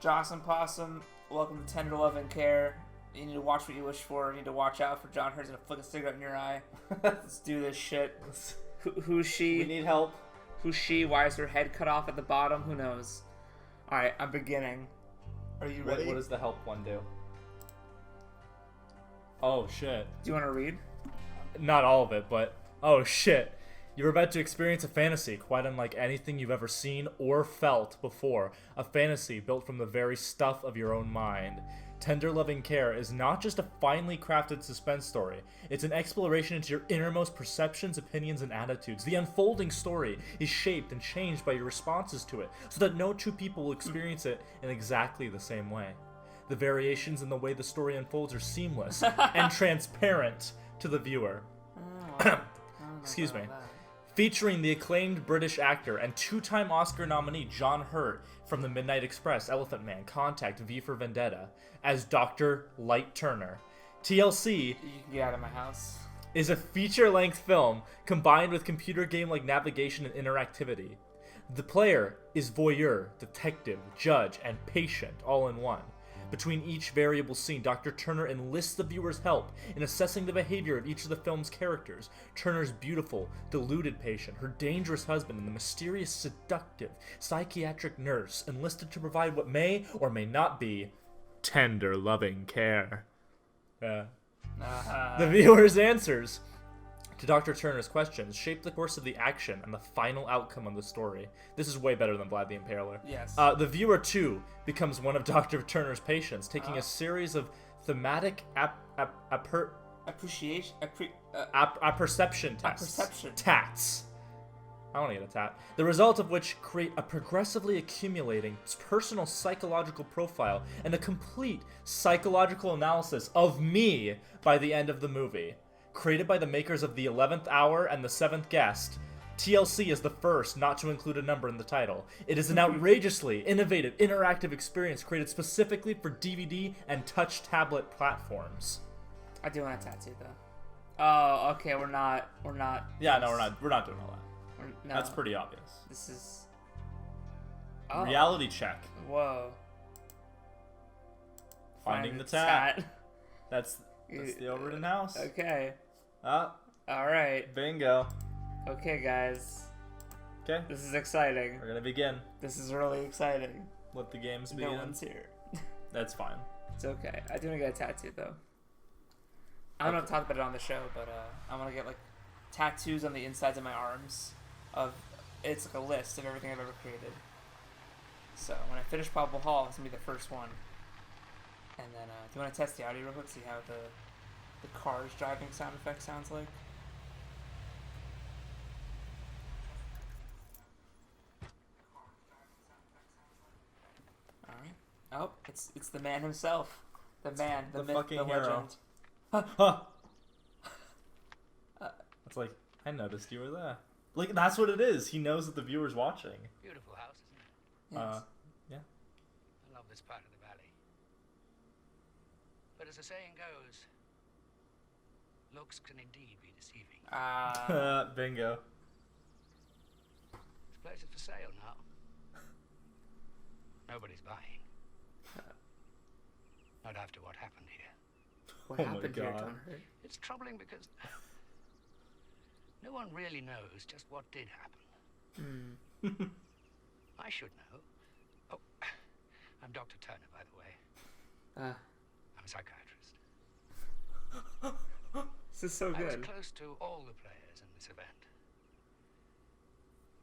Jawesome Possum, welcome to Tender Love and Care. You need to watch what you wish for. You need to watch out for John Hurt's gonna flick a cigarette in your eye. Let's do this shit. Who's she? We need help. Who's she? Why is her head cut off at the bottom? Who knows? Alright, I'm beginning. Are you ready? What does the help one do? Oh, shit. Do you want to read? Not all of it, but oh shit. You're about to experience a fantasy quite unlike anything you've ever seen or felt before. A fantasy built from the very stuff of your own mind. Tender Loving Care is not just a finely crafted suspense story. It's an exploration into your innermost perceptions, opinions, and attitudes. The unfolding story is shaped and changed by your responses to it, so that no two people will experience it in exactly the same way. The variations in the way the story unfolds are seamless and transparent to the viewer. Excuse me. Featuring the acclaimed British actor and two-time Oscar nominee John Hurt from The Midnight Express, Elephant Man, Contact, V for Vendetta, as Dr. Light Turner. TLC You can get out of my house. is a feature-length film combined with computer game-like navigation and interactivity. The player is voyeur, detective, judge, and patient all in one. Between each variable scene, Dr. Turner enlists the viewer's help in assessing the behavior of each of the film's characters. Turner's beautiful, deluded patient, her dangerous husband, and the mysterious, seductive, psychiatric nurse enlisted to provide what may or may not be tender, loving care. The viewer's answers to Dr. Turner's questions shape the course of the action and the final outcome of the story. This is way better than Vlad the Impaler. Yes. The viewer, too, becomes one of Dr. Turner's patients, taking a series of thematic apperception tests. Tats. I want to get a tat. The result of which create a progressively accumulating personal psychological profile and a complete psychological analysis of me by the end of the movie. Created by the makers of The 11th Hour and The Seventh Guest, TLC is the first not to include a number in the title. It is an outrageously innovative, interactive experience created specifically for DVD and touch tablet platforms. I do want a tattoo though. Oh, okay. We're not. Yeah, no, we're not doing all that. No, That's pretty obvious. This is. Oh. Reality check. Whoa. Finding Find the tat. That's the Overton house. Okay. Ah, All right. bingo. Okay, guys. Okay, This is exciting. we're gonna begin. This is really exciting. Let the games No begin. one's here. That's fine. It's okay. I do want to get a tattoo though. I don't know if I've talked about it on the show, but I want to get like tattoos on the insides of my arms. It's like a list of everything I've ever created. So when I finish Probable Hall, it's gonna be the first one. And then, do you want to test the audio real quick? See how the car's driving sound effect sounds like? Alright. Oh, it's the man himself. The man, the myth, fucking the hero. legend. Huh. It's like, I noticed you were there. Like, that's what it is. He knows that the viewer's watching. Beautiful house, isn't it? Yes. Yeah. I love this part of the valley. But as the saying goes, looks can indeed be deceiving. Bingo. This place is for sale now. Nobody's buying. Not after what happened here. What Oh my happened here, God. John Hurt? It's troubling because no one really knows just what did happen. I should know. Oh, I'm Dr. Turner, by the way. I'm a psychiatrist. This is so I was good. close to all the players in this event.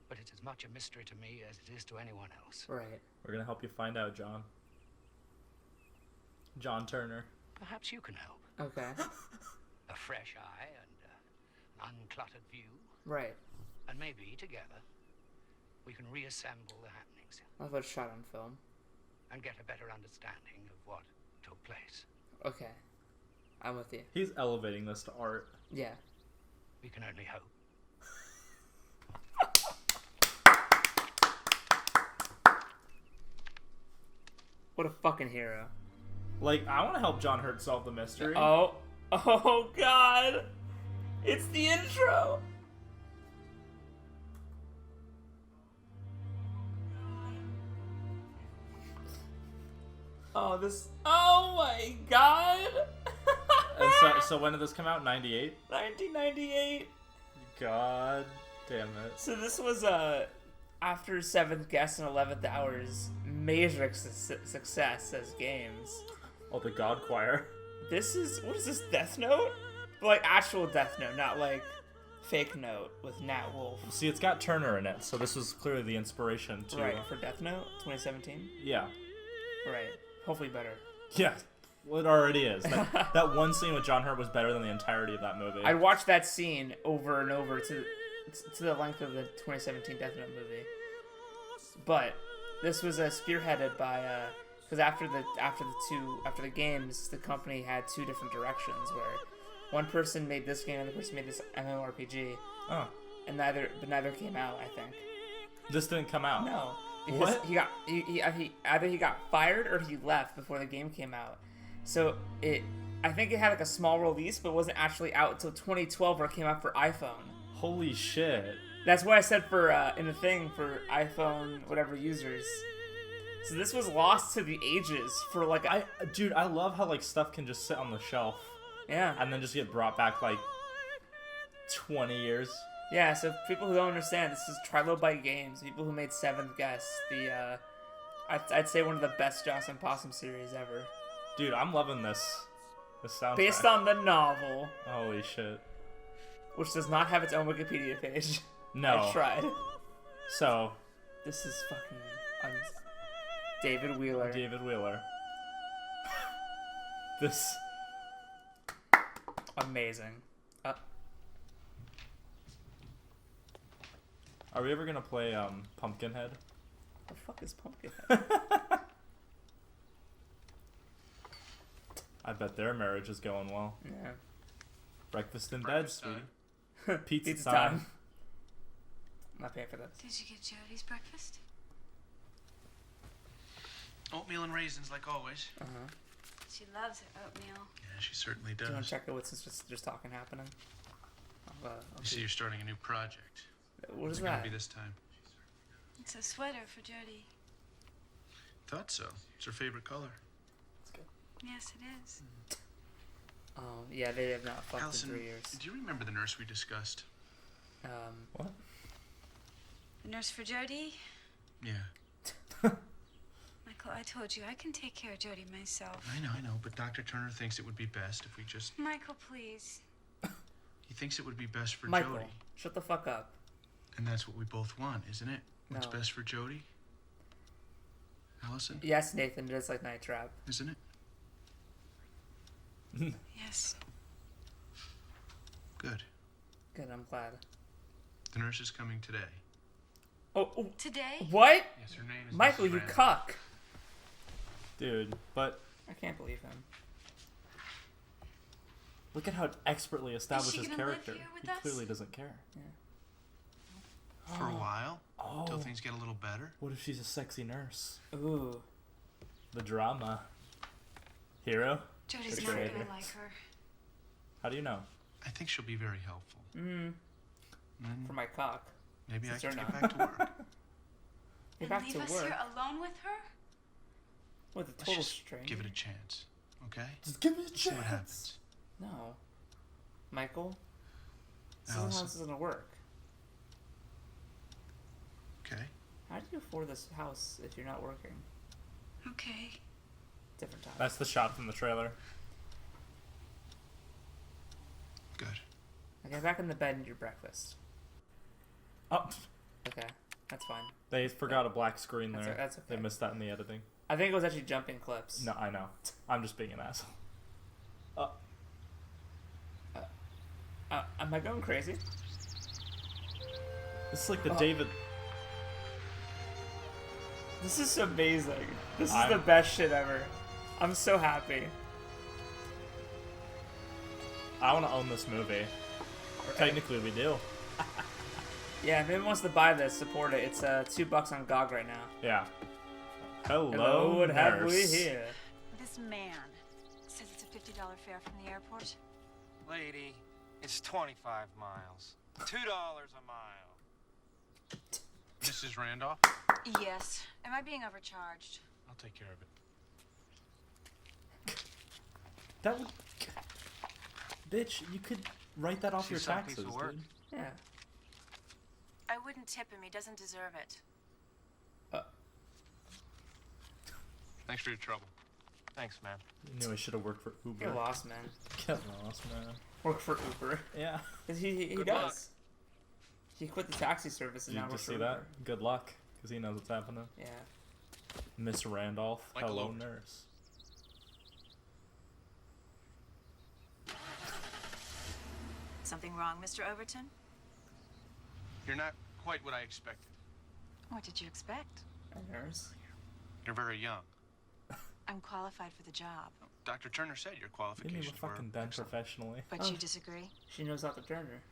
But it's as much a mystery to me as it is to anyone else. Right. We're gonna help you find out, John. John Turner. Perhaps you can help. Okay. A fresh eye and an uncluttered view. Right. And maybe together we can reassemble the happenings I thought shot on film. and get a better understanding of what took place. Okay. I'm with you. He's elevating this to art. Yeah. We can only hope. What a fucking hero. Like, I want to help John Hurt solve the mystery. Oh God. It's the intro. Oh, this. Oh my god! And so when did this come out? 98? 1998. God damn it. So this was after 7th Guest and 11th Hour's major success as games. Oh, the God Choir. This is, what is this, Death Note? Like actual Death Note, not like fake Note with Nat Wolf. See, it's got Turner in it, so this was clearly the inspiration to... Right, for Death Note, 2017? Yeah. Right. Hopefully better. Yeah. Well, it already is. That one scene with John Hurt was better than the entirety of that movie. I'd watch that scene over and over to the length of the 2017 Death Note movie. But this was spearheaded by because after the games, the company had two different directions where one person made this game and the other person made this MMORPG. Oh. And neither came out, I think. This didn't come out. No. Because What? he either he got fired or he left before the game came out. So I think it had like a small release, but it wasn't actually out until 2012 where it came out for iPhone. Holy shit. That's why I said for in the thing for iPhone whatever users. So this was lost to the ages for like Dude, I love how like stuff can just sit on the shelf yeah. and then just get brought back like 20 years. Yeah, so people who don't understand, this is Trilobite Games, people who made 7th Guest, the I'd say one of the best Jawesome Possum series ever. Dude, I'm loving this soundtrack. Based on the novel, Holy shit. which does not have its own Wikipedia page. No. I tried. So, This is fucking David Wheeler. David Wheeler. This... Amazing. Are we ever gonna play Pumpkinhead? The fuck is Pumpkinhead? I bet their marriage is going well. Yeah. Breakfast in Breakfast bed, time. sweetie. Pizza time. time. I'm not paying for this. Did you get Jody's breakfast? Oatmeal and raisins, like always. Uh-huh. She loves her oatmeal. Yeah, she certainly Do you want does. to check out what's just talking happening? I'll You see, you're starting a new project. What is What's it gonna that? be this time? It's a sweater for Jody. Thought so. It's her favorite color. Yes, it is. Oh, yeah, they have not fucked Allison, in 3 years. do you remember the nurse we discussed? What? The nurse for Jody? Yeah. Michael, I told you I can take care of Jody myself. I know, but Dr. Turner thinks it would be best if we just... Michael, please. He thinks it would be best for Michael, Jody. shut the fuck up. And that's what we both want, isn't it? What's No. best for Jody? Allison? Yes, Nathan, it is like Night Trap. Isn't it? Yes. Good. Good, I'm glad. The nurse is coming today. Oh, Today? what? Yes, her name is Michael, Mrs. you Randall. cuck. Dude, but I can't believe him. look at how it expertly establishes gonna live character. here with He us? clearly doesn't care. For a while? Oh. Till things get a little better? What if she's a sexy nurse? Ooh. The drama. Hero? Jody's For not sure. gonna like her. How do you know? I think she'll be very helpful. Mm, And for my cock. maybe I Since can you're get not. back to work. Get And back leave to us work here alone with her? with a Let's total just stranger. give it a chance, okay? Just give me a See what happens. No. Michael? This isn't how Allison. this is gonna work. Okay. How do you afford this house if you're not working? Okay. Different time. That's the shot from the trailer. Good. Okay, back in the bed and eat your breakfast. Oh, Okay, that's fine. they forgot a black screen That's there. o- that's okay. They missed that in the editing. I think it was actually jumping clips. No, I know. I'm just being an asshole. Am I going crazy? This is like the Oh. David... This is amazing. This is I'm- the best shit ever. I'm so happy. I want to own this movie. Technically, we do. Yeah, if anyone wants to buy this, support it. It's $2 on GOG right now. Yeah. Hello, Hello, what have we nurse. here? This man says it's a $50 fare from the airport. Lady, it's 25 miles. $2 a mile. Mrs. Randolph? Yes. Am I being overcharged? I'll take care of it. That would... Bitch, you could write that off She's your some taxes, piece of work. dude. Yeah. I wouldn't tip him. He doesn't deserve it. Thanks for your trouble. Thanks, man. You knew I should have worked for Uber. Get lost, man. Get lost, man. Work for Uber. Yeah. 'Cause he Good does. luck. He quit the taxi service and Did now you works just for see Uber. that? Good luck, because he knows what's happening. Yeah. Miss Randolph, Michael hello, Overton. nurse. Something wrong, Mr. Overton? You're not quite what I expected. What did you expect? A nurse. You're very young. I'm qualified for the job. Dr. Turner said your Didn't qualifications even were fucking done excellent. professionally. But Oh. you disagree? She knows Dr. Turner.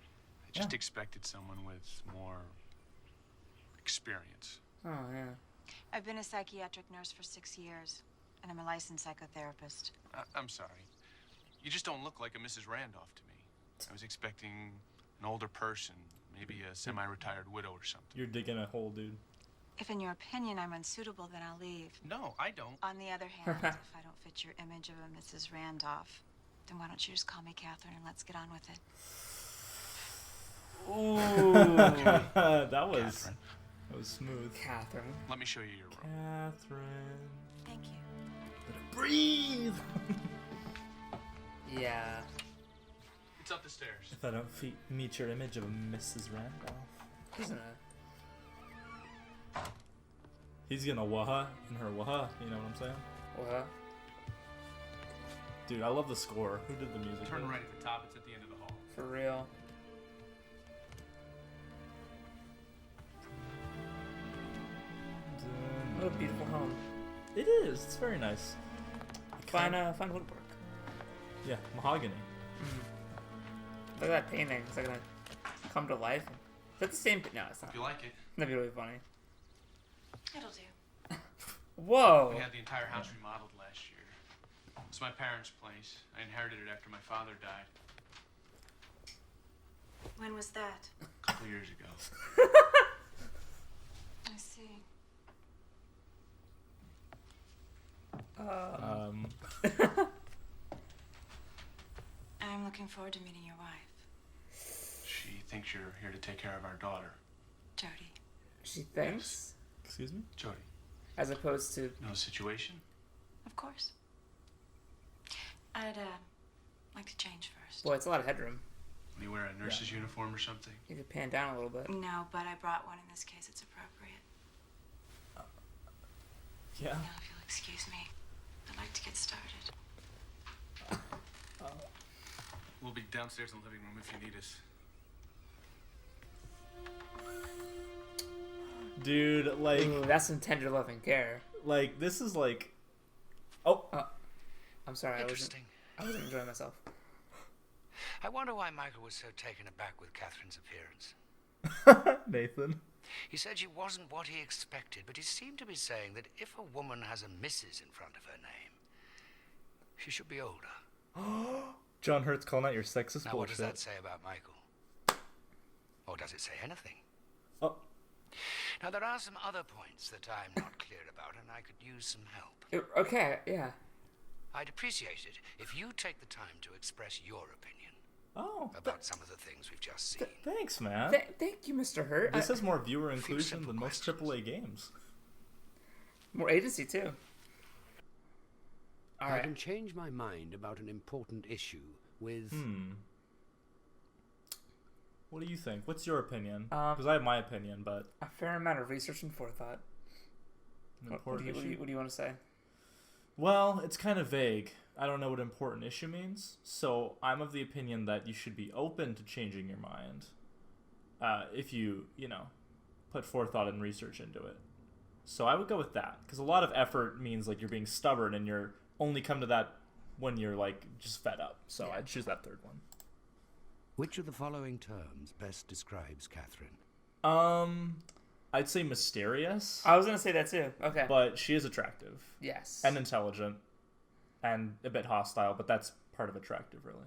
I just expected someone with more experience. Oh, yeah. I've been a psychiatric nurse for 6 years, and I'm a licensed psychotherapist. I'm sorry. You just don't look like a Mrs. Randolph to me. I was expecting an older person, maybe a semi-retired widow or something. You're digging a hole, dude. If in your opinion I'm unsuitable, then I'll leave. No, I don't. On the other hand, if I don't fit your image of a Mrs. Randolph, then why don't you just call me Catherine and let's get on with it? Ooh. Catherine, that was smooth. Catherine. let me show you your room. Catherine. Thank you. Breathe! Yeah. It's up the stairs. If I don't meet your image of a Mrs. Randolph. Isn't it? He's gonna waha in her waha, you know what I'm saying? What? Dude, I love the score. Who did the music? Turn right at the top. It's at the end of the hall. For real. What a beautiful home. It is. It's very nice. Fine woodwork. Yeah, mahogany. Look at that painting. It's like gonna come to life. Is that the same? No, it's not. Hope you like it. That'd be really funny. It'll do. Whoa. We had the entire house remodeled last year. It's my parents' place. I inherited it after my father died When was that? a couple years ago. I see. I'm looking forward to meeting your wife, She thinks you're here to take care of our daughter. Jody. She thinks, Excuse me? Jody, as opposed to. know the situation? Of course. I'd like to change first. Boy, it's a lot of headroom. Do you wear a nurse's uniform or something? You could pan down a little bit. No, but I brought one in this case. It's appropriate. Yeah. Now, if you'll excuse me, I'd like to get started. We'll be downstairs in the living room if you need us. Dude, like, Ooh, that's some tender love and care. this is like... Oh. I'm sorry, I wasn't Interesting. enjoying myself. I wonder why Michael was so taken aback with Catherine's appearance. Nathan. He said she wasn't what he expected, but he seemed to be saying that if a woman has a Mrs. in front of her name, she should be older. John Hurt's calling out your sexist Now, what does bullshit. that say about Michael? Or does it say anything? Oh. Now, there are some other points that I'm not clear about, and I could use some help. Okay, yeah. I'd appreciate it if you take the time to express your opinion Oh. about some of the things we've just seen. Thanks, man. Thank you, Mr. Hurt. This has more viewer few inclusion simple than most questions. AAA games. More agency, too. I Alright. can change my mind about an important issue with... What do you think? What's your opinion? Um, Because I have my opinion, but A fair amount of research and forethought. an What important do issue. you want to say? Well, it's kind of vague. I don't know what important issue means, so I'm of the opinion that you should be open to changing your mind if you put forethought and research into it. So I would go with that, because a lot of effort means like you're being stubborn and you're only come to that when you're like just fed up. So I'd choose that third one. Which of the following terms best describes Catherine? I'd say mysterious, I was going to say that, too. Okay. but she is attractive yes. and intelligent and a bit hostile, but that's part of attractive, really.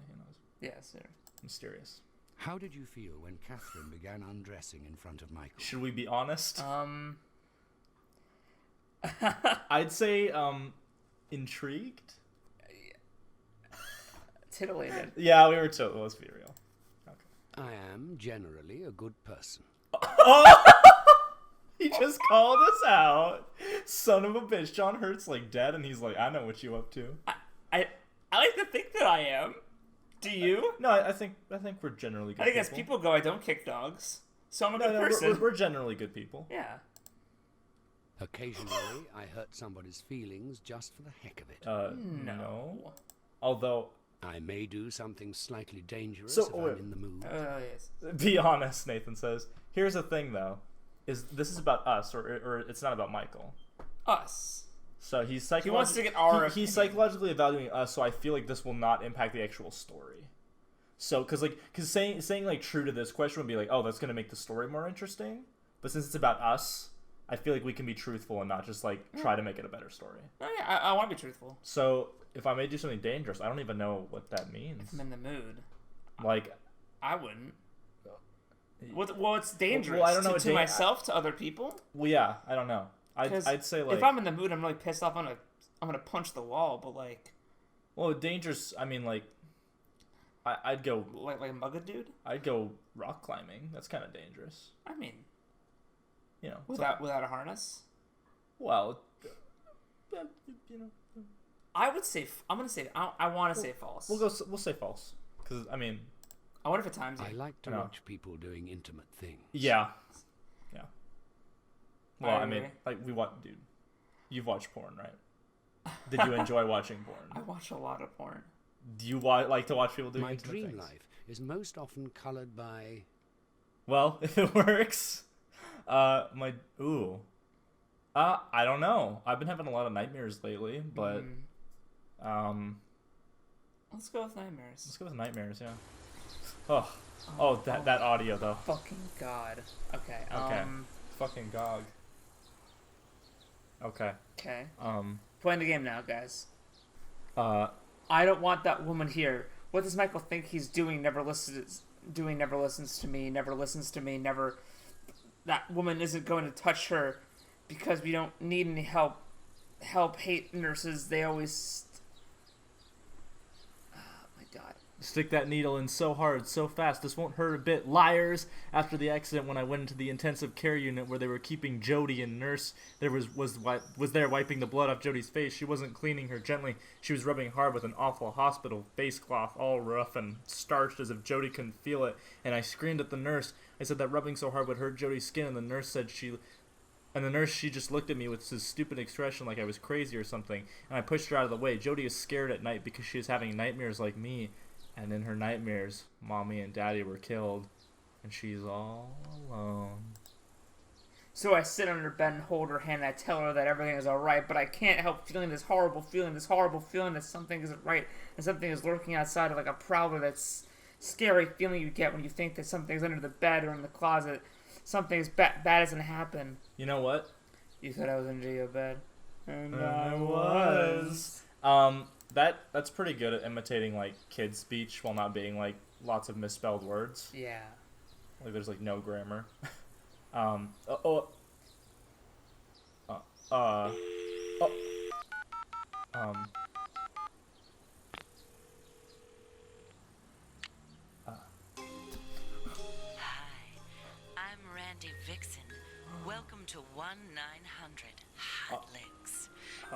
Yes, sir. Mysterious. How did you feel when Catherine began undressing in front of Michael? Should we be honest? Um, I'd say intrigued. titillated. Yeah, we were told. Let's be real. I am generally a good person. He just called us out. Son of a bitch. John Hurt's like dead, and he's like, I know what you up to. I like to think that I am. Do you? No, I think we're generally good I think as people go, I don't kick dogs. So I'm a good No, person. we're generally good people. Yeah. Occasionally, I hurt somebody's feelings just for the heck of it. No. Although, I may do something slightly dangerous So, if wait. I'm in the mood. Oh, yes. be honest, Nathan says. Here's the thing, though. This is about us, or it's not about Michael. Us. So he's He wants to get our he's opinion. psychologically evaluating us, so I feel like this will not impact the actual story. So, because saying like true to this question would be like, oh, that's gonna make the story more interesting. But since it's about us, I feel like we can be truthful and not just like try to make it a better story. Oh, yeah, I want to be truthful. So if I may do something dangerous, I don't even know what that means. I'm in the mood. Like, I wouldn't. Well, it's dangerous. Well, I don't know. To myself, to other people. Well, yeah, I don't know. I'd say like if I'm in the mood, I'm really pissed off. I'm gonna punch the wall. But like, well, dangerous. I mean, like, I'd go like mug a dude. I'd go rock climbing. That's kind of dangerous. I mean, You know, without a harness. well, you know, I would say I'm gonna say I want to say false. we'll say false because I mean, I wonder if it times I you. like to No. watch people doing intimate things. yeah. Well, I I mean, agree. like dude, you've watched porn, right? Did you enjoy watching I porn? watch a lot of porn. Do you like to watch people doing My intimate dream things? life is most often colored by... Well, if it works, I don't know. I've been having a lot of nightmares lately, but Let's go with nightmares. let's go with nightmares. Yeah. Oh, that audio though. Fucking god. Okay. Okay. Fucking gog. Okay. Okay. Playing the game now, guys. I don't want that woman here. What does Michael think he's doing? Never listens to me. Never listens to me. Never. That woman isn't going to touch her because we don't need any help. Hate nurses. They always. Oh my god. Stick that needle in so hard, so fast, this won't hurt a bit. Liars! After the accident, when I went into the intensive care unit where they were keeping Jody, and nurse there was there wiping the blood off Jody's face. She wasn't cleaning her gently. She was rubbing hard with an awful hospital face cloth, all rough and starched as if Jody couldn't feel it. And I screamed at the nurse. I said that rubbing so hard would hurt Jody's skin, and the nurse she just looked at me with this stupid expression like I was crazy or something. And I pushed her out of the way. Jody is scared at night because she is having nightmares like me. And in her nightmares, Mommy and Daddy were killed, and she's all alone. So I sit on her bed and hold her hand, and I tell her that everything is alright, but I can't help feeling this horrible feeling that something isn't right, and something is lurking outside like a prowler. That's scary feeling you get when you think that something's under the bed or in the closet. Something bad hasn't happened. You know what? You said I was under your bed. And I I was. That's pretty good at imitating like kid speech while not being like lots of misspelled words. Yeah. Like there's like no grammar. Hi, I'm Randy Vixen. Welcome to 1-900 Hot Licks.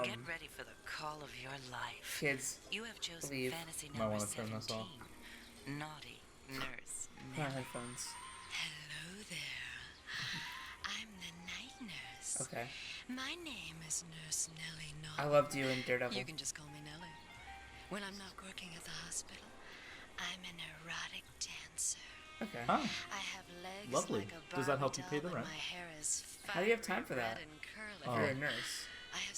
Get ready for the call of your life. Kids, You have chosen leave. fantasy Might number wanna turn this 17. off. Naughty Nurse my Nellie. headphones. Hello there. I'm the night nurse. Okay. My name is Nurse Nellie I Naughty. loved you in Daredevil. You can just call me Nellie. When I'm not working at the hospital, I'm an erotic dancer. Okay. Oh, I have legs Lovely. like a Does that help Barbie you pay the doll, and rent? My hair is How do you have time for fiery that? red and curly. Oh. You're a nurse. I have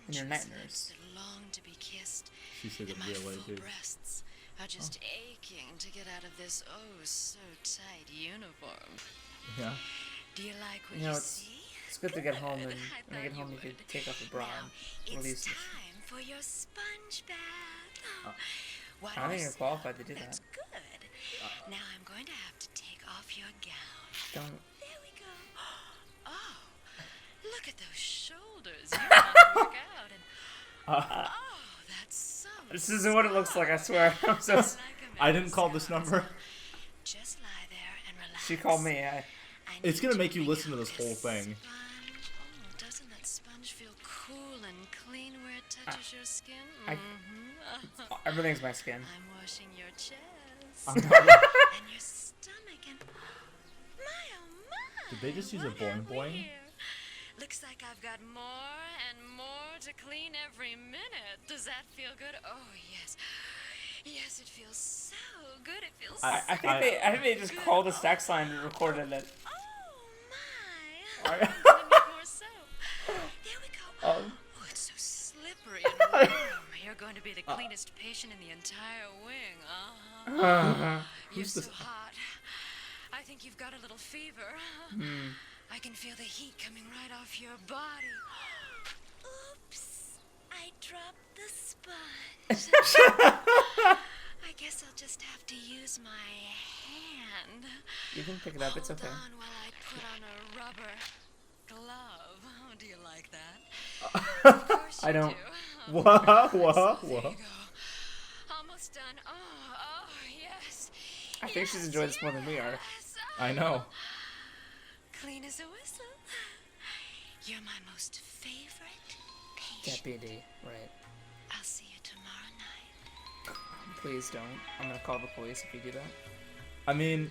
And you're a sensuous night lips nurse. that long to be kissed. she said it And my real way full too. breasts are just aching to get out of this oh so tight uniform. Yeah. Do you like what You know, you it's- see? It's good to get home, and I when you get thought home, you would. could take off your bra Now, and release it's it. time for your sponge bath. What I don't do think you you're say? qualified to do That's that. good. Now I'm going to have to take off your gown. Don't. There we go. Oh, look at those shoulders. You want to work out. And, oh, that's some This isn't what it looks like, I swear. I'm so... I didn't call this number. Just lie there and relax. She called me. It's gonna make you listen to this whole thing. Oh, doesn't that sponge feel cool and clean where it touches your skin? Everything's my skin. I'm washing your chest. I'm and your stomach and... My, oh my! Did they just use a boing boing? Looks like I've got more and more to clean every minute. Does that feel good? Oh, yes. Yes, it feels so good. It feels I think they just called the sex line and recorded it. Oh, my. I'm gonna make more soap. There we go. Oh, it's so slippery and warm. You're going to be the cleanest patient in the entire wing. You're so hot. I think you've got a little fever. I can feel the heat coming right off your body. Oops, I dropped the sponge. I guess I'll just have to use my hand. You can pick it up, it's okay. Hold on while I put on a rubber glove. Oh, do you like that? Of course you I don't. do. Whoa. There you go. Almost done. Oh, yes. I think she's enjoying this more than we are. Yes. I know. Clean as a whistle. You're my most favorite patient. Deputy, right. I'll see you tomorrow night. Please don't. I'm gonna call the police if you do that. I mean,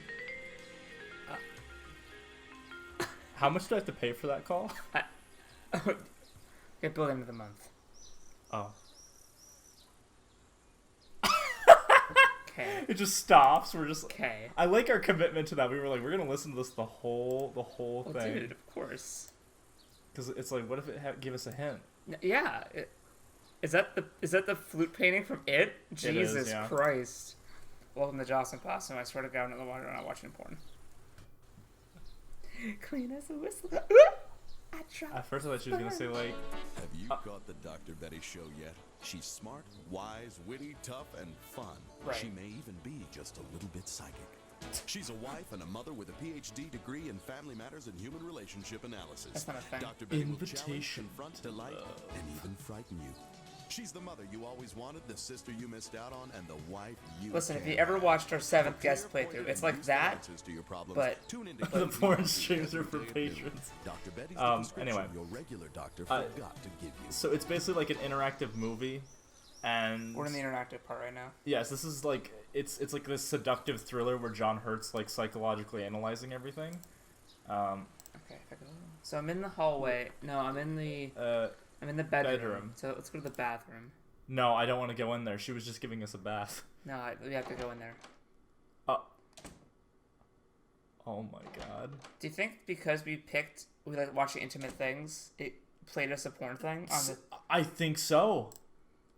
how much do I have to pay for that call? Get billed end of the month. Oh. Okay. It just stops. We're just. Okay. I like our commitment to that. We were like, we're gonna listen to this the whole Well, thing. dude, of course. Because it's like, what if it give us a hint? Yeah. Is that the flute painting from It? Jesus yeah. Christ. Welcome to Jawesome Possum. I swear to God, I'm not watching porn. Clean as a whistle. I tried. At first I thought she was gonna say like, Have you got the Dr. Betty show yet? She's smart, wise, witty, tough, and fun. Right. She may even be just a little bit psychic. She's a wife and a mother with a PhD degree in family matters and human relationship analysis. That's not a thing. Dr. Betty will challenge, Invitation. confront, delight, and even frighten you. She's the mother you always wanted, the sister you missed out on, and the wife you Listen, if you can't. ever watched our 7th guest playthrough, it's like that, To your problems, but tune into the Clean porn Easy streams are every for day at noon. patrons. Dr. Betty's the prescription Anyway. your regular doctor forgot to give you. So it's basically like an interactive movie, and we're in the interactive part right now. yes, this is like it's like this seductive thriller where John Hurt's like psychologically analyzing everything. Okay, if I go. So I'm in the hallway. No, I'm in the bedroom. So let's go to the bathroom. No, I don't want to go in there. She was just giving us a bath. No, we have to go in there. Oh my god. Do you think because we like watching intimate things, it played us a porn thing on the? I think so.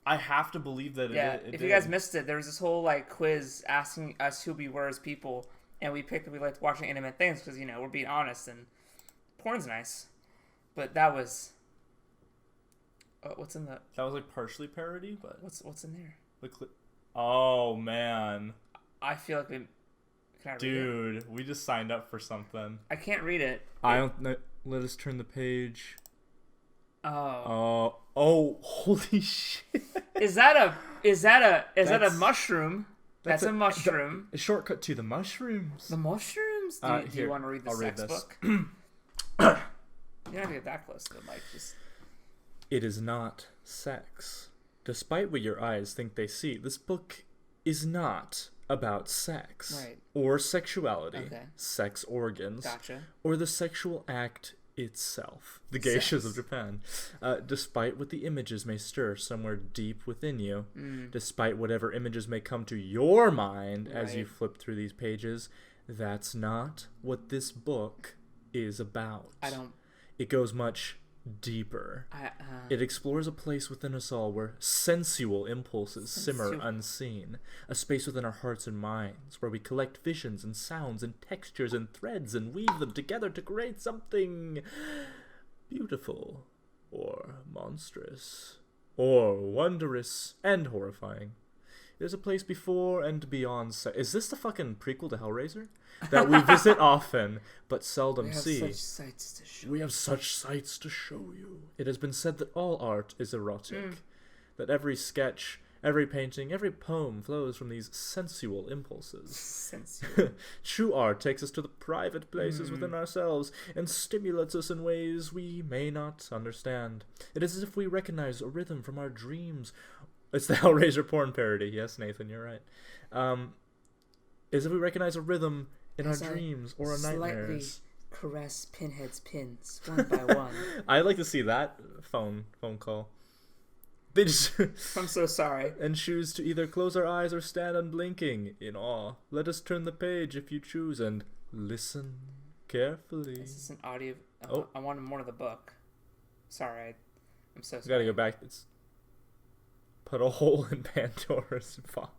I have to believe that it If did. you guys missed it, there was this whole like quiz asking us who we were as people, and we picked that we liked watching intimate things because we're being honest and porn's nice, but that was. What's in the? That was like partially parody, but What's in there? Oh man, I feel like we. Can I read it? dude, we just signed up for something. I can't read it. I don't know. Let us turn the page. Oh. Oh, holy shit. Is that a mushroom? That's a mushroom. A shortcut to the mushrooms. The mushrooms? Do you want to read the sex book? You don't have to get that close to the mic. Just. It is not sex. Despite what your eyes think they see, this book is not about sex. Right. Or sexuality. Okay. Sex organs. Gotcha. Or the sexual act itself. The geishas of Japan. Despite what the images may stir somewhere deep within you, despite whatever images may come to your mind as you flip through these pages, that's not what this book is about. It goes much deeper. It explores a place within us all where sensual impulses simmer unseen, a space within our hearts and minds where we collect visions and sounds and textures and threads and weave them together to create something beautiful or monstrous or wondrous and horrifying. There's a place before and beyond Is this the fucking prequel to Hellraiser? That we visit often, but seldom see. We have such sights to show you. It has been said that all art is erotic, that every sketch Every painting, every poem flows from these sensual impulses. Sensual. True art takes us to the private places within ourselves and stimulates us in ways we may not understand. It is as if we recognize a rhythm from our dreams. It's the Hellraiser porn parody. Yes, Nathan, you're right. As if we recognize a rhythm in our dreams or our nightmares. Caress Pinhead's pins one by one. I'd like to see that phone call. They just I'm so sorry. And choose to either close our eyes or stand unblinking in awe. Let us turn the page if you choose and listen carefully. This is an audio. Oh. I wanted more of the book. Sorry, I'm so sorry. Gotta go back. It's put a hole in Pandora's box.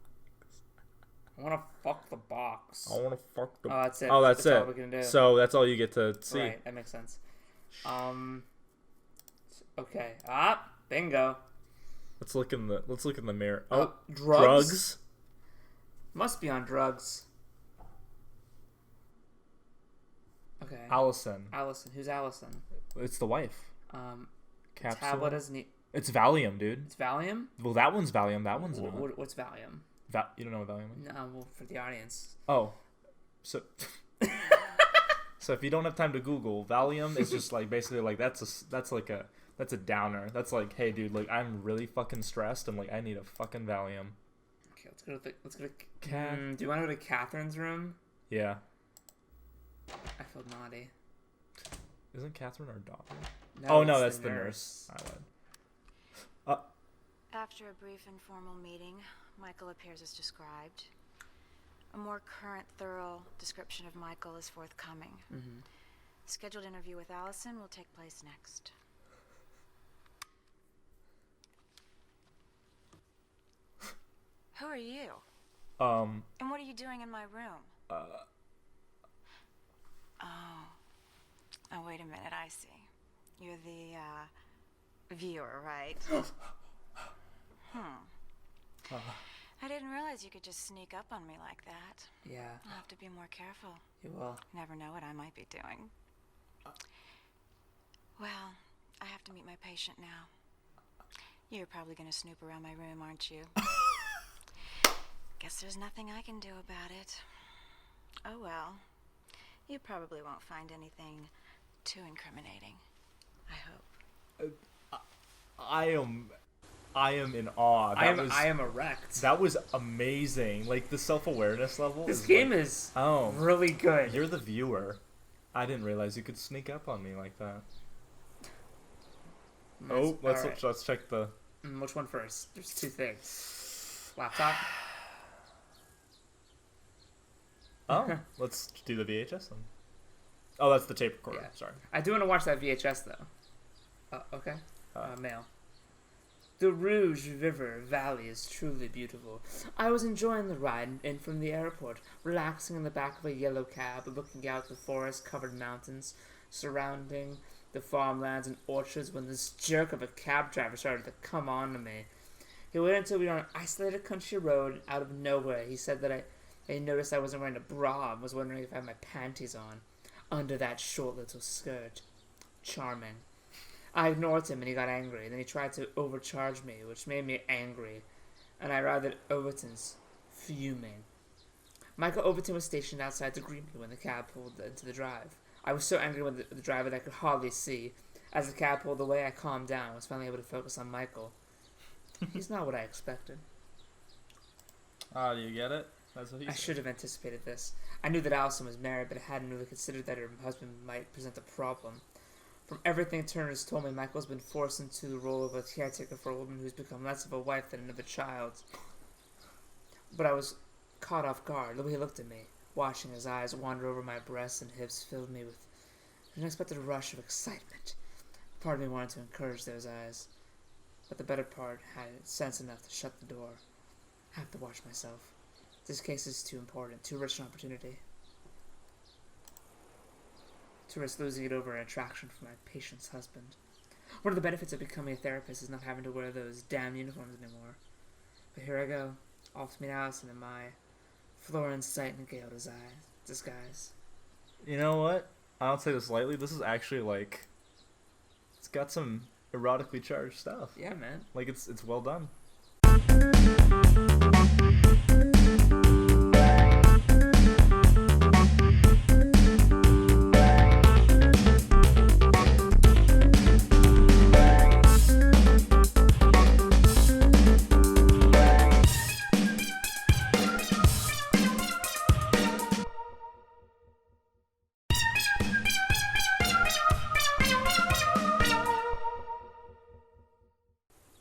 I want to fuck the box. I want to fuck the. Oh, that's it. Oh, that's it. All we can do. So that's all you get to see. Right, that makes sense. Okay. Bingo. Let's look in the mirror. Oh, drugs. Must be on drugs. Okay. Allison. Who's Allison? It's the wife. Capsule. Tablet is neat. It's Valium, dude. It's Valium? Well, that one's Valium. That one's not. What's Valium? You don't know what Valium is? No, well, for the audience. Oh. So so if you don't have time to Google, Valium is just like basically like that's a downer. That's like, hey dude, like I'm really fucking stressed and like I need a fucking Valium. Okay, let's go to do you want to go to Catherine's room? Yeah. I feel naughty. Isn't Catherine our daughter? No, no, that's the nurse. I lied. After a brief informal meeting, Michael appears as described. A more current, thorough description of Michael is forthcoming. Scheduled interview with Allison will take place next. Who are you? And what are you doing in my room? Oh, wait a minute, I see. You're the, viewer, right? I didn't realize you could just sneak up on me like that. Yeah. I'll have to be more careful. You will. Never know what I might be doing. Well, I have to meet my patient now. You're probably going to snoop around my room, aren't you? Guess there's nothing I can do about it. Oh well. You probably won't find anything too incriminating. I hope. I am in awe. I am erect. That was amazing. Like the self-awareness level. This game is really good. You're the viewer. I didn't realize you could sneak up on me like that. Let's check the. Which one first? There's two things. Laptop. Let's do the VHS then. Oh, that's the tape recorder. Yeah. Sorry. I do want to watch that VHS though. Okay. Mail. The Rouge River Valley is truly beautiful. I was enjoying the ride in from the airport, relaxing in the back of a yellow cab, looking out the forest-covered mountains surrounding the farmlands and orchards when this jerk of a cab driver started to come on to me. He waited until we were on an isolated country road out of nowhere. He said that I noticed I wasn't wearing a bra and was wondering if I had my panties on under that short little skirt. Charming. I ignored him and he got angry. Then he tried to overcharge me, which made me angry, and I arrived at Overton's, fuming. Michael Overton was stationed outside to greet me when the cab pulled into the drive. I was so angry with the driver that I could hardly see. As the cab pulled away, I calmed down. I was finally able to focus on Michael. He's not what I expected. Do you get it? That's what he said. I should have anticipated this. I knew that Allison was married, but I hadn't really considered that her husband might present a problem. From everything Turner's told me, Michael's been forced into the role of a caretaker for a woman who's become less of a wife than another child. But I was caught off guard. The way he looked at me, watching his eyes wander over my breasts and hips, filled me with an unexpected rush of excitement. Part of me wanted to encourage those eyes, but the better part had sense enough to shut the door. I have to watch myself. This case is too important, too rich an opportunity. To risk losing it over an attraction for my patient's husband. One of the benefits of becoming a therapist is not having to wear those damn uniforms anymore. But here I go, off to meet Allison in my Florence Nightingale disguise. You know what? I don't say this lightly. This is actually like, it's got some erotically charged stuff. Yeah, man. Like it's well done.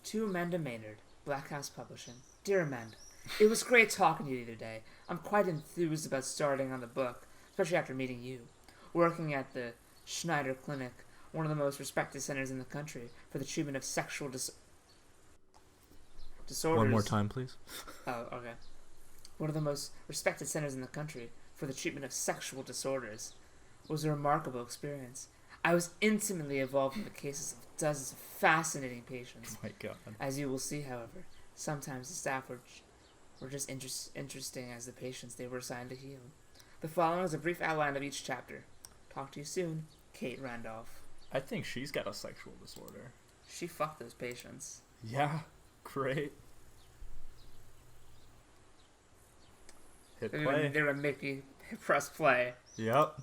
To Amanda Maynard, Black House Publishing. Dear Amanda, it was great talking to you the other day. I'm quite enthused about starting on the book, especially after meeting you. Working at the Schneider Clinic, one of the most respected centers in the country for the treatment of sexual disorders. One more time, please. Oh, okay. One of the most respected centers in the country for the treatment of sexual disorders was a remarkable experience. I was intimately involved in the cases of dozens of fascinating patients. Oh my God. As you will see, however, sometimes the staff were just interesting as the patients they were assigned to heal. The following is a brief outline of each chapter. Talk to you soon, Kate Randolph. I think she's got a sexual disorder. She fucked those patients. Yeah, great. Hit play. They're gonna make me press play. Yep.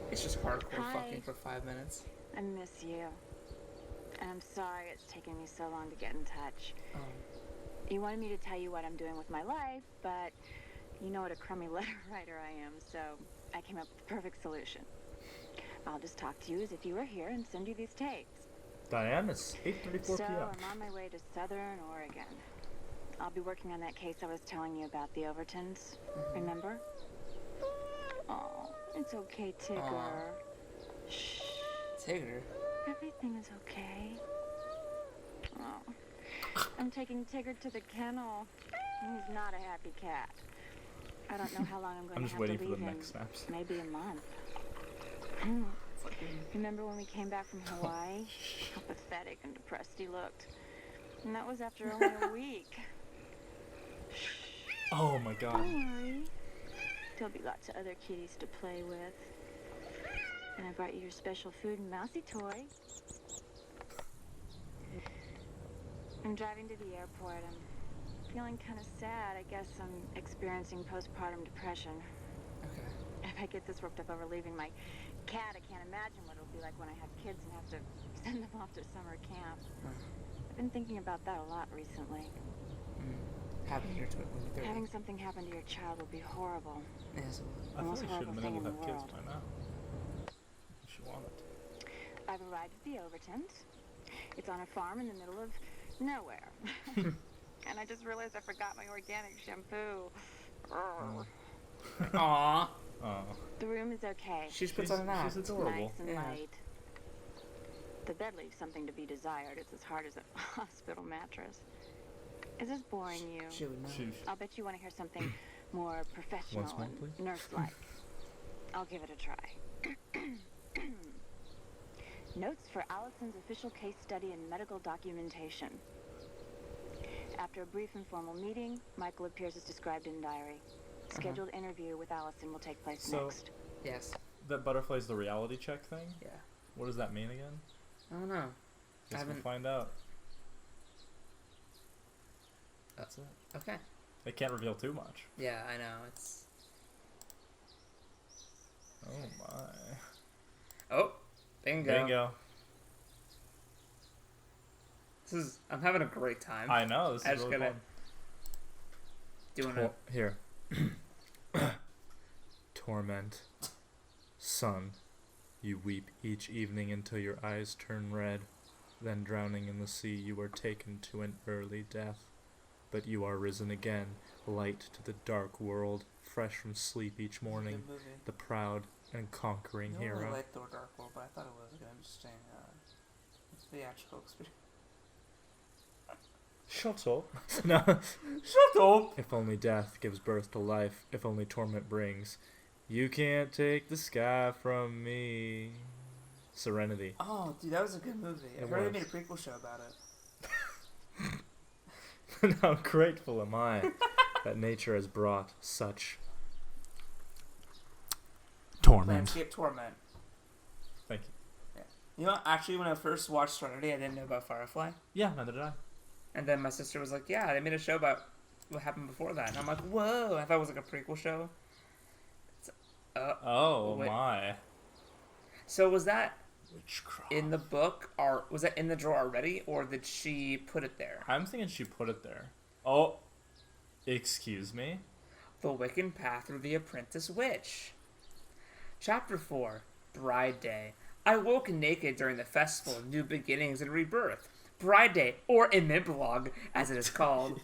It's just hardcore Hi. fucking for 5 minutes. I miss you. And I'm sorry it's taken me so long to get in touch. You wanted me to tell you what I'm doing with my life, but you know what a crummy letter writer I am, so I came up with the perfect solution. I'll just talk to you as if you were here and send you these tapes. Diane, it's 8:34 So p.m. I'm on my way to Southern Oregon. I'll be working on that case I was telling you about, the Overtons. Remember? Oh, it's okay, Tigger. Aw. Shh. Tigger? Everything is okay. Oh, I'm taking Tigger to the kennel. He's not a happy cat. I don't know how long I'm going I'm to just have waiting to for leave the him. next snaps. Maybe a month. Remember when we came back from Hawaii? How pathetic and depressed he looked. And that was after only a week. Oh my God. Don't worry. There'll be lots of other kitties to play with. And I brought you your special food and mousy toy. I'm driving to the airport. I'm feeling kind of sad. I guess I'm experiencing postpartum depression. Okay. If I get this worked up over leaving my cat, I can't imagine what it'll be like when I have kids and have to send them off to summer camp. I've been thinking about that a lot recently. Having something happen to your child would be horrible. Yes. I The most thought you should have horrible been thing able in to the have kids world. by now. If you wanted. I've arrived at the Overtons. It's on a farm in the middle of nowhere. And I just realized I forgot my organic shampoo. Aww. Oh. The room is okay. She just puts on an act. She's adorable. Nice and Yeah. light. The bed leaves something to be desired. It's as hard as a hospital mattress. Is this boring you? She would know. I'll bet you want to hear something more professional Once more, and please. nurse-like. I'll give it a try. Notes for Allison's official case study and medical documentation. After a brief informal meeting, Michael appears as described in diary. Scheduled interview with Allison will take place next. Yes. That butterfly's the reality check thing? Yeah. What does that mean again? I don't know. Guess we'll find out. That's it. Okay. They can't reveal too much. Yeah, I know. It's. Oh my. Oh, bingo. Bingo. I'm having a great time. I know. This is really fun. Doing it. Here. Torment. Son, you weep each evening until your eyes turn red. Then drowning in the sea, you are taken to an early death. But you are risen again, light to the dark world, fresh from sleep each morning, the proud and conquering I hero. really liked Thor Dark World, but I thought it was an interesting theatrical experience. Shut up. No. Shut up. If only death gives birth to life, if only torment brings, you can't take the sky from me. Serenity. Oh, dude, that was a good movie. I heard they made a prequel show about it. How grateful am I that nature has brought such torment. Landscape torment. Thank you. Yeah. You know, actually, when I first watched Serenity, I didn't know about Firefly. Yeah, neither did I. And then my sister was like, yeah, they made a show about what happened before that. And I'm like, whoa. I thought it was like a prequel show. Wait. My. So was that Witchcraft. in the book, or was that in the drawer already, or did she put it there? I'm thinking she put it there. Oh, excuse me? The Wiccan Path through the Apprentice Witch. Chapter 4, Bride Day. I woke naked during the festival of new beginnings and rebirth. Bride Day, or Imimblog, as it is called.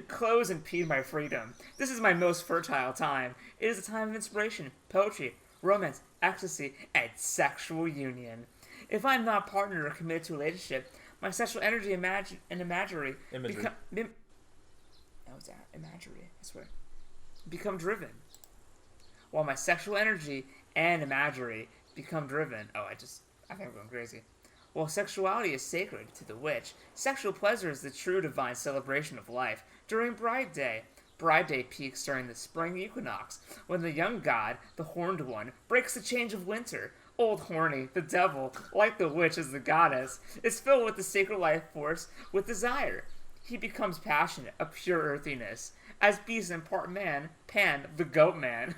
Clothes impede my freedom. This is my most fertile time. It is a time of inspiration, poetry, romance, ecstasy, and sexual union. If I am not partnered or committed to a relationship, my sexual energy and imagery Imagery. imagery, I swear. Become driven. While my sexual energy and imagery become driven. I think I'm going crazy. While sexuality is sacred to the witch, sexual pleasure is the true divine celebration of life. During Bride Day, Bride Day peaks during the spring equinox, when the young god, the horned one, breaks the change of winter. Old Horny, the devil, like the witch as the goddess, is filled with the sacred life force with desire. He becomes passionate, a pure earthiness. As beast and part man, Pan, the goat man,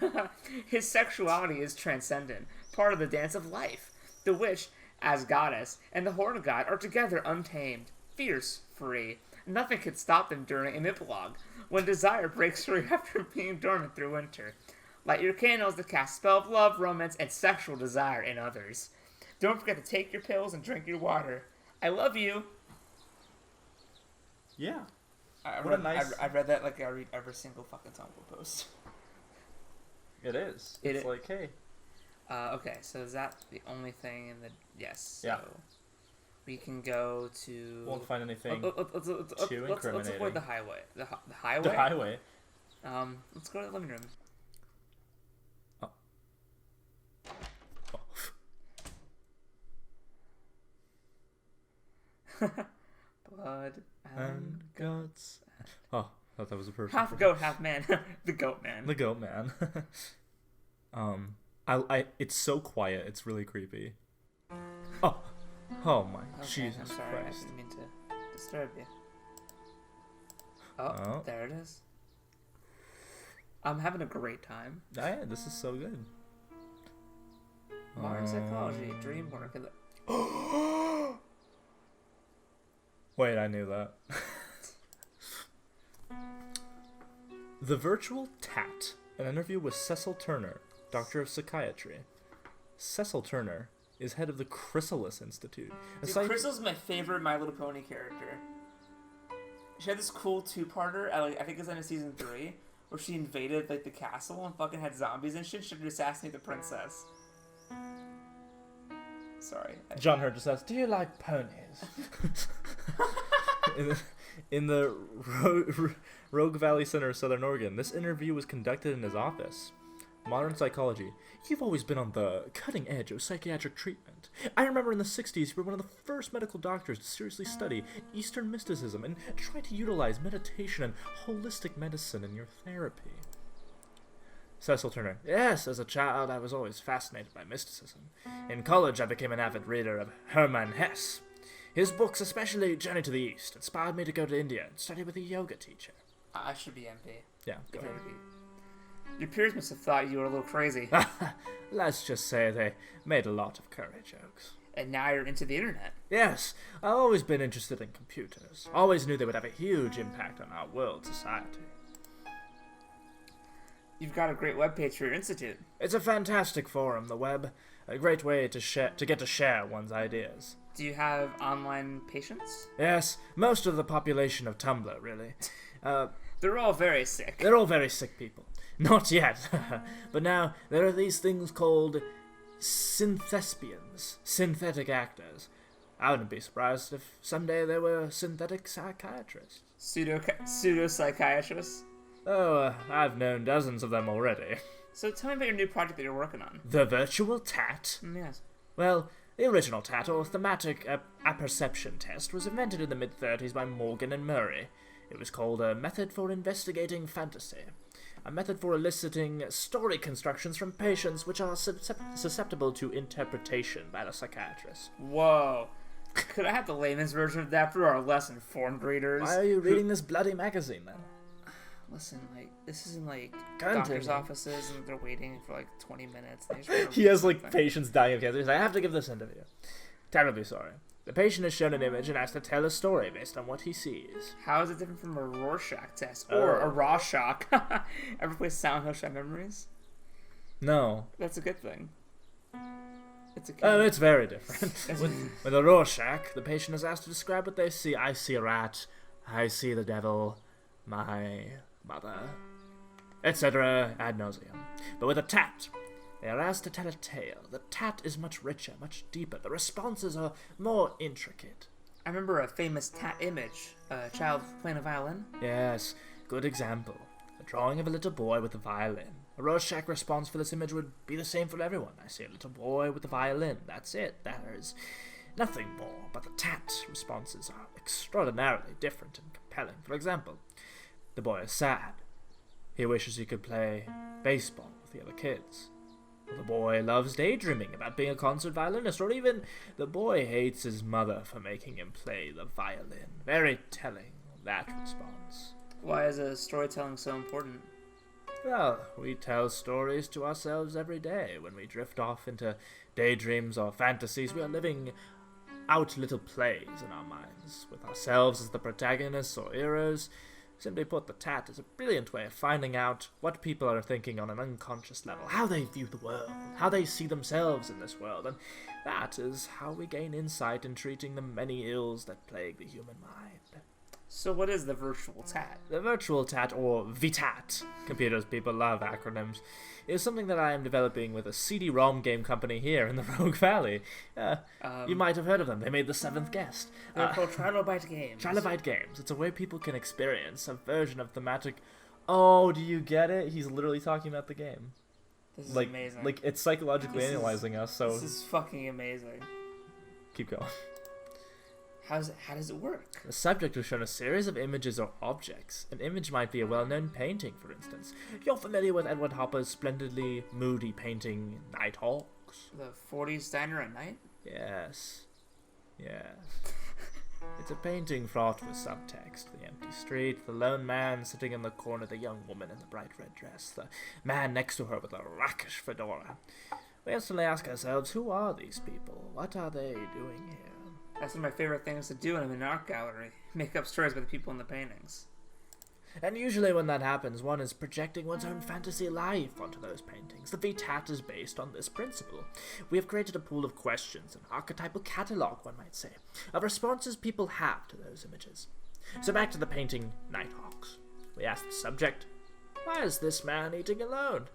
his sexuality is transcendent, part of the dance of life. The witch, as goddess, and the horned god are together untamed, fierce, free. Nothing can stop them during an epilogue, when desire breaks free after being dormant through winter. Light your candles to cast spell of love, romance, and sexual desire in others. Don't forget to take your pills and drink your water. I love you. Yeah. I What a nice- read that like I read every single fucking Tumblr post. It is. It It's i- like, hey. Okay, so is that the only thing in the... Yes. Yeah. So we can go to... Won't find anything let's too avoid incriminating. the highway. The highway? The highway. Let's go to the living room. Oh. Blood And guts. Oh, I thought that was a person. half goat, half man. The goat man. The goat man. It's so quiet. It's really creepy. Oh my Okay, Jesus I'm sorry, Christ. I didn't mean to disturb you. Oh. There it is. I'm having a great time. Yeah, this is so good. Modern psychology, dream work. And the... Wait, I knew that. The Virtual Tat. An interview with Cecil Turner, Doctor of Psychiatry. Cecil Turner is head of the Chrysalis Institute. Dude, Crystal's my favorite My Little Pony character. She had this cool two-parter, I think it was in season 3, where she invaded like the castle and fucking had zombies and shit. She could assassinate the princess. Sorry. John Hurt just asked, "Do you like ponies?" in the Rogue Valley Center of Southern Oregon, this interview was conducted in his office. Modern psychology. You've always been on the cutting edge of psychiatric treatment. I remember in the 60s you were one of the first medical doctors to seriously study Eastern mysticism and try to utilize meditation and holistic medicine in your therapy. Cecil Turner. Yes, as a child I was always fascinated by mysticism. In college I became an avid reader of Hermann Hesse. His books, especially Journey to the East, inspired me to go to India and study with a yoga teacher. I should be MP. Yeah, go ahead. Your peers must have thought you were a little crazy. Let's just say they made a lot of curry jokes. And now you're into the internet. Yes, I've always been interested in computers. Always knew they would have a huge impact on our world society. You've got a great webpage for your institute. It's a fantastic forum, the web. A great way to get to share one's ideas. Do you have online patients? Yes, most of the population of Tumblr, really. They're all very sick. They're all very sick people. Not yet. But now, there are these things called synthespians, synthetic actors. I wouldn't be surprised if someday there were synthetic psychiatrists. Pseudo-psychiatrists? Oh, I've known dozens of them already. So tell me about your new project that you're working on. The Virtual Tat? Yes. Well, the original TAT, or thematic apperception test, was invented in the mid-30s by Morgan and Murray. It was called a method for investigating fantasy. a method for eliciting story constructions from patients which are susceptible to interpretation by the psychiatrist. Whoa. Could I have the layman's version of that for our less informed readers? Why are you reading this bloody magazine, then? Listen, like, this isn't like Continue. doctor's offices and they're waiting for like 20 minutes. He has like patients dying of cancer. He's like, I have to give this interview. Terribly sorry. The patient is shown an image and asked to tell a story based on what he sees. How is it different from a Rorschach test or a Rorschach? Ever play Silent Hill Shy Memories? No. That's a good thing. It's a Oh, it's very different. With a Rorschach, the patient is asked to describe what they see. I see a rat. I see the devil. My mother. Etc. ad nauseum. But with a tat, they are asked to tell a tale. The tat is much richer, much deeper. The responses are more intricate. I remember a famous tat image. A child playing a violin. Yes, good example. A drawing of a little boy with a violin. A Rorschach response for this image would be the same for everyone. I see a little boy with a violin. That's it. There is nothing more. But the tat responses are extraordinarily different and compelling. For example, the boy is sad. He wishes he could play baseball with the other kids. The boy loves daydreaming about being a concert violinist, or even the boy hates his mother for making him play the violin. Very telling, that response. Why is storytelling so important? Well, we tell stories to ourselves every day. When we drift off into daydreams or fantasies, we are living out little plays in our minds, with ourselves as the protagonists or heroes. Simply put, the tat is a brilliant way of finding out what people are thinking on an unconscious level, how they view the world, how they see themselves in this world, and that is how we gain insight in treating the many ills that plague the human mind. So what is the virtual tat? The virtual tat, or VTAT, computers people love acronyms, is something that I am developing with a CD-ROM game company here in the Rogue Valley. You might have heard of them. They made The Seventh Guest. They're called Trilobite Games. Trilobite Games. It's a way people can experience a version of thematic... Oh, do you get it? He's literally talking about the game. This is amazing. Like, it's psychologically analyzing us, so... This is fucking amazing. Keep going. How does it work? The subject is shown a series of images or objects. An image might be a well-known painting, for instance. You're familiar with Edward Hopper's splendidly moody painting, Nighthawks? The 40s Diner at Night? Yes. It's a painting fraught with subtext. The empty street, the lone man sitting in the corner, the young woman in the bright red dress, the man next to her with a rakish fedora. We instantly ask ourselves, who are these people? What are they doing here? That's one of my favorite things to do when I'm in an art gallery. Make up stories about the people in the paintings. And usually when that happens, one is projecting one's own fantasy life onto those paintings. The VTAT is based on this principle. We have created a pool of questions, an archetypal catalogue, one might say, of responses people have to those images. So back to the painting Nighthawks. We ask the subject, why is this man eating alone?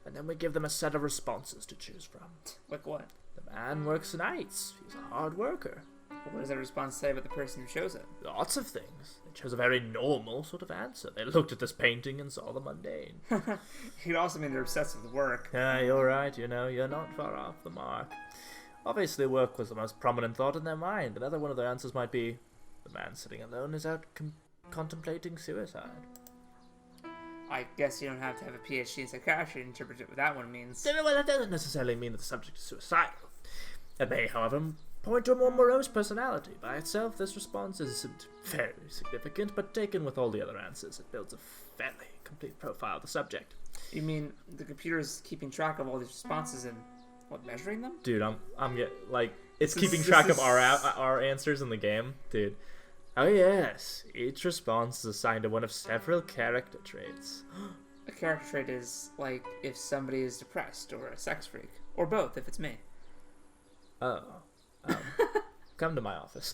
And then we give them a set of responses to choose from. Like what? The man works nights. He's a hard worker. What does that response say about the person who chose it? Lots of things. They chose a very normal sort of answer. They looked at this painting and saw the mundane. It could also mean they're obsessed with work. Yeah, you're right. You're not far off the mark. Obviously, work was the most prominent thought in their mind. Another one of their answers might be, the man sitting alone is out contemplating suicide. I guess you don't have to have a PhD in psychiatry to interpret what that one means. Well, that doesn't necessarily mean that the subject is suicidal. It may, however, point to a more morose personality. By itself, this response isn't very significant, but taken with all the other answers, it builds a fairly complete profile of the subject. You mean the computer is keeping track of all these responses and, measuring them? Dude, I'm getting, it's keeping track of our answers in the game. Dude. Oh yes, each response is assigned to one of several character traits. A character trait is, like, if somebody is depressed, or a sex freak. Or both, if it's me. Oh. Come to my office.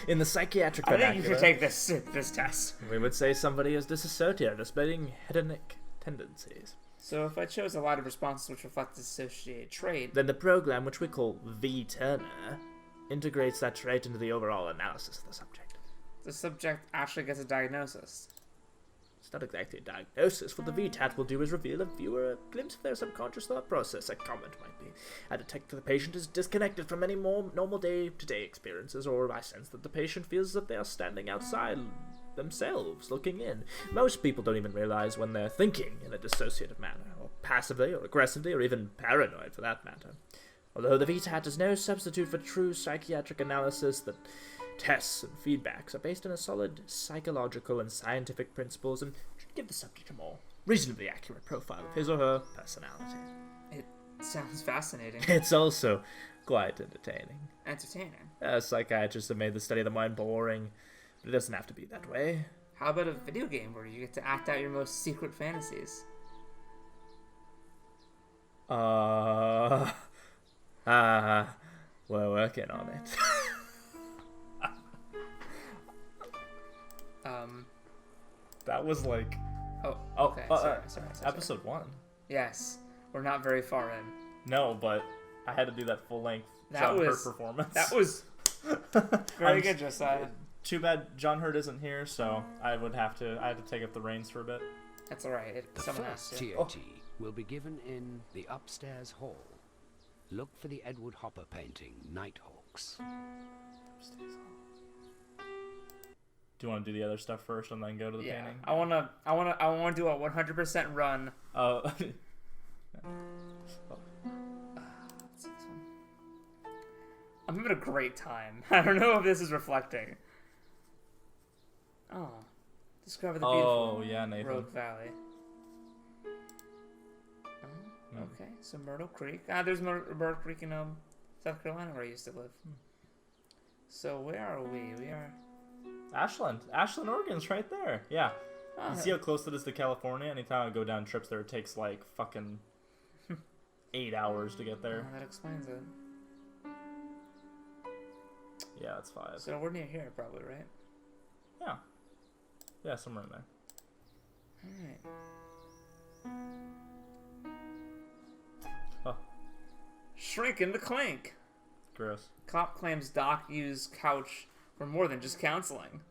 In the psychiatric I vernacular, think you should take this test. we would say somebody is disassociated, displaying hedonic tendencies. So if I chose a lot of responses which reflect the associated trait... Then the program, which we call vTurner, integrates that trait into the overall analysis of the subject. The subject actually gets a diagnosis. It's not exactly a diagnosis. What the VTAT will do is reveal a viewer a glimpse of their subconscious thought process. A comment might be, I detect that the patient is disconnected from any more normal day-to-day experiences, or I sense that the patient feels as if they are standing outside themselves looking in. Most people don't even realize when they're thinking in a dissociative manner, or passively, or aggressively, or even paranoid for that matter. Although the VTAT is no substitute for true psychiatric analysis, the tests and feedbacks are based on a solid psychological and scientific principles and should give the subject a more reasonably accurate profile of his or her personality. It sounds fascinating. It's also quite entertaining. Entertaining? Psychiatrists have made the study of the mind boring, but it doesn't have to be that way. How about a video game where you get to act out your most secret fantasies? We're working on it. That was like... Oh, okay. Sorry. Episode 1. Yes. We're not very far in. No, but I had to do that full-length John Hurt performance. That was very good, Josiah. Too bad John Hurt isn't here, so I had to take up the reins for a bit. That's alright. Someone has to. The TOT will be given in the upstairs hall. Look for the Edward Hopper painting, Nighthawks. Do you want to do the other stuff first and then go to the painting? I wanna do a 100% run. Let's see this one. I'm having a great time. I don't know if this is reflecting. Oh, discover the beautiful Nathan. Rogue Valley. Oh, okay, so Myrtle Creek. There's Myrtle Creek in South Carolina where I used to live. So where are we? We are Ashland, Oregon's right there. Yeah. You see how close it is to California? Anytime I go down trips there, it takes like fucking 8 hours to get there. Oh, that explains it. Yeah, that's 5. So we're near here, probably, right? Yeah. Yeah, somewhere in there. Alright. Oh. Shrinking the clink. Gross. Cop claims Doc used couch for more than just counseling.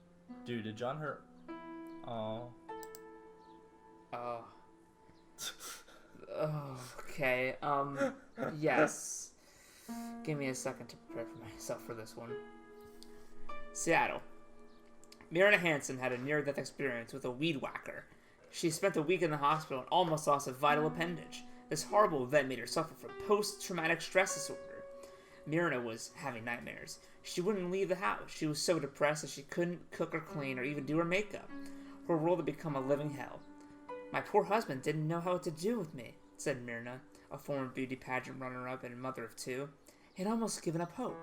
Dude, did John Hurt... Oh. Oh. Okay. Yes. Give me a second to prepare for myself for this one. Seattle. Myrna Hansen had a near-death experience with a weed whacker. She spent a week in the hospital and almost lost a vital appendage. This horrible event made her suffer from post-traumatic stress disorder. Myrna was having nightmares. She wouldn't leave the house. She was so depressed that she couldn't cook or clean or even do her makeup. Her world had become a living hell. My poor husband didn't know how to do with me, said Myrna, a former beauty pageant runner-up and mother of 2. He had almost given up hope.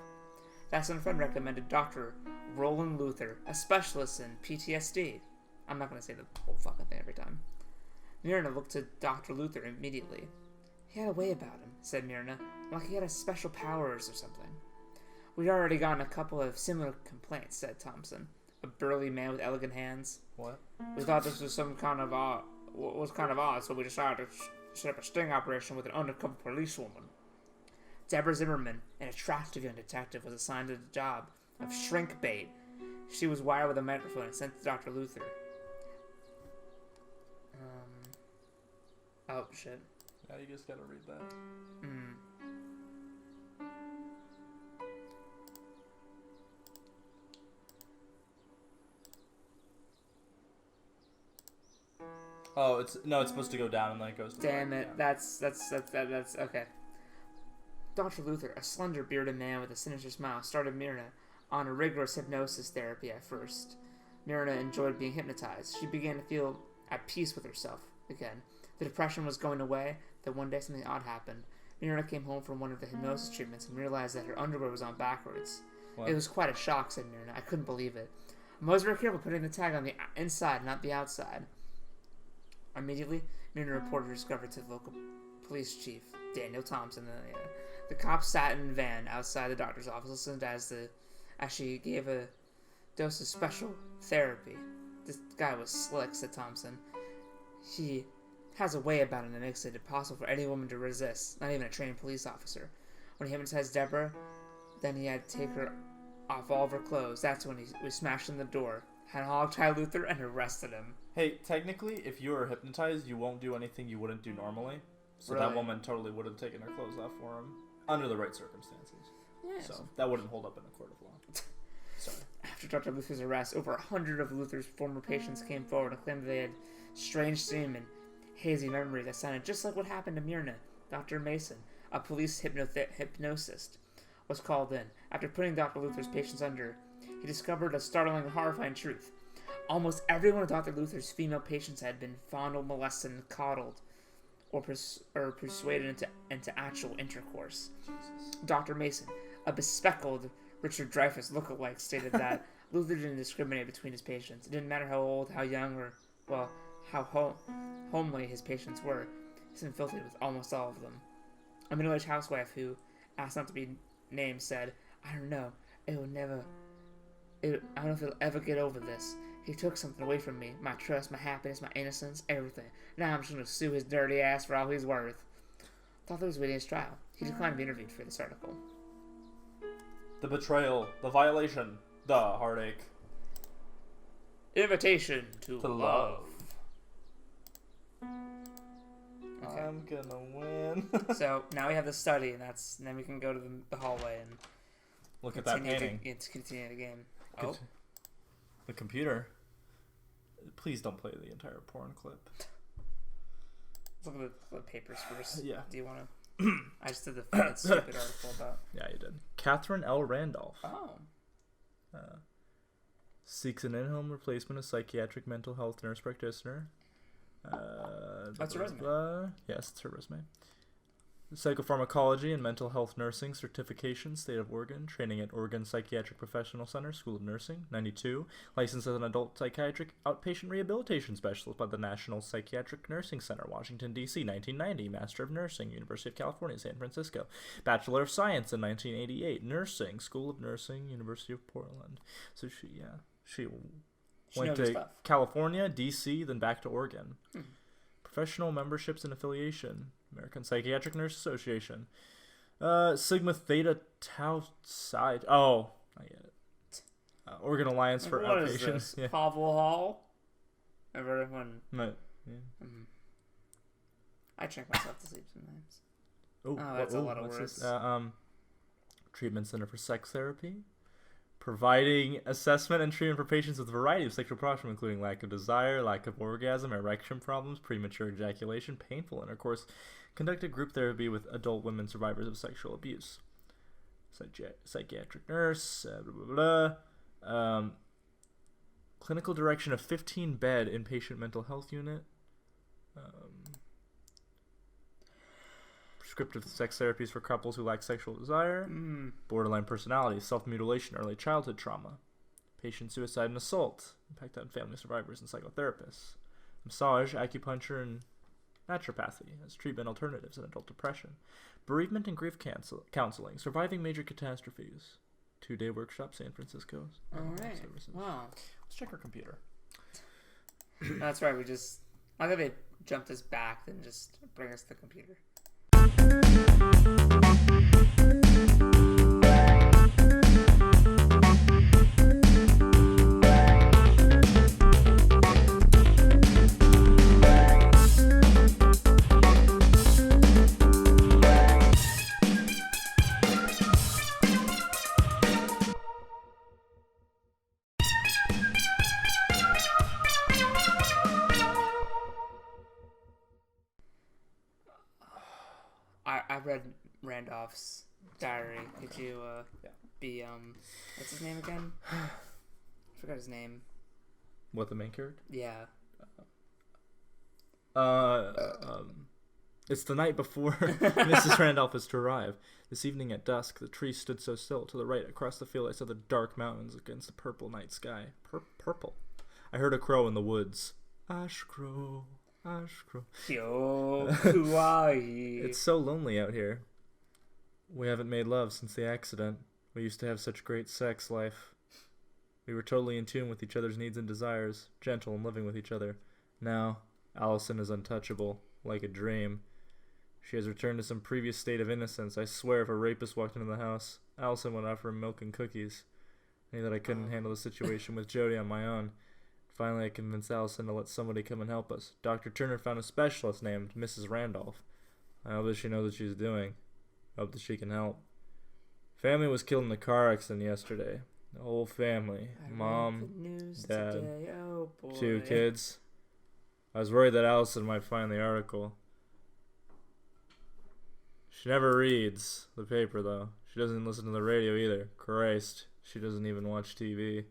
That's when a friend recommended Dr. Roland Luther, a specialist in PTSD. I'm not going to say the whole fucking thing every time. Myrna looked to Dr. Luther immediately. He had a way about him, said Myrna, like he had a special powers or something. We'd already gotten a couple of similar complaints, said Thompson, a burly man with elegant hands. What? We thought this was kind of odd, so we decided to set up a sting operation with an undercover policewoman. Deborah Zimmerman, an attractive young detective, was assigned to the job of shrink bait. She was wired with a microphone and sent to Dr. Luther. Oh, shit. Yeah, you just gotta read that. Oh, it's supposed to go down and then it goes to Damn the it. Yeah. That's okay. Dr. Luther, a slender bearded man with a sinister smile, started Myrna on a rigorous hypnosis therapy at first. Myrna enjoyed being hypnotized. She began to feel at peace with herself again. The depression was going away, then one day something odd happened. Myrna came home from one of the hypnosis treatments and realized that her underwear was on backwards. What? It was quite a shock, said Myrna. I couldn't believe it. I'm always very careful putting the tag on the inside, not the outside. Immediately, Myrna reported her discovery to the local police chief, Daniel Thompson. The cops sat in a van outside the doctor's office, listened as she gave a dose of special therapy. This guy was slick, said Thompson. He has a way about him that makes it impossible for any woman to resist, not even a trained police officer. When he hypnotized Deborah, then he had to take her off all of her clothes. That's when we smashed in the door, had hogtied Luther, and arrested him. Hey, technically, if you are hypnotized, you won't do anything you wouldn't do normally. So really? That woman totally would have taken her clothes off for him, under the right circumstances. Yes. So that wouldn't hold up in a court of law. After Dr. Luther's arrest, over 100 of Luther's former patients came forward and claimed they had strange dream and hazy memory that sounded just like what happened to Myrna. Dr. Mason, a police hypnosist, was called in. After putting Dr. Luther's patients under, he discovered a startling and horrifying truth. Almost every one of Dr. Luther's female patients had been fondled, molested, coddled, or persuaded into actual intercourse. Jesus. Dr. Mason, a bespectacled Richard Dreyfuss lookalike, stated that Luther didn't discriminate between his patients. It didn't matter how old, how young, or, well, how homely his patients were. He's infiltrated with almost all of them. A middle-aged housewife who asked not to be named said, I don't know if he'll ever get over this. He took something away from me, my trust, my happiness, my innocence, everything. Now I'm just going to sue his dirty ass for all he's worth. Thought there was waiting his trial. He declined to be interviewed for this article. The betrayal, the violation, the heartache. Invitation to love. Okay. I'm gonna win. So now we have the study, and then we can go to the hallway and look at that painting. Continue the game. The computer. Please don't play the entire porn clip. Let's look at the papers first. Yeah. Do you want to? I just did the stupid article about. Yeah, you did. Catherine L. Randolph. Oh. Seeks an in-home replacement as psychiatric mental health nurse practitioner. That's her resume. Yes, it's her resume. Psychopharmacology and mental health nursing certification, State of Oregon. Training at Oregon Psychiatric Professional Center, School of Nursing, 92. Licensed as an adult psychiatric outpatient rehabilitation specialist by the National Psychiatric Nursing Center, Washington, D.C., 1990. Master of Nursing, University of California, San Francisco. Bachelor of Science in 1988. Nursing, School of Nursing, University of Portland. So she went to California, D.C., then back to Oregon. Professional memberships and affiliation. American Psychiatric Nurse Association. Sigma Theta Tau Psi. Oh, I get it. Oregon Alliance for what Outpatients. Is this? Yeah. Pavel Hall? Everyone. Yeah. I check myself to sleep sometimes. Oh, that's a lot of words. Treatment Center for Sex Therapy. Providing assessment and treatment for patients with a variety of sexual problems, including lack of desire, lack of orgasm, erection problems, premature ejaculation, painful intercourse. Conducted group therapy with adult women survivors of sexual abuse. Psychiatric nurse, blah, blah, blah. Clinical direction of 15-bed inpatient mental health unit. Prescriptive sex therapies for couples who lack sexual desire. Borderline personality, self-mutilation, early childhood trauma. Patient suicide and assault. Impact on family survivors and psychotherapists. Massage, acupuncture, and naturopathy as treatment alternatives in adult depression. Bereavement and grief counseling. Surviving major catastrophes. 2-day workshop, San Francisco. All right. Wow. Let's check our computer. That's right. I think they jumped us back, then just bring us to the computer. I read Randolph's diary. Could you be what's his name again? I forgot his name. What, the main character? Yeah. It's the night before Mrs. Randolph is to arrive. This evening at dusk, the tree stood so still. To the right, across the field, I saw the dark mountains against the purple night sky. Purple. I heard a crow in the woods. Ash crow. Yo, kawaii. It's so lonely out here. We haven't made love since the accident. We used to have such great sex life. We were totally in tune with each other's needs and desires, gentle and living with each other. Now, Allison is untouchable, like a dream. She has returned to some previous state of innocence. I swear if a rapist walked into the house, Allison would offer him milk and cookies. I knew that I couldn't handle the situation with Jody on my own. Finally, I convinced Allison to let somebody come and help us. Dr. Turner found a specialist named Mrs. Randolph. I hope that she knows what she's doing. I hope that she can help. Family was killed in a car accident yesterday. The whole family. I read Mom, the news Dad, today. Oh boy. 2 kids. I was worried that Allison might find the article. She never reads the paper, though. She doesn't listen to the radio either. Christ, she doesn't even watch TV.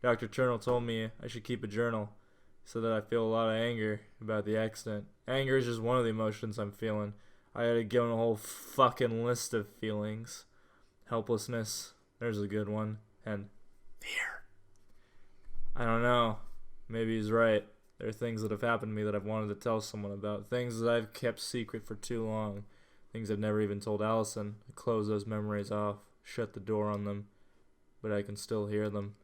Dr. Turner told me I should keep a journal, so that I feel a lot of anger about the accident. Anger is just one of the emotions I'm feeling. I had to give a whole fucking list of feelings. Helplessness, there's a good one, and fear. I don't know. Maybe he's right. There are things that have happened to me that I've wanted to tell someone about. Things that I've kept secret for too long. Things I've never even told Allison. I close those memories off, shut the door on them, but I can still hear them.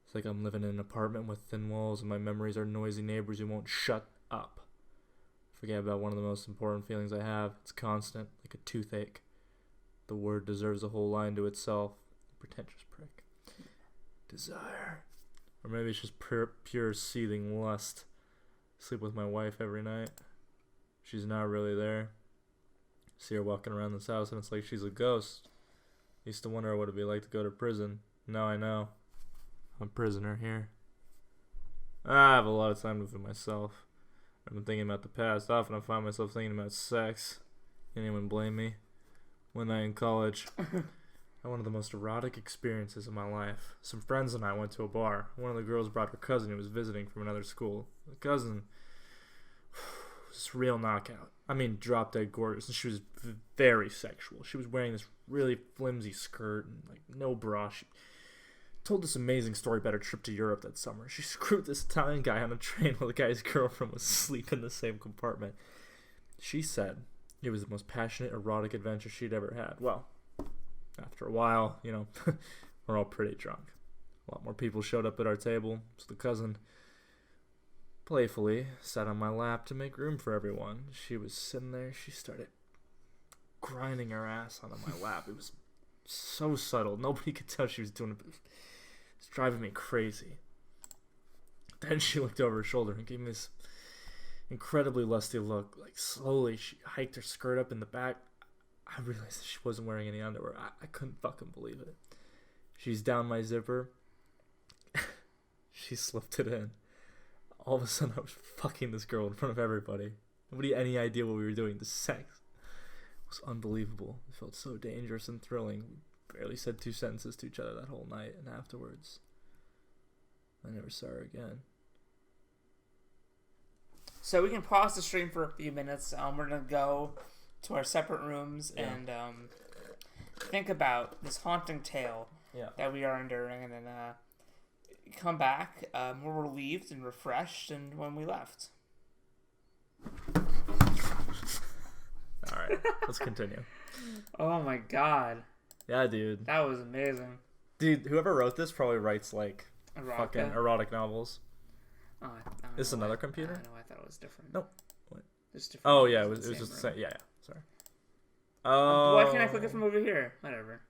It's like I'm living in an apartment with thin walls and my memories are noisy neighbors who won't shut up. Forget about one of the most important feelings I have. It's constant, like a toothache. The word deserves a whole line to itself. Pretentious prick. Desire. Or maybe it's just pure seething lust. Sleep with my wife every night. She's not really there. See her walking around this house and it's like she's a ghost. Used to wonder what it'd be like to go to prison. Now I know. I'm a prisoner here. I have a lot of time for myself. I've been thinking about the past. Often I find myself thinking about sex. Can't anyone blame me? One night in college, I had one of the most erotic experiences of my life. Some friends and I went to a bar. One of the girls brought her cousin who was visiting from another school. The cousin was a real knockout. I mean, drop dead gorgeous, and she was very sexual. She was wearing this really flimsy skirt and like no bra. She told this amazing story about her trip to Europe that summer. She screwed this Italian guy on a train while the guy's girlfriend was asleep in the same compartment. She said it was the most passionate, erotic adventure she'd ever had. Well, after a while, you know, we're all pretty drunk. A lot more people showed up at our table, so the cousin playfully sat on my lap to make room for everyone. She was sitting there. She started grinding her ass onto my lap. It was so subtle. Nobody could tell she was doing it. It was driving me crazy. Then she looked over her shoulder and gave me this incredibly lusty look. Like, slowly, she hiked her skirt up in the back. I realized that she wasn't wearing any underwear. I couldn't fucking believe it. She's down my zipper. She slipped it in. All of a sudden, I was fucking this girl in front of everybody. Nobody had any idea what we were doing. The sex was unbelievable. It felt so dangerous and thrilling. We barely said 2 sentences to each other that whole night, and afterwards, I never saw her again. So we can pause the stream for a few minutes. We're gonna go to our separate rooms and think about this haunting tale that we are enduring, and then come back more relieved and refreshed than when we left. Alright, let's continue. Oh my god. Yeah, dude. That was amazing. Dude, whoever wrote this probably writes, like, Erotica. fucking erotic novels. Oh, Is this another computer? I don't know, I thought it was different. Nope. What? Just different. Oh, yeah, it was just the same. Yeah, sorry. Why can't I click it from over here? Whatever.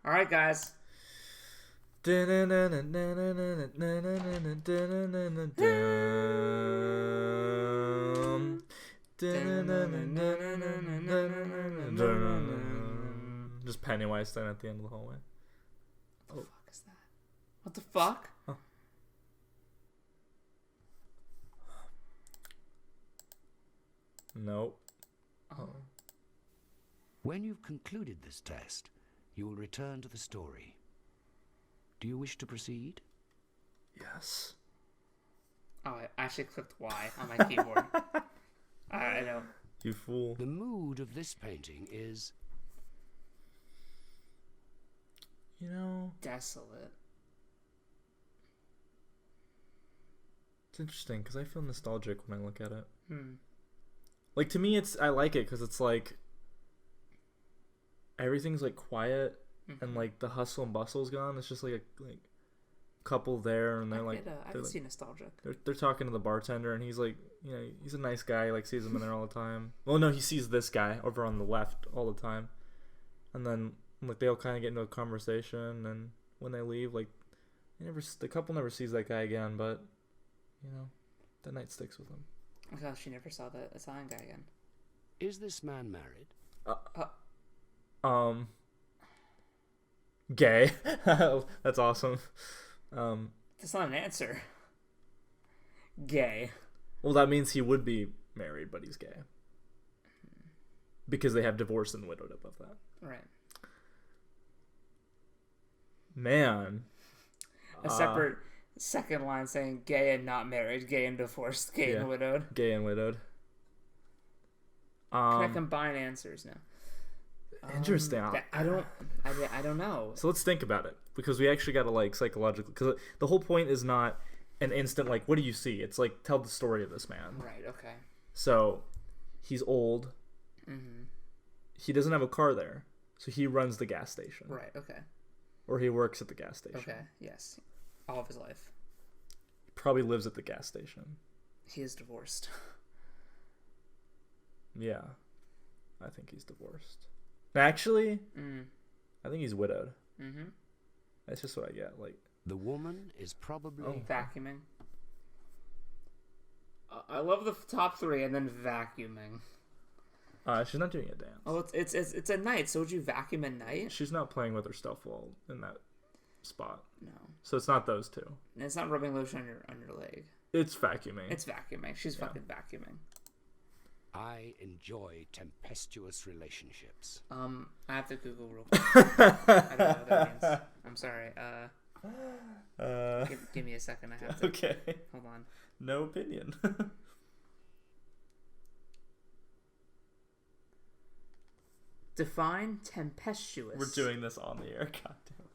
Alright, guys. Just Pennywise standing at the end of the hallway. What the fuck is that? What the fuck? Huh. Nope. Oh. When you've concluded this test, you will return to the story. Do you wish to proceed? Yes. Oh, I actually clicked Y on my keyboard. I know. You fool. The mood of this painting is... You know... desolate. It's interesting, because I feel nostalgic when I look at it. Hmm. Like, to me, I like it, because it's like... everything's, like, quiet, and, like, the hustle and bustle's gone. It's just, like, a couple there, and they're, I could see nostalgic. They're talking to the bartender, and he's, like, you know, he's a nice guy. He, like, sees him in there all the time. Well, no, he sees this guy over on the left all the time. And then, like, they all kind of get into a conversation, and when they leave, like, the couple never sees that guy again, but, you know, that night sticks with them. Oh gosh, she never saw the Italian guy again. Is this man married? Gay. That's awesome. That's not an answer. Gay. Well, that means he would be married, but he's gay. Because they have divorced and widowed above that. Right. Man. A separate second line saying gay and not married, gay and divorced, gay and widowed. Gay and widowed. Can I combine answers now? Interesting. I don't know. So let's think about it, because we actually got to like psychologically, because the whole point is not an instant like, what do you see? It's like, tell the story of this man. Right. Okay. So he's old. Mm-hmm. He doesn't have a car there, so he runs the gas station. Right. Okay. Or he works at the gas station. Okay. Yes. All of his life. He probably lives at the gas station. He is divorced. Yeah. I think he's divorced. Actually, I think he's widowed. Mm-hmm. That's just what I get. Like, The woman is probably... Vacuuming. I love the top three and then vacuuming. She's not doing a dance. Oh, it's at night. So would you vacuum at night? She's not playing with her stuff while in that spot. No. So it's not those two. And it's not rubbing lotion on your leg. It's vacuuming. It's vacuuming. She's fucking vacuuming. I enjoy tempestuous relationships. I have to Google real quick. I don't know what that means. I'm sorry. Give me a second. I have to. Okay. Hold on. No opinion. Define tempestuous. We're doing this on the air. Goddamn.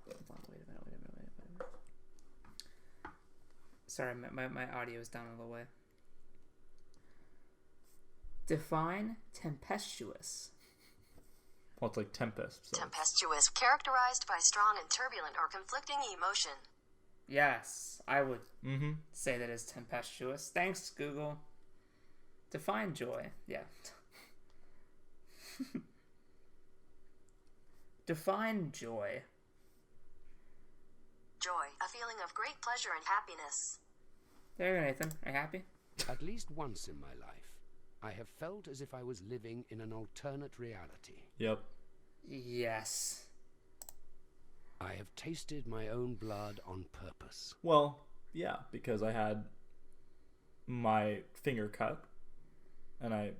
Wait a minute. Sorry, my audio is down a little way. Define tempestuous. Well, it's like tempest. So Tempestuous, characterized by strong and turbulent or conflicting emotion. Yes, I would say that is tempestuous. Thanks, Google. Define joy. Yeah. Define joy. Joy, a feeling of great pleasure and happiness. There you go, Nathan. Are you happy? At least once in my life, I have felt as if I was living in an alternate reality. Yep. Yes. I have tasted my own blood on purpose. Well, yeah, because I had my finger cut, and I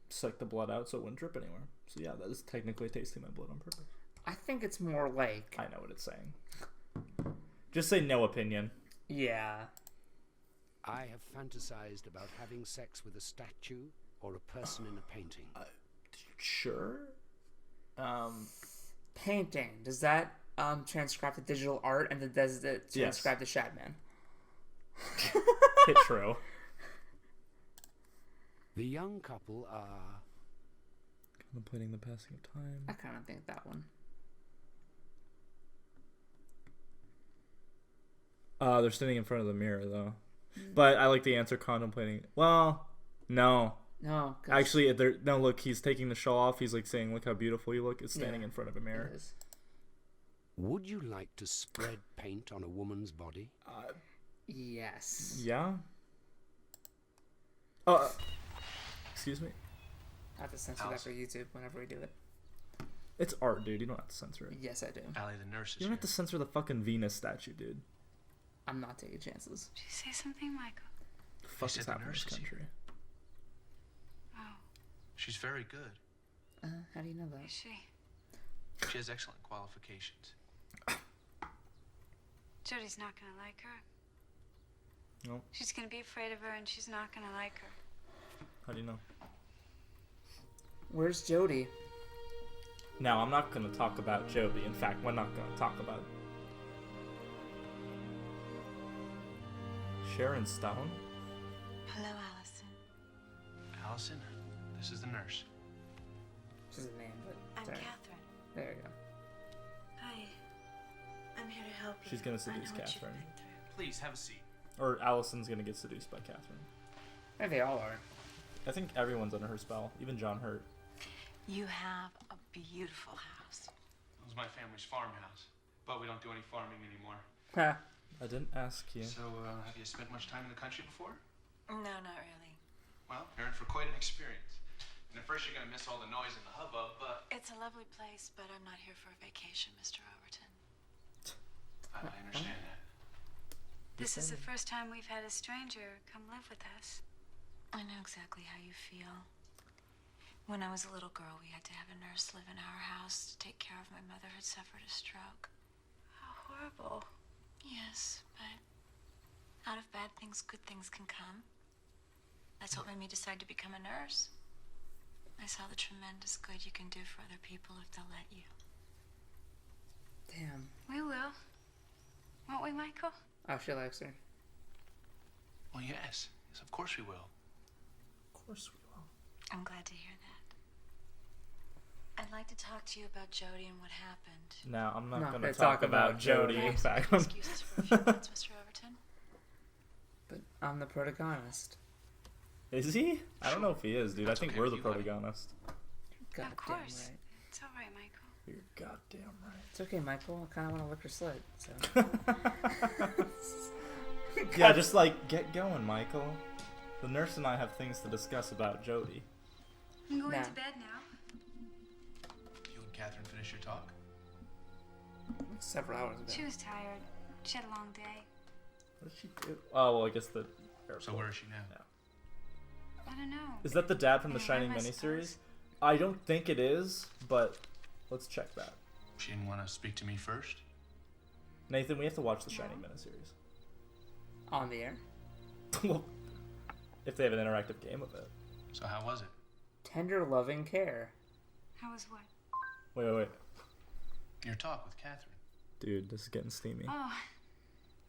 sucked the blood out so it wouldn't drip anywhere. So yeah, that is technically tasting my blood on purpose. I think it's more like... I know what it's saying. Just say no opinion. Yeah. I have fantasized about having sex with a statue or a person in a painting. Sure. Painting. Does that transcribe to digital art, and then does it transcribe to Shadman? True. The young couple are... contemplating the passing of time. I kind of think that one. They're standing in front of the mirror, though. But I like the answer contemplating. Well, no. No. Actually, no, look, he's taking the shawl off. He's like saying, look how beautiful you look. It's standing in front of a mirror. It is. Would you like to spread paint on a woman's body? Yes. Yeah? Excuse me? I have to censor that for YouTube whenever we do it. It's art, dude. You don't have to censor it. Yes, I do. Allie, the nurse is You don't have to censor the fucking Venus statue, dude. I'm not taking chances. Did you say something, Michael? The fuck said is the happening in this nurse is country? Oh, She's very good. How do you know that? is she? She has excellent qualifications. Jody's not gonna like her. No. She's gonna be afraid of her, and she's not gonna like her. How do you know? Where's Jody? Now, I'm not going to talk about Jody. In fact, we're not going to talk about Sharon Stone. Hello, Allison. Allison, this is the nurse. She's a name, but... I'm sorry. Catherine. There you go. Hi. I'm here to help you. She's going to I know seduce what you've Catherine. been through. Please, have a seat. Or Allison's going to get seduced by Catherine. Yeah, they all are. I think everyone's under her spell. Even John Hurt. You have a beautiful house. It was my family's farmhouse, but we don't do any farming anymore. I didn't ask you. So, have you spent much time in the country before? No, not really. Well, you're in for quite an experience. And at first you're going to miss all the noise and the hubbub, but... It's a lovely place, but I'm not here for a vacation, Mr. Overton. I understand that. This is the first time we've had a stranger come live with us. I know exactly how you feel. When I was a little girl, we had to have a nurse live in our house to take care of my mother who had suffered a stroke. How horrible. Yes, but out of bad things, good things can come. That's what made me decide to become a nurse. I saw the tremendous good you can do for other people if they'll let you. Damn. We will. Won't we, Michael? Oh, she likes her. Well, yes. Yes, of course we will. Of course we will. I'm glad to hear that. I'd like to talk to you about Jody and what happened. No, I'm not Not going to gonna talk about Jody. Can I In have some fact, excuses for a few minutes, Mr. Overton? But I'm the protagonist. is he? I don't know if he is, dude. I think okay we're with the you, honey. protagonist. Goddamn Of course. right. It's all right, Michael. You're goddamn right. It's okay, Michael. I kind of want to lick her slit, so... Yeah, just like, get going, Michael. The nurse and I have things to discuss about Jody. I'm going Nah. to bed now. You and Catherine finish your talk? Several hours ago. She was tired. She had a long day. What did she do? Oh, well, I guess the airport. So where is she now? Yeah. I don't know. Is that the dad from the Yeah, Shining I miniseries? suppose. I don't think it is, but let's check that. She didn't want to speak to me first? Nathan, we have to watch the Shining miniseries. On the air. Well, if they have an interactive game of it. So how was it? Tender, loving care. How was what? Wait. Your talk with Catherine. Dude, this is getting steamy. Oh,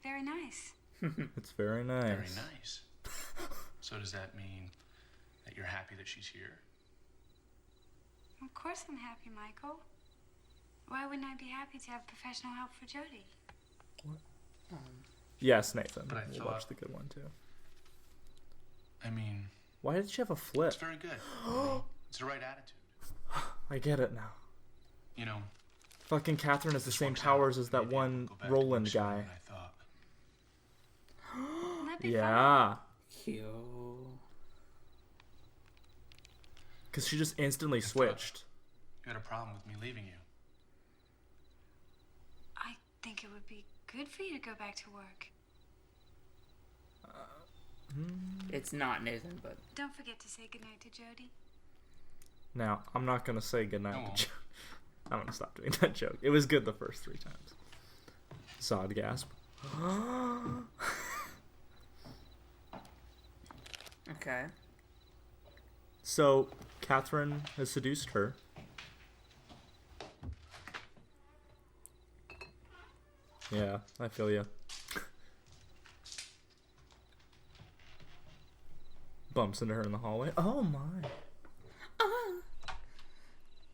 very nice. It's very nice. Very nice. So does that mean that you're happy that she's here? Of course I'm happy, Michael. Why wouldn't I be happy to have professional help for Jody? Yes, Nathan. But I We'll thought- watch the good one, too. I mean, Why did she have a flip? it's very good. It's the right attitude. I get it now. You know, Fucking Catherine has the this same works out. powers as that Maybe I'll one go back to Roland work sooner guy. than I thought. That'd be fun. Yeah. Cute. Because she just instantly switched. You had a problem with me leaving you. I think it would be good for you to go back to work. It's not Nathan, but Don't forget to say goodnight to Jody. Now, I'm not going to say goodnight No. to Joe. I'm going to stop doing that joke. It was good the first 3 times. Sod gasp. okay. So, Catherine has seduced her. Yeah, I feel you. Bumps into her in the hallway. Oh my.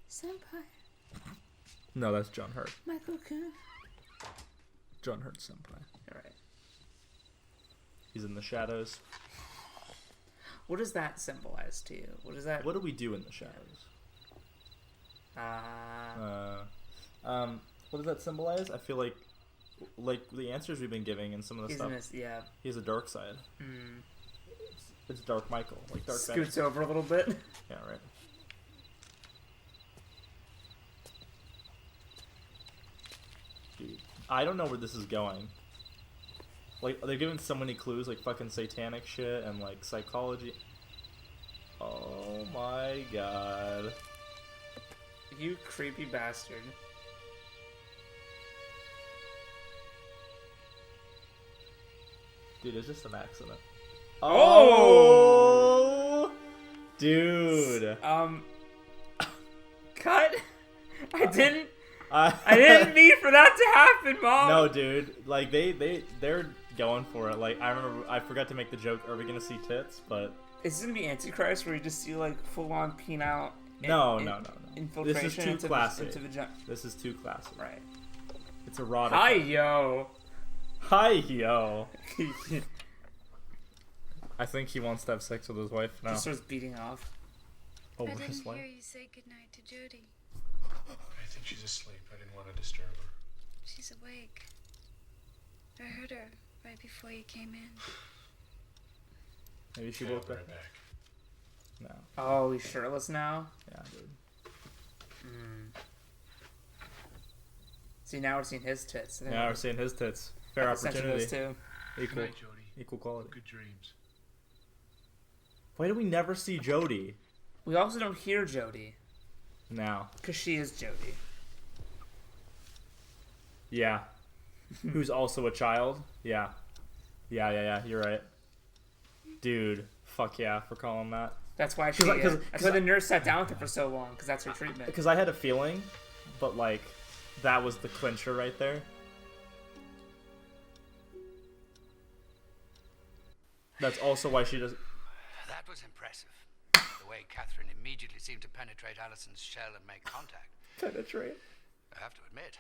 Senpai, No, that's John Hurt. Michael-kun. John Hurt senpai. Alright. He's in the shadows. What does that symbolize to you? What is that? What do we do in the shadows? What does that symbolize? I feel like the answers we've been giving and some of the he's stuff. in this, yeah. He has a dark side. Mm. It's Dark Michael, like Dark Scoots Vader. over a little bit. Yeah, right. Dude, I don't know where this is going. Like, they're giving so many clues, like fucking satanic shit and like psychology. Oh my god. You creepy bastard. Dude, it's just an accident. Oh! Dude. Cut. I didn't mean for that to happen, Mom. No, dude. Like they're going for it. Like I remember, I forgot to make the joke. Are we gonna see tits? But is this gonna be Antichrist, where you just see like full-on penile? No. Infiltration This is too into classy. into vagina. This is too classy. Right. It's erotic. Hi, yo. Hi, yo. I think he wants to have sex with his wife now. Just starts beating off. Over I didn't his wife. hear you say goodnight to Jody. I think she's asleep. I didn't want to disturb her. She's awake. I heard her right before you came in. Maybe she Okay, I'll woke be up. right back. No. Oh, he's shirtless now? Yeah, dude. See, now we're seeing his tits. Now we're seeing his tits. Fair opportunity. Too. Equal, Good night, Jody. equal quality. Good dreams. Why do we never see Jody? We also don't hear Jody. Now. Because she is Jody. Yeah. Who's also a child? Yeah. Yeah, you're right. Dude, fuck yeah for calling that. That's why she. That's why the nurse sat down with her for so long, because that's her treatment. Because I had a feeling, but like, that was the clincher right there. That's also why she does. That was impressive. The way Catherine immediately seemed to penetrate Allison's shell and make contact. Penetrate? I have to admit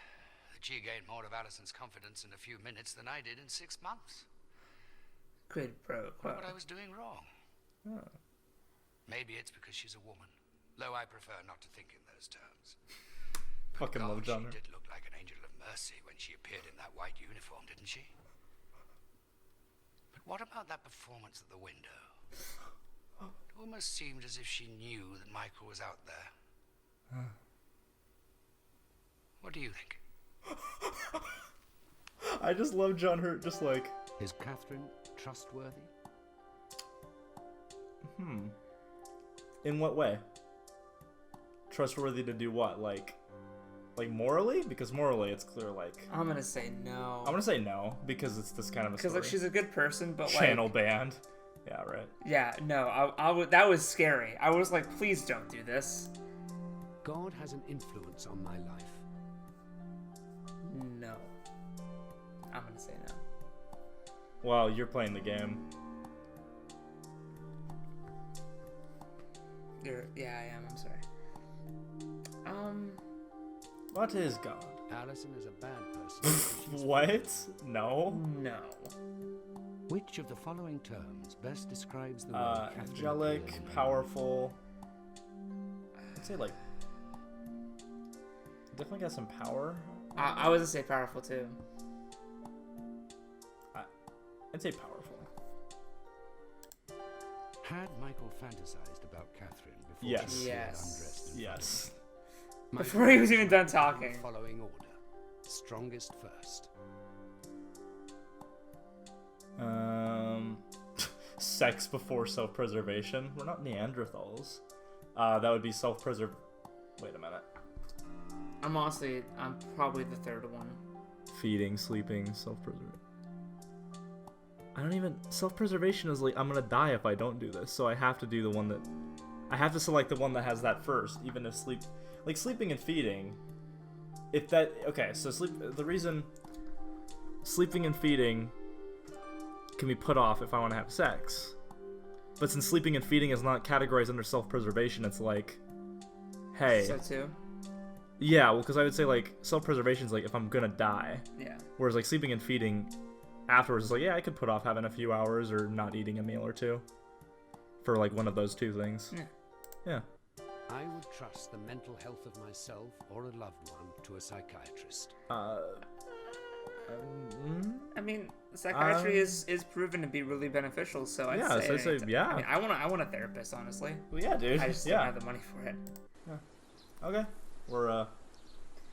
that she gained more of Allison's confidence in a few minutes than I did in 6 months. Quid pro quo. What I was doing wrong. Oh. Maybe it's because she's a woman, though I prefer not to think in those terms. Fucking love John. She did look like an angel of mercy when she appeared in that white uniform, didn't she? But what about that performance at the window? It almost seemed as if she knew that Michael was out there. What do you think? I just love John Hurt, just like... Is Catherine trustworthy? In what way? Trustworthy to do what? Like morally? Because morally it's clear, like... I'm gonna say no. I'm gonna say no, because it's this kind of a story. Because, like, she's a good person, but, like... Channel banned. Yeah, right. Yeah, no, I would... That was scary. I was like, please don't do this. God has an influence on my life. No. I'm gonna say no. Well, you're playing the game. Yeah, I am. I'm sorry. What is God? Allison is a bad person. What? No. No. Which of the following terms best describes the way Catherine angelic, appeared in powerful. I'd say like definitely got some power. I was gonna say powerful too. I'd say powerful. Had Michael fantasized about Catherine before Yes. she was Yes. undressed? Yes. Before he was even done talking. Following order. Strongest first. Sex before self-preservation. We're not Neanderthals. That would be self-preserve. Wait a minute. I'm probably the third one. Feeding, sleeping, self-preservation. I don't even... Self-preservation is like, I'm gonna die if I don't do this, so I have to do the one that... I have to select the one that has that first, even if sleep... Like, sleeping and feeding... If that... Okay, so the reason... Sleeping and feeding can be put off if I want to have sex. But since sleeping and feeding is not categorized under self-preservation, it's like... Hey... So too? Yeah, well, because I would say, like, self-preservation is like if I'm gonna die. Yeah. Whereas, like, sleeping and feeding afterwards is like, yeah, I could put off having a few hours or not eating a meal or two. For, like, one of those two things. Yeah. Yeah. I would trust the mental health of myself or a loved one to a psychiatrist. I mean, psychiatry is proven to be really beneficial, so I'd yeah, say... so I'd say, yeah. I mean, I want a therapist, honestly. Well, yeah, dude. I just don't have the money for it. Yeah. Okay. We're,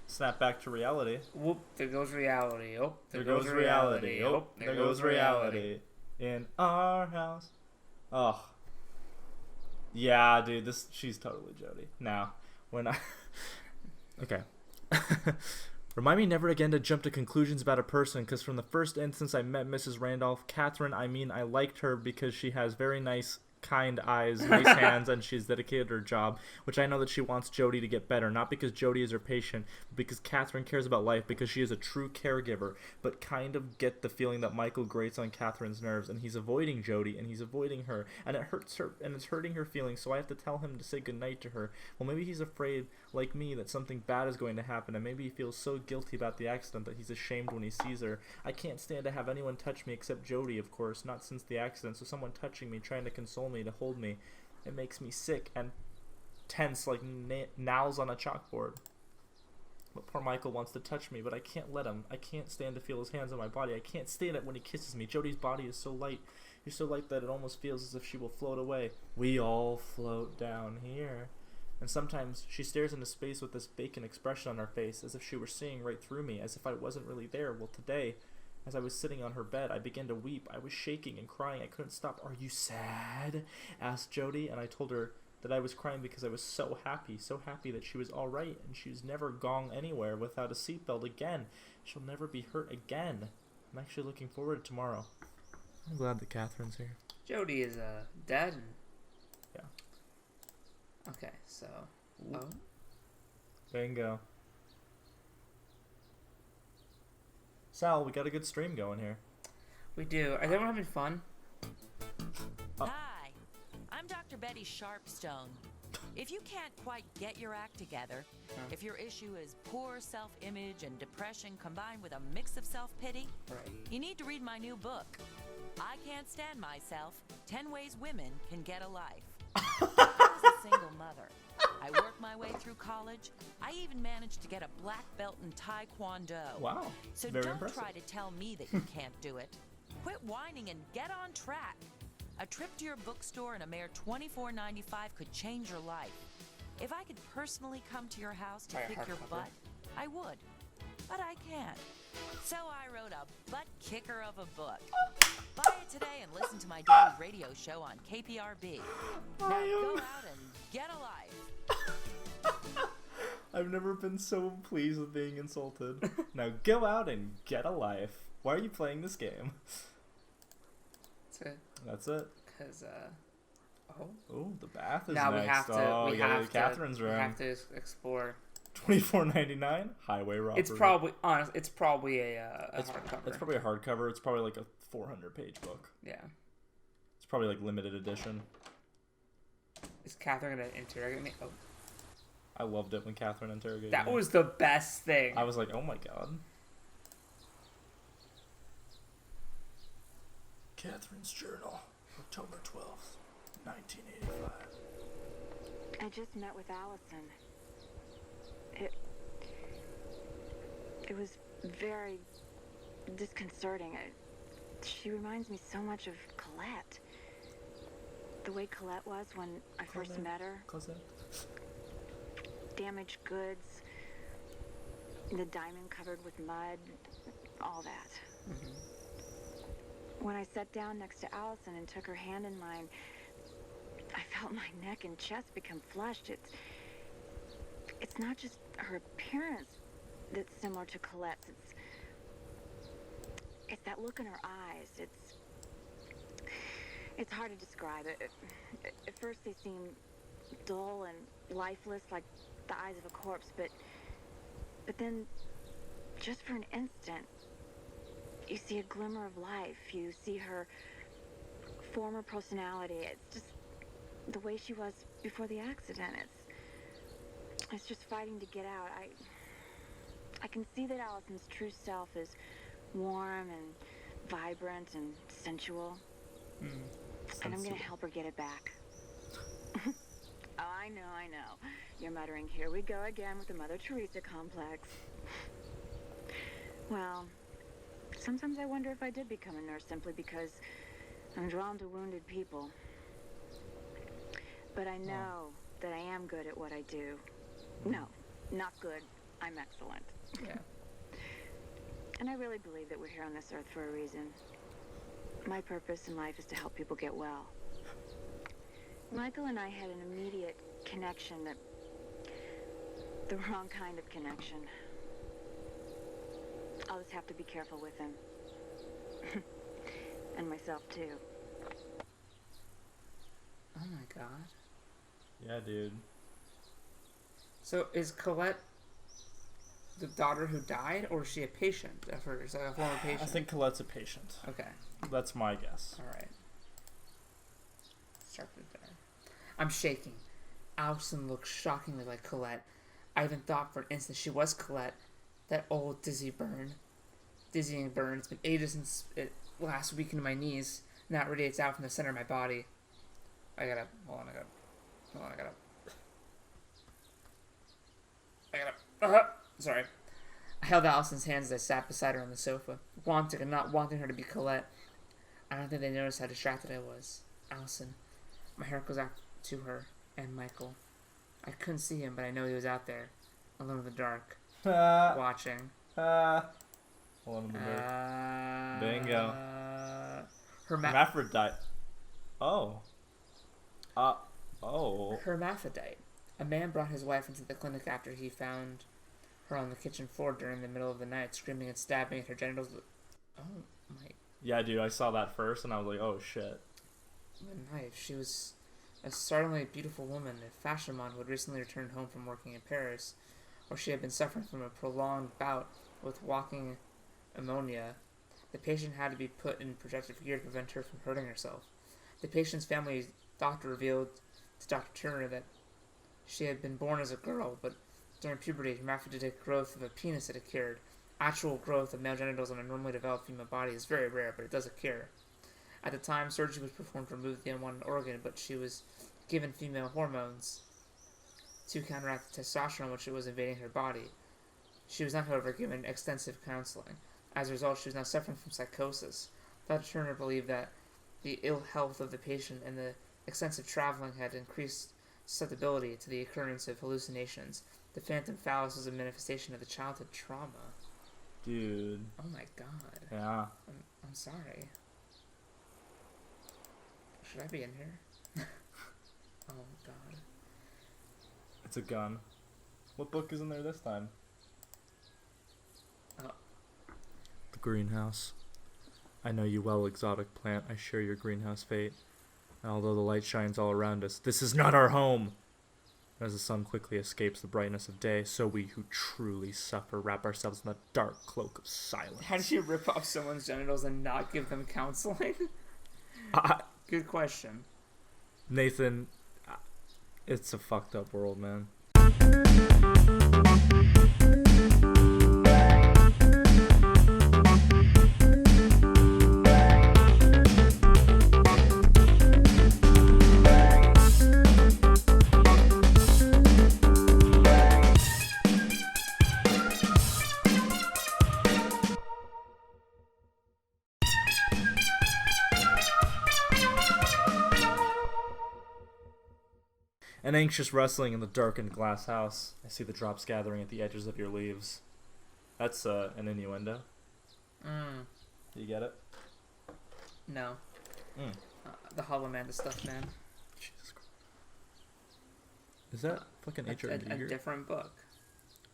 snap back to reality. Whoop, there goes reality. Oh, there goes reality. Oh, there goes reality. In our house. Oh. Yeah, dude, she's totally Jody. Now, when I... Okay. Remind me never again to jump to conclusions about a person, because from the first instance I met Mrs. Randolph, Catherine, I mean, I liked her because she has very nice, kind eyes, nice hands, and she's dedicated to her job, which I know that she wants Jody to get better, not because Jody is her patient, but because Catherine cares about life, because she is a true caregiver, but kind of get the feeling that Michael grates on Catherine's nerves, and he's avoiding Jody, and he's avoiding her, and it hurts her, and it's hurting her feelings, so I have to tell him to say goodnight to her. Well, maybe he's afraid, like me, that something bad is going to happen, and maybe he feels so guilty about the accident that he's ashamed when he sees her. I can't stand to have anyone touch me except Jody, of course, not since the accident, so someone touching me, trying to console me, to hold me, it makes me sick and tense like nails on a chalkboard. But poor Michael wants to touch me, but I can't let him. I can't stand to feel his hands on my body. I can't stand it when he kisses me. Jody's body is so light She's so light that it almost feels as if she will float away. We all float down here. And sometimes she stares into space with this vacant expression on her face, as if she were seeing right through me, as if I wasn't really there. Well, today, as I was sitting on her bed, I began to weep. I was shaking and crying. I couldn't stop. "Are you sad?" asked Jody, and I told her that I was crying because I was so happy that she was all right, and she's never gone anywhere without a seatbelt again. She'll never be hurt again. I'm actually looking forward to tomorrow. I'm glad that Catherine's here. Jody is dead. And... Yeah. Okay, so. Ooh. Oh. Bingo. Sal, we got a good stream going here. We do. Are everyone having fun? Hi, I'm Dr. Betty Sharpstone. If you can't quite get your act together, if your issue is poor self-image and depression combined with a mix of self-pity, you need to read my new book, I Can't Stand Myself, 10 Ways Women Can Get a Life. I was a single mother. I worked my way through college. I even managed to get a black belt in Taekwondo. Wow. So Very don't impressive. try to tell me that you can't do it. Quit whining and get on track. A trip to your bookstore and a mere $24.95 could change your life. If I could personally come to your house to kick your butt, I would. But I can't. So I wrote a butt kicker of a book. Buy it today and listen to my daily radio show on KPRB. Now go out and get a life. I've never been so pleased with being insulted. Now go out and get a life. Why are you playing this game? That's it. That's it. Because, Oh, the bath is now next. we have to. Oh, we gotta have do Catherine's room. We have to explore. $24.99 highway robbery. It's probably honest. It's probably a hardcover. It's probably a hardcover. It's probably like a 400-page book. Yeah. It's probably like limited edition. Is Catherine gonna interrogate me? Oh. I loved it when Catherine interrogated That me. was the best thing. I was like, oh my god. Catherine's journal, October 12th, 1985. I just met with Allison. It was very disconcerting. She reminds me so much of Colette. The way Colette was when I first met her. Cosette. Damaged goods, the diamond covered with mud, all that. When I sat down next to Allison and took her hand in mine, I felt my neck and chest become flushed. It's not just her appearance that's similar to Colette's. It's that look in her eyes. It's hard to describe it. At first they seem dull and lifeless, like the eyes of a corpse, but then just for an instant you see a glimmer of life. You see her former personality. It's just the way she was before the accident. It's just fighting to get out. I can see that Allison's true self is warm and vibrant and sensual. And I'm gonna help her get it back. Oh, I know. You're muttering, here we go again with the Mother Teresa complex. Well, sometimes I wonder if I did become a nurse simply because I'm drawn to wounded people. But I know that I am good at what I do. No, not good. I'm excellent. Yeah. And I really believe that we're here on this earth for a reason. My purpose in life is to help people get well. Michael and I had an immediate connection, the wrong kind of connection. I'll just have to be careful with him. And myself, too. Oh my god. Yeah, dude. So is Colette the daughter who died, or is she a patient of hers, like a former patient? I think Colette's a patient. Okay. That's my guess. Alright. Started there. I'm shaking. Allison looks shockingly like Colette. I even thought for an instant she was Colette. That old dizzying burn. It's been ages since it last weakened my knees. Now it radiates out from the center of my body. Hold on, sorry. I held Allison's hands as I sat beside her on the sofa, wanting and not wanting her to be Colette. I don't think they noticed how distracted I was. Allison. My heart goes out to her and Michael. I couldn't see him, but I know he was out there, alone in the dark, watching. Alone in the dark. Bingo. Hermaphrodite. Oh. Hermaphrodite. A man brought his wife into the clinic after he found her on the kitchen floor during the middle of the night, screaming and stabbing at her genitals. Oh my. Yeah, dude, I saw that first and I was like, oh shit. The knife. She was a startlingly beautiful woman, a fashion model who had recently returned home from working in Paris, where she had been suffering from a prolonged bout with walking pneumonia. The patient had to be put in protective gear to prevent her from hurting herself. The patient's family doctor revealed to Dr. Turner that she had been born as a girl, but during puberty, hermaphroditic growth of a penis had occurred. Actual growth of male genitals on a normally developed female body is very rare, but it does occur. At the time, surgery was performed to remove the unwanted organ, but she was given female hormones to counteract the testosterone which was invading her body. She was not, however, given extensive counseling. As a result, she was now suffering from psychosis. Dr. Turner believed that the ill health of the patient and the extensive traveling had increased susceptibility to the occurrence of hallucinations. The phantom phallus was a manifestation of the childhood trauma. Dude. Oh my god. Yeah. I'm sorry. Should I be in here? Oh god. It's a gun. What book is in there this time? The greenhouse. I know you well, exotic plant. I share your greenhouse fate. And although the light shines all around us, this is not our home. As the sun quickly escapes the brightness of day, so we who truly suffer wrap ourselves in the dark cloak of silence. How did you rip off someone's genitals and not give them counseling? Good question. Nathan, it's a fucked up world, man. An anxious rustling in the darkened glass house. I see the drops gathering at the edges of your leaves. That's an innuendo. Do you get it? No. The Hollow Man, the Stuffed Man. Jesus Christ. Is that fucking H.R. A different book.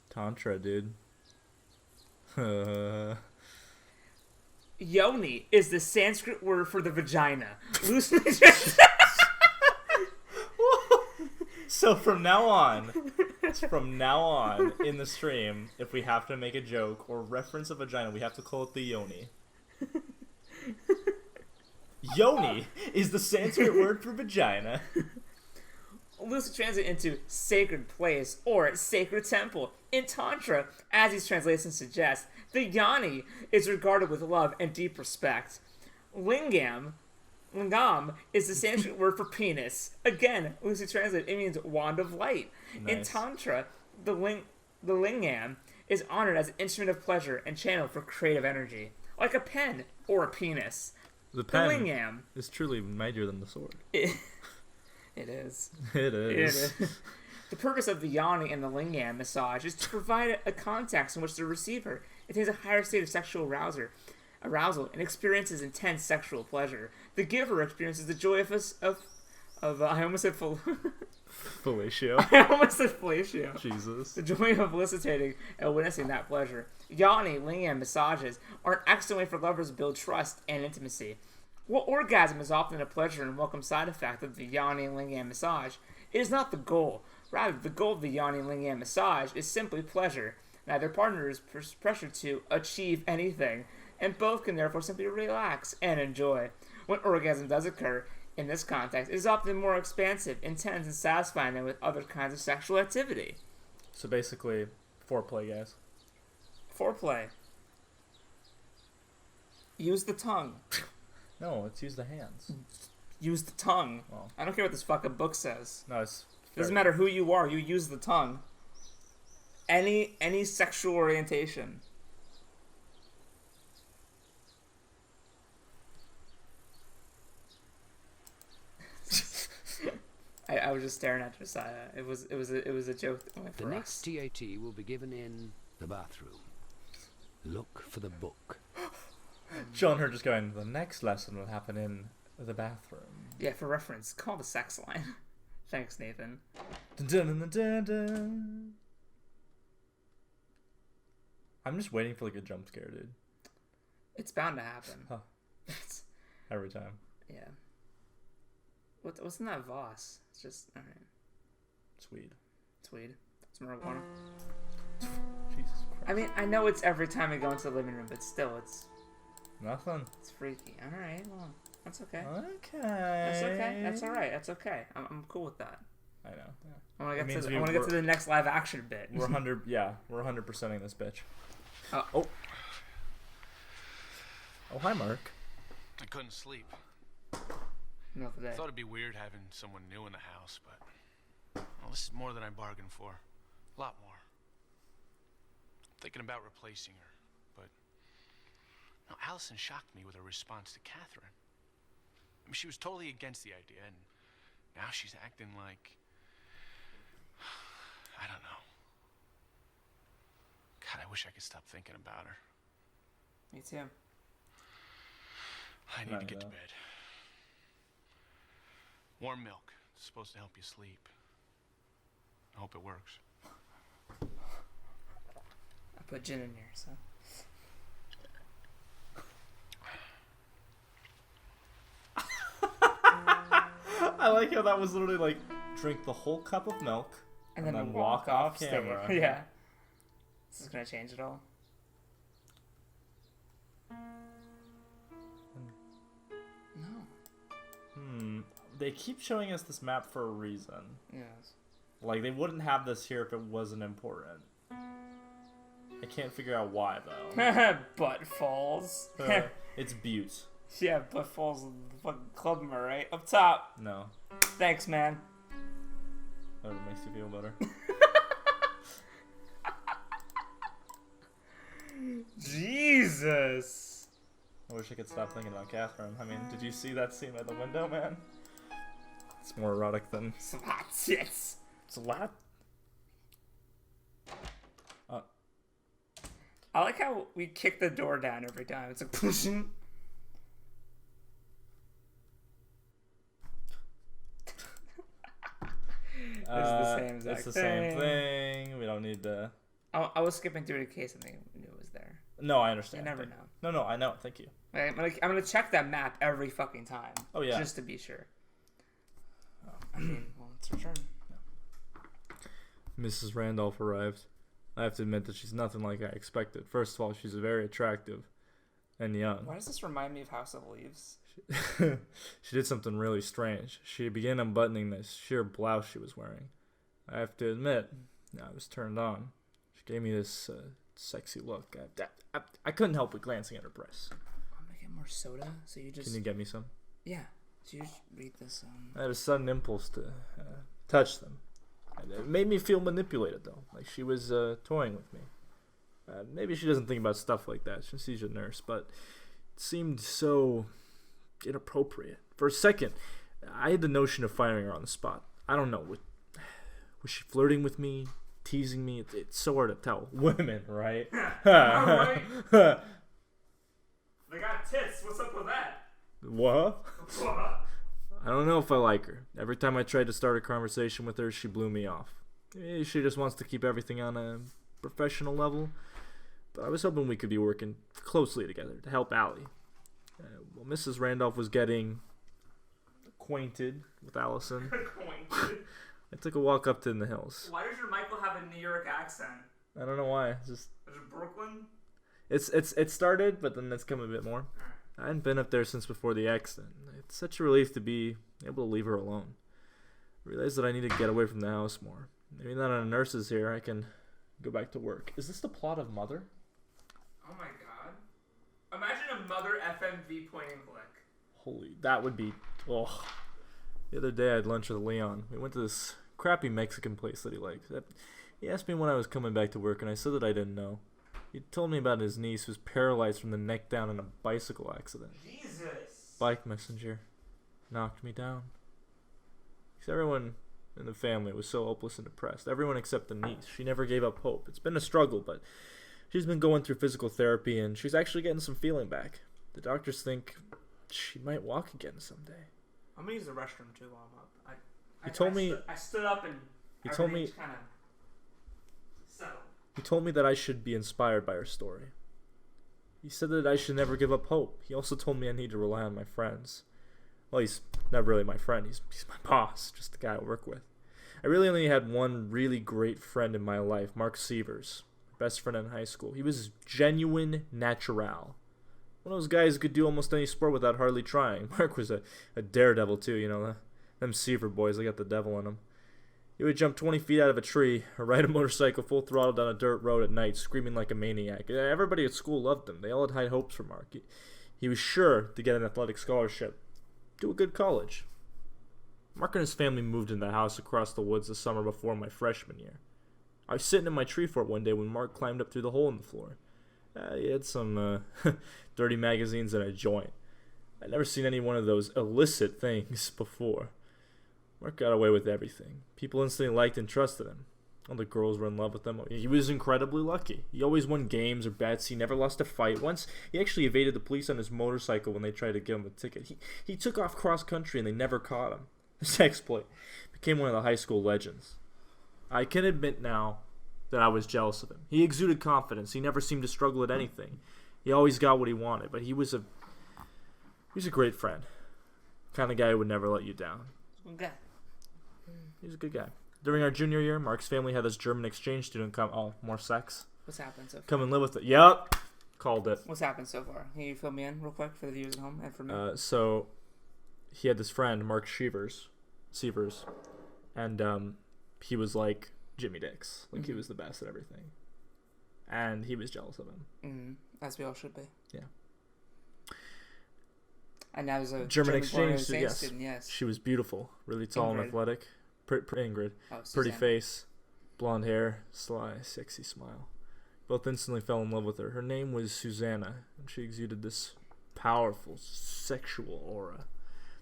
Tantra, dude. Yoni is the Sanskrit word for the vagina. Loosely So from now on, in the stream, if we have to make a joke or reference a vagina, we have to call it the yoni. Yoni is the Sanskrit word for vagina. Loosely translated into sacred place or sacred temple. In Tantra, as these translations suggest, the yoni is regarded with love and deep respect. Lingam is the Sanskrit word for penis. Again, loosely translated, it means wand of light. Nice. In Tantra, the lingam is honored as an instrument of pleasure and channel for creative energy, like a pen or a penis. The pen lingam is truly mightier than the sword. It is. It is. The purpose of the yoni and the lingam massage is to provide a context in which the receiver attains a higher state of sexual arousal and experiences intense sexual pleasure. The giver experiences the joy I almost said fellatio. I almost said fellatio. Jesus. The joy of eliciting and witnessing that pleasure. Yoni, lingam massages are an excellent way for lovers to build trust and intimacy. While orgasm is often a pleasure and welcome side effect of the yoni lingam massage, it is not the goal. Rather, the goal of the yoni lingam massage is simply pleasure. Neither partner is pressured to achieve anything, and both can therefore simply relax and enjoy. When orgasm does occur, in this context, it is often more expansive, intense, and satisfying than with other kinds of sexual activity. So basically, foreplay, guys. Foreplay. Use the tongue. No, let's use the hands. Use the tongue. Well, I don't care what this fucking book says. No, it's... Doesn't matter who you are, you use the tongue. Any sexual orientation. was just staring at Josiah. It was a joke that went The for next us. TAT will be given in the bathroom. Look for the book. John her just going, the next lesson will happen in the bathroom. Yeah, for reference, call the sex line. Thanks, Nathan. Dun, dun, dun, dun, dun. I'm just waiting for like a jump scare, dude. It's bound to happen. Huh. Every time. Yeah. What's in that Voss? It's just alright. It's weed. It's weed. It's marijuana. Jesus Christ. I mean, I know it's every time we go into the living room, but still, it's Nothing. It's freaky. All right, well, that's okay. Okay. That's okay. That's all right. That's okay. I'm cool with that. I know. Yeah. I want to get to the next live action bit. We're 100%ing this bitch. Oh. Oh, hi, Mark. I couldn't sleep. Not I today. thought it'd be weird having someone new in the house, but well, this is more than I bargained for. A lot more. I'm thinking about replacing her, but no, Allison shocked me with her response to Catherine. I mean, she was totally against the idea, and now she's acting like I don't know. God, I wish I could stop thinking about her. Me too. I need to get to bed. Warm milk. It's supposed to help you sleep. I hope it works. I put gin in here, so. I like how that was literally like, drink the whole cup of milk and then walk off camera. Yeah. This is gonna change it all. No. They keep showing us this map for a reason. Yes. Like, they wouldn't have this here if it wasn't important. I can't figure out why, though. Butt Falls. It's Butte. Yeah, Butt Falls, the fucking Club Mer, right? Up top. No. Thanks, man. Whatever makes you feel better. Jesus. I wish I could stop thinking about Catherine. I mean, did you see that scene by the window, man? It's more erotic than... Some hot tits. It's a lot. I like how we kick the door down every time. It's like pushing. It's the same thing. We don't need to... I was skipping through it in case something new was there. No, I understand. You never know. No, I know. Thank you. I'm gonna check that map every fucking time. Oh, yeah. Just to be sure. I mean, well, it's her turn. Mrs. Randolph arrived. I have to admit that she's nothing like I expected. First of all, she's very attractive and young. Why does this remind me of House of Leaves? She did something really strange. She began unbuttoning the sheer blouse she was wearing. I have to admit, I was turned on. She gave me this sexy look. I couldn't help but glancing at her breasts. I'm gonna get more soda, so you just... Can you get me some? Yeah. So you just read this. I had a sudden impulse to touch them. It made me feel manipulated, though. Like she was toying with me. Maybe she doesn't think about stuff like that. She's a nurse, but it seemed so inappropriate. For a second, I had the notion of firing her on the spot. I don't know. Was she flirting with me? Teasing me? It's so hard to tell. Women, right? Right. They got tits. What's up with that? What? I don't know if I like her. Every time I tried to start a conversation with her, she blew me off. Maybe she just wants to keep everything on a professional level. But I was hoping we could be working closely together to help Allie. Well, Mrs. Randolph was getting acquainted with Allison. I took a walk up to the hills. Why does your Michael have a New York accent? I don't know why. It's just... Is it Brooklyn? It started, but then it's come a bit more. I hadn't been up there since before the accident. It's such a relief to be able to leave her alone. I realized that I need to get away from the house more. Maybe now that a nurse is here, I can go back to work. Is this the plot of Mother? Oh my god. Imagine a Mother FMV point and click. Holy, that would be... Oh. The other day I had lunch with Leon. We went to this crappy Mexican place that he likes. He asked me when I was coming back to work, and I said that I didn't know. He told me about his niece who was paralyzed from the neck down in a bicycle accident. Jesus! Bike messenger knocked me down. Because everyone and the family was so hopeless and depressed. Everyone except the niece. She never gave up hope. It's been a struggle, but she's been going through physical therapy, and she's actually getting some feeling back. The doctors think she might walk again someday. I'm gonna use the restroom too while I'm up. I stood up and he told me kind of settled. He told me that I should be inspired by her story. He said that I should never give up hope. He also told me I need to rely on my friends. Well, he's not really my friend. He's my boss, just the guy I work with. I really only had one really great friend in my life, Mark Sievers, best friend in high school. He was genuine natural. One of those guys who could do almost any sport without hardly trying. Mark was a daredevil too, you know. Them Seaver boys, they got the devil in them. He would jump 20 feet out of a tree or ride a motorcycle full throttle down a dirt road at night, screaming like a maniac. Everybody at school loved him. They all had high hopes for Mark. He was sure to get an athletic scholarship to a good college. Mark and his family moved into the house across the woods the summer before my freshman year. I was sitting in my tree fort one day when Mark climbed up through the hole in the floor. He had some dirty magazines and a joint. I'd never seen any one of those illicit things before. Mark got away with everything. People instantly liked and trusted him. All the girls were in love with him. He was incredibly lucky. He always won games or bets. He never lost a fight. Once, he actually evaded the police on his motorcycle when they tried to give him a ticket. He took off cross-country and they never caught him. This exploit became one of the high school legends. I can admit now that I was jealous of him. He exuded confidence. He never seemed to struggle at anything. He always got what he wanted, but he was a great friend. Kind of guy who would never let you down. Okay. He's a good guy. During our junior year, Mark's family had this German exchange student come. Oh, more sex? What's happened so far? Come and live with it. Yup. Called it. What's happened so far? Can you fill me in real quick for the viewers at home and for me? So, he had this friend, Mark Sievers, and he was like Jimmy Dix. Like, he was the best at everything. And he was jealous of him. As we all should be. Yeah. And now there's a German exchange student, yes. Student, yes. She was beautiful, really tall and athletic. Ingrid. Pretty face, blonde hair, sly, sexy smile. Both instantly fell in love with her. Her name was Susanna, and she exuded this powerful, sexual aura.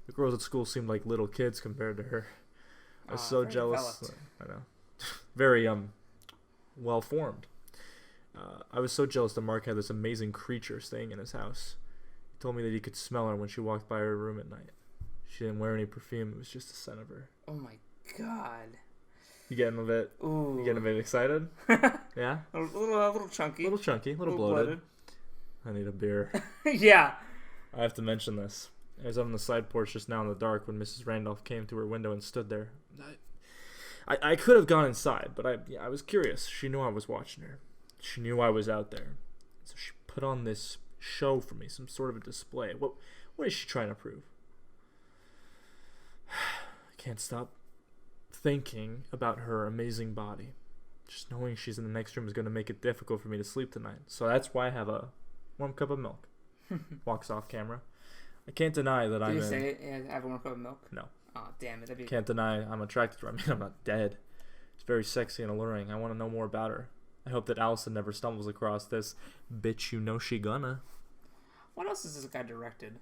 The girls at school seemed like little kids compared to her. I was so jealous. Developed. I know. Very well formed. I was so jealous that Mark had this amazing creature staying in his house. He told me that he could smell her when she walked by her room at night. She didn't wear any perfume. It was just the scent of her. Oh my God. You getting a bit? Ooh. You getting a bit excited? Yeah. A little chunky. A little bloated. I need a beer. Yeah. I have to mention this. I was on the side porch just now in the dark when Mrs. Randolph came to her window and stood there. I could have gone inside, but I was curious. She knew I was watching her. She knew I was out there. So she put on this show for me, some sort of a display. What is she trying to prove? I can't stop thinking about her amazing body. Just knowing she's in the next room is going to make it difficult for me to sleep tonight. So that's why I have a warm cup of milk. Walks off camera. I can't deny that I'm. Did you say it? Yeah, I have a warm cup of milk? No. Oh, damn it. Can't deny I'm attracted to her. I mean, I'm not dead. It's very sexy and alluring. I want to know more about her. I hope that Allison never stumbles across this. Bitch, you know she gonna. What else is this guy directed?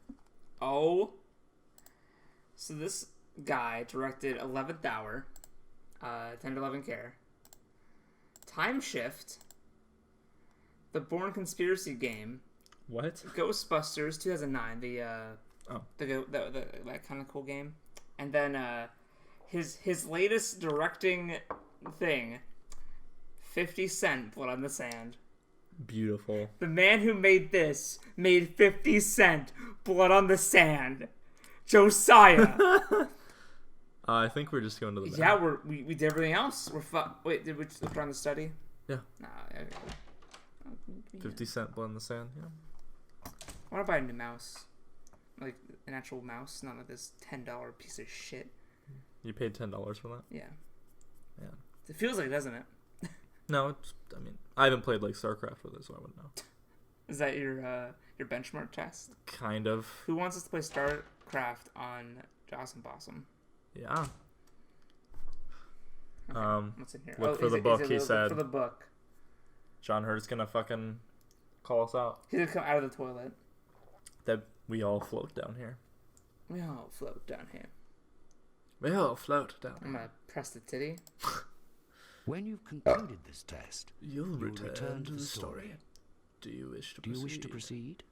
Oh. So this guy directed 11th Hour, Tender Loving Care, Time Shift, The Bourne Conspiracy Game. What? Ghostbusters 2009, the that kind of cool game. And then his latest directing thing, 50 Cent, Blood on the Sand. Beautiful. The man who made this made 50 Cent, Blood on the Sand. Josiah. I think we're just going to the back. Yeah, we did everything else. Wait, did we just look around the study? Yeah. Nah. 50 Cent, Blood on the Sand. Yeah. I want to buy a new mouse. Like an actual mouse, not like this $10 piece of shit. You paid $10 for that? Yeah. Yeah. It feels like, doesn't it? No, I haven't played like StarCraft with it, so I wouldn't know. Is that your benchmark test? Kind of. Who wants us to play StarCraft on Jawesome Possum? Yeah. Okay. What's in here? Look for the book, he said. Look for the book. John Hurt's gonna fucking call us out. He's gonna come out of the toilet. That we all float down here. We all float down here. We'll float down. I'm gonna press the titty. When you've concluded this test, You'll return to the story. Do you wish to Do you wish to proceed?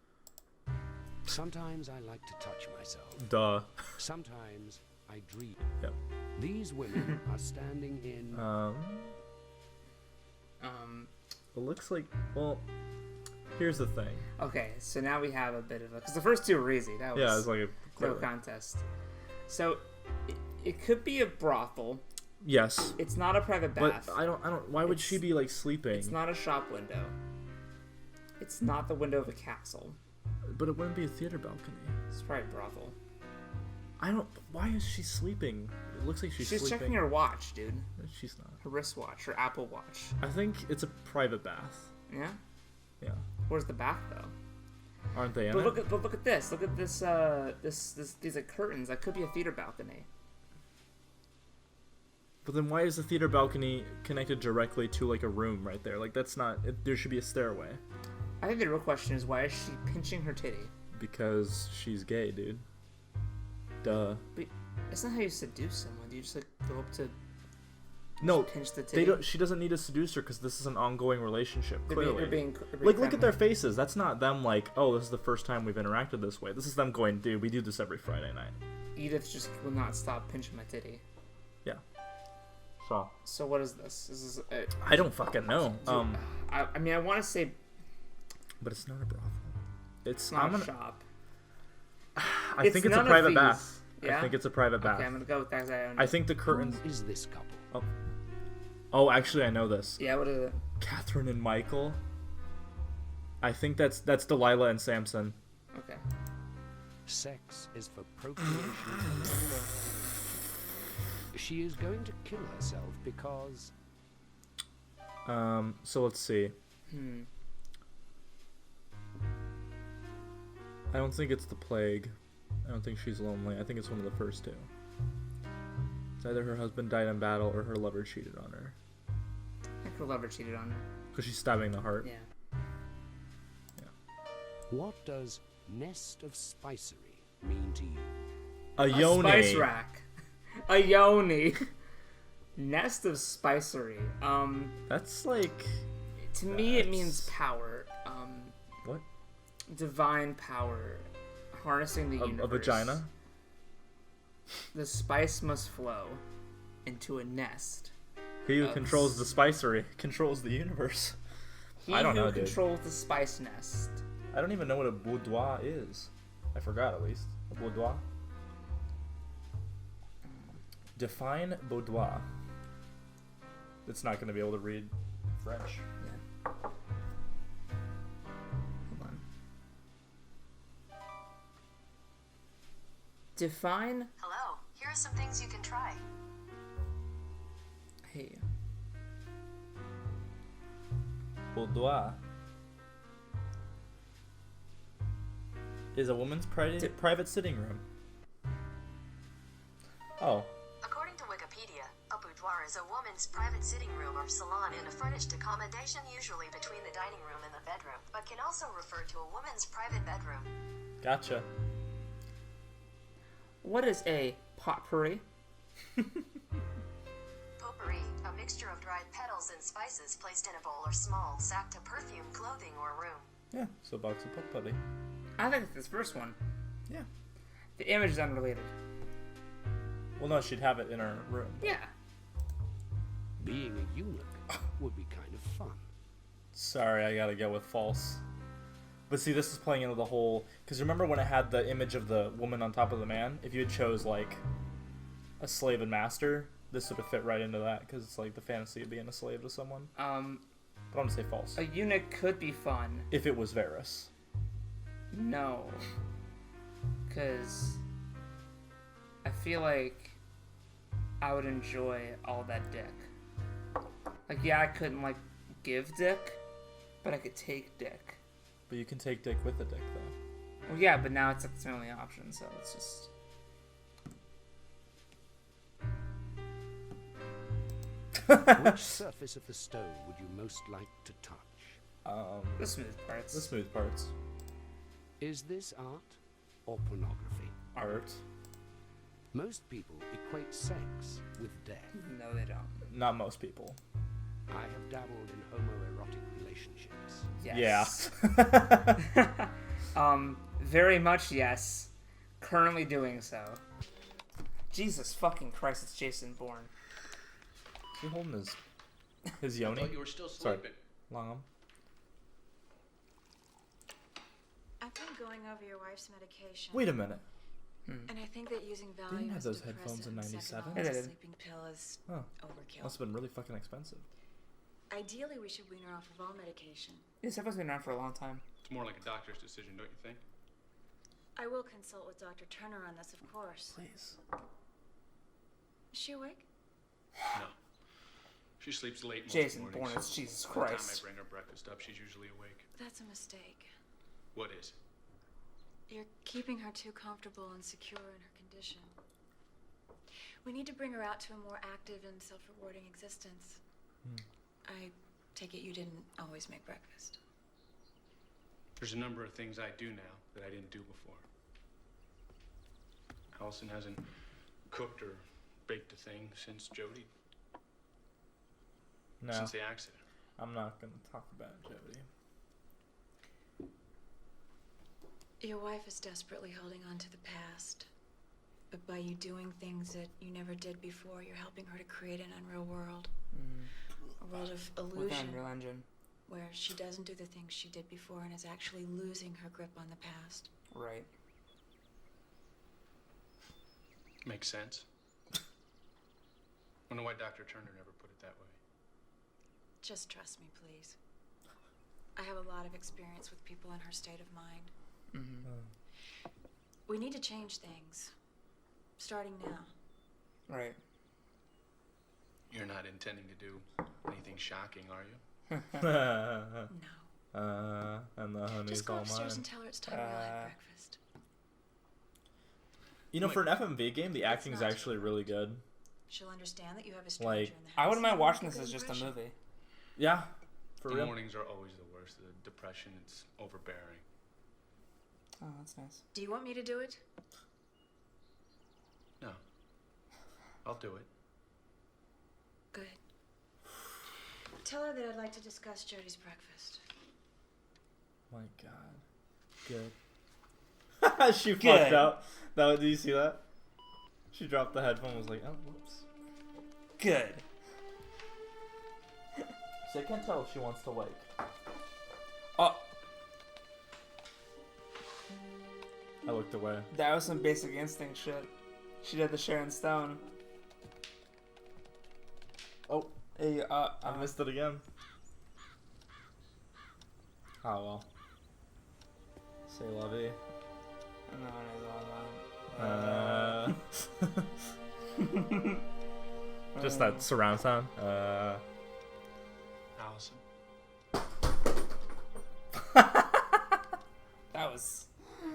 Sometimes I like to touch myself. Duh. Sometimes I dream. Yep. These women are standing in... It looks like... Well, here's the thing. Okay, so now we have a bit of a... Because the first two were easy. That was Yeah, it's like a... no contest. So, it could be a brothel. Yes. It's not a private bath. But I don't... Why would she be, like, sleeping? It's not a shop window. It's not the window of a castle. But it wouldn't be a theater balcony. It's probably a brothel. I don't... Why is she sleeping? It looks like she's sleeping. She's checking her watch, dude. She's not. Her wristwatch, her Apple Watch. I think it's a private bath. Yeah? Yeah. Where's the bath, though? Aren't they in but it? look at this. Look at this, these like curtains. That could be a theater balcony. But then why is the theater balcony connected directly to, like, a room right there? Like, that's not... there should be a stairway. I think the real question is, why is she pinching her titty? Because she's gay, dude. Duh. But that's not how you seduce someone. Do you just, like, go up to... No, pinch the titty? she doesn't need to seduce her because this is an ongoing relationship, clearly. They're being like, look at their faces. That's not them like, oh, this is the first time we've interacted this way. This is them going, dude, we do this every Friday night. Edith just will not stop pinching my titty. Yeah. So what is this? This is I don't fucking know. I mean, I want to say... But it's not a brothel. It's not a shop. I think it's a private bath. Yeah? I think it's a private bath. Okay, I'm gonna go with that. I think the curtains... Who is this couple? Oh, actually, I know this. Yeah, what is it? Catherine and Michael. I think that's Delilah and Samson. Okay. Sex is for procreation. She is going to kill herself because... So let's see. I don't think it's the plague. I don't think she's lonely. I think it's one of the first two. It's either her husband died in battle or her lover cheated on her. I think her lover cheated on her. Because she's stabbing the heart. Yeah. What does nest of spicery mean to you? A yoni. Spice rack. A yoni. Nest of spicery. That's like... To me, it means power. What? Divine power. Harnessing the universe. A vagina? The spice must flow into a nest. He who controls the spicery controls the universe. I don't know, dude. He who controls the spice nest. I don't even know what a boudoir is. I forgot, at least. A boudoir? Define boudoir. It's not going to be able to read French. Yeah. Hold on. Define... Hello, here are some things you can try. Hey. Boudoir is a woman's private sitting room. Oh. According to Wikipedia, a boudoir is a woman's private sitting room or salon in a furnished accommodation usually between the dining room and the bedroom, but can also refer to a woman's private bedroom. Gotcha. What is a potpourri? Potpourri, a mixture of dried petals and spices placed in a bowl or small sack to perfume clothing or room. Yeah, so box of potpourri. I think it's this first one. Yeah. The image is unrelated. Well, no, she'd have it in her room. Yeah. Being a eunuch would be kind of fun. Sorry, I gotta go with false. But see, this is playing into the whole... Because remember when it had the image of the woman on top of the man? If you had chose, like, a slave and master, this would have fit right into that. Because it's like the fantasy of being a slave to someone. But I'm gonna say false. A eunuch could be fun. If it was Varys. No. Because... I feel like I would enjoy all that dick. Like, yeah, I couldn't, like, give dick, but I could take dick. But you can take dick with a dick, though. Well, yeah, but now it's like it's my only option, so it's just... Which surface of the stone would you most like to touch? The smooth parts. The smooth parts. Is this art or pornography? Art. Most people equate sex with death. No, they don't. Not most people. I have dabbled in homoerotic relationships. Yes. Yeah. Very much yes. Currently doing so. Jesus fucking Christ, it's Jason Bourne. Is he holding his yoni? I thought you were still Sorry. sleeping. Long. I've been going over your wife's medication. Wait a minute. And I think that using They didn't have those headphones in '97. a sleeping pill is Huh. overkill. Must have been really fucking expensive. Ideally, we should wean her off of all medication. This headphone's been around for a long time. It's more like a doctor's decision, don't you think? I will consult with Dr. Turner on this, of course. Please. Is she awake? No. She sleeps late most Jason mornings. Bourne, it's Jesus By the time I Christ. bring her breakfast up, she's usually awake. That's a mistake. What is? You're keeping her too comfortable and secure in her condition. We need to bring her out to a more active and self-rewarding existence. I take it you didn't always make breakfast. There's a number of things I do now that I didn't do before. Allison hasn't cooked or baked a thing since Jody. No. Since the accident. I'm not gonna talk about Jody. Your wife is desperately holding on to the past. But by you doing things that you never did before, you're helping her to create an unreal world. A world of illusion. With Unreal Engine. Where she doesn't do the things she did before and is actually losing her grip on the past. Right. Makes sense. Wonder why Dr. Turner never put it that way. Just trust me, please. I have a lot of experience with people in her state of mind. We need to change things. Starting now. Right. You're not intending to do anything shocking, are you? No. And the honey's Just go all upstairs mine. and tell her it's time to have breakfast. You know, for an FMV game, the acting is actually really good. She'll understand that you have a stranger Like, in the house. I wouldn't mind and watching make a this as good just a impression. movie. Yeah, for The real. mornings are always the worst. The depression, it's overbearing. Oh, that's nice. Do you want me to do it? No. I'll do it. Good. Tell her that I'd like to discuss Jody's breakfast. My God. Good. She fucked out. Did you see that? She dropped the headphone, was like, oh, whoops. Good. So I can't tell if she wants to wake. Oh, I looked away. that was some Basic Instinct shit. She did the Sharon Stone. Oh, Hey, I missed it again. Oh well. Say la vie. Just that surround sound. Allison. That was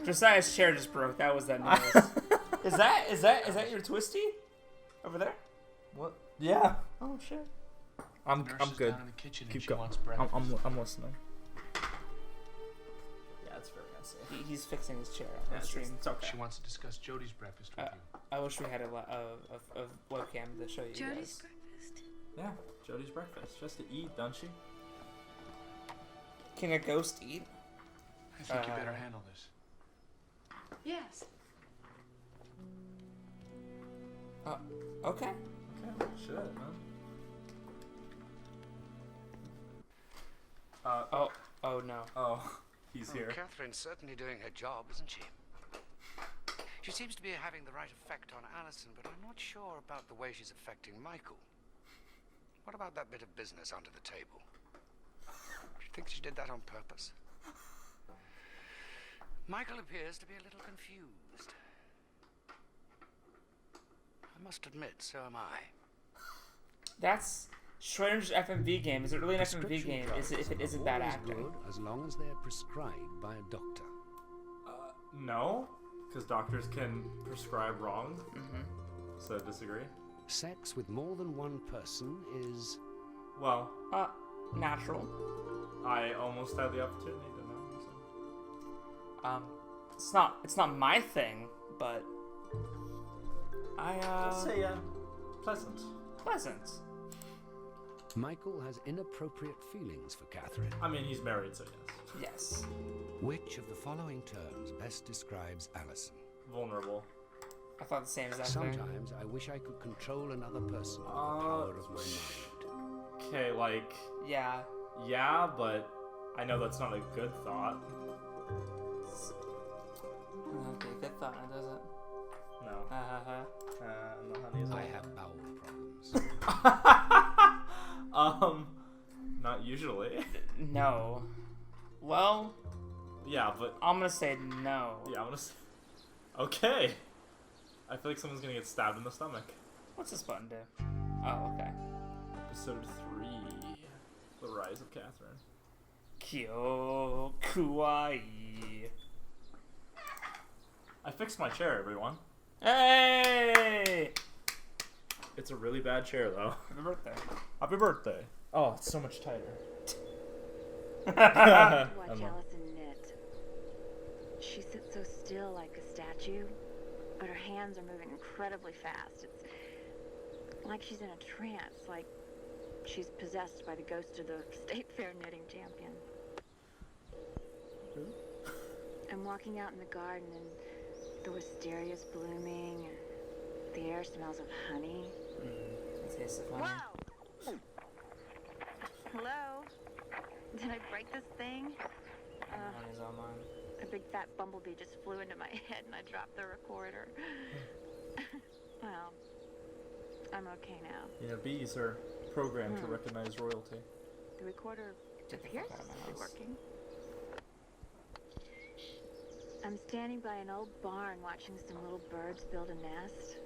Josiah's chair just broke. That was that noise. Is that your twisty over there? What? Yeah. Oh shit. I'm Nurse is good. down in the kitchen and Keep she going. wants breakfast. I'm listening. Yeah, it's very messy. He's fixing his chair on Yeah, stream. it's okay. She wants to discuss Jody's breakfast with you. I wish we had a webcam to show you Jody's guys. breakfast? Yeah, Jody's breakfast. Just to eat, don't she? Can a ghost eat? I think you better handle this. Yes. Okay. Okay, shit, man. Oh no. Oh, he's here. Catherine's certainly doing her job, isn't she? She seems to be having the right effect on Allison, but I'm not sure about the way she's affecting Michael. What about that bit of business under the table? Do you think she did that on purpose? Michael appears to be a little confused. I must admit, so am I. That's Schrodinger's FMV game. Is it really an FMV Prescription game? drugs If it isn't are bad always acting? good as long as they are prescribed by a doctor. No, because doctors can prescribe wrong. So disagree. Sex with more than one person is... Well, Natural. I almost had the opportunity to know. So. It's not my thing, but Let's say pleasant. Pleasant. Michael has inappropriate feelings for Catherine. I mean, he's married, so yes. Yes. Which of the following terms best describes Allison? Vulnerable. I thought the same exact thing. Sometimes I wish I could control another person with the power of my mind. Okay, like... Yeah. Yeah, but I know that's not a good thought. Okay, good thought, does it? No. No, honey, I have bowel problems. Not usually. No. Well... Yeah, but... I'm gonna say no. Yeah, I'm gonna say... Okay. I feel like someone's gonna get stabbed in the stomach. What's this button do? Oh, okay. Episode 3. The Rise of Catherine. Kyo Kuai. I fixed my chair, everyone. Hey! It's a really bad chair, though. Happy birthday. Happy birthday. Oh, it's so much tighter. Watch Allison knit. She sits so still like a statue, but her hands are moving incredibly fast. It's like she's in a trance, like she's possessed by the ghost of the State Fair knitting champion. I'm walking out in the garden and the wisteria's blooming and the air smells of honey. The taste of honey. Whoa! Hello? Did I break this thing? Honey's all mine. A big fat bumblebee just flew into my head and I dropped the recorder. Well, I'm okay now. You know, bees are programmed to recognize royalty. The recorder appears to be working. I'm standing by an old barn watching some little birds build a nest.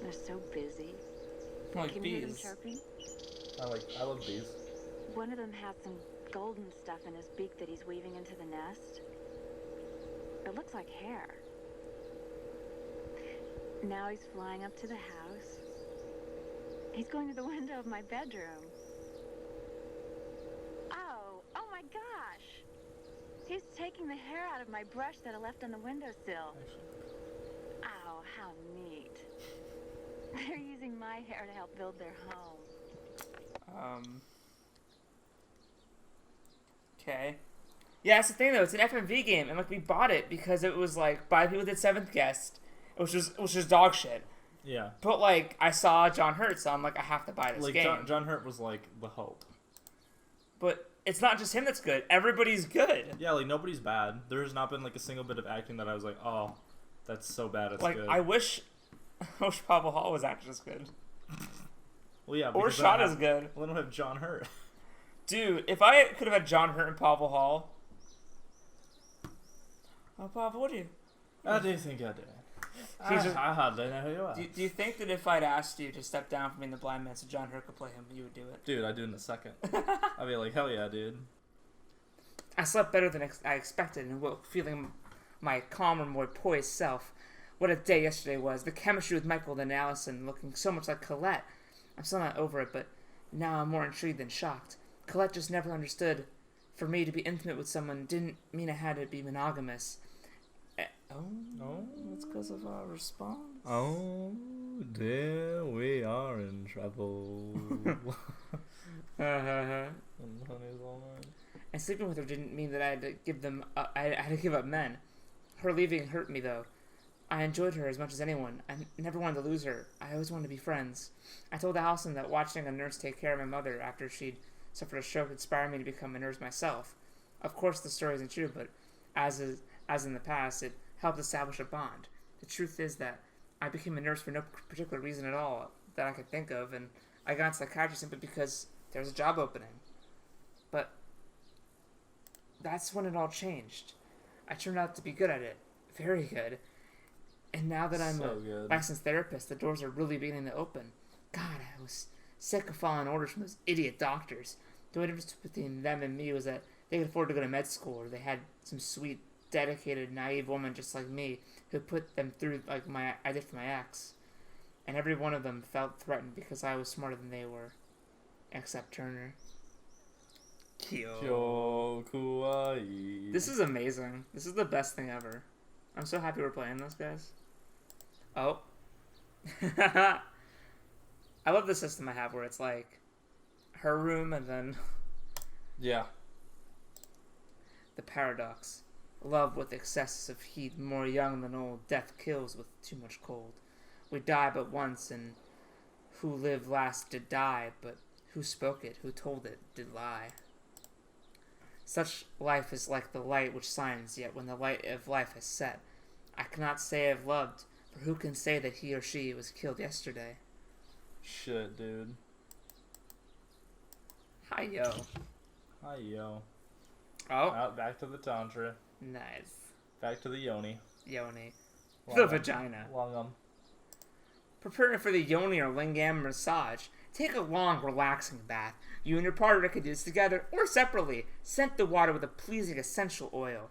They're so busy. Like Can you hear them bees. chirping? I love bees. One of them has some golden stuff in his beak that he's weaving into the nest. It looks like hair. Now he's flying up to the house. He's going to the window of my bedroom. Oh my gosh! He's taking the hair out of my brush that I left on the windowsill. Oh, how neat. They're using my hair to help build their home. Okay. Yeah, that's the thing though. It's an FMV game, and like we bought it because it was like by people did Seventh Guest, which was dog shit. Yeah. But like I saw John Hurt, so I'm like I have to buy this game. John Hurt was like the hope. But it's not just him that's good. Everybody's good. Yeah, like nobody's bad. There's not been like a single bit of acting that I was like, oh, that's so bad. It's like good. I wish Pavel Hall was acting as good. Well, yeah. Or shot as good. Well, they don't have John Hurt. Dude, if I could have had John Hurt and Pavel Hall. Oh, Pavel, what do you? I do think I did. I hardly know who you are. Do you think that if I'd asked you to step down from being the blind man so John Hurt could play him, you would do it? Dude, I'd do it in a second. I'd be like, hell yeah, dude. I slept better than I expected and woke feeling my calmer, more poised self. What a day yesterday was. The chemistry with Michael and Allison looking so much like Colette. I'm still not over it, but now I'm more intrigued than shocked. Colette just never understood. For me to be intimate with someone didn't mean I had to be monogamous. Oh, it's because of our response. Oh, dear, we are in trouble. And sleeping with her didn't mean that I had to give them. I had to give up men. Her leaving hurt me though. I enjoyed her as much as anyone. I never wanted to lose her. I always wanted to be friends. I told Allison that watching a nurse take care of my mother after she'd suffered a stroke inspired me to become a nurse myself. Of course, the story isn't true, but as in the past, it helped establish a bond. The truth is that I became a nurse for no particular reason at all that I could think of, and I got into psychiatry simply because there was a job opening. But that's when it all changed. I turned out to be good at it. Very good. And now that I'm a licensed therapist, the doors are really beginning to open. God, I was sick of following orders from those idiot doctors. The only difference between them and me was that they could afford to go to med school, or they had some sweet, dedicated, naive woman just like me who put them through like I did for my ex. And every one of them felt threatened because I was smarter than they were. Except Turner. Kyo Kuai. This is amazing. This is the best thing ever. I'm so happy we're playing this, guys. Oh. I love the system I have where it's like her room and then Yeah. the paradox. Love with excessive heat, more young than old. Death kills with too much cold. We die but once, and who lived last did die, but who spoke it, who told it, did lie. Such life is like the light which shines, yet when the light of life has set, I cannot say I've loved, for who can say that he or she was killed yesterday? Shit, dude. Hi, yo. Hi, yo. Oh. Out back to the tantra. Nice. Back to the yoni. Yoni. The Lungam. vagina. Lungam. Preparing for the yoni or lingam massage. Take a long, relaxing bath. You and your partner can do this together or separately. Scent the water with a pleasing essential oil.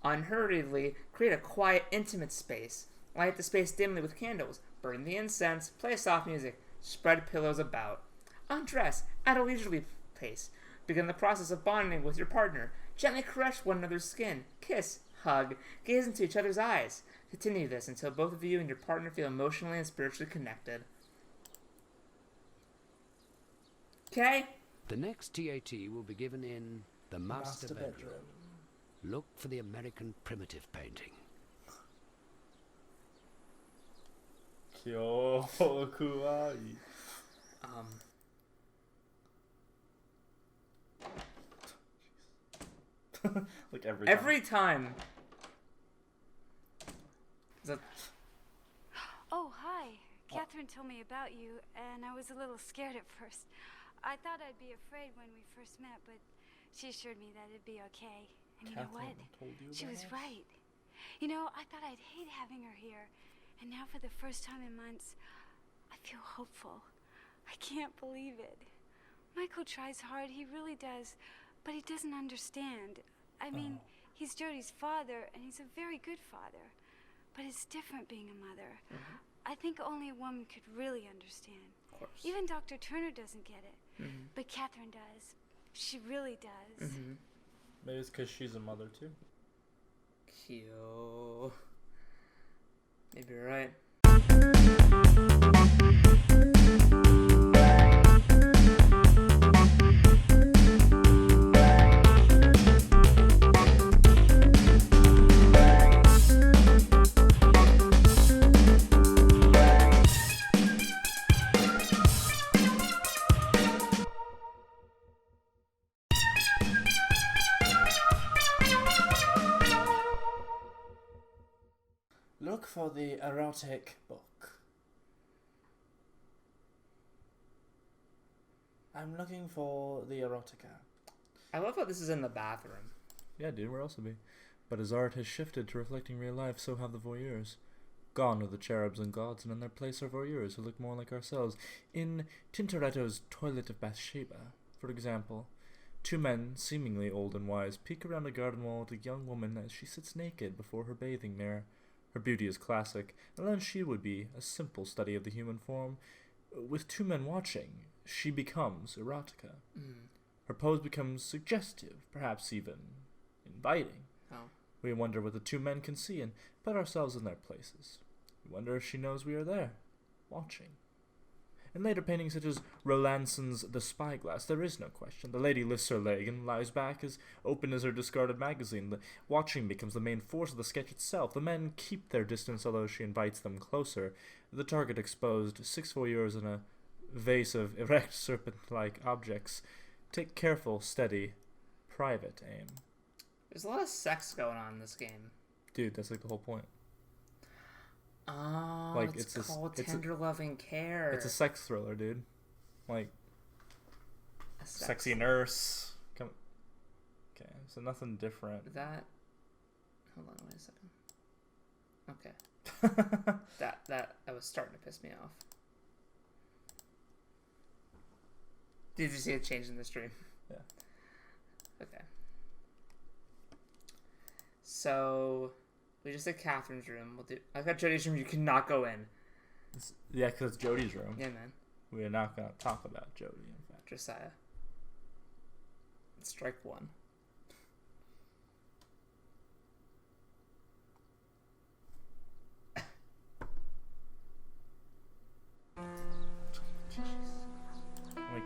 Unhurriedly, create a quiet, intimate space. Light the space dimly with candles. Burn the incense. Play soft music. Spread pillows about. Undress at a leisurely pace. Begin the process of bonding with your partner. Gently caress one another's skin. Kiss. Hug. Gaze into each other's eyes. Continue this until both of you and your partner feel emotionally and spiritually connected. Okay? The next TAT will be given in the master bedroom. Look for the American primitive painting. Kyo kuai. Like every time. That... Oh, hi. Catherine told me about you, and I was a little scared at first. I thought I'd be afraid when we first met, but she assured me that it'd be okay. And you know what? She was right. You know, I thought I'd hate having her here, and now for the first time in months, I feel hopeful. I can't believe it. Michael tries hard, he really does, but he doesn't understand. I mean, he's Jodi's father, and he's a very good father. But it's different being a mother. Mm-hmm. I think only a woman could really understand. Of course. Even Dr. Turner doesn't get it. Mm-hmm. But Catherine does. She really does. Mm-hmm. Maybe it's because she's a mother, too. Cute. Maybe you're right. Look for the erotic book. I'm looking for the erotica. I love how this is in the bathroom. Yeah, dude, where else would it be? But as art has shifted to reflecting real life, so have the voyeurs. Gone are the cherubs and gods, and in their place are voyeurs who look more like ourselves. In Tintoretto's Toilet of Bathsheba, for example, two men, seemingly old and wise, peek around a garden wall at a young woman as she sits naked before her bathing mirror. Her beauty is classic, and then she would be a simple study of the human form. With two men watching, she becomes erotica. Her pose becomes suggestive, perhaps even inviting. Oh. We wonder what the two men can see and put ourselves in their places. We wonder if she knows we are there, watching. In later paintings such as Rowlandson's The Spyglass, there is no question. The lady lifts her leg and lies back as open as her discarded magazine. The watching becomes the main force of the sketch itself. The men keep their distance, although she invites them closer. The target exposed, 6 voyeurs in a vase of erect serpent-like objects. Take careful, steady, private aim. There's a lot of sex going on in this game. Dude, that's like the whole point. Oh, like, it's called Tender Loving Care. It's a sex thriller, dude. Like, sexy nurse. Come. Okay, so nothing different. That. Hold on, wait a second. Okay. that was starting to piss me off. Did you see it change in the stream? Yeah. Okay. So, we just did Catherine's room. We'll do. I got Jodi's room. You cannot go in. Yeah, because it's Jodi's room. Yeah, man. We are not going to talk about Jodi, in fact. Josiah. Strike one.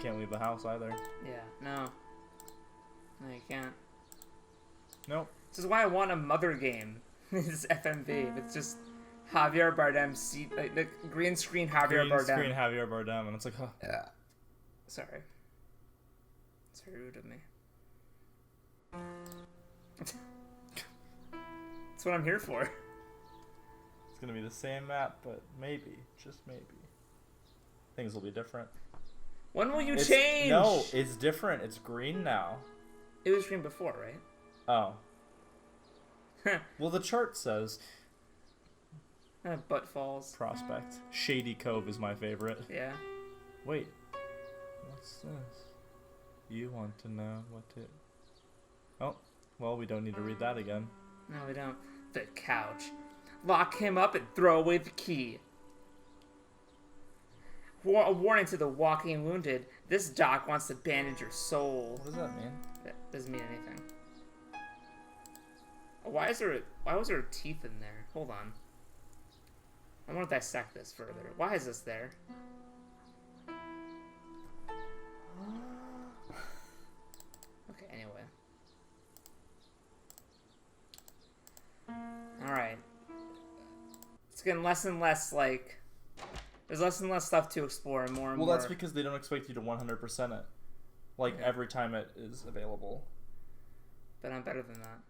can't leave the house either. Yeah, no. No, you can't. Nope. This is why I want a mother game. It's FMV. It's just Javier Bardem, like the green screen Javier Bardem. Green screen Javier Bardem, and it's like, huh. Yeah. Sorry. It's very rude of me. That's what I'm here for. It's gonna be the same map, but maybe, just maybe, things will be different. When will you change? No, it's different. It's green now. It was green before, right? Oh. Well, the chart says. Butt Falls. Prospect. Shady Cove is my favorite. Yeah. Wait. What's this? You want to know what it... Oh, well, we don't need to read that again. No, we don't. The couch. Lock him up and throw away the key. A warning to the walking wounded. This doc wants to bandage your soul. What does that mean? That doesn't mean anything. Why was there teeth in there? Hold on. I want to dissect this further. Why is this there? Okay, anyway. Alright. It's getting less and less, like... There's less and less stuff to explore and more and more... Well, that's because they don't expect you to 100% it. Like, every time it is available. But I'm better than that.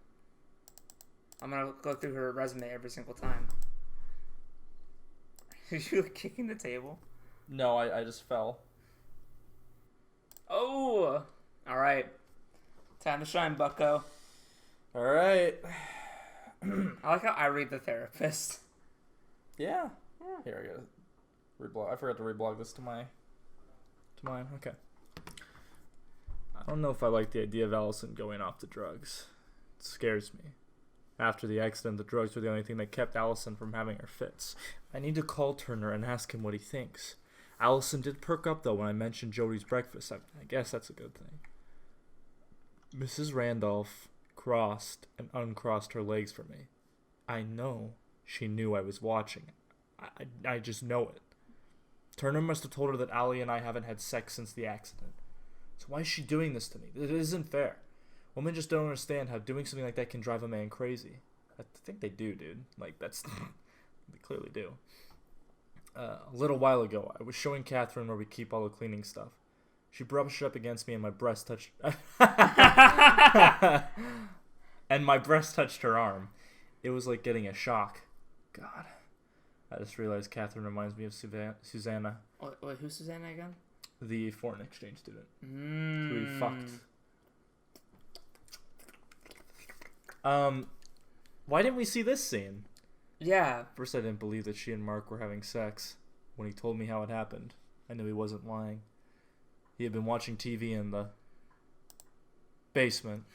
I'm gonna go through her resume every single time. Are you kicking the table? No, I just fell. Oh! Alright. Time to shine, bucko. Alright. I like how I read the therapist. Yeah. Here, I gotta reblog. I forgot to reblog this to mine. Okay. I don't know if I like the idea of Allison going off the drugs. It scares me. After the accident, the drugs were the only thing that kept Allison from having her fits. I need to call Turner and ask him what he thinks. Allison did perk up, though, when I mentioned Jody's breakfast. I guess that's a good thing. Mrs. Randolph crossed and uncrossed her legs for me. I know she knew I was watching. I just know it. Turner must have told her that Allie and I haven't had sex since the accident. So why is she doing this to me? It isn't fair. Women just don't understand how doing something like that can drive a man crazy. I think they do, dude. Like, that's... they clearly do. A little while ago, I was showing Catherine where we keep all the cleaning stuff. She brushed up against me and my breast touched... and my breast touched her arm. It was like getting a shock. God. I just realized Catherine reminds me of Susanna. Wait, who's Susanna again? The foreign exchange student. Who he fucked. Why didn't we see this scene? Yeah. First, I didn't believe that she and Mark were having sex. When he told me how it happened, I knew he wasn't lying. He had been watching TV in the basement.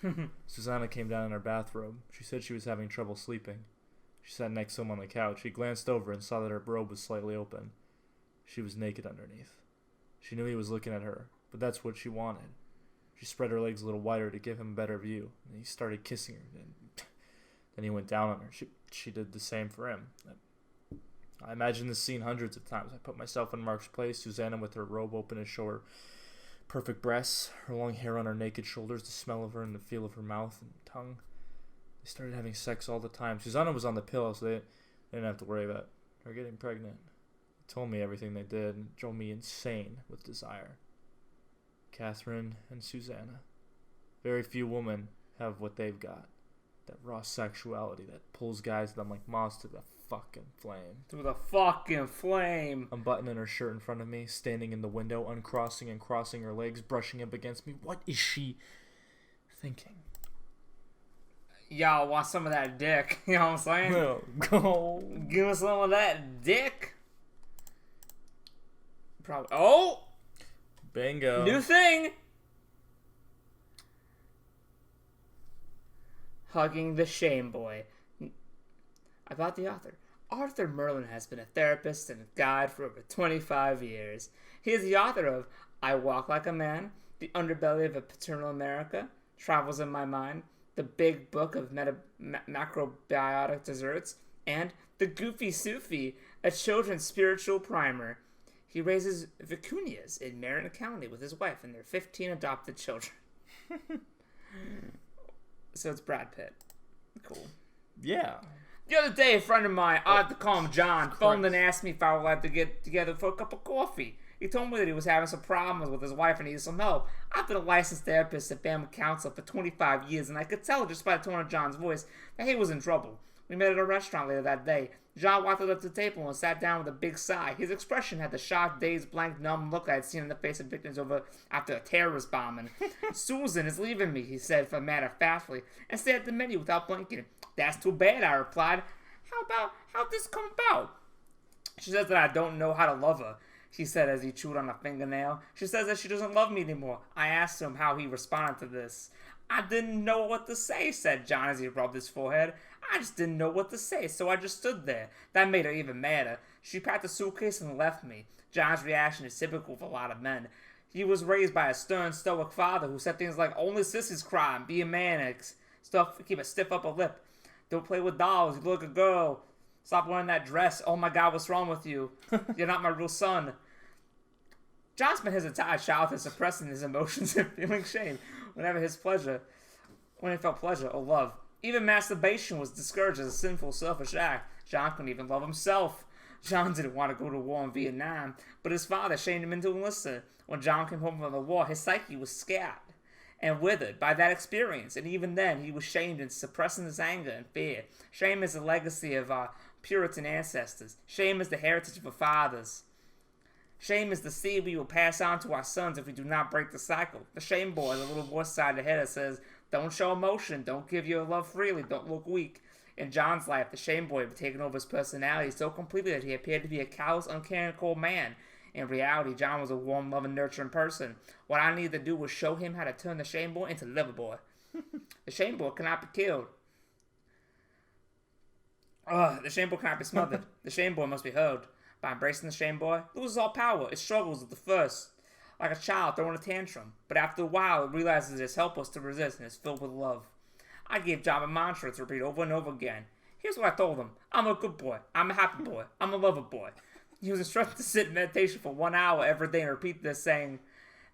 Susanna came down in her bathrobe. She said she was having trouble sleeping. She sat next to him on the couch. He glanced over and saw that her robe was slightly open. She was naked underneath. She knew he was looking at her, but that's what she wanted. She spread her legs a little wider to give him a better view, and he started kissing her. Then he went down on her. She did the same for him. I imagined this scene hundreds of times. I put myself in Mark's place, Susanna with her robe open to show her perfect breasts, her long hair on her naked shoulders, the smell of her and the feel of her mouth and tongue. They started having sex all the time. Susanna was on the pillow, so they didn't have to worry about her getting pregnant. They told me everything they did and drove me insane with desire. Catherine and Susanna. Very few women have what they've got. That raw sexuality that pulls guys to them like moths to the fucking flame. To the fucking flame. Unbuttoning her shirt in front of me, standing in the window, uncrossing and crossing her legs, brushing up against me. What is she thinking? Y'all want some of that dick? You know what I'm saying? No, go. Give us some of that dick. Probably. Oh! Bingo. New thing! Hugging the shame boy. About the author. Arthur Merlin has been a therapist and a guide for over 25 years. He is the author of I Walk Like a Man, The Underbelly of a Paternal America, Travels in My Mind, The Big Book of Macrobiotic Desserts, and The Goofy Sufi, a children's spiritual primer. He raises vicunias in Marion County with his wife and their 15 adopted children. So it's Brad Pitt. Cool. Yeah. The other day, a friend of mine, I like to call him John, phoned and asked me if I would like to get together for a cup of coffee. He told me that he was having some problems with his wife and needed some help. I've been a licensed therapist and family counselor for 25 years, and I could tell just by the tone of John's voice that he was in trouble. We met at a restaurant later that day. John walked up to the table and sat down with a big sigh. His expression had the shocked, dazed, blank, numb look I had seen in the face of victims after a terrorist bombing. Susan is leaving me, he said matter-of-factly, and stared at the menu without blinking. That's too bad, I replied. How'd this come about? She says that I don't know how to love her, he said as he chewed on a fingernail. She says that she doesn't love me anymore. I asked him how he responded to this. I didn't know what to say, said John as he rubbed his forehead. I just didn't know what to say, so I just stood there. That made her even madder. She packed the suitcase and left me. John's reaction is typical for a lot of men. He was raised by a stern, stoic father who said things like, only sissies cry, be a man, keep a stiff upper lip. Don't play with dolls, you look like a girl. Stop wearing that dress. Oh my God, what's wrong with you? You're not my real son. John spent his entire childhood suppressing his emotions and feeling shame when he felt pleasure or love. Even masturbation was discouraged as a sinful, selfish act. John couldn't even love himself. John didn't want to go to war in Vietnam, but his father shamed him into enlisting. When John came home from the war, his psyche was scarred and withered by that experience, and even then he was shamed and suppressing his anger and fear. Shame is the legacy of our Puritan ancestors. Shame is the heritage of our fathers. Shame is the seed we will pass on to our sons if we do not break the cycle. The shame boy, the little voice inside the head that says, don't show emotion, don't give your love freely, don't look weak. In John's life, the shame boy had taken over his personality so completely that he appeared to be a callous, uncaring, cold man. In reality, John was a warm, loving, nurturing person. What I needed to do was show him how to turn the shame boy into liver boy. The shame boy cannot be killed. The shame boy cannot be smothered. The shame boy must be heard. By embracing the shame boy, it loses all power. It struggles at the first, like a child throwing a tantrum. But after a while, it realizes it is helpless to resist and is filled with love. I gave John a mantra to repeat over and over again. Here's what I told him. I'm a good boy. I'm a happy boy. I'm a lover boy. He was instructed to sit in meditation for 1 hour every day and repeat this, saying,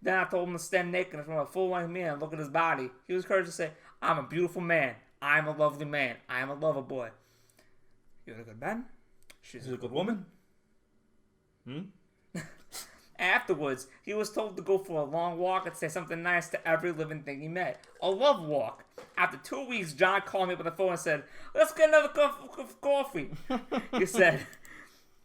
then I told him to stand naked in front of a full-length mirror and look at his body. He was encouraged to say, I'm a beautiful man. I am a lovely man. I am a lover boy. You're a good man. She's a good woman. Afterwards, he was told to go for a long walk and say something nice to every living thing he met. A love walk. After 2 weeks, John called me up on the phone and said, let's get another cup of coffee. He said,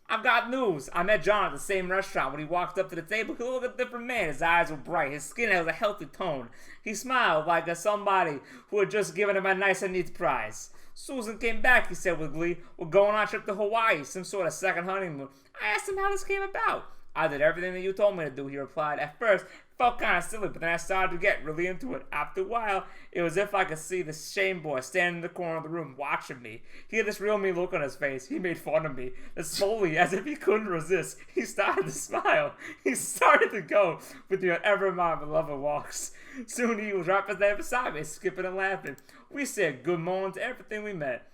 I've got news. I met John at the same restaurant. When he walked up to the table, he looked like a different man. His eyes were bright. His skin had a healthy tone. He smiled like somebody who had just given him a nice and neat prize. Susan came back, he said with glee. We're going on a trip to Hawaii, some sort of second honeymoon. I asked him how this came about. I did everything that you told me to do, he replied. At first, it felt kind of silly, but then I started to get really into it. After a while, it was as if I could see the shame boy standing in the corner of the room watching me. He had this real mean look on his face. He made fun of me. And slowly, as if he couldn't resist, he started to smile. He started to go with me on every of my beloved walks. Soon he was right there beside me, skipping and laughing. We said good morning to everything we met.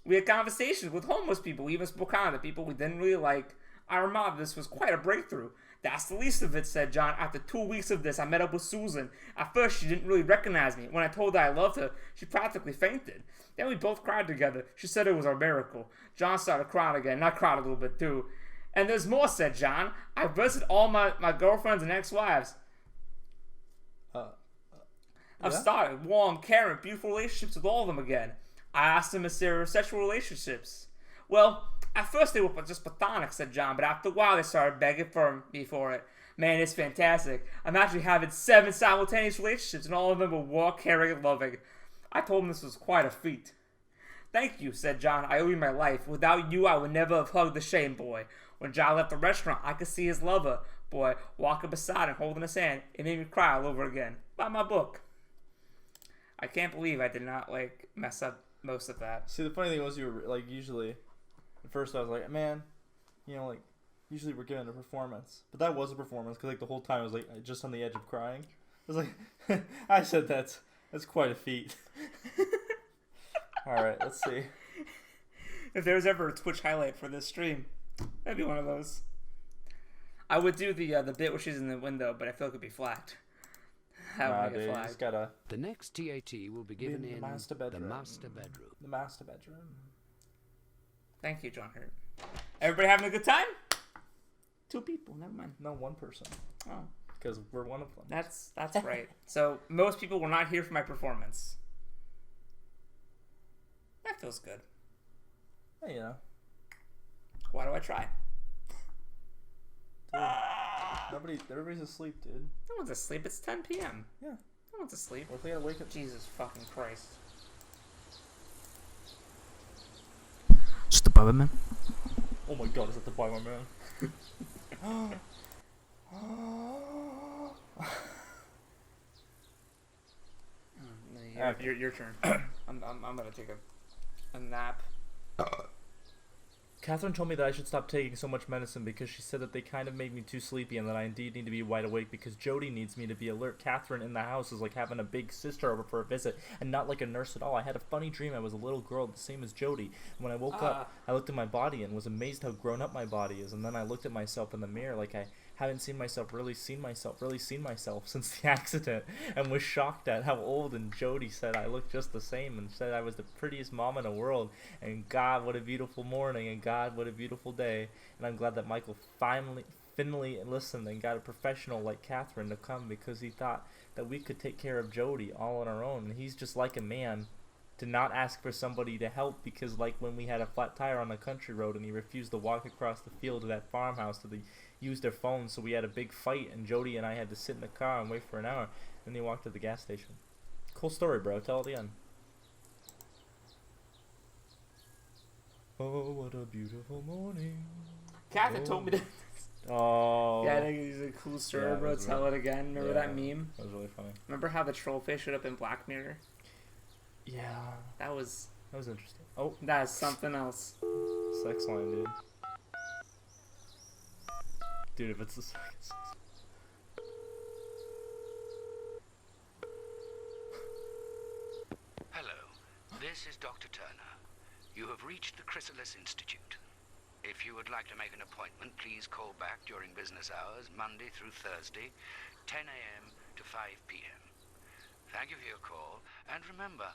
We had conversations with homeless people. We even spoke on to people we didn't really like. I remarked this was quite a breakthrough. That's the least of it, said John. After 2 weeks of this, I met up with Susan. At first, she didn't really recognize me. When I told her I loved her, she practically fainted. Then we both cried together. She said it was our miracle. John started crying again, and I cried a little bit too. And there's more, said John. I visited all my girlfriends and ex-wives. I've started warm, caring, beautiful relationships with all of them again. I asked them if they were sexual relationships. Well, at first they were just platonic, said John, but after a while they started begging for me for it. Man, it's fantastic. I'm actually having 7 simultaneous relationships, and all of them were warm, caring, and loving. I told him this was quite a feat. Thank you, said John. I owe you my life. Without you, I would never have hugged the shame boy. When John left the restaurant, I could see his lover boy walking beside him, holding his hand. It made me cry all over again. Buy my book. I can't believe I did not, mess up most of that. See, the funny thing was, you were, usually, at first I was like, man, usually we're given a performance. But that was a performance, because, the whole time I was, just on the edge of crying. I was like, I said that's quite a feat. Alright, let's see. If there was ever a Twitch highlight for this stream, that'd be one of those. I would do the bit where she's in the window, but I feel like it'd be flagged. Nah, dude, you just gotta... The next TAT will be given in the master bedroom. the master bedroom. The master bedroom. Thank you, John Hurt. Everybody having a good time? 2 people, never mind. No, 1 person. Oh. Because we're one of them. That's right. So, most people were not here for my performance. That feels good. Hey, you know. Why do I try? Dude, everybody's asleep, dude. No one's asleep. It's 10 p.m. Yeah. No one's asleep. What if they gotta wake up? Jesus fucking Christ. It's the Barberman. Oh my god, is that the Barberman? Your turn. I'm gonna take a nap. Catherine told me that I should stop taking so much medicine because she said that they kind of made me too sleepy and that I indeed need to be wide awake because Jody needs me to be alert. Catherine in the house is like having a big sister over for a visit and not like a nurse at all. I had a funny dream I was a little girl the same as Jody. And when I woke up, I looked at my body and was amazed how grown up my body is. And then I looked at myself in the mirror like I haven't seen myself since the accident and was shocked at how old, and Jody said I looked just the same and said I was the prettiest mom in the world, and God, what a beautiful morning, and God, what a beautiful day. And I'm glad that Michael finally listened and got a professional like Catherine to come because he thought that we could take care of Jody all on our own, and he's just like a man to not ask for somebody to help because like when we had a flat tire on the country road and he refused to walk across the field to that farmhouse to use their phones, so we had a big fight and Jody and I had to sit in the car and wait for an hour. Then he walked to the gas station. Cool story, bro. Tell it again. Oh, what a beautiful morning. Catherine told me to. Oh. Yeah, I think it's a cool story, bro. Tell it again. Remember that meme? That was really funny. Remember how the trollface showed up in Black Mirror? Yeah. That was interesting. Oh. That's something else. Sex line, dude. Dude, if it's the sex. Hello, this is Dr. Turner. You have reached the Chrysalis Institute. If you would like to make an appointment, please call back during business hours, Monday through Thursday, 10 a.m. to 5 p.m. Thank you for your call, and remember,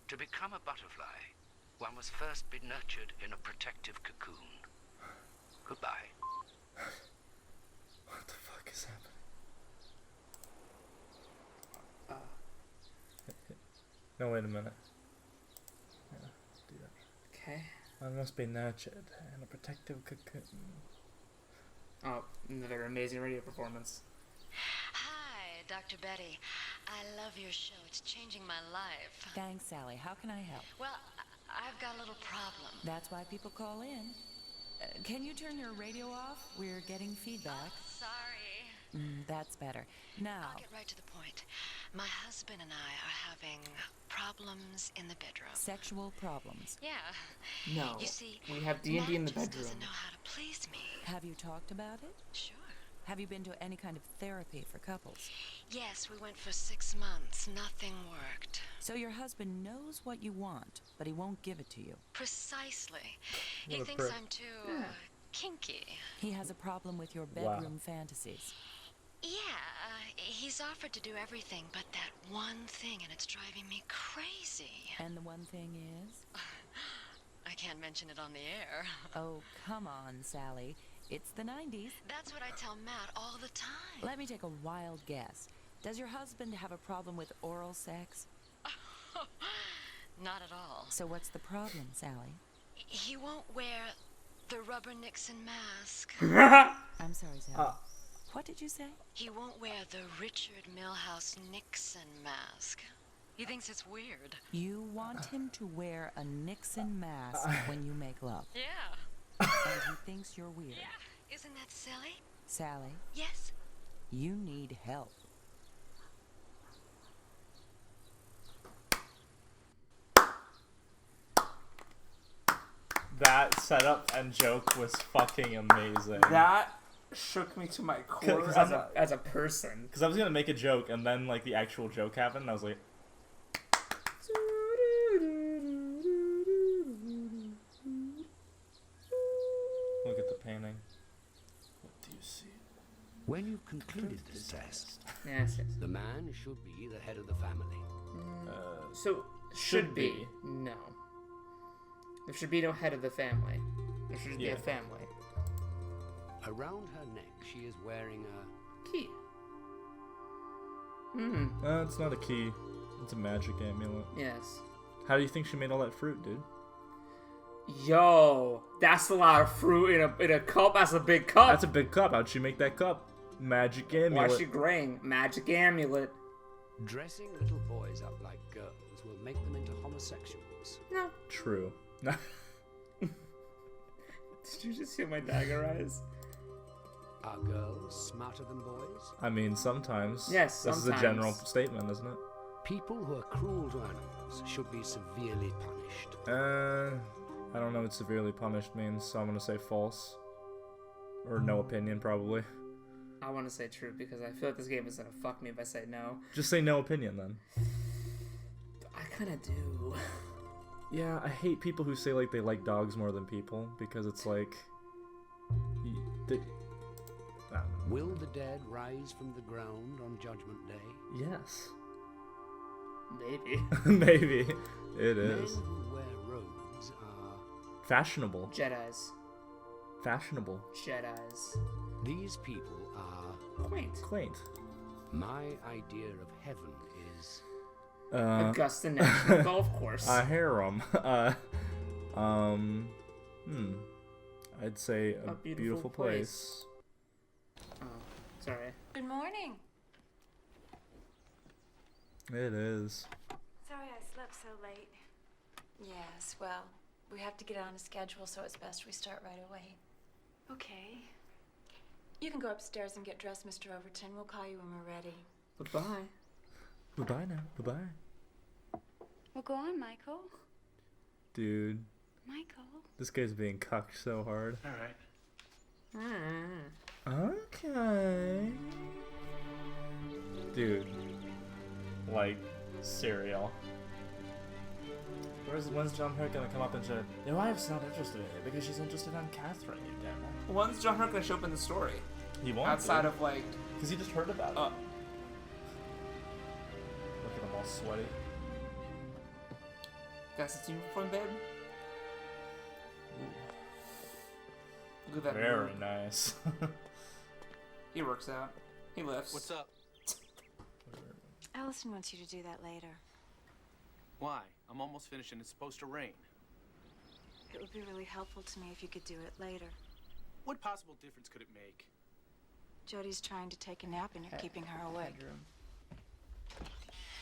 to become a butterfly, one must first be nurtured in a protective cocoon. Goodbye. What the fuck is happening? No, wait a minute. Yeah, do that. Okay. One must be nurtured in a protective cocoon. Oh, another amazing radio performance. Hi, Dr. Betty. I love your show. It's changing my life. Thanks, Sally. How can I help? Well, I've got a little problem. That's why people call in. Can you turn your radio off? We're getting feedback. Oh, sorry. That's better. Now... I'll get right to the point. My husband and I are having problems in the bedroom. Sexual problems? Yeah. No. You see, we have D&D in the Matt just bedroom. doesn't know how to please me. Have you talked about it? Sure. Have you been to any kind of therapy for couples? Yes, we went for 6 months. Nothing worked. So your husband knows what you want, but he won't give it to you. Precisely. He What a thinks prick. I'm too kinky. He has a problem with your bedroom fantasies. Yeah, he's offered to do everything but that one thing, and it's driving me crazy. And the one thing is? I can't mention it on the air. Oh, come on, Sally. It's the 90s. That's what I tell Matt all the time. Let me take a wild guess. Does your husband have a problem with oral sex? Not at all. So what's the problem, Sally? He won't wear the rubber Nixon mask. I'm sorry, Sally. What did you say? He won't wear the Richard Milhouse Nixon mask. He thinks it's weird. You want him to wear a Nixon mask when you make love. Yeah. And he thinks you're weird. Yeah. Isn't that silly? Sally, Yes. you need help. That setup and joke was fucking amazing. That shook me to my core 'Cause as a person. Because I was gonna make a joke and then like the actual joke happened and I was like, look at the painting. What do you see? When you've concluded this test, Yes, yes. the man should be the head of the family. So, should be. No. There should be no head of the family. There should just be a family. Around her neck, she is wearing a key. It's not a key. It's a magic amulet. Yes. How do you think she made all that fruit, dude? Yo, that's a lot of fruit in a cup. That's a big cup. That's a big cup. How'd she make that cup? Magic amulet. Why's she graying? Magic amulet. Dressing little boys up like girls will make them into homosexuals. No. True. Did you just hear my dagger eyes? Are girls smarter than boys? I mean, sometimes. Yes, This is a general statement, isn't it? People who are cruel to animals should be severely punished. I don't know what severely punished means, so I'm gonna say false. Or no opinion, probably. I want to say true because I feel like this game is gonna fuck me if I say no. Just say no opinion, then. I kind of do. Yeah, I hate people who say, like, they like dogs more than people, because it's like... Will the dead rise from the ground on Judgment Day? Yes. Maybe. Maybe. It is. Men who wear robes are... Fashionable. Jedis. Fashionable. Jedis. These people are... Quaint. My idea of heaven is... Augusta National Golf Course. A harem. I'd say a beautiful place. Oh, sorry. Good morning. It is. Sorry I slept so late. Yes, well, we have to get on a schedule, so it's best we start right away. Okay. You can go upstairs and get dressed, Mr. Overton. We'll call you when we're ready. Goodbye. Goodbye now. Goodbye. Well, go on, Michael. Dude. Michael. This guy's being cucked so hard. Alright. Okay. Dude. Like, cereal. When's John Hurt gonna come up and say, your wife's not interested in you because she's interested in Catherine, you devil? When's John Hurt gonna show up in the story? He won't. Outside of, like... Because he just heard about it. Look at him all sweaty. Got some uniform, babe? Look at that. Very move. nice. He works out. He lifts. What's up? Allison wants you to do that later. Why? I'm almost finished and it's supposed to rain. It would be really helpful to me if you could do it later. What possible difference could it make? Jody's trying to take a nap and you're keeping her awake.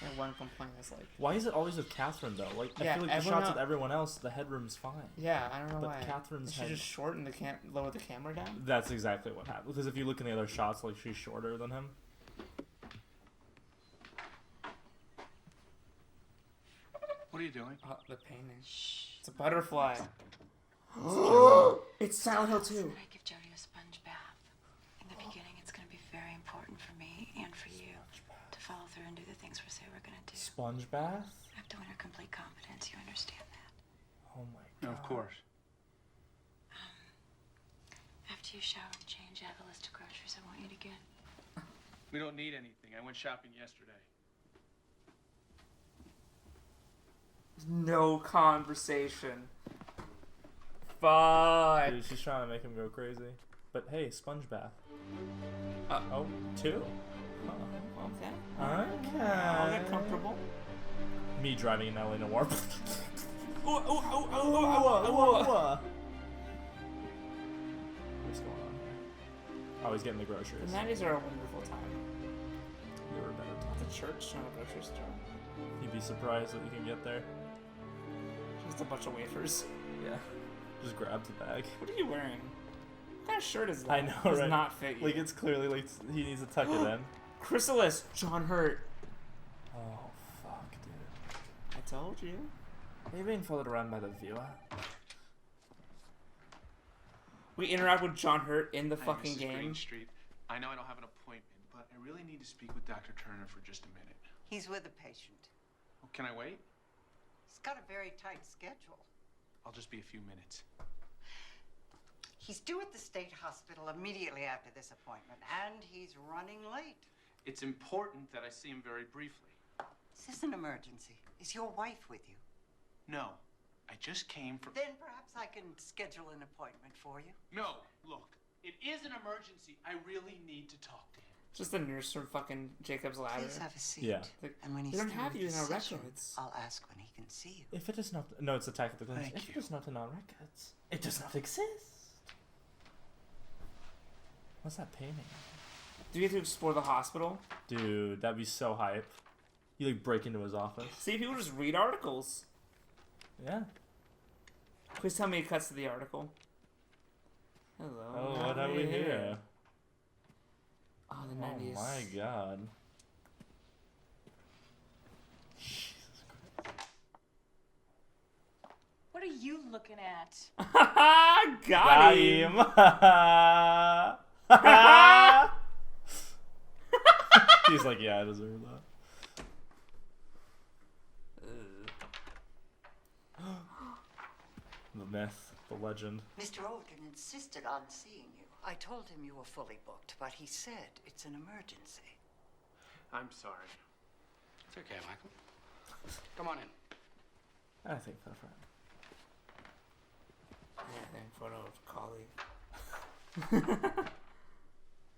My one complaint is like... Why is it always with Catherine, though? Like, I feel like the shots with everyone else, the headroom's fine. Yeah, I don't know but why. Catherine's Is she just short and they can't lower the camera down? That's exactly what happened. Because if you look in the other shots, like, she's shorter than him. What are you doing? The painting. Shh. It's a butterfly. It's Silent Hill 2. I give Jody a sponge bath. In the beginning, it's going to be very important for me and for you to follow through and do the things we say we're going to do. Sponge bath? I have to win her complete confidence. You understand that? Oh my No, god. of course. After you shower and change, I have a list of groceries I want you to get. We don't need anything. I went shopping yesterday. No conversation. Fuck. Dude, she's trying to make him go crazy. But hey, sponge bath. Oh, 2? Okay. Okay. I'll get comfortable. Me driving in LA Noir. What's going on here? Oh, he's getting the groceries. The 90s are a wonderful time. They were a better time. The church, not a grocery store. You'd be surprised that you can get there. Just a bunch of wafers. Yeah. Just grabs the bag. What are you wearing? What kind of shirt is that? I know, Does right? not fit you. Like, it's clearly like he needs to tuck it in. Chrysalis, John Hurt. Oh, fuck, dude. I told you. Are you being followed around by the viewer? We interact with John Hurt in the Hi, fucking Mrs. game. Greenstreet. I know I don't have an appointment, but I really need to speak with Dr. Turner for just a minute. He's with a patient. Oh, can I wait? He's got a very tight schedule. I'll just be a few minutes. He's due at the state hospital immediately after this appointment, and he's running late. It's important that I see him very briefly. Is this an emergency? Is your wife with you? No, I just came from... Then perhaps I can schedule an appointment for you. No, look, it is an emergency. I really need to talk to him. Just the nurse from fucking Jacob's Ladder. Please have a seat. Yeah. And when he's we don't through have with you in the our session, records. I'll ask when he can see you. If it is not... No, it's Attack of the Clones. Thank If you. it is not in our records, it does not exist. What's that painting? Do we get to explore the hospital? Dude, that'd be so hype. You like break into his office. See, people just read articles. Yeah. Please tell me it cuts to the article. Hello. Oh, what have we here? Oh, the 90s. Oh my god. What are you looking at? Got him. He's like, yeah, I deserve that. The myth, the legend. Mr. Olden insisted on seeing you. I told him you were fully booked, but he said it's an emergency. I'm sorry. It's okay, Michael. Come on in. I think for a friend. Yeah, then photo of colleague.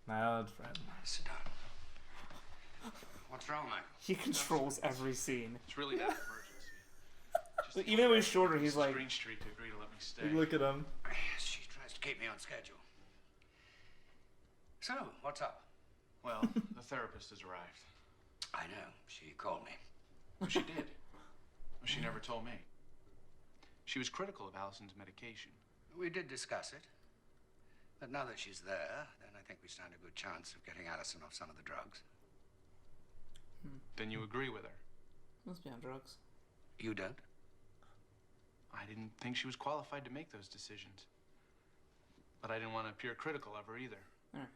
My old friend. Sit down. What's wrong, Michael? He controls every scene. It's really not an emergency. Just Even though he's shorter, he's like... Green Street to agree to let me stay. Look at him. She tries to keep me on schedule. So, what's up? Well, the therapist has arrived. I know. She called me. She did. She never told me. She was critical of Allison's medication. We did discuss it. But now that she's there, then I think we stand a good chance of getting Allison off some of the drugs. Then you agree with her? Must be on drugs. You don't? I didn't think she was qualified to make those decisions. But I didn't want to appear critical of her either. Alright.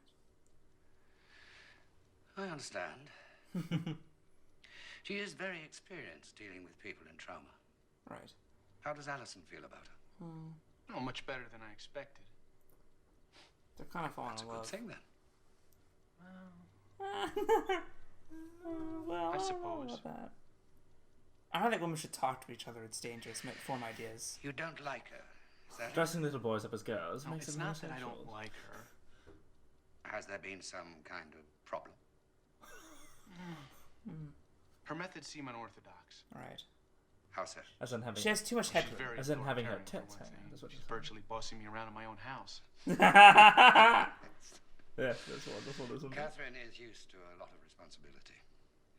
I understand. She is very experienced dealing with people in trauma. Right. How does Allison feel about her? Oh, much better than I expected. They're kind of falling That's a in good love. thing, then. Well, I suppose. about that. I don't think women should talk to each other. It's dangerous. Form ideas. You don't like her, is that it? Dressing little boys up as girls No, makes it's it more not that I sexual. don't like her. Has there been some kind of problem? Her methods seem unorthodox. Alright. How so? As in having, She has too much She's headroom. very as in having her authoritarian, tits for one hanging. thing. That's what She's she's saying. virtually bossing me around in my own house. Yeah, that's wonderful, isn't it? Catherine is used to a lot of responsibility.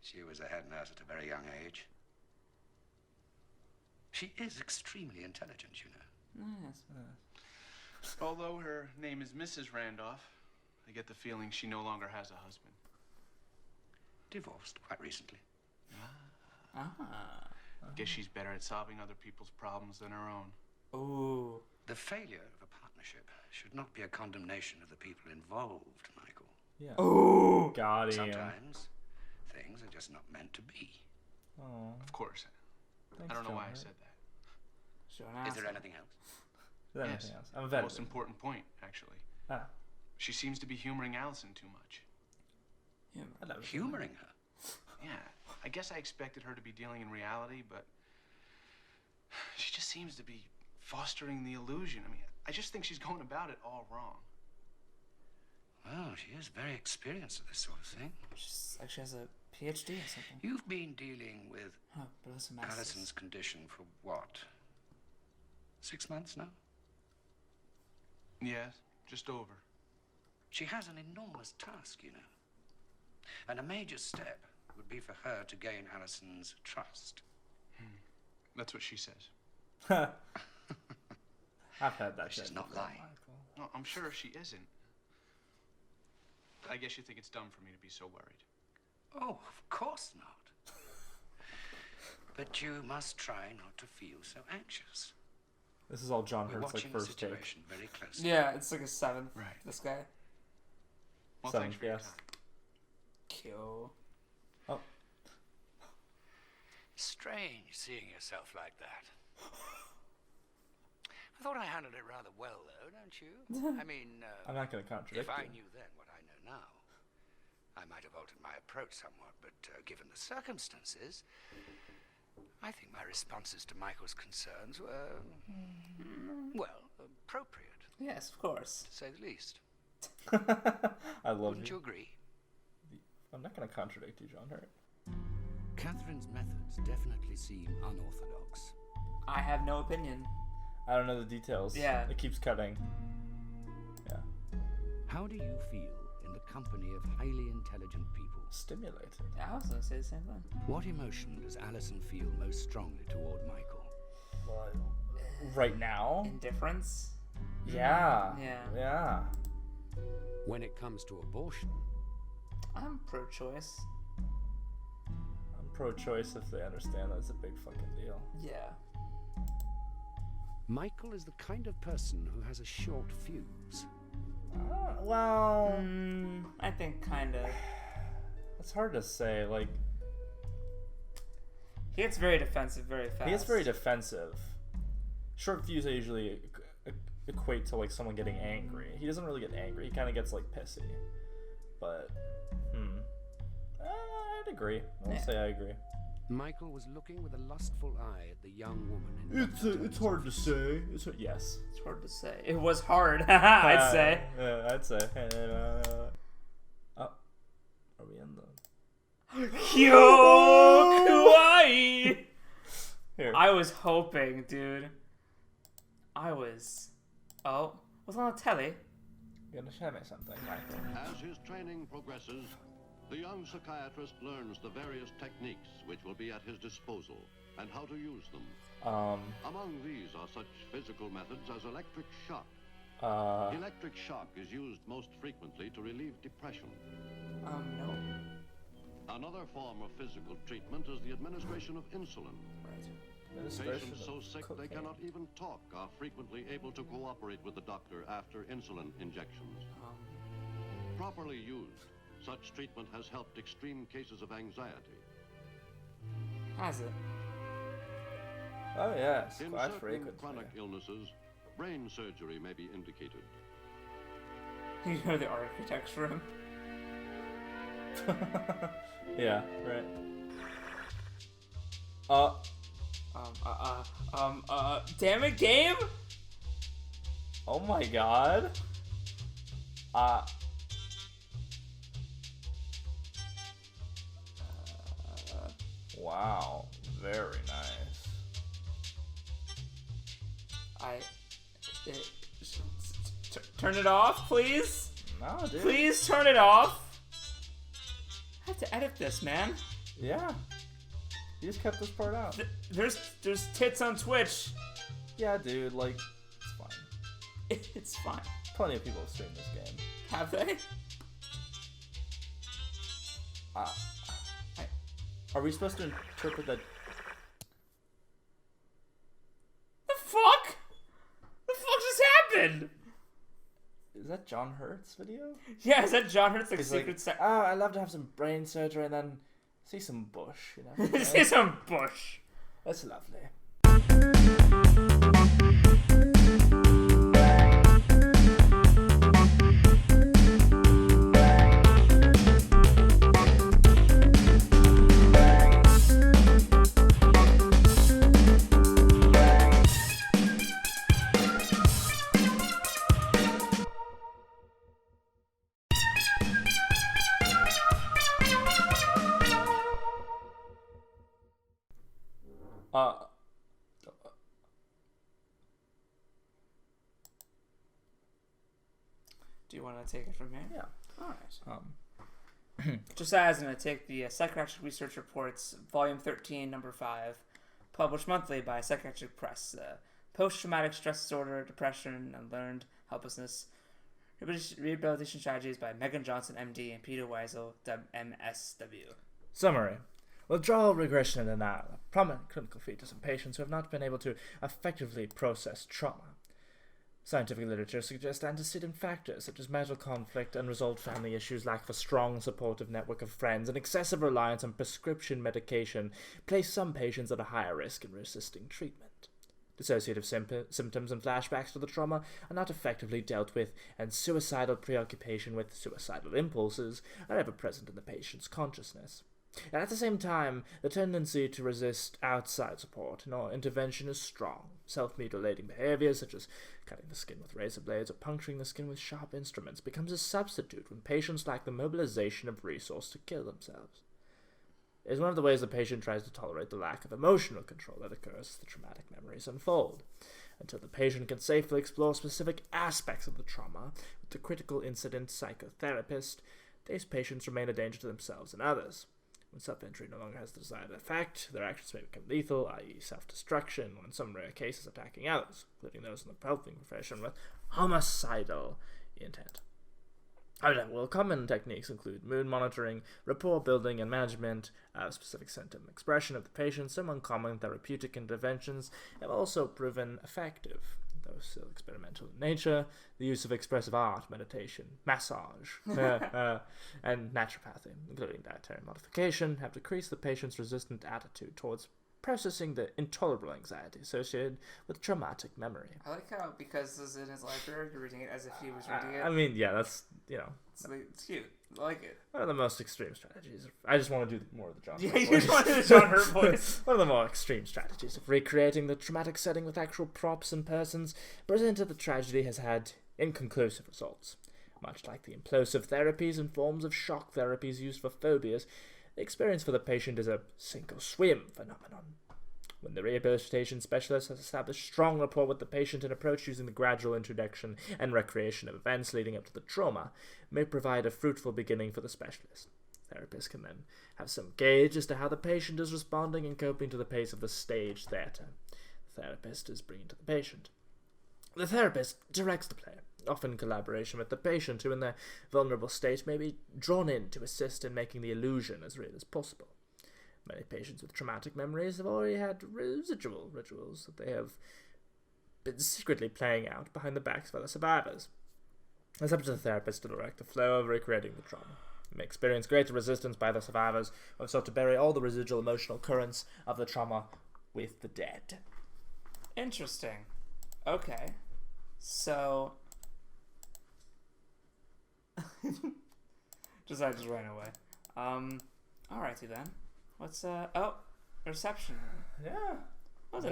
She was a head nurse at a very young age. She is extremely intelligent, you know. Yes. Although her name is Mrs. Randolph, I get the feeling she no longer has a husband. Divorced quite recently. Guess she's better at solving other people's problems than her own. Ooh. The failure of a partnership should not be a condemnation of the people involved, Michael. Yeah. Ooh. Got him. Sometimes things are just not meant to be. Oh. Of course. Thanks, I don't know why I John. said that. Is there anything else? Is there Yes. anything else? I'm a The vet. most important point, actually. Ah. She seems to be humoring Allison too much. Humoring her? Yeah. I guess I expected her to be dealing in reality, but she just seems to be fostering the illusion. I mean, I just think she's going about it all wrong. Well, she is very experienced at this sort of thing. She's like she has a PhD or something. You've been dealing with but that's a master's. Allison's condition for what? 6 months now? Yes, just over. She has an enormous task, you know. And a major step would be for her to gain Allison's trust. That's what she says. I've heard that She's shit not before, lying. Michael. No, I'm sure she isn't. I guess you think it's dumb for me to be so worried. Oh, of course not. But you must try not to feel so anxious. This is all John We're Hurt's like watching the first take. situation very closely. Yeah, it's like a 7. Right. This guy. Well, Seven, thanks for your yes. time. Cool. Oh. Strange seeing yourself like that. I thought I handled it rather well, though, don't you? I mean, I'm not going to contradict if I you. knew then what I know now, I might have altered my approach somewhat, but given the circumstances, I think my responses to Michael's concerns were, well, appropriate. Yes, of course. To say the least. I love Wouldn't you agree? I'm not going to contradict you, John Hurt. Catherine's methods definitely seem unorthodox. I have no opinion. I don't know the details. Yeah. It keeps cutting. Yeah. How do you feel in the company of highly intelligent people? Stimulated. Yeah, I was going to say the same thing. What emotion does Allison feel most strongly toward Michael? Right now? Indifference? Yeah. Yeah. Yeah. When it comes to abortion, I'm pro-choice. I'm pro-choice if they understand that it's a big fucking deal. Yeah. Michael is the kind of person who has a short fuse. Well... I think kind of. It's hard to say, like... He gets very defensive very fast. He gets very defensive. Short fuse I usually equate to, like, someone getting angry. He doesn't really get angry. He kind of gets, like, pissy. But, I'd agree. I'll say I agree. Michael was looking with a lustful eye at the young woman in It's hard to say. Yes. It's hard to say. It was hard. I'd say. Yeah, I'd say. Are we in the... Yo, kawaii! Here. I was hoping, dude. Oh, what's on the telly? You're gonna show me something, Michael. As his training progresses, the young psychiatrist learns the various techniques which will be at his disposal and how to use them. Among these are such physical methods as electric shock. Electric shock is used most frequently to relieve depression. No. Another form of physical treatment is the administration of insulin. Patients so sick they cannot even talk are frequently able to cooperate with the doctor after insulin injections. Properly used, such treatment has helped extreme cases of anxiety. Has it? Oh yes, In quite certain frequently. chronic illnesses, brain surgery may be indicated. You know the architect's room. Yeah, right. Damn it, game! Oh my god. Wow, very nice. Turn it off, please? No, dude. Please turn it off. I have to edit this, man. Yeah. You just kept this part out. There's tits on Twitch. Yeah, dude, like, it's fine. It's fine. Plenty of people have streamed this game. Have they? Are we supposed to interpret that? The fuck? The fuck just happened? Is that John Hurt's video? Yeah, is that John Hurt's He's secret like, oh, I'd love to have some brain surgery and then see some bush, you know? See some bush. That's lovely. Do you want to take it from here? Yeah. Alright. Just as I'm going to take the Psychiatric Research Reports, Volume 13, Number 5, published monthly by Psychiatric Press. Post-Traumatic Stress Disorder, Depression, and Learned Helplessness. Rehabilitation Strategies by Megan Johnson, MD, and Peter Weisel, MSW. Summary. Withdrawal regression and denial, prominent clinical features in patients who have not been able to effectively process trauma. Scientific literature suggests antecedent factors such as marital conflict, unresolved family issues, lack of a strong supportive network of friends, and excessive reliance on prescription medication place some patients at a higher risk in resisting treatment. Dissociative symptoms and flashbacks to the trauma are not effectively dealt with, and suicidal preoccupation with suicidal impulses are ever present in the patient's consciousness. And at the same time, the tendency to resist outside support or intervention is strong. Self-mutilating behaviors, such as cutting the skin with razor blades or puncturing the skin with sharp instruments, becomes a substitute when patients lack the mobilization of resource to kill themselves. It is one of the ways the patient tries to tolerate the lack of emotional control that occurs as the traumatic memories unfold. Until the patient can safely explore specific aspects of the trauma with the critical incident psychotherapist, these patients remain a danger to themselves and others. When self-injury no longer has the desired effect, their actions may become lethal, i.e. self-destruction, or in some rare cases attacking others, including those in the helping profession with homicidal intent. However, common techniques include mood monitoring, rapport building, and management of specific symptom expression of the patient. Some uncommon therapeutic interventions have also proven effective, though still experimental in nature. The use of expressive art, meditation, massage, and naturopathy, including dietary modification, have decreased the patient's resistant attitude towards processing the intolerable anxiety associated with traumatic memory. I like how, because this is in his library, you're reading it as if he was reading it. I mean, yeah, that's, It's cute. I like it. One of the most extreme strategies. I just want to do more of the John Hurt voice. Yeah, you just want to do the John Hurt voice. One of the more extreme strategies of recreating the traumatic setting with actual props and persons presented the tragedy has had inconclusive results. Much like the implosive therapies and forms of shock therapies used for phobias, the experience for the patient is a sink or swim phenomenon. When the rehabilitation specialist has established strong rapport with the patient, an approach using the gradual introduction and recreation of events leading up to the trauma may provide a fruitful beginning for the specialist. Therapists can then have some gauge as to how the patient is responding and coping to the pace of the stage theater the therapist is bringing to the patient. The therapist directs the player, often in collaboration with the patient, who in their vulnerable state may be drawn in to assist in making the illusion as real as possible. Many patients with traumatic memories have already had residual rituals that they have been secretly playing out behind the backs of other survivors. It's up to the therapist to direct the flow of recreating the trauma. They may experience greater resistance by the survivors who have sought to bury all the residual emotional currents of the trauma with the dead. Interesting. Okay. So... I just ran away. Alrighty then. What's reception room. Yeah. That was a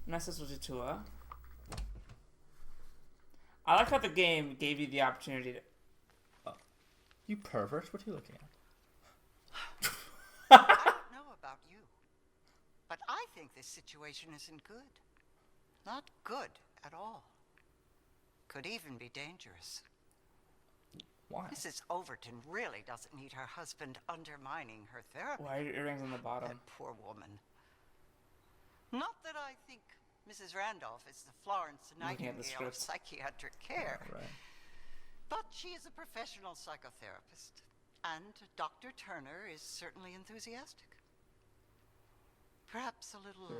nice little tour. I like how the game gave you the opportunity to... Oh. You pervert, what are you looking at? I don't know about you, but I think this situation isn't good. Not good at all. Could even be dangerous. Why? Mrs. Overton really doesn't need her husband undermining her therapy. Why are your earrings on the bottom? That poor woman. Not that I think Mrs. Randolph is the Florence Nightingale of psychiatric care. Oh, right. But she is a professional psychotherapist, and Dr. Turner is certainly enthusiastic. Perhaps a little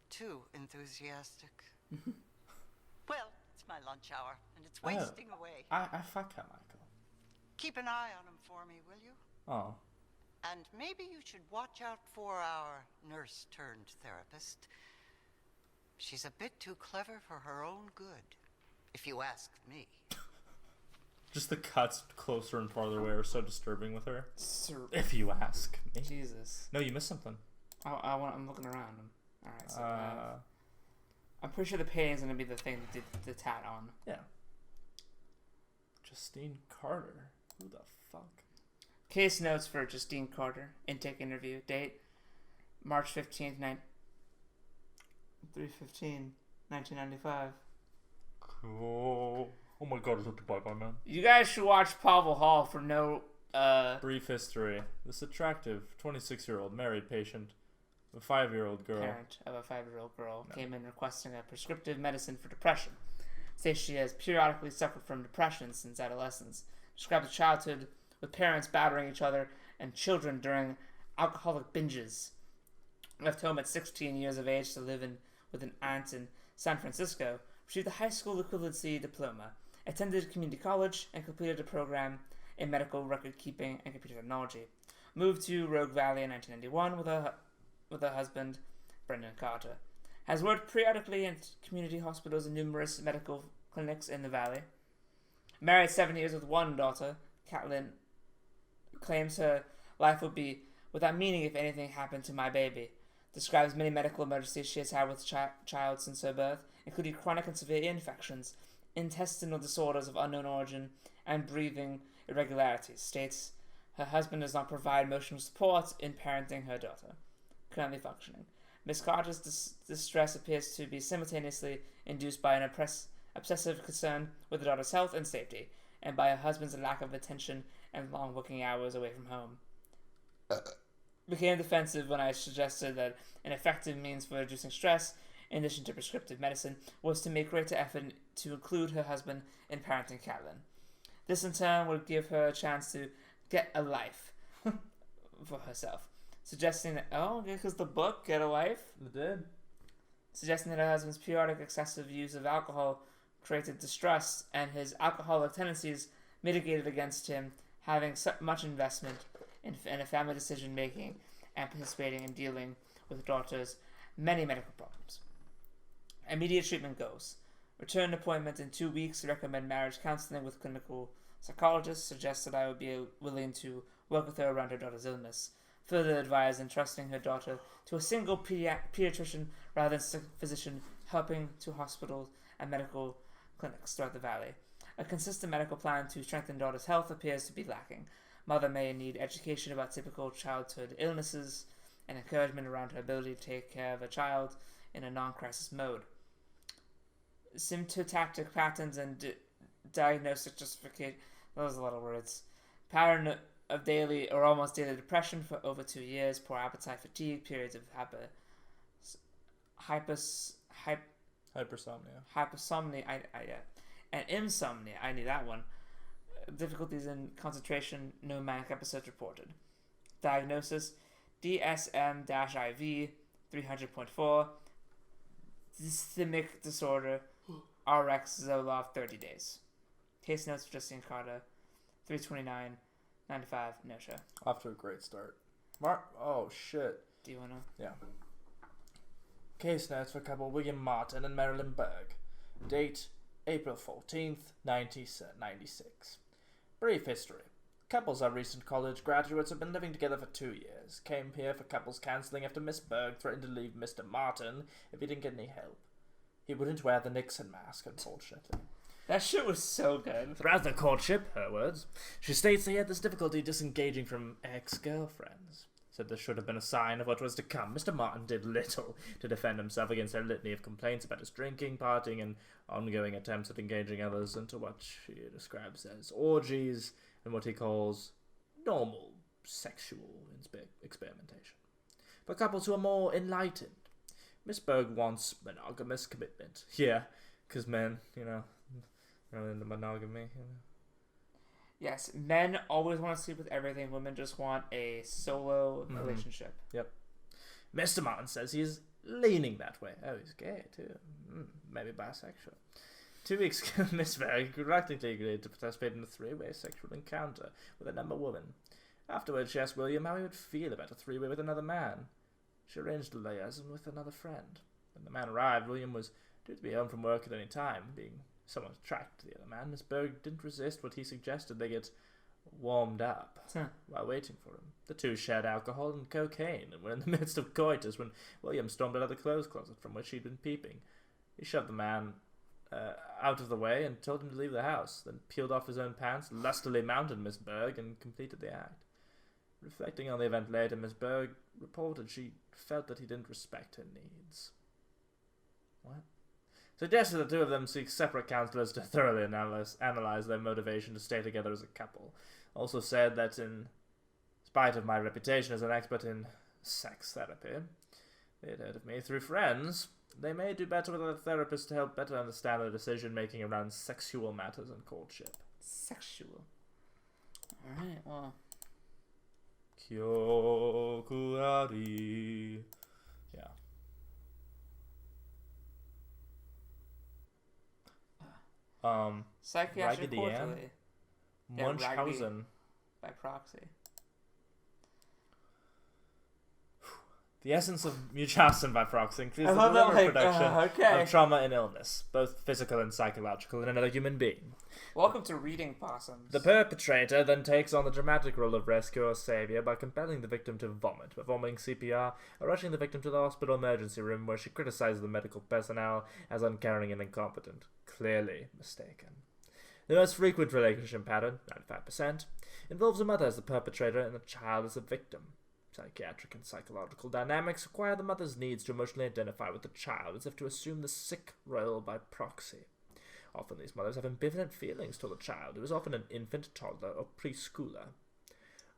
too enthusiastic. Well, it's my lunch hour, and it's wasting away. I fuck her, Michael. Keep an eye on him for me, will you? Oh. And maybe you should watch out for our nurse-turned-therapist. She's a bit too clever for her own good, if you ask me. Just the cuts closer and farther away are so disturbing with her. If you ask me. Jesus. No, you missed something. I'm looking around. Alright, so I'm pretty sure the painting's gonna be the thing that did the tat on. Yeah. Justine Carter. Who the fuck? Case notes for Justine Carter. Intake interview. Date March 15th, 1995. Cool. Oh my god, is that the bye-bye man? You guys should watch Pavel Hall for no... Brief history. This attractive 26-year-old married patient of a 5-year-old girl. Parent of a 5-year-old girl came in requesting a prescriptive medicine for depression. Says she has periodically suffered from depression since adolescence. Describes a childhood with parents battering each other and children during alcoholic binges. Left home at 16 years of age to live with an aunt in San Francisco. Received a high school equivalency diploma. Attended community college and completed a program in medical record keeping and computer technology. Moved to Rogue Valley in 1991 with a husband, Brendan Carter. has worked periodically in community hospitals and numerous medical clinics in the valley. Married 7 years with one daughter, Catelyn claims her life would be without meaning if anything happened to my baby. Describes many medical emergencies she has had with child since her birth, including chronic and severe ear infections, intestinal disorders of unknown origin, and breathing irregularities. States her husband does not provide emotional support in parenting her daughter. Currently functioning. Miss Carter's distress appears to be simultaneously induced by an obsessive concern with the daughter's health and safety, and by her husband's lack of attention and long working hours away from home. Became defensive when I suggested that an effective means for reducing stress, in addition to prescriptive medicine, was to make greater effort to include her husband in parenting Catelyn. This in turn would give her a chance to get a life for herself. Suggesting that, because the book, Get a Life? It did. Suggesting that her husband's periodic excessive use of alcohol created distrust, and his alcoholic tendencies mitigated against him having so much investment in a family decision making and participating in dealing with daughter's many medical problems. Immediate treatment goes. Return appointment in 2 weeks. Recommend marriage counseling with clinical psychologist. Suggest that I would be willing to work with her around her daughter's illness. Further advise entrusting her daughter to a single pediatrician rather than a physician, helping to hospitals and medical clinics throughout the valley. A consistent medical plan to strengthen daughter's health appears to be lacking. Mother may need education about typical childhood illnesses and encouragement around her ability to take care of a child in a non-crisis mode. Symptomatic patterns and diagnostic justification. Those are a lot of words. Pattern of daily or almost daily depression for over 2 years. Poor appetite, fatigue, periods of hypersomnia. And insomnia. I knew that one. Difficulties in concentration. No manic episodes reported. Diagnosis: DSM-IV 300.4. Dysthymic disorder. RX Zoloft 30 days. Case notes for Justine Carter. 329. 95. No show. Off to a great start. Oh shit. Do you wanna? Yeah. Case notes for couple William Martin and Marilyn Berg. Date: April 14th, 1996. Brief history. Couples are recent college graduates, have been living together for 2 years. Came here for couples counseling after Miss Berg threatened to leave Mr. Martin if he didn't get any help. He wouldn't wear the Nixon mask, unfortunately. That shit was so good. Throughout the courtship, her words, she states he had this difficulty disengaging from ex-girlfriends. Said this should have been a sign of what was to come. Mr. Martin did little to defend himself against her litany of complaints about his drinking, partying, and ongoing attempts at engaging others into what she describes as orgies and what he calls normal sexual experimentation. For couples who are more enlightened, Miss Berg wants monogamous commitment. Yeah, because men, they're into monogamy. Yes, men always want to sleep with everything. Women just want a solo relationship. Yep. Mr. Martin says he's leaning that way. Oh, he's gay too. Maybe bisexual. 2 weeks ago, Miss Berg reluctantly agreed to participate in a three-way sexual encounter with another woman. Afterwards, she asked William how he would feel about a three-way with another man. She arranged a liaison with another friend. When the man arrived, William was due to be home from work at any time, being somewhat attracted to the other man. Miss Berg didn't resist what he suggested they get warmed up while waiting for him. The two shared alcohol and cocaine and were in the midst of coitus when William stormed out of the clothes closet from which he'd been peeping. He shoved the man out of the way and told him to leave the house, then peeled off his own pants, lustily mounted Miss Berg, and completed the act. Reflecting on the event later, Miss Berg reported she felt that he didn't respect her needs. What? Suggested the two of them seek separate counselors to thoroughly analyze their motivation to stay together as a couple. Also said that in spite of my reputation as an expert in sex therapy, they had heard of me through friends. They may do better with a therapist to help better understand their decision-making around sexual matters and courtship. Sexual. Alright, well. Kyokurari. Yeah. Psychiatric quarterly. Munchausen. By proxy. The essence of Jawesome by proxy includes I the love that, deliberate like, production okay. of trauma and illness, both physical and psychological, in another human being. Welcome to Reading Possums. The perpetrator then takes on the dramatic role of rescuer or savior by compelling the victim to vomit, performing CPR, or rushing the victim to the hospital emergency room where she criticizes the medical personnel as uncaring and incompetent. Clearly mistaken. The most frequent relationship pattern, 95%, involves a mother as the perpetrator and a child as the victim. Psychiatric and psychological dynamics require the mother's needs to emotionally identify with the child as if to assume the sick role by proxy. Often these mothers have ambivalent feelings toward the child, who is often an infant, toddler, or preschooler.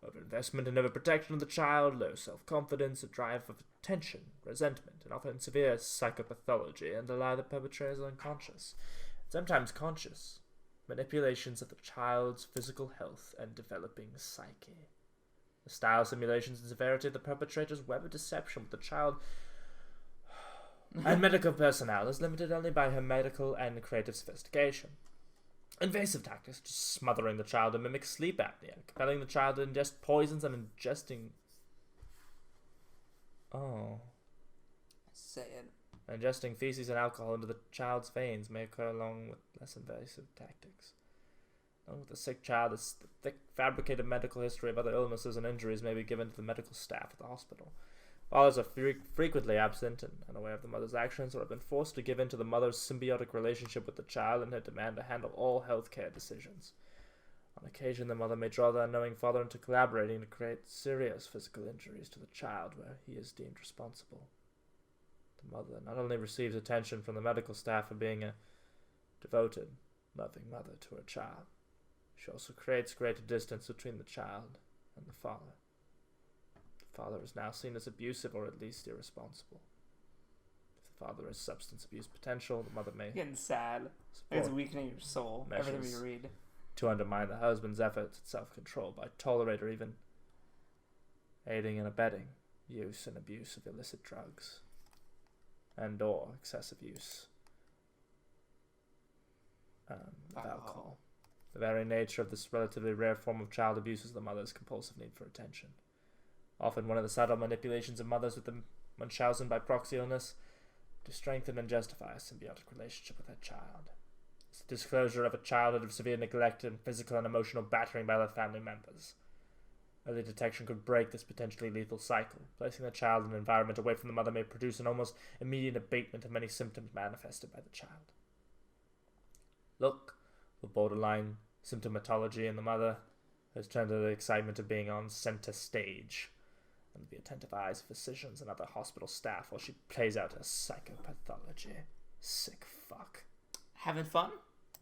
Overinvestment and overprotection of the child, low self-confidence, a drive for attention, resentment, and often severe psychopathology underlie the perpetrators unconscious, sometimes conscious, manipulations of the child's physical health and developing psyche. The style, simulations, and severity of the perpetrator's web of deception with the child and medical personnel is limited only by her medical and creative sophistication. Invasive tactics, just smothering the child to mimic sleep apnea, compelling the child to ingest poisons and ingesting... Oh. Say it. Ingesting feces and alcohol into the child's veins may occur along with less invasive tactics. Along with the sick child, the thick, fabricated medical history of other illnesses and injuries may be given to the medical staff at the hospital. Fathers are frequently absent and unaware of the mother's actions or have been forced to give in to the mother's symbiotic relationship with the child and her demand to handle all healthcare decisions. On occasion, the mother may draw the unknowing father into collaborating to create serious physical injuries to the child where he is deemed responsible. The mother not only receives attention from the medical staff for being a devoted, loving mother to her child, she also creates greater distance between the child and the father. The father is now seen as abusive or at least irresponsible. If the father has substance abuse potential, the mother may... Getting sad. It's weakening your soul. Everything you read. To undermine the husband's efforts at self-control by tolerating or even aiding and abetting use and abuse of illicit drugs and or excessive use of alcohol. The very nature of this relatively rare form of child abuse is the mother's compulsive need for attention. Often one of the subtle manipulations of mothers with the Munchausen by proxy illness to strengthen and justify a symbiotic relationship with their child. It's the disclosure of a childhood of severe neglect and physical and emotional battering by other family members. Early detection could break this potentially lethal cycle. Placing the child in an environment away from the mother may produce an almost immediate abatement of many symptoms manifested by the child. Look for borderline symptomatology in the mother has turned to the excitement of being on center stage and the attentive eyes of physicians and other hospital staff while she plays out her psychopathology. Sick fuck. Having fun?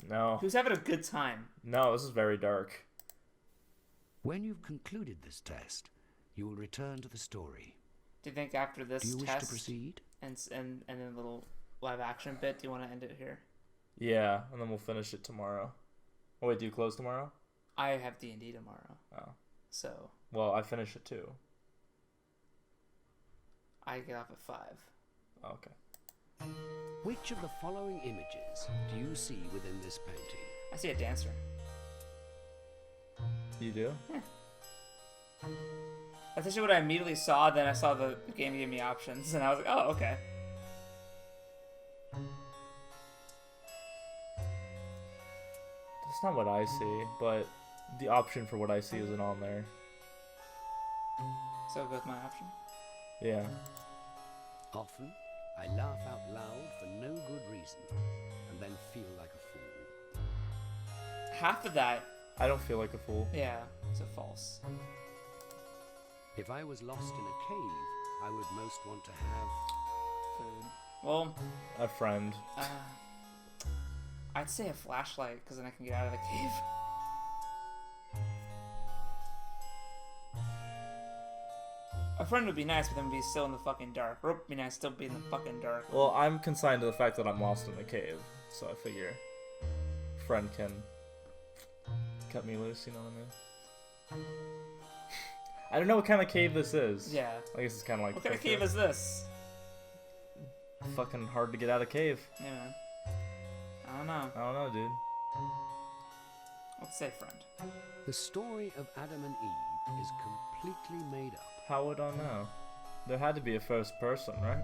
No. Who's having a good time? No, this is very dark. When you've concluded this test, you will return to the story. Do you think after this test... Do you test wish to proceed? And then a little live action bit, do you want to end it here? Yeah, and then we'll finish it tomorrow. Oh wait, do you close tomorrow? I have D&D tomorrow. Oh. So. Well, I finish it too. I get off at 5. Oh, okay. Which of the following images do you see within this painting? I see a dancer. You do? Yeah. That's actually what I immediately saw, then I saw the game give me options, and I was like, oh, okay. That's not what I see, but the option for what I see isn't on there. So it goes my option? Yeah. Often, I laugh out loud for no good reason, and then feel like a fool. Half of that... I don't feel like a fool. Yeah, it's a false. If I was lost in a cave, I would most want to have... food. Well... a friend. I'd say a flashlight, because then I can get out of the cave. A friend would be nice, but then we'd be still in the fucking dark. Rope would be nice, still be in the fucking dark. Well, I'm consigned to the fact that I'm lost in the cave, so I figure friend can cut me loose, you know what I mean? I don't know what kind of cave this is. Yeah. I guess it's kind of like... What kind of cave is this? Fucking hard to get out of cave. Yeah, man. I don't know. I don't know, dude. Let's say friend. The story of Adam and Eve is completely made up. How would I know? There had to be a first person, right?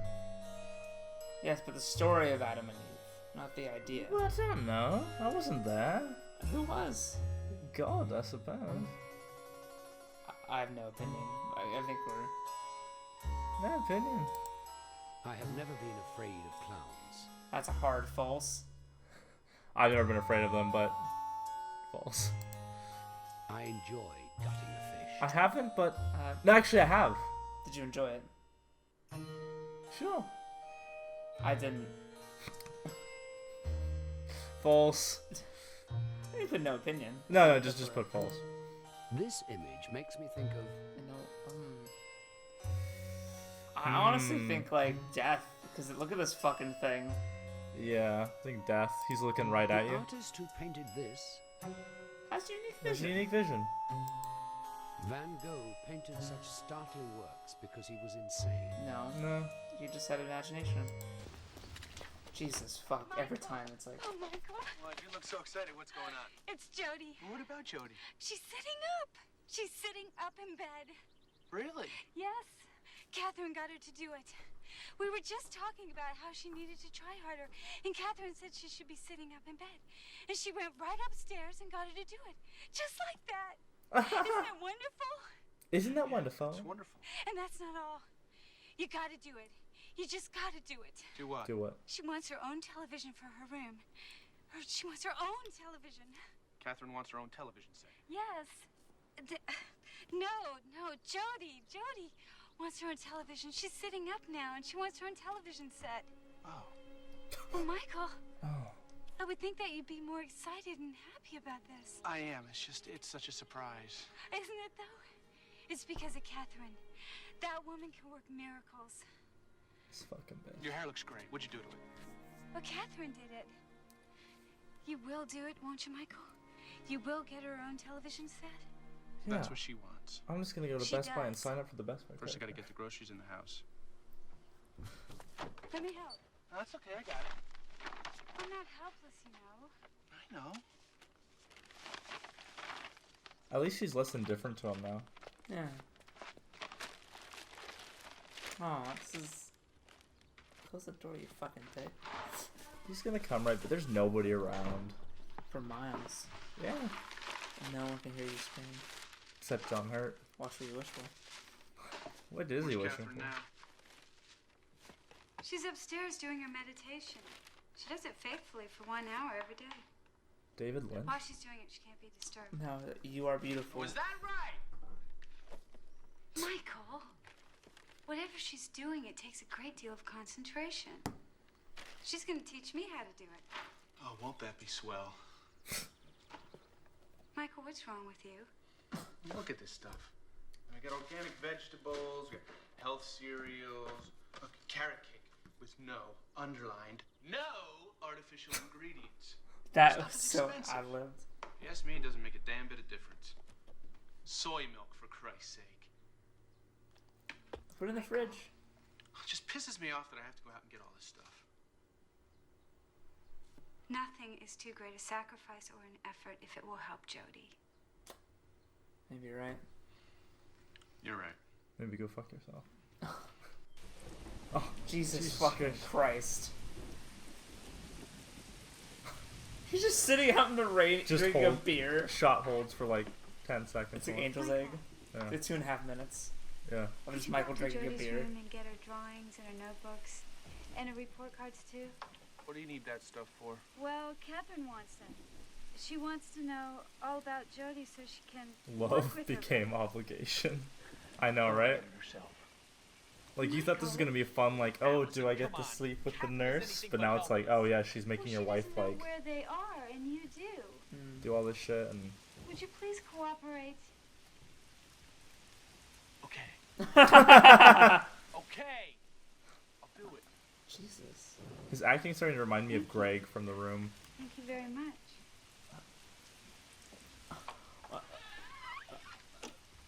Yes, but the story of Adam and Eve, not the idea. Well, I don't know. I wasn't there. Who was? God, I suppose. I have no opinion. I think we're... No opinion. I have never been afraid of clowns. That's a hard false. I've never been afraid of them, but... false. I enjoy gutting a fish. I haven't, but... no, actually I have. Did you enjoy it? Sure. I didn't. False. You put no opinion. No, just put false. This image makes me think of... I honestly think, like, death. Because look at this fucking thing. Yeah, I think death. He's looking right at The you. artist who painted this... Has unique There's vision. unique vision. Van Gogh painted such startling works because he was insane. No. You just had imagination. Jesus, fuck. Every time it's like... Oh, Michael. What? You look so excited. What's going on? It's Jody. What about Jody? She's sitting up. She's sitting up in bed. Really? Yes. Catherine got her to do it. We were just talking about how she needed to try harder, and Catherine said she should be sitting up in bed. And she went right upstairs and got her to do it. Just like that. Isn't that wonderful? Isn't that wonderful? It's wonderful. And that's not all. You gotta do it. You just gotta do it. Do what? Do what? She wants her own television for her room. She wants her own television. Catherine wants her own television set. Yes. No, Jody wants her own television. She's sitting up now, and she wants her own television set. Oh. Well, Michael. Oh. I would think that you'd be more excited and happy about this. I am. It's such a surprise. Isn't it, though? It's because of Catherine. That woman can work miracles. This fucking bitch. Your hair looks great. What'd you do to it? Well, Catherine did it. You will do it, won't you, Michael? You will get her own television set? That's Yeah. what she wants. I'm just gonna go to She Best Buy and does. sign up for the Best Buy. First, I credit gotta get the groceries in the house. Let me help. No, that's okay. I got it. I'm not helpless, you know. I know. card. At least she's listening different to him now. Yeah. Oh, this is... Close the door, you fucking dick. He's gonna come right, but there's nobody around. For miles. Yeah. And no one can hear you scream. Except John Hurt. Watch what you wish for. What is he Where's wishing Catherine for? now? She's upstairs doing her meditation. She does it faithfully for 1 hour every day. David Lynch? While she's doing it, she can't be disturbed. No, you are beautiful. Was that right? Michael, whatever she's doing, it takes a great deal of concentration. She's going to teach me how to do it. Oh, won't that be swell? Michael, what's wrong with you? Look at this stuff. I got organic vegetables, got health cereals, a carrot cake with no artificial ingredients. That Stuff was is so expensive. ad-libbed. Yes, me, it doesn't make a damn bit of difference. Soy milk, for Christ's sake. Put it in the fridge. It just pisses me off that I have to go out and get all this stuff. Nothing is too great a sacrifice or an effort if it will help Jody. Maybe you're right. You're right. Maybe go fuck yourself. Oh, Jesus fucking Christ. He's just sitting out in the rain drinking a beer. Shot holds for like 10 seconds. It's like long. Angel's Egg. Yeah. It's 2.5 minutes. Yeah. Of just She Michael go up to drinking a Jody's beer. room and get her drawings and her notebooks and her report cards too. What do you need that stuff for? Well, Catherine wants them. She wants to know all about Jody so she can work Love with her. became obligation. I know, right? Like, you thought this was gonna be fun, like, oh, do I get to sleep with the nurse? But now it's like, oh yeah, she's making your wife, Know like, where they are, and you do. do all this shit, and... Would you please cooperate? Okay. Okay. I'll do it. Jesus. His acting's starting to remind me of Greg from The Room. Thank you very much.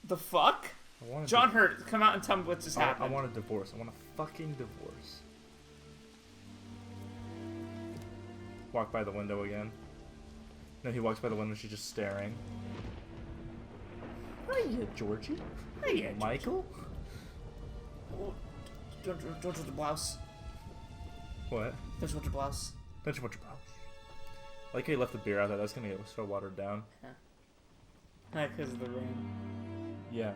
The fuck? John Hurt, come out and tell me what just happened. I want a divorce. I want a fucking divorce. Walk by the window again. No, he walks by the window, she's just staring. Hiya, Georgie. Hiya, Michael. Oh, don't touch the blouse. What? Don't touch the blouse. Don't you want your blouse? I like how you left the beer out there. That's gonna get so watered down. Yeah. Because of the rain. Yeah.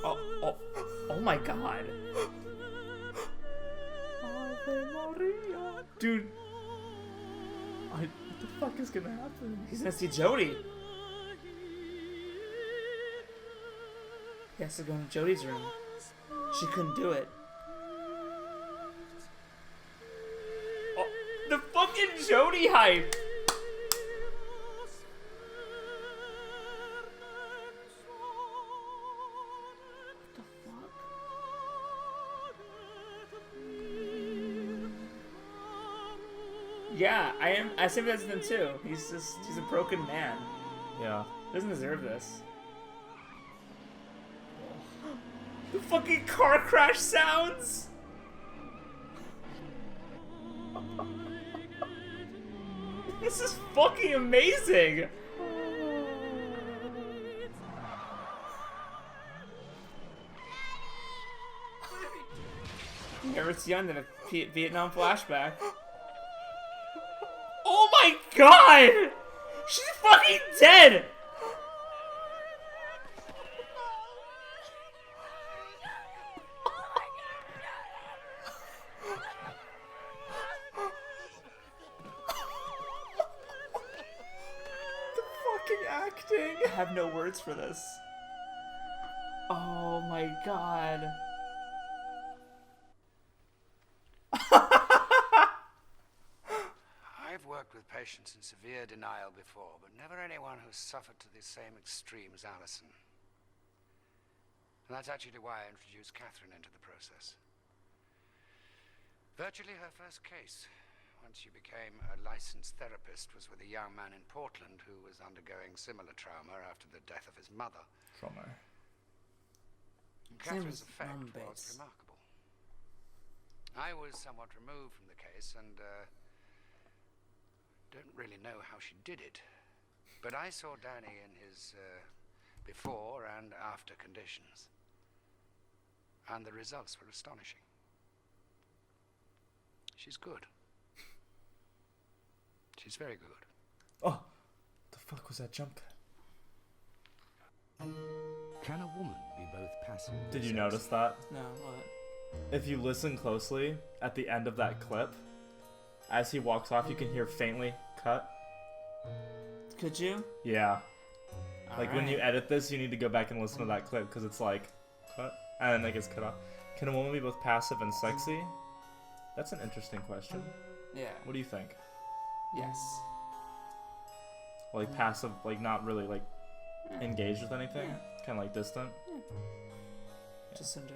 Oh my god. Ave Maria. Dude. What the fuck is gonna happen? He's gonna see Jody. He has to go in Jody's room. She couldn't do it. Oh, the fucking Jody hype. Yeah, I sympathize with him too. He's a broken man. Yeah. Doesn't deserve this. The fucking car crash sounds! This is fucking amazing! Never too young than a Vietnam flashback. Oh my god! She's fucking dead! The fucking acting! I have no words for this. Oh my god. I've worked with patients in severe denial before, but never anyone who suffered to the same extreme as Allison. And that's actually why I introduced Catherine into the process. Virtually her first case, once she became a licensed therapist, was with a young man in Portland who was undergoing similar trauma after the death of his mother. Trauma. Catherine's effect was remarkable. I was somewhat removed from the case and don't really know how she did it. But I saw Danny in his before and after conditions. And the results were astonishing. She's good. She's very good. Oh, the fuck was that jump cut? Can a woman be both passive? Did you notice that? No, what? If you listen closely, at the end of that clip, as he walks off, you can hear faintly cut. Could you? Yeah. Like when Alright. you edit this, you need to go back and listen to that clip because it's like cut and then it gets cut off. Can a woman be both passive and sexy? That's an interesting question. Yeah. What do you think? Yes. Like passive, like not really like engaged with anything, kind of like distant. Just Cinder.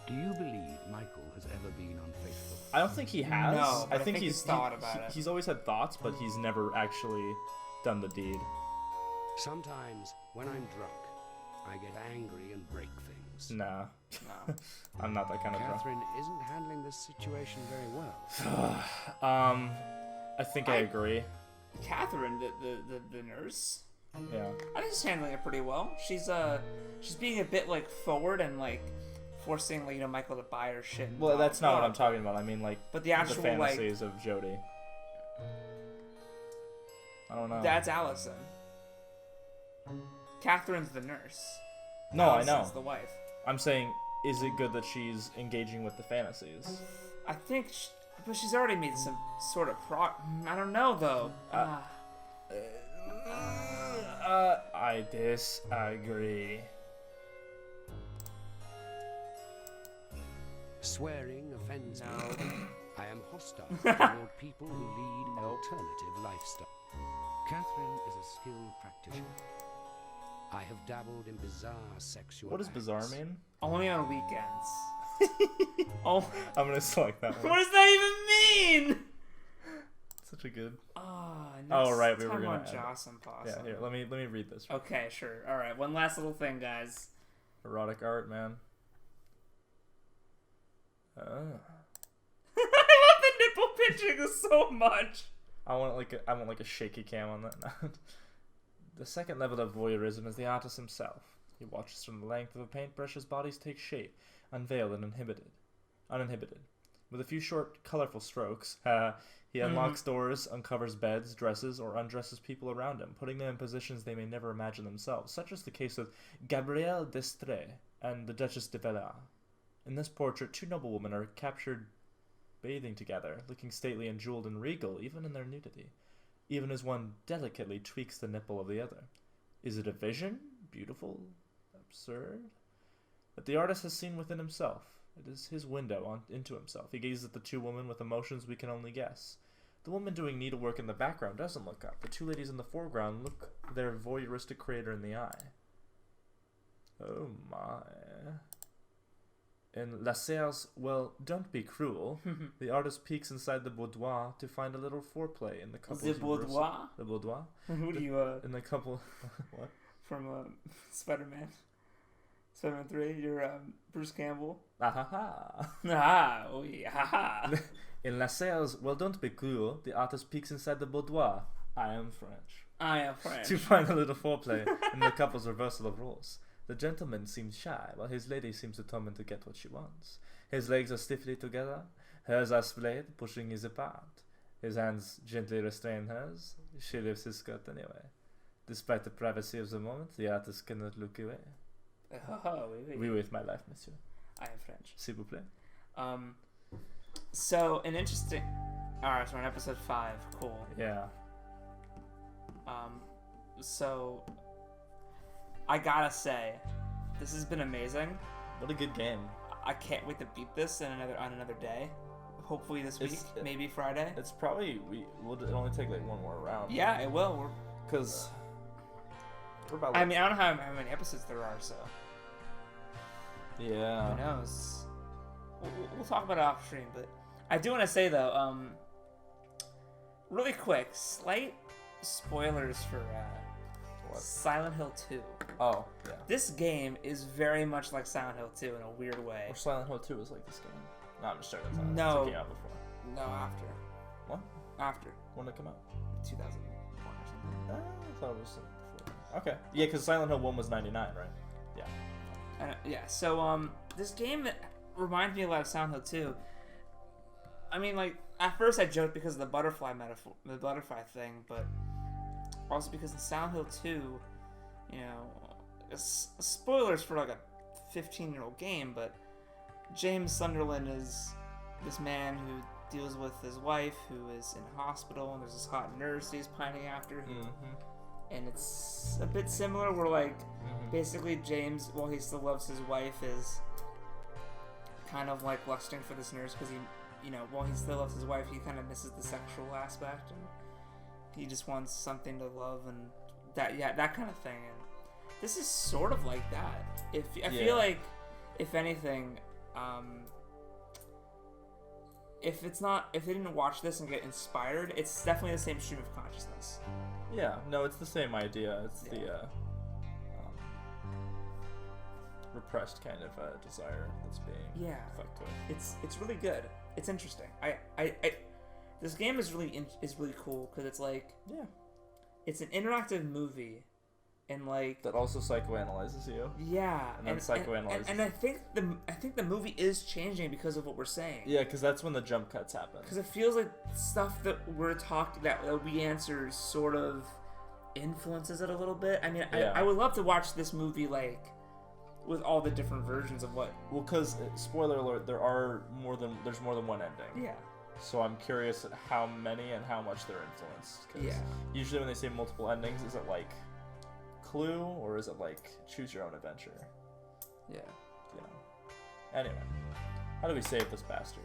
Do you believe Michael has ever been unfaithful? I don't think he has. No, but I think he's thought about it. He's always had thoughts, but he's never actually done the deed. Sometimes, when I'm drunk, I get angry and break things. Nah. No. I'm not that kind of drunk. Catherine isn't handling this situation very well. I think I agree. Catherine, the nurse. Yeah. I think she's handling it pretty well. She's being a bit like forward and like forcing like Michael to buy her shit. Well, that's not what I'm talking about. I mean like but the actual fantasies of Jody. I don't know. That's Allison. Catherine's the nurse. No, Allison's I know. The wife. I'm saying, is it good that she's engaging with the fantasies? I think, but she's already made some sort of I don't know though. I disagree. Swearing offends me. I am hostile toward people who lead an alternative lifestyle. Catherine is a skilled practitioner. I have dabbled in bizarre sexual What does acts. bizarre mean? Only on weekends. Oh, I'm gonna select that one. what does that even mean? Such a good. Next Right, we were time gonna. on Jawesome Possum. Yeah, here. Let me read this. Okay, sure. All right, one last little thing, guys. Erotic art, man. I love the nipple pinching so much. I want like a shaky cam on that. The second level of voyeurism is the artist himself. He watches from the length of a paintbrush as bodies take shape, unveiled and uninhibited. With a few short, colorful strokes, he unlocks doors, uncovers beds, dresses, or undresses people around him, putting them in positions they may never imagine themselves, such as the case of Gabrielle d'Estrées and the Duchess de Villars. In this portrait, two noblewomen are captured bathing together, looking stately and jeweled and regal, even in their nudity, even as one delicately tweaks the nipple of the other. Is it a vision? Beautiful? Absurd? But the artist has seen within himself. It is his window into himself. He gazes at the two women with emotions we can only guess. The woman doing needlework in the background doesn't look up. The two ladies in the foreground look their voyeuristic creator in the eye. Oh my. In Lasserre's Well, Don't Be Cruel, the artist peeks inside the boudoir to find a little foreplay in the couple's The boudoir? The boudoir? Who do you, in the couple... What? From, Spider-Man. Spider-Man 3, you're, Bruce Campbell. Ah, oh yeah, In Lasserre's Well, Don't Be Cruel, the artist peeks inside the boudoir. I am French. To find a little foreplay in the couple's reversal of roles. The gentleman seems shy, while his lady seems determined to get what she wants. His legs are stiffly together, hers are splayed, pushing his apart. His hands gently restrain hers. She lifts his skirt anyway. Despite the privacy of the moment, the artist cannot look away. Oui, with my life, monsieur. I am French. S'il vous plaît. So, an interesting... Alright, so we're on episode 5. Cool. Yeah. So... I gotta say, this has been amazing. What a good game. I can't wait to beat this on another day. Hopefully this week, maybe Friday. It's probably... It'll only take like one more round. Yeah, it will. Because... I mean, I don't know how many episodes there are, so... Yeah. Who knows? We'll talk about it off stream, but... I do want to say, though, really quick, slight spoilers for, Silent Hill 2. Oh, yeah. This game is very much like Silent Hill 2 in a weird way. Or Silent Hill 2 is like this game. No, I'm just joking. No. It came out before. No, after. What? After. When did it come out? 2001 or something. I thought it was before. Okay. Yeah, because Silent Hill 1 was 99, right? Yeah. Yeah, so, this game reminds me a lot of Silent Hill 2. I mean, like, at first I joked because of the butterfly metaphor, the butterfly thing, but also because in Silent Hill 2, you know, spoilers for like a 15-year-old game, but James Sunderland is this man who deals with his wife who is in a hospital, and there's this hot nurse he's pining after. And it's a bit similar where, like, basically James, while he still loves his wife, is kind of like lusting for this nurse because he, you know, while he still loves his wife, he kind of misses the sexual aspect, and he just wants something to love and that kind of thing. And this is sort of like that. I feel like, if anything, if they didn't watch this and get inspired, it's definitely the same stream of consciousness. Yeah, no, it's the same idea. It's the repressed kind of desire that's being fucked with. It's really good. It's interesting. This game is really cool because it's like it's an interactive movie, and like that also psychoanalyzes you. Yeah, and then psychoanalyzes. And I think the movie is changing because of what we're saying. Yeah, because that's when the jump cuts happen. Because it feels like stuff that we're talking that we answer sort of influences it a little bit. I mean, I would love to watch this movie like with all the different versions of what. Well, because spoiler alert, there's more than one ending. Yeah. So I'm curious at how many and how much they're influenced. Cause usually when they say multiple endings, is it like Clue or is it like Choose Your Own Adventure? Yeah. You know. Anyway, how do we save this bastard?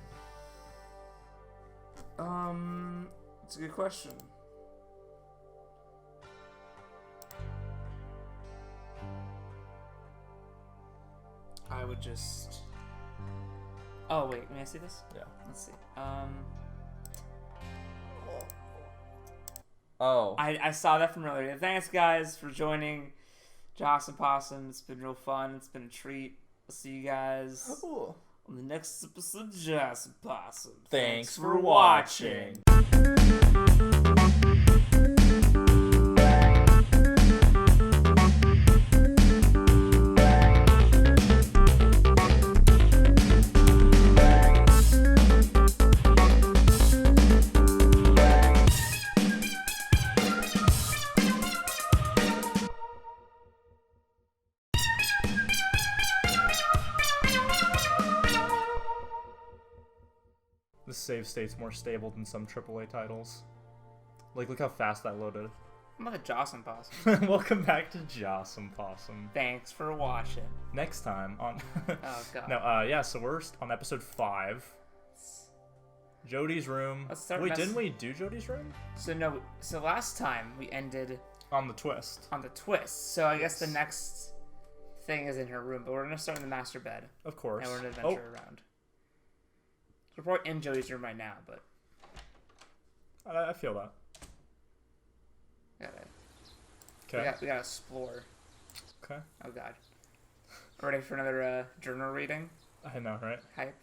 It's a good question. I would just... Oh, wait. May I see this? Yeah. Let's see. Oh. I saw that from earlier. Thanks, guys, for joining Jawesome Possum. It's been real fun. It's been a treat. I'll see you guys on the next episode of Jawesome Possum. Thanks for watching. The save state's more stable than some AAA titles. Like, look how fast that loaded. I'm like a Jawesome Possum. Welcome back to Jawesome Possum. Thanks for watching. Next time on... Oh, God. No, yeah, so we're on episode 5. Jody's room. Let's start. Wait, didn't we do Jody's room? So last time we ended... On the twist. On the twist. So I guess the next thing is in her room, but we're going to start in the master bed. Of course. And we're going to adventure around. We're probably in Jody's room right now, but... I feel that. Okay. We gotta explore. Okay. Oh god. Ready for another journal reading? I know, right? Hype.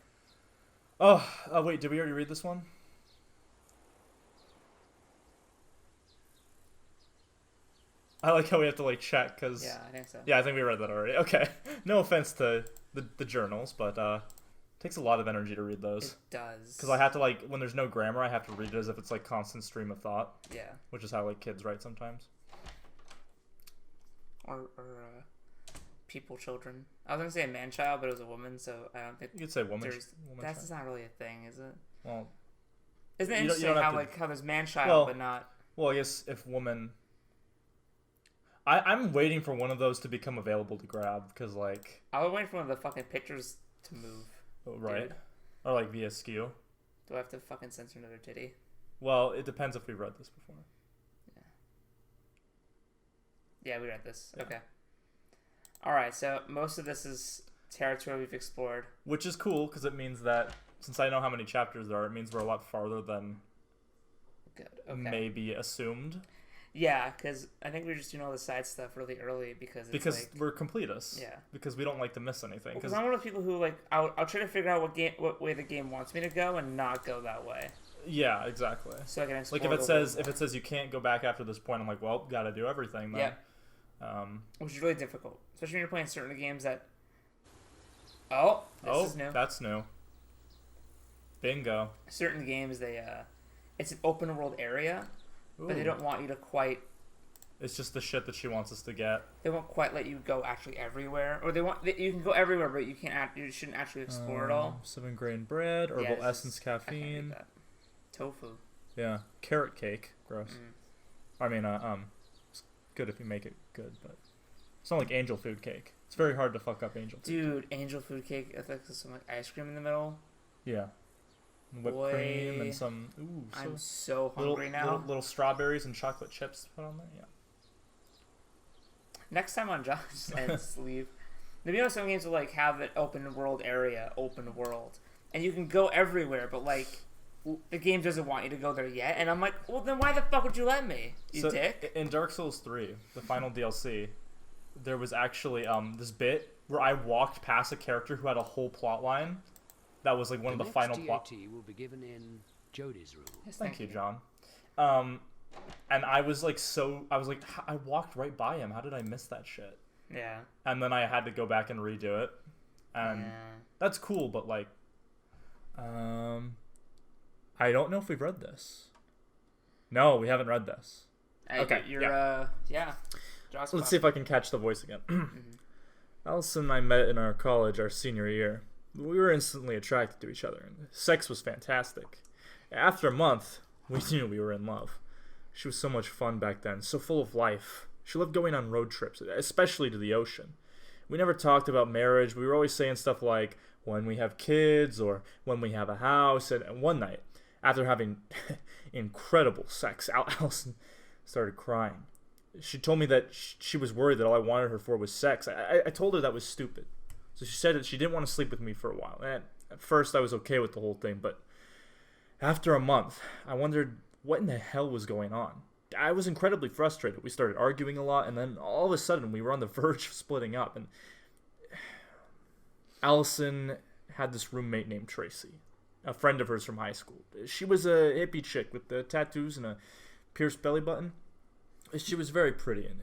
Oh, wait, did we already read this one? I like how we have to like check because yeah, I think so. Yeah, I think we read that already. Okay. No offense to the journals, but it takes a lot of energy to read those. It does. Because I have to like when there's no grammar, I have to read it as if it's like constant stream of thought. Yeah. Which is how like kids write sometimes. Or children. I was gonna say a man child, but it was a woman, so I don't think you could say woman. That's not really a thing, is it? Well, isn't it interesting how there's man child but not? Well, I guess if woman. I'm waiting for one of those to become available to grab because like. I was waiting for one of the fucking pictures to move. Oh, right. Dude. Or like via skew. Do I have to fucking censor another titty? Well, it depends if we've read this before. Yeah, we read this. Yeah. Okay. Alright, so most of this is territory we've explored. Which is cool, because it means that, since I know how many chapters there are, it means we're a lot farther than maybe assumed. Yeah, because I think we're just doing all the side stuff really early because we're completists. Yeah. Because we don't like to miss anything. Because I'm one of the people who, like, I'll try to figure out what way the game wants me to go and not go that way. Yeah, exactly. So I can explore like if it says you can't go back after this point, I'm like, well, gotta do everything then. Yeah. Which is really difficult, especially when you're playing certain games that. This is new. That's new. Bingo. Certain games it's an open world area, but they don't want you to quite. It's just the shit that she wants us to get. They won't quite let you go actually everywhere, or you can go everywhere, but you can't. You shouldn't actually explore it all. 7-grain bread, herbal essence, caffeine, tofu. Yeah, carrot cake. Gross. I mean, it's good if you make it good, but it's not like angel food cake. It's very hard to fuck up angel food. Dude, angel food cake. I think there's some like ice cream in the middle. Yeah. And whipped cream and some. Ooh, I'm so hungry now. Little strawberries and chocolate chips to put on there. Yeah. Next time on Josh's and Sleeve, maybe some games will like have an open world, and you can go everywhere, but like. The game doesn't want you to go there yet, and I'm like, well, then why the fuck would you let me, you dick? In Dark Souls 3, the final DLC, there was actually this bit where I walked past a character who had a whole plot line that was like one of the final plot. will be given in Jody's room. Yes, thank you, John. And I was like, I walked right by him. How did I miss that shit? Yeah. And then I had to go back and redo it, and that's cool, but like, I don't know if we've read this. No, we haven't read this. Okay, Let's see if I can catch the voice again. Allison and I met in our college our senior year. We were instantly attracted to each other, and sex was fantastic. After a month, we knew we were in love. She was so much fun back then, so full of life. She loved going on road trips, especially to the ocean. We never talked about marriage. We were always saying stuff like, when we have kids, or when we have a house. And one night, after having incredible sex, Allison started crying. She told me that she was worried that all I wanted her for was sex. I told her that was stupid. So she said that she didn't want to sleep with me for a while. And at first, I was okay with the whole thing. But after a month, I wondered what in the hell was going on. I was incredibly frustrated. We started arguing a lot. And then all of a sudden, we were on the verge of splitting up. And Allison had this roommate named Tracy, a friend of hers from high school. She was a hippie chick with the tattoos and a pierced belly button. She was very pretty, and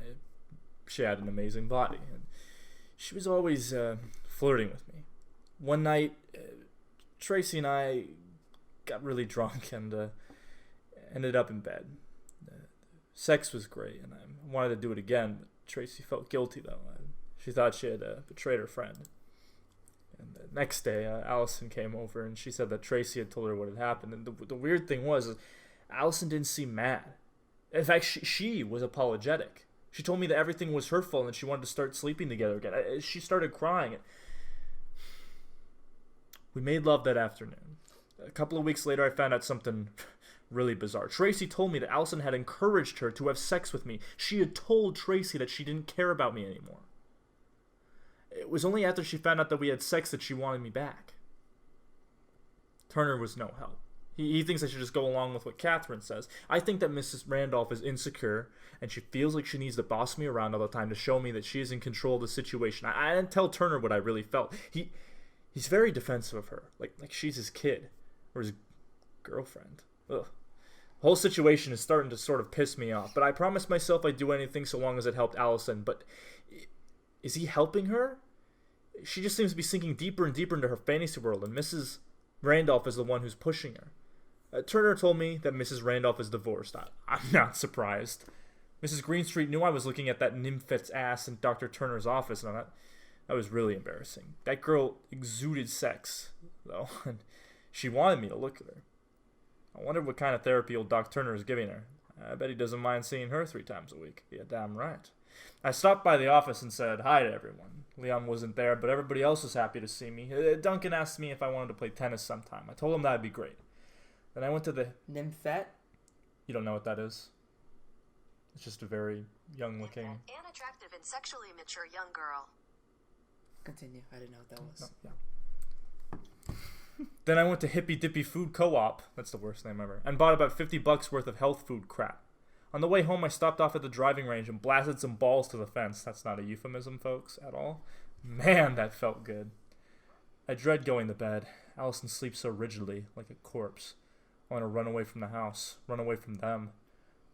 she had an amazing body. And she was always flirting with me. One night, Tracy and I got really drunk and ended up in bed. Sex was great, and I wanted to do it again, but Tracy felt guilty, though. She thought she had betrayed her friend. And the next day, Allison came over, and she said that Tracy had told her what had happened. And the weird thing was, Allison didn't seem mad. In fact, she was apologetic. She told me that everything was her fault and she wanted to start sleeping together again. She started crying. We made love that afternoon. A couple of weeks later, I found out something really bizarre. Tracy told me that Allison had encouraged her to have sex with me. She had told Tracy that she didn't care about me anymore. It was only after she found out that we had sex that she wanted me back. Turner was no help. He thinks I should just go along with what Catherine says. I think that Mrs. Randolph is insecure, and she feels like she needs to boss me around all the time to show me that she is in control of the situation. I didn't tell Turner what I really felt. He's very defensive of her, like she's his kid, or his girlfriend. Ugh. The whole situation is starting to sort of piss me off, but I promised myself I'd do anything so long as it helped Allison. But is he helping her? She just seems to be sinking deeper and deeper into her fantasy world, and Mrs. Randolph is the one who's pushing her. Turner told me that Mrs. Randolph is divorced. I'm not surprised. Mrs. Greenstreet knew I was looking at that nymphet's ass in Dr. Turner's office, and that was really embarrassing. That girl exuded sex, though, and she wanted me to look at her. I wondered what kind of therapy old Doc Turner is giving her. I bet he doesn't mind seeing her 3 times a week. Yeah, damn right. I stopped by the office and said hi to everyone. Leon wasn't there, but everybody else was happy to see me. Duncan asked me if I wanted to play tennis sometime. I told him that'd be great. Then I went to the... Nymphette? You don't know what that is? It's just a very young-looking... An attractive and sexually mature young girl. Continue. I didn't know what that was. No, yeah. Then I went to Hippy Dippy Food Co-op, that's the worst name ever, and bought about $50 worth of health food crap. On the way home, I stopped off at the driving range and blasted some balls to the fence. That's not a euphemism, folks, at all. Man, that felt good. I dread going to bed. Allison sleeps so rigidly, like a corpse. I want to run away from the house, run away from them.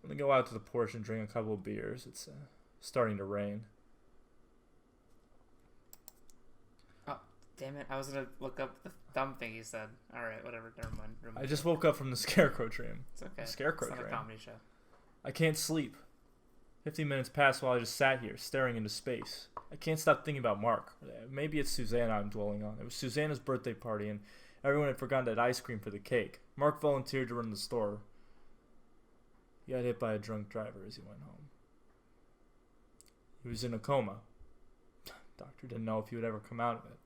I'm going to go out to the porch and drink a couple of beers. It's starting to rain. Oh, damn it. I was going to look up the dumb thing he said. Alright, whatever. Never mind. I just woke up from the Scarecrow dream. It's okay. The Scarecrow it's not dream. a comedy show. I can't sleep. 15 minutes passed while I just sat here, staring into space. I can't stop thinking about Mark. Maybe it's Susanna I'm dwelling on. It was Susanna's birthday party, and everyone had forgotten that ice cream for the cake. Mark volunteered to run the store. He got hit by a drunk driver as he went home. He was in a coma. Doctor didn't know if he would ever come out of it.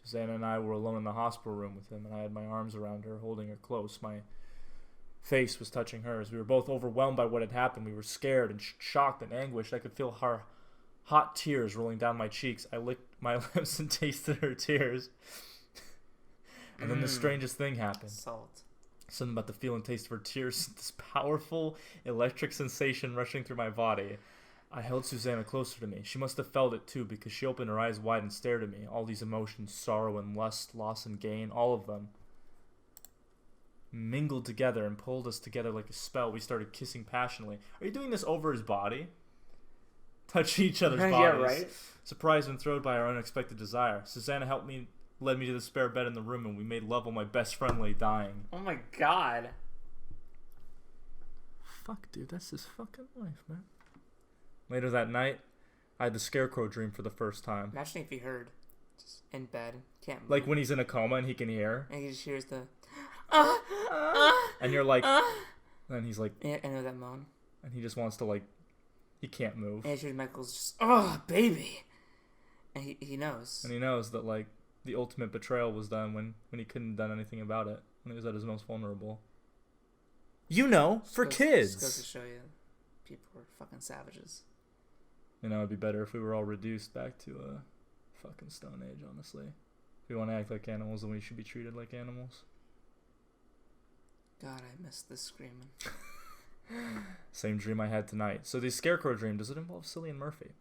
Susanna and I were alone in the hospital room with him, and I had my arms around her, holding her close. My face was touching hers. We were both overwhelmed by what had happened. We were scared and shocked and anguished. I could feel her hot tears rolling down my cheeks. I licked my lips and tasted her tears. And then the strangest thing happened. Salt. Something about the feel and taste of her tears. This powerful electric sensation rushing through my body. I held Susanna closer to me. She must have felt it too, because she opened her eyes wide and stared at me. All these emotions, sorrow and lust, loss and gain, all of them mingled together and pulled us together like a spell. We started kissing passionately. Are you doing this over his body? Touching each other's bodies. Yeah, right? Surprised and thrilled by our unexpected desire. Susanna led me to the spare bed in the room, and we made love while my best friend lay dying. Oh my god. Fuck, dude, that's his fucking life, man. Later that night, I had the Scarecrow dream for the first time. Imagine if he heard, just in bed, can't move. Like when he's in a coma and he can hear. And he just hears the... And you're like... And he's like... Yeah, I know that moan. And he just wants to, like... He can't move. And he hears Michael's just... Oh, baby! And he knows. And he knows that, like, the ultimate betrayal was done when he couldn't have done anything about it. When he was at his most vulnerable. You know, for kids! Just goes to show you, people were fucking savages. You know, it'd be better if we were all reduced back to a fucking Stone Age, honestly. If we want to act like animals, then we should be treated like animals. God, I missed this screaming. Same dream I had tonight. So the Scarecrow dream, does it involve Cillian Murphy?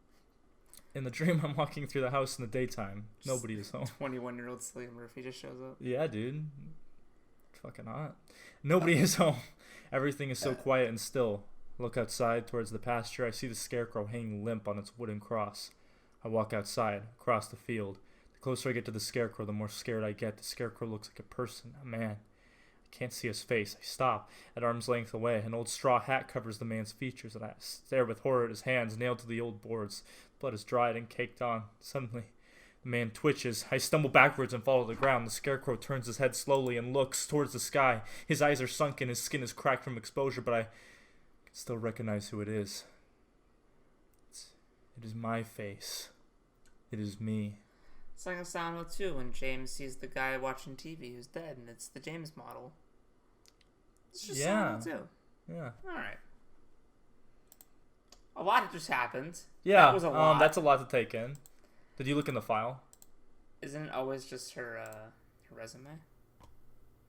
In the dream, I'm walking through the house in the daytime. Nobody is home. 21-year-old Cillian Murphy just shows up. Yeah, dude. It's fucking hot. Nobody is home. Everything is so quiet and still. I look outside towards the pasture. I see the Scarecrow hanging limp on its wooden cross. I walk outside, across the field. The closer I get to the Scarecrow, the more scared I get. The Scarecrow looks like a person, a man. I can't see his face. I stop. At arm's length away, an old straw hat covers the man's features, and I stare with horror at his hands nailed to the old boards. Blood is dried and caked on. Suddenly, The man twitches. I stumble backwards and fall to the ground. The scarecrow turns his head slowly and looks towards the sky. His eyes are sunken, his skin is cracked from exposure, but I can still recognize who it is. It is my face. It is me. It's like a Silent Hill 2 when James sees the guy watching TV who's dead, and it's the James model. It's just Silent Hill 2. Yeah. Alright. A lot just happened. Yeah, That was a lot. that's a lot to take in. Did you look in the file? Isn't it always just her resume?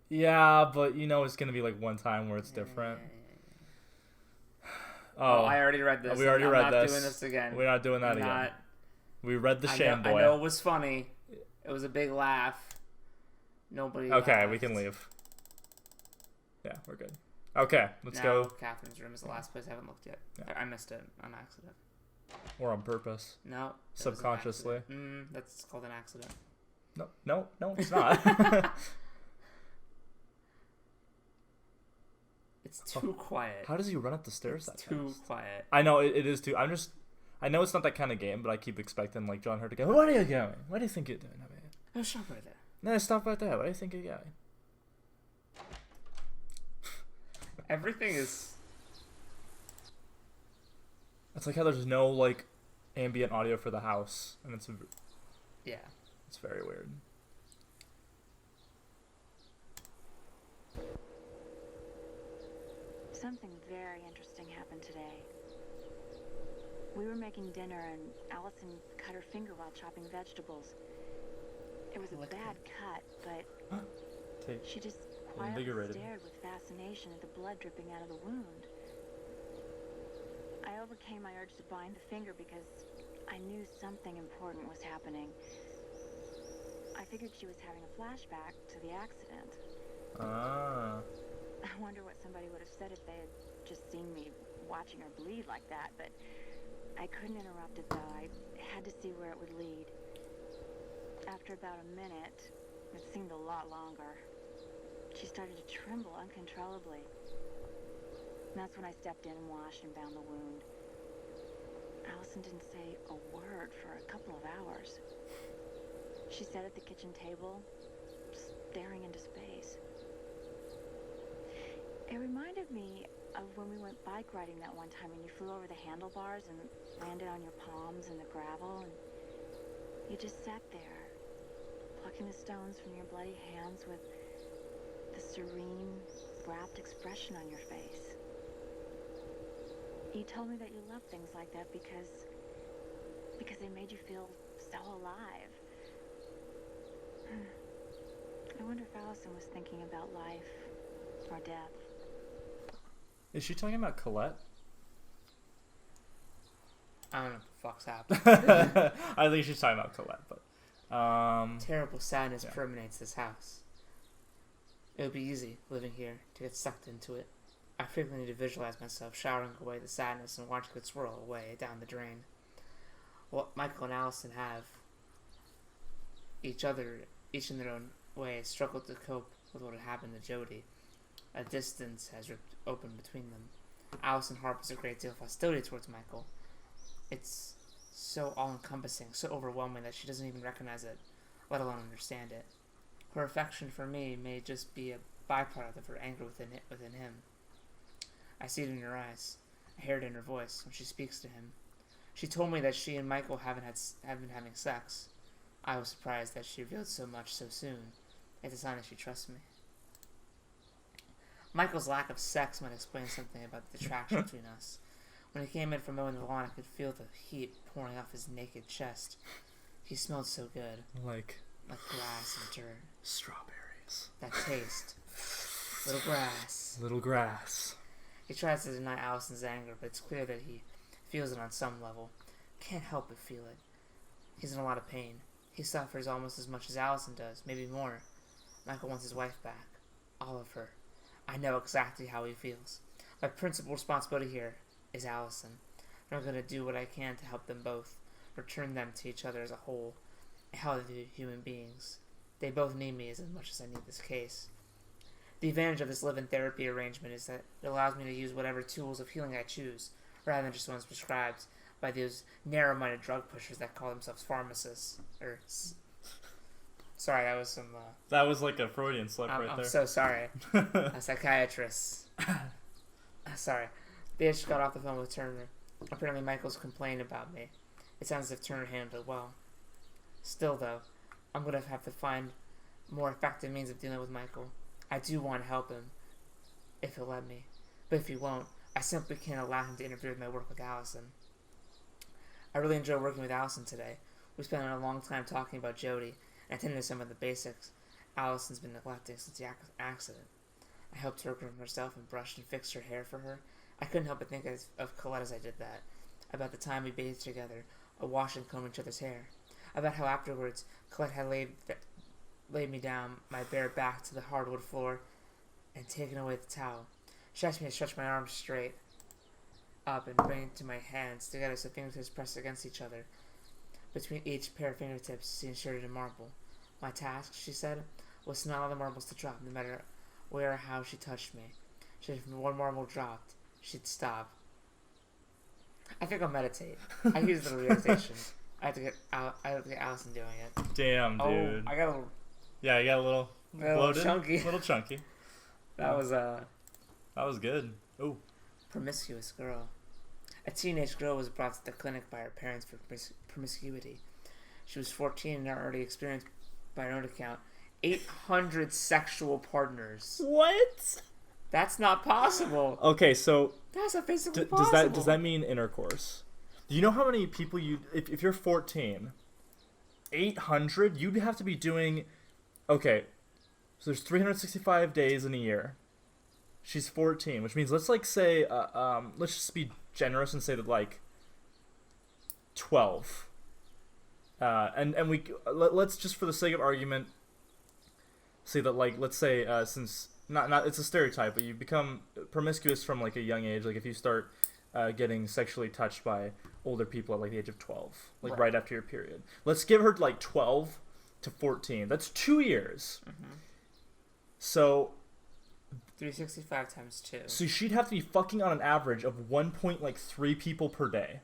Yeah, but you know it's going to be like one time where it's different. Oh, I already read this. We already read this. I'm not doing this again. We're not doing that again. We read The Sham Boy. I know it was funny. It was a big laugh. Nobody Okay, laughed. we can leave. Yeah, we're good. Okay, let's go. Catherine's room is the last place I haven't looked yet. Yeah. I missed it on accident. Or on purpose. No. Subconsciously. That's called an accident. No, it's not. It's too quiet. How does he run up the stairs It's that too fast? quiet. I know, it is too. I know it's not that kind of game, but I keep expecting like John Hurt to go, "Where are you going? What do you think you're doing over here?" Oh, stop right there. No, stop right there. Where do you think you're going? Everything is... It's like how there's no like ambient audio for the house, and it's very weird. Something very interesting happened today. We were making dinner and Allison cut her finger while chopping vegetables. It was a bad cut, but she just quietly stared with fascination at the blood dripping out of the wound. I overcame my urge to bind the finger because I knew something important was happening. I figured she was having a flashback to the accident. Ah. I wonder what somebody would have said if they had just seen me watching her bleed like that, but I couldn't interrupt it though. I had to see where it would lead. After about a minute, it seemed a lot longer, she started to tremble uncontrollably. And that's when I stepped in and washed and bound the wound. Allison didn't say a word for a couple of hours. She sat at the kitchen table, staring into space. It reminded me of when we went bike riding that one time and you flew over the handlebars and landed on your palms in the gravel, and you just sat there, plucking the stones from your bloody hands with the serene, rapt expression on your face. You told me that you loved things like that because they made you feel so alive. I wonder if Allison was thinking about life or death. Is she talking about Colette? I don't know what the fuck's happening. I think she's talking about Colette, but terrible sadness permeates this house. It would be easy living here to get sucked into it. I frequently need to visualize myself showering away the sadness and watching it swirl away down the drain. What Michael and Allison have, each in their own way, struggled to cope with what had happened to Jody. A distance has ripped open between them. Allison harbors a great deal of hostility towards Michael. It's so all-encompassing, so overwhelming that she doesn't even recognize it, let alone understand it. Her affection for me may just be a byproduct of her anger within him. I see it in her eyes. I hear it in her voice when she speaks to him. She told me that she and Michael have been having sex. I was surprised that she revealed so much so soon. It's a sign that she trusts me. Michael's lack of sex might explain something about the attraction between us. When he came in from mowing the lawn, I could feel the heat pouring off his naked chest. He smelled so good. Like grass and dirt. Strawberries. That taste. Little grass. Little grass. He tries to deny Allison's anger, but it's clear that he feels it on some level. Can't help but feel it. He's in a lot of pain. He suffers almost as much as Allison does, maybe more. Michael wants his wife back. All of her. I know exactly how he feels. My principal responsibility here is Allison. I'm going to do what I can to help them both, return them to each other as a whole, healthy human beings. They both need me as much as I need this case. The advantage of this live-in therapy arrangement is that it allows me to use whatever tools of healing I choose, rather than just ones prescribed by those narrow-minded drug pushers that call themselves pharmacists. Sorry, that was some... that was like a Freudian slip right there. I'm so sorry. A psychiatrist. Sorry. They just got off the phone with Turner. Apparently Michael's complained about me. It sounds as if Turner handled it well. Still, though, I'm going to have to find more effective means of dealing with Michael. I do want to help him, if he'll let me. But if he won't, I simply can't allow him to interfere with my work with Allison. I really enjoyed working with Allison today. We spent a long time talking about Jody and attending to some of the basics Allison's been neglecting since the accident. I helped her groom herself and brushed and fixed her hair for her. I couldn't help but think of Colette as I did that. About the time we bathed together, wash and comb each other's hair. About how afterwards Colette had laid me down my bare back to the hardwood floor and taken away the towel. She asked me to stretch my arms straight up and bring it to my hands together so fingertips pressed against each other. Between each pair of fingertips, she inserted a marble. My task, she said, was to not allow the marbles to drop, no matter where or how she touched me. If one marble dropped, she'd stop. I think I'll meditate. I use the relaxation. I have to get Allison doing it. Damn, dude. Oh, I got a little... Yeah, you got a little bloated, chunky. A little chunky. That was good. Ooh. Promiscuous girl. A teenage girl was brought to the clinic by her parents for promiscuity. She was 14 and had already experienced, by her own account, 800 sexual partners. What? That's not possible. Okay, so that's not physically possible. Does that mean intercourse? Do you know how many people if you're 14, 800, you'd have to be doing... Okay, so there's 365 days in a year. She's 14, which means let's say let's just be generous and say that 12. And let's just for the sake of argument say that let's say since not it's a stereotype, but you become promiscuous from a young age. If you start getting sexually touched by older people at the age of 12, right after your period. Let's give her 12 to 14. That's 2 years. Mm-hmm. So 365 times 2. So she'd have to be fucking on an average of 1.3 people per day.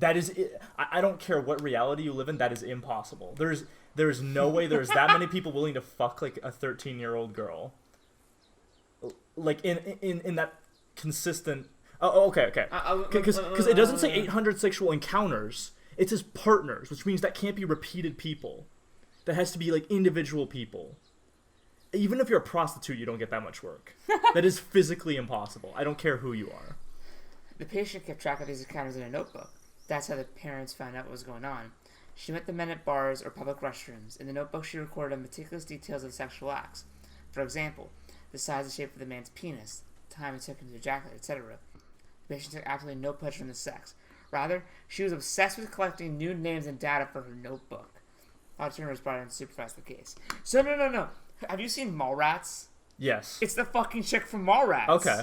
That is, I don't care what reality you live in. That is impossible. There's no way there's that many people willing to fuck a 13-year-old girl. In that consistent. Oh, okay. Because it doesn't say 800 sexual encounters. It says partners, which means that can't be repeated people. That has to be individual people. Even if you're a prostitute, you don't get that much work. That is physically impossible. I don't care who you are. The patient kept track of these encounters in a notebook. That's how the parents found out what was going on. She met the men at bars or public restrooms. In the notebook, she recorded meticulous details of the sexual acts. For example, the size and shape of the man's penis, the time it took him to ejaculate, etc. The patient took absolutely no pleasure in the sex. Rather, she was obsessed with collecting new names and data for her notebook. Turner was brought in to supervise the case. So, no. Have you seen Mallrats? Yes. It's the fucking chick from Mallrats. Okay.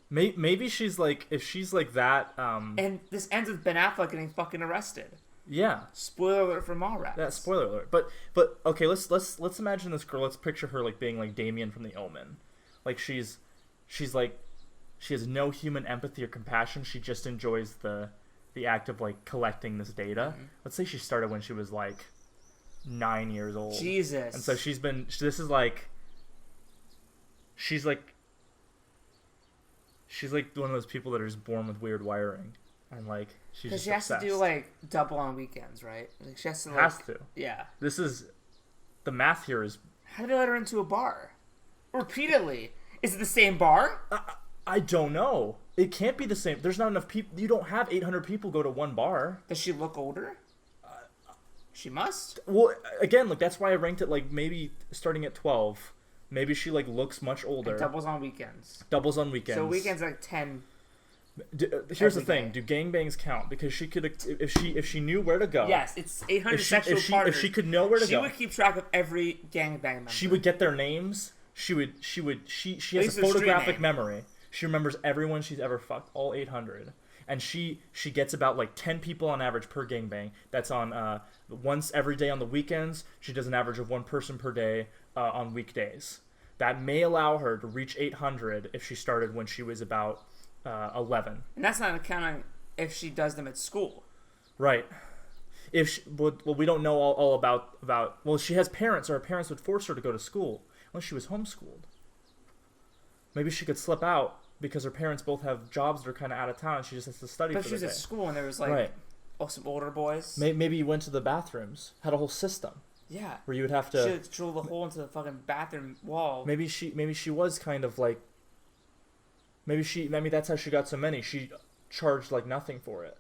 Maybe she's if she's that. And this ends with Ben Affleck getting fucking arrested. Yeah. Spoiler alert for Mallrats. Yeah, spoiler alert. But okay, let's imagine this girl. Let's picture her being Damien from The Omen. She has no human empathy or compassion. She just enjoys the act of collecting this data. Mm-hmm. Let's say she started when she was 9 years old. Jesus. And so she's one of those people that are just born with weird wiring, and she's just she has obsessed. to do double on weekends, right? She has to has to. Yeah. This is the math here is. How did they let her into a bar repeatedly? Is it the same bar? I don't know. It can't be the same. There's not enough people. You don't have 800 people go to one bar. Does she look older? She must. Well, again, that's why I ranked it maybe starting at 12. Maybe she looks much older. And doubles on weekends. So weekends 10. Here's the thing: do gangbangs count? Because she could, if she knew where to go. Yes, it's 800 sexual partners. If she could know where to go, she would keep track of every gangbang member. She would get their names. She has a photographic memory. She remembers everyone she's ever fucked, all 800. And she gets about 10 people on average per gangbang. That's on once every day on the weekends. She does an average of one person per day on weekdays. That may allow her to reach 800 if she started when she was about 11. And that's not accounting if she does them at school. Right. If she, well, we don't know all about. Well, she has parents, or her parents would force her to go to school unless she was homeschooled. Maybe she could slip out because her parents both have jobs that are kind of out of town, and she just has to study. But for she was the at day. school, and there was like, some older boys. Maybe you went to the bathrooms, had a whole system. Yeah. Where you would have to. She would drill the hole into the fucking bathroom wall. Maybe she was kind of like. Maybe that's how she got so many. She charged like nothing for it.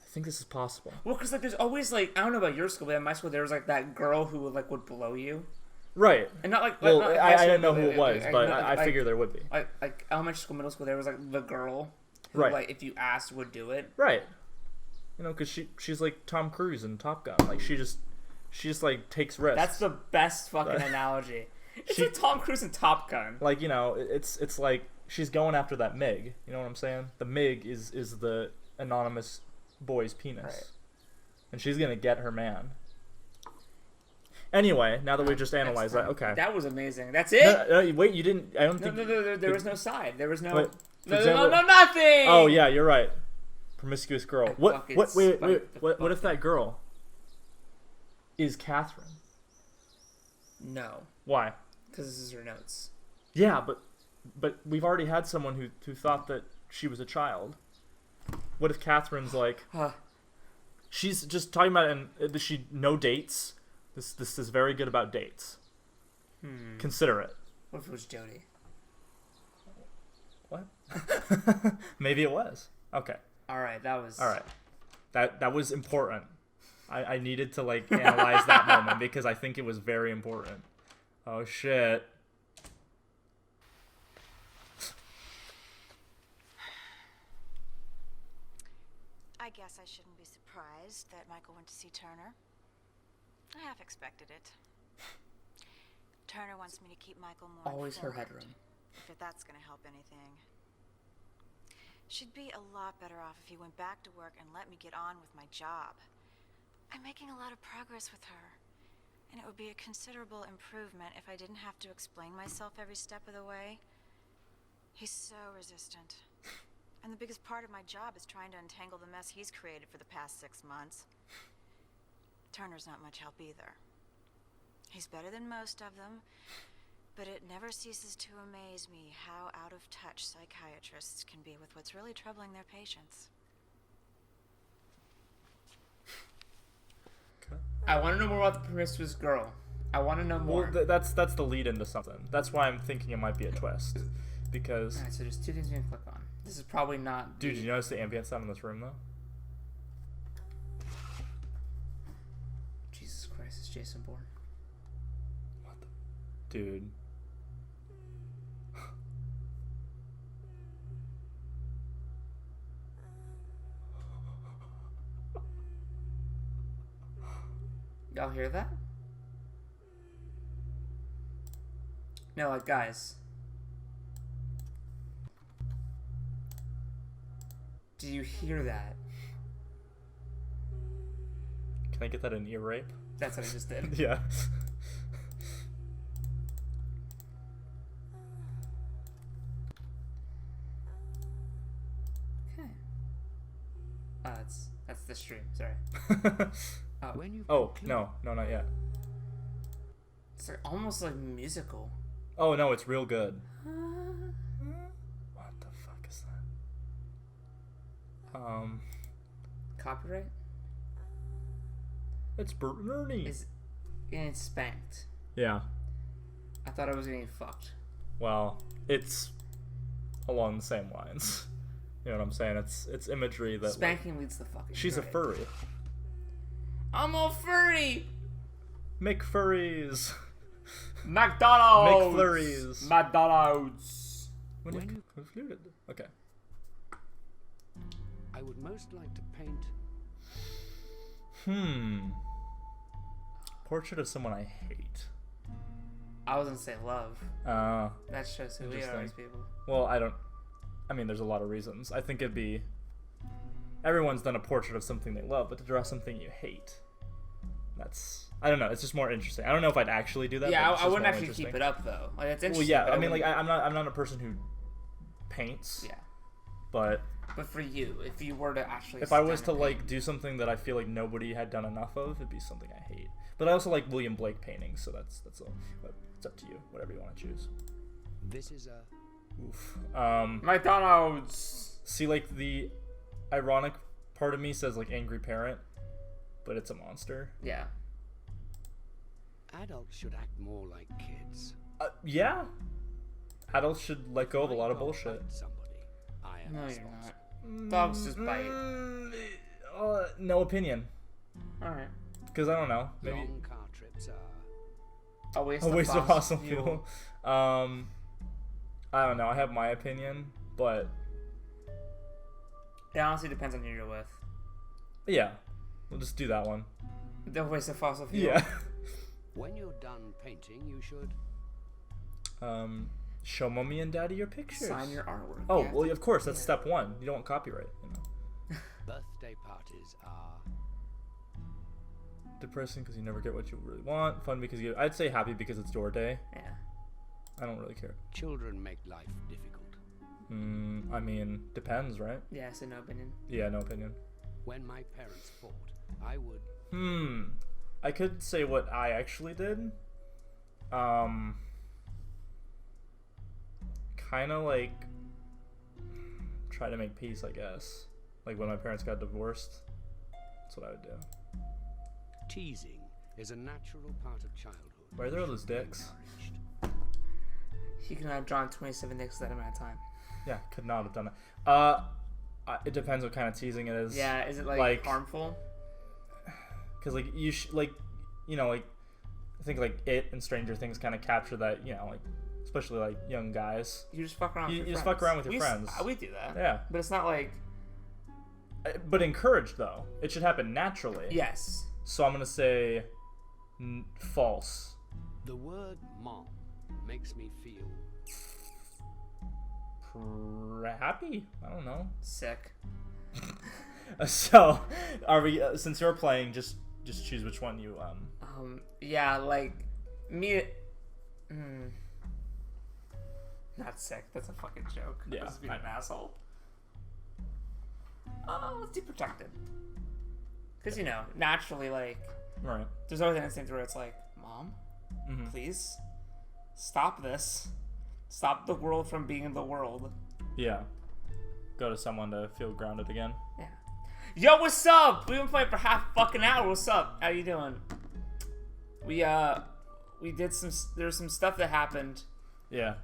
I think this is possible. Well, because like there's always like, I don't know about your school, but at my school there was like that girl who would blow you. Right. And not like. Well, not I didn't know who it was, but I figure there would be. Like elementary school, middle school, there was like the girl who, right. like, if you asked, would do it. Right. You know, because she's like Tom Cruise in Top Gun. Like she just like takes risks. That's the best fucking analogy. It's like Tom Cruise in Top Gun. Like, you know, it's like she's going after that MIG. You know what I'm saying? The MIG is the anonymous boy's penis, right. And she's gonna get her man. Anyway, now that we've just analyzed that, okay. That was amazing. That's it? No, wait, you didn't... I don't think... No, there was no side. There was no... Wait, no, nothing! Oh, yeah, you're right. Promiscuous girl. Wait, what if that girl is Catherine? No. Why? Because this is her notes. Yeah, but we've already had someone who thought that she was a child. What if Catherine's like... She's just talking about it, and she no dates... This is very good about dates. Consider it. What if it was Jody? What? Maybe it was. Okay. All right, that was... All right. That was important. I needed to, like, analyze that moment because I think it was very important. Oh, shit. I guess I shouldn't be surprised that Michael went to see Turner. I half expected it. Turner wants me to keep Michael more always informed, her headroom. If that's going to help anything. She'd be a lot better off if he went back to work and let me get on with my job. I'm making a lot of progress with her, and it would be a considerable improvement if I didn't have to explain myself every step of the way. He's so resistant. And the biggest part of my job is trying to untangle the mess he's created for the past 6 months. Turner's not much help either. He's better than most of them, but it never ceases to amaze me how out of touch psychiatrists can be with what's really troubling their patients. I want to know more about the promiscuous girl. I want to know more. Well, that's the lead into something. That's why I'm thinking it might be a twist. Because... Alright, so there's 2 things we can click on. This is probably not... Dude, did you notice the ambient sound in this room, though? Jesus Christ, it's Jason Bourne. What the... Dude. Y'all hear that? No, like, guys. Do you hear that? Can I get that in ear rape? That's what I just did. Yeah. Okay. That's the stream. Sorry. Oh no, not yet. It's like almost like musical. Oh no, it's real good. What the fuck is that? Copyright? It's Bert and Ernie. It's getting spanked. Yeah. I thought I was getting fucked. Well, it's along the same lines. You know what I'm saying? It's imagery that spanking leads the fucking. She's a furry. I'm a furry. McFurries. McDonald's. McFlurries. McDonald's. When you concluded. Okay. I would most like to paint. Portrait of someone I hate. I was gonna say love. That shows who we are as people. Well, I mean, there's a lot of reasons. I think it'd be... Everyone's done a portrait of something they love, but to draw something you hate, that's... I don't know. It's just more interesting. I don't know if I'd actually do that. Yeah, I wouldn't actually keep it up though. Like, it's interesting. Well, yeah. I mean, like, I'm not a person who paints. Yeah. But But for you, if you were to actually... If I was to, like, do something that I feel like nobody had done enough of, it'd be something I hate. But I also like William Blake paintings, so that's all. But it's up to you, whatever you want to choose. This is a... Oof. McDonald's! See, like, the ironic part of me says, like, angry parent, but it's a monster. Yeah. Adults should act more like kids. Yeah. Adults should let go of a lot of bullshit. No, you're not. Dogs just bite. No opinion. Alright. Because I don't know. Maybe Long car trips are... A waste of fossil fuel. I don't know. I have my opinion, but... It honestly depends on who you're with. Yeah. We'll just do that one. The waste of fossil fuel? Yeah. When you're done painting, you should... Show mommy and daddy your pictures. Sign your artwork. Oh, well, of course. That's step one. You don't want copyright, you know. Birthday parties are... Depressing because you never get what you really want. Fun because you... I'd say happy because it's your day. Yeah. I don't really care. Children make life difficult. I mean, depends, right? Yeah, so no opinion. Yeah, no opinion. When my parents fought, I would... I could say what I actually did. Kind of like try to make peace, I guess. Like when my parents got divorced, that's what I would do. Teasing is a natural part of childhood. Why are there all those dicks? He could not have drawn 27 dicks that amount of time. Yeah, could not have done that. It depends what kind of teasing it is. Yeah, is it like harmful? Because like you like I think like It and Stranger Things kind of capture that, you know, like especially like young guys. You just fuck around. You with just friends. fuck around with your friends. We do that. Yeah, but it's not like. But encouraged though. It should happen naturally. Yes. So I'm gonna say false. The word mom makes me feel happy. I don't know. Sick. So, are we? Since you're playing, just choose which one you Yeah, like me. Not sick. That's a fucking joke. Yeah. Just being an asshole. Let's do protected. Because naturally, like, right. There's always an instinct where it's like, Mom, please stop this. Stop the world from being the world. Yeah. Go to someone to feel grounded again. Yeah. Yo, what's up? We've been playing for half a fucking hour. What's up? How you doing? We did there's some stuff that happened. Yeah.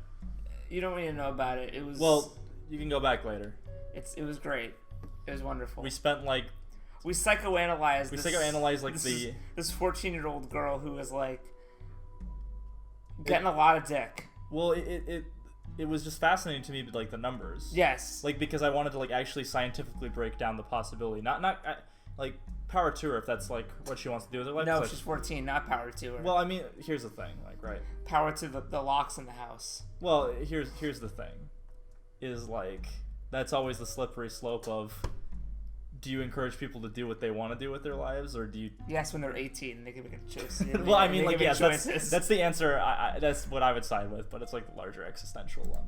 You don't really know about it. It was... Well, you can go back later. It was great. It was wonderful. We spent like... We psychoanalyzed this 14-year-old girl who was like getting a lot of dick. Well, it was just fascinating to me, like the numbers. Yes. Like because I wanted to like actually scientifically break down the possibility. Not like power to her if that's like what she wants to do with her life. No, like, she's 14, not power to her. Well, I mean, here's the thing, like right. Power to the locks in the house. Well, here's the thing, is like that's always the slippery slope of. Do you encourage people to do what they want to do with their lives, or do you? Yes, when they're 18, they can make a choice. Well, I mean, like, yes, that's the answer. That's what I would side with, but it's like the larger existential one.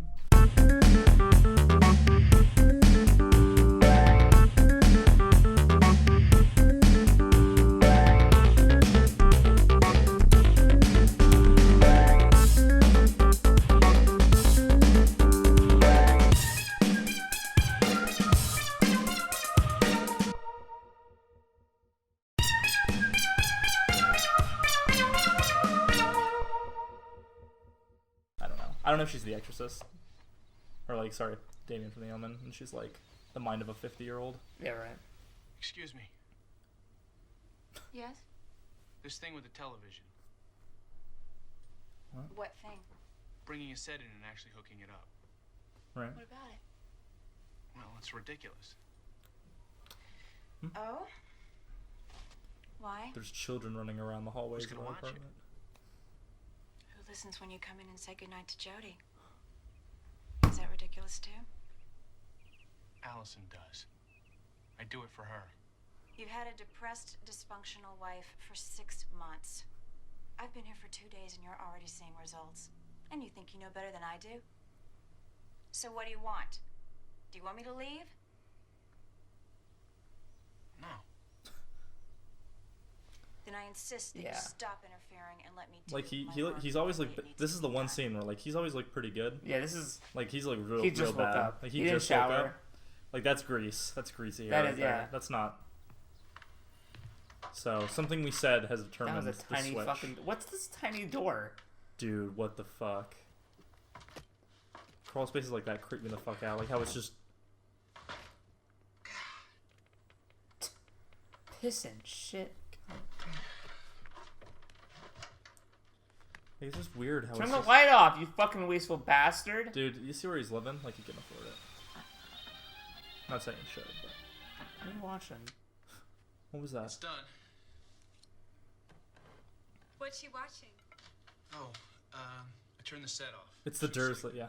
I don't know if she's the Exorcist, or like, sorry, Damien from The Omen, and she's like the mind of a 50-year-old. Yeah, right. Excuse me. Yes? This thing with the television. What thing? Bringing a set in and actually hooking it up. Right. What about it? Well, it's ridiculous. Oh? Why? There's children running around the hallways of our apartment. Who listens when you come in and say goodnight to Jody? Is that ridiculous too? Allison does. I do it for her. You've had a depressed, dysfunctional wife for 6 months. I've been here for 2 days and you're already seeing results. And you think you know better than I do? So what do you want? Do you want me to leave? No. Then I insist that Yeah. you stop interfering and let me do Like my work he's the always way like it needs this to is be the one done. scene where like he's always like pretty good. Yeah, this is. Like he's like real He just real woke bad. up. Like He he didn't just woke shower. up. Like that's grease. That's greasy hair. That right is- there. yeah. That's not. So something we said has That determined was a tiny the switch. fucking. What's this tiny door? Dude, what the fuck? Crawl spaces like that creep me the fuck out. Like how it's just. Piss and shit. It's just weird how Turn it's the just... light off, you fucking wasteful bastard. Dude, you see where he's living? Like he can afford it. Not saying he should, but. What are you watching? What was that? It's done. What's she watching? Oh, I turned the set off. It's the Dursley, yeah.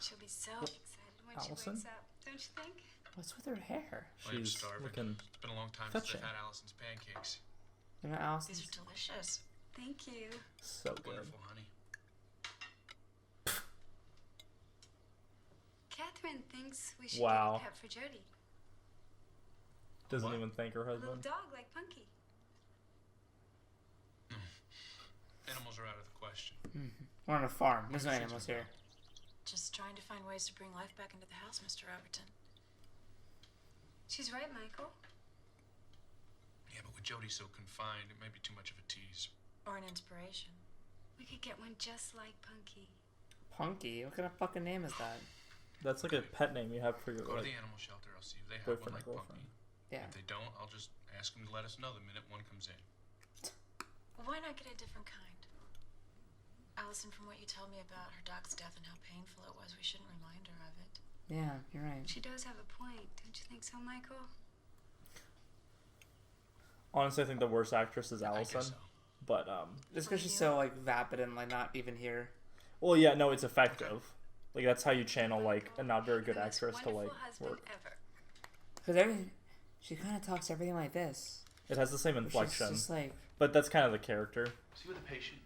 She'll be so excited when Allison? she wakes up, don't you think? What's with her hair? I'm She's starving. looking It's been a long time fetching. since I've had Allison's pancakes. You know, Allison? These are delicious. Thank you. So good. Wonderful, honey. Catherine thinks we should Wow. get a pet for Jody. Doesn't even thank her A little husband. dog like Punky. Animals are out of the question. We're on a farm. There's no animals here. Just trying to find ways to bring life back into the house, Mr. Overton. She's right, Michael. Yeah, but with Jody so confined, it might be too much of a tease. Or an inspiration. We could get one just like Punky. Punky? What kind of fucking name is that? That's like a pet name you have for your Go to like, the animal shelter. I'll see if they have one boyfriend or like girlfriend. Punky. Yeah. If they don't, I'll just ask them to let us know the minute one comes in. Well, why not get a different kind? Allison, from what you told me about her dog's death and how painful it was, we shouldn't remind her of it. Yeah, you're right. She does have a point, don't you think so, Michael? Honestly, I think the worst actress is Allison. so. But Just because she's so like vapid and like not even here. well, yeah, no, it's effective. Like that's how you channel like a not very good actress to like work. Because she kind of talks everything like this. It has the same She's inflection. just like. But that's kind of the character. See with the patient.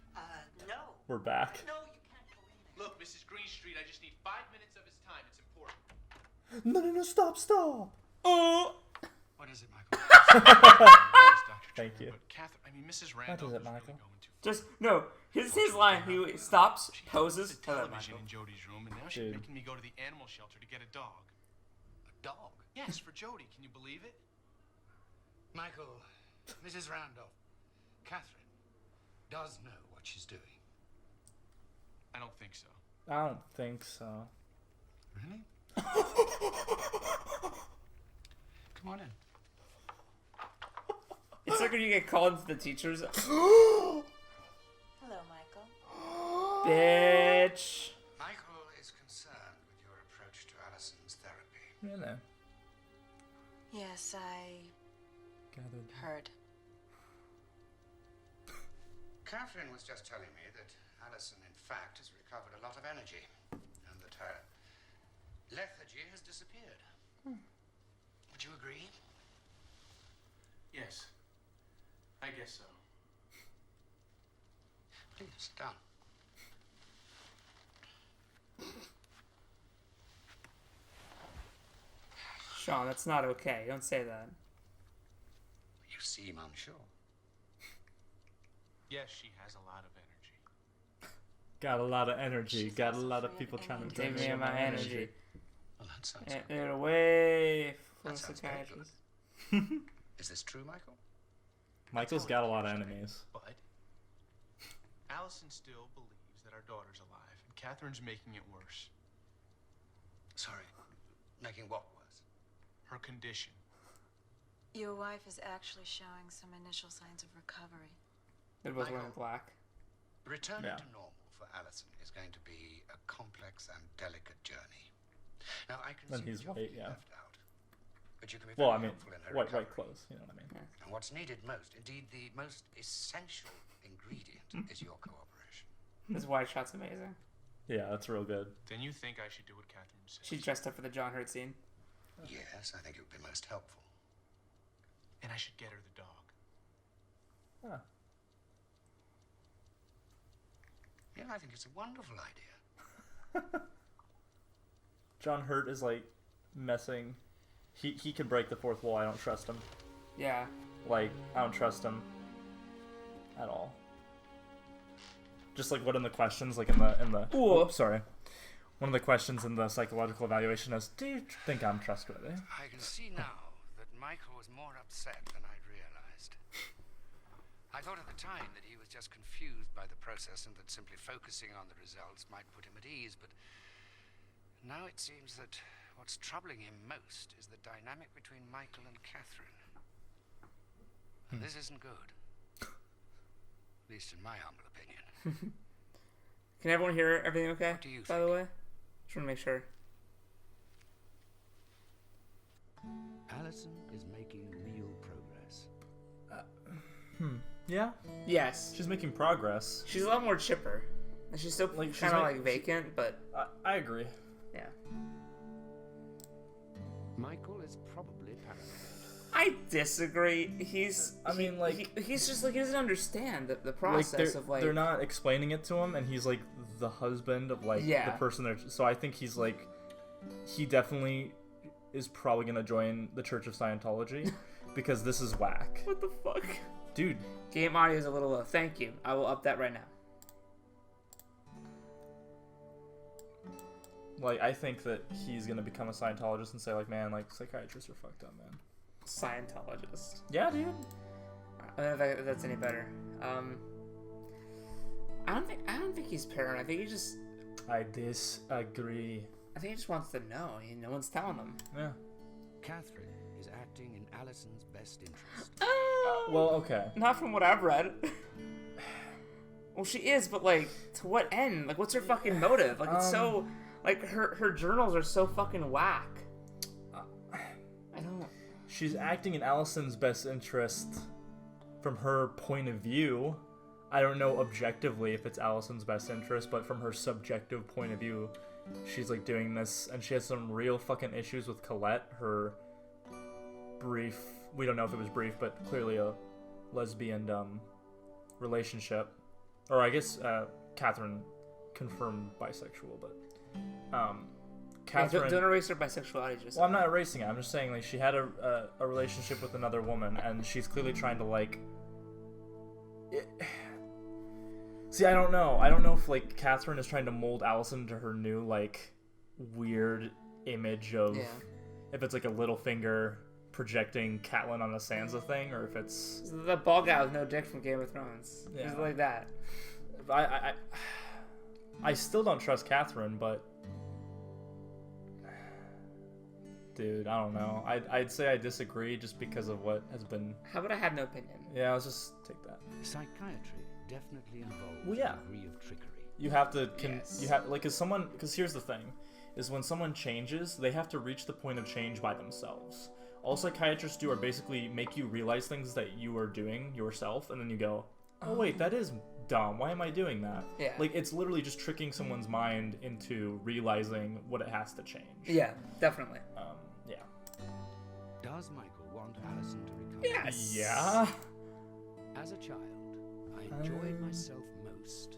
No. We're back. No, you can't go in there. Look, Mrs. Greenstreet, I just need 5 minutes of his time. It's important. No, stop. Oh. What is it, Michael? Thank you. But Catherine, I mean, Mrs. What Randolph is it, was Michael? really going too far. Just no. His line. He stops, poses. The television in Jody's room, and now she's making me go to the animal shelter to get a dog. A dog? Yes, for Jody. Can you believe it? Michael, Mrs. Randolph, Catherine does know what she's doing. I don't think so. I don't think so. Really? Come on in. It's like when you get called into the teachers. Hello, Michael. Bitch. Michael is concerned with your approach to Allison's therapy. Really? Yes, I Gathered. heard. Catherine was just telling me that Allison, in fact, has recovered a lot of energy, and that her lethargy has disappeared. Would you agree? Yes. I guess so. Please, sit down. Sean, that's not okay. Don't say that. You seem unsure. Yes, she has a lot of energy. Got a lot of energy. Got a lot of people trying to Give drain me me my energy. Well, that sounds And good. they're away from That sounds very psychiatrists. Is this true, Michael? Michael's got a lot of enemies. But Allison still believes that our daughter's alive, and Catherine's making it worse. Sorry, making what worse? Her condition. Your wife is actually showing some initial signs of recovery. They're both Michael. wearing black. Returning Yeah. to normal for Allison is going to be a complex and delicate journey. Now, I can Then see he's that you're white, feeling yeah. left out, but you can be Well, very I mean, helpful in her white recovery. clothes. You know what I mean? And what's needed most, indeed the most essential ingredient, is your cooperation. This wide shot's amazing. Yeah, that's real good. Then you think I should do what Catherine says? She's dressed up for the John Hurt scene. Yes, I think it would be most helpful. And I should get her the dog. Huh. Yeah, I think it's a wonderful idea. John Hurt is like messing he can break the fourth wall. I don't trust him. Yeah. Like, I don't trust him at all. Just like what in the questions, like in the oops, sorry. One of the questions in the psychological evaluation is, do you think I'm trustworthy? I can see now that Michael was more upset than I'd realized. I thought at the time that he was just confused by the process and that simply focusing on the results might put him at ease, but now it seems that what's troubling him most is the dynamic between Michael and Catherine. And this isn't good. At least in my humble opinion. Can everyone hear everything okay, What do you by the way? Just want to make sure. Allison is making real progress. Yeah. Yes. She's making progress. She's a lot more chipper. And she's still Like, kind of like vacant, but I agree. yeah. Michael is probably paranoid. I disagree. He's just like he doesn't understand the process of like they're not explaining it to him, and he's like the husband of like the person there. So I think he's like he definitely is probably gonna join the Church of Scientology because this is whack. What the fuck, dude? Game audio is a little low. Thank you. I will up that right now. Like I think that he's gonna become a Scientologist and say like, man, like psychiatrists are fucked up, man. Scientologist. Yeah, dude. I don't know if that's any better. I don't think he's paranoid. I think he just. I disagree. I think he just wants to know. No one's telling him. Yeah. Catherine is acting in Allison's best interest. Well, okay. Not from what I've read. Well, she is, but like, to what end? Like, what's her fucking motive? Like, it's so. Like, her journals are so fucking whack. I don't. She's acting in Allison's best interest from her point of view. I don't know objectively if it's Allison's best interest, but from her subjective point of view, she's like doing this, and she has some real fucking issues with Colette, her brief, we don't know if it was brief, but clearly a lesbian relationship. Or I guess Catherine confirmed bisexual, but Catherine... Don't erase her bisexuality. Just well, I'm not erasing it. I'm just saying like she had a relationship with another woman, and she's clearly trying to like. See, I don't know. I don't know if like Catherine is trying to mold Allison to her new like weird image of if it's like a Littlefinger projecting Catelyn on a Sansa thing, or if it's the bald guy with no dick from Game of Thrones. Yeah. It's like that. I still don't trust Catherine, but dude, I don't know. I'd say I disagree just because of what has been. How about I have no opinion? Yeah, let's just take that. Psychiatry definitely involves Well, yeah. a degree of trickery. You have to, you have like, because here's the thing, is when someone changes, they have to reach the point of change by themselves. All psychiatrists do are basically make you realize things that you are doing yourself, and then you go, oh wait, that is dumb. Why am I doing that? Yeah. Like, it's literally just tricking someone's mind into realizing what it has to change. Yeah, definitely. Yeah. Does Michael want Allison to recover? Yes. Yeah. As a child, I enjoyed myself most.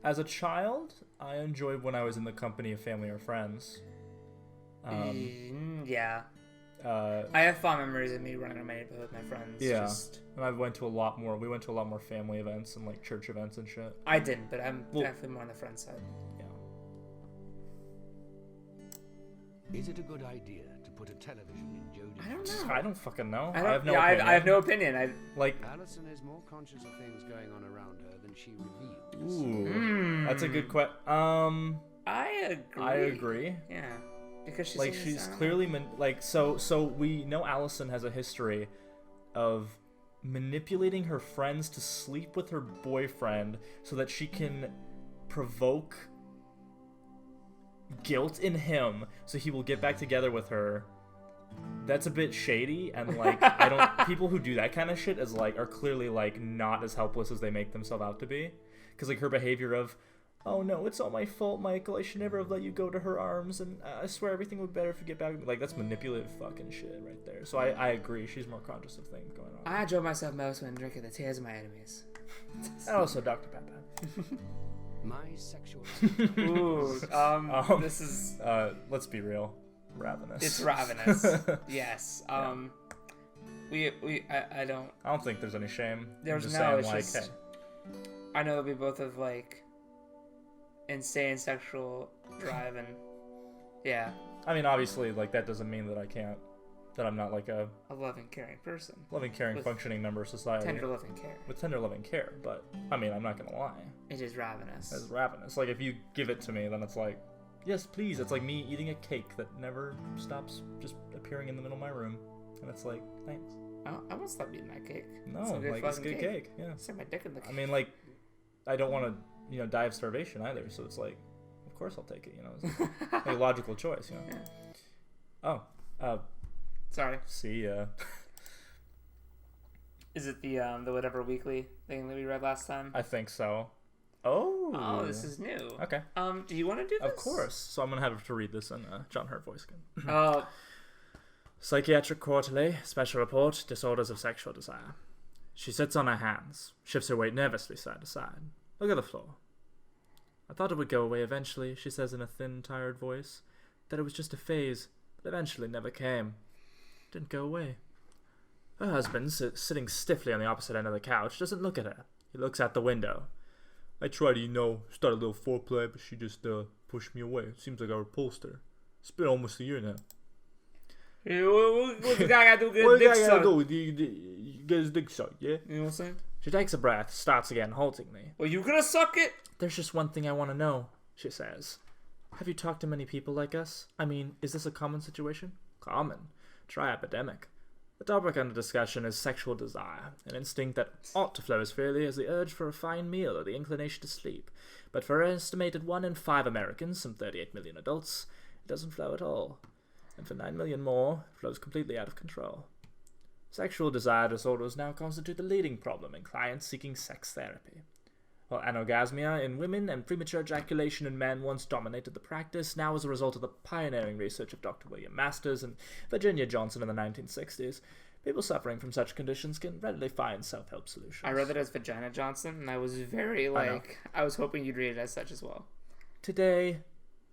As a child, I enjoyed when I was in the company of family or friends. Yeah. I have fond memories of me running around my neighborhood with my friends. Yeah. And we went to a lot more family events and like church events and shit. I didn't, but I'm definitely more on the friend side. Yeah. Is it a good idea to put a television in Jodie's? I don't know. I don't fucking know. I have no opinion. I have no opinion. Allison is more conscious of things going on around her than she reveals. Ooh, that's a good question. I agree. I agree. Yeah, because she's clearly so we know Allison has a history of manipulating her friends to sleep with her boyfriend so that she can provoke guilt in him so he will get back together with her. That's a bit shady, and like people who do that kind of shit are clearly like not as helpless as they make themselves out to be, because like her behavior of, oh no, it's all my fault, Michael, I should never have let you go to her arms, and I swear everything would be better if you get back with me. Like, that's manipulative fucking shit right there. So I agree, she's more conscious of things going on. I enjoy myself most when drinking the tears of my enemies. And also Dr. Pepper. My sexual Ooh, this is let's be real. ravenous. It's ravenous. Yes. I don't think there's any shame. There's just no. saying, It's like, just. hey. I know we both have like insane sexual drive and yeah. I mean, obviously, like that doesn't mean that I'm not like a loving, caring person. Loving, caring, functioning member of society. Tender, loving care. With tender, loving care. But, I mean, I'm not going to lie. It is ravenous. It's ravenous. Like, if you give it to me, then it's like, yes, please. It's like me eating a cake that never stops just appearing in the middle of my room. And it's like, thanks. I won't stop eating that cake. No, like, it's good cake. Yeah. Stick my dick in the cake. I mean, like, I don't want to, die of starvation either. So it's like, of course I'll take it, It's a logical choice, Yeah. Oh, sorry. See ya. Is it the Whatever Weekly thing that we read last time? I think so. Oh, this is new. Okay. Do you want to do this? Of course. So I'm gonna have to read this in John Hurt voice again. Oh. Psychiatric Quarterly, Special Report, Disorders of Sexual Desire. She sits on her hands, shifts her weight nervously side to side. Look at the floor. I thought it would go away eventually, she says in a thin, tired voice. That it was just a phase, but eventually never came. Didn't go away. Her husband, sitting stiffly on the opposite end of the couch, doesn't look at her. He looks out the window. I tried to, start a little foreplay, but she just pushed me away. Seems like I repulsed her. It's been almost a year now. Hey, what's the guy got to do? What the guy got to do? You get his dick sucked, yeah? You know what I'm saying? She takes a breath, starts again, haltingly. Well, you gonna suck it? There's just one thing I want to know, she says. Have you talked to many people like us? I mean, is this a common situation? Common. Try epidemic. The topic under discussion is sexual desire, an instinct that ought to flow as freely as the urge for a fine meal or the inclination to sleep. But for an estimated 1 in 5 Americans, some 38 million adults, it doesn't flow at all. And for 9 million more, it flows completely out of control. Sexual desire disorders now constitute the leading problem in clients seeking sex therapy. While anorgasmia in women and premature ejaculation in men once dominated the practice, now as a result of the pioneering research of Dr. William Masters and Virginia Johnson in the 1960s, people suffering from such conditions can readily find self-help solutions. I read that as Vagina Johnson, and I was very, I was hoping you'd read it as such as well. Today,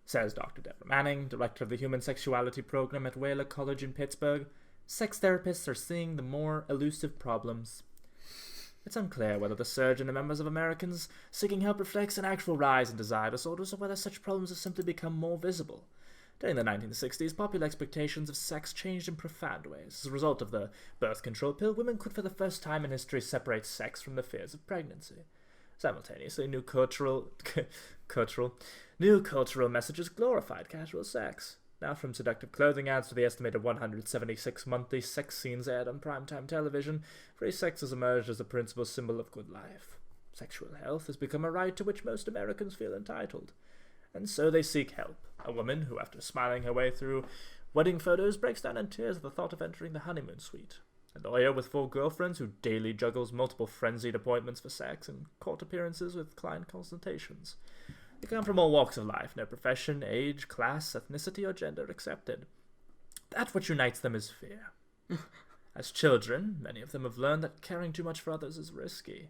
says Dr. Deborah Manning, director of the Human Sexuality Program at Wheeler College in Pittsburgh, sex therapists are seeing the more elusive problems. It's unclear whether the surge in the numbers of Americans seeking help reflects an actual rise in desire disorders or whether such problems have simply become more visible. During the 1960s, popular expectations of sex changed in profound ways. As a result of the birth control pill, women could for the first time in history separate sex from the fears of pregnancy. Simultaneously, new cultural messages glorified casual sex. Now, from seductive clothing ads to the estimated 176 monthly sex scenes aired on primetime television, free sex has emerged as the principal symbol of good life. Sexual health has become a right to which most Americans feel entitled. And so they seek help. A woman who, after smiling her way through wedding photos, breaks down in tears at the thought of entering the honeymoon suite. A lawyer with 4 girlfriends who daily juggles multiple frenzied appointments for sex and court appearances with client consultations. They come from all walks of life, no profession, age, class, ethnicity, or gender accepted. That what unites them is fear. As children, many of them have learned that caring too much for others is risky.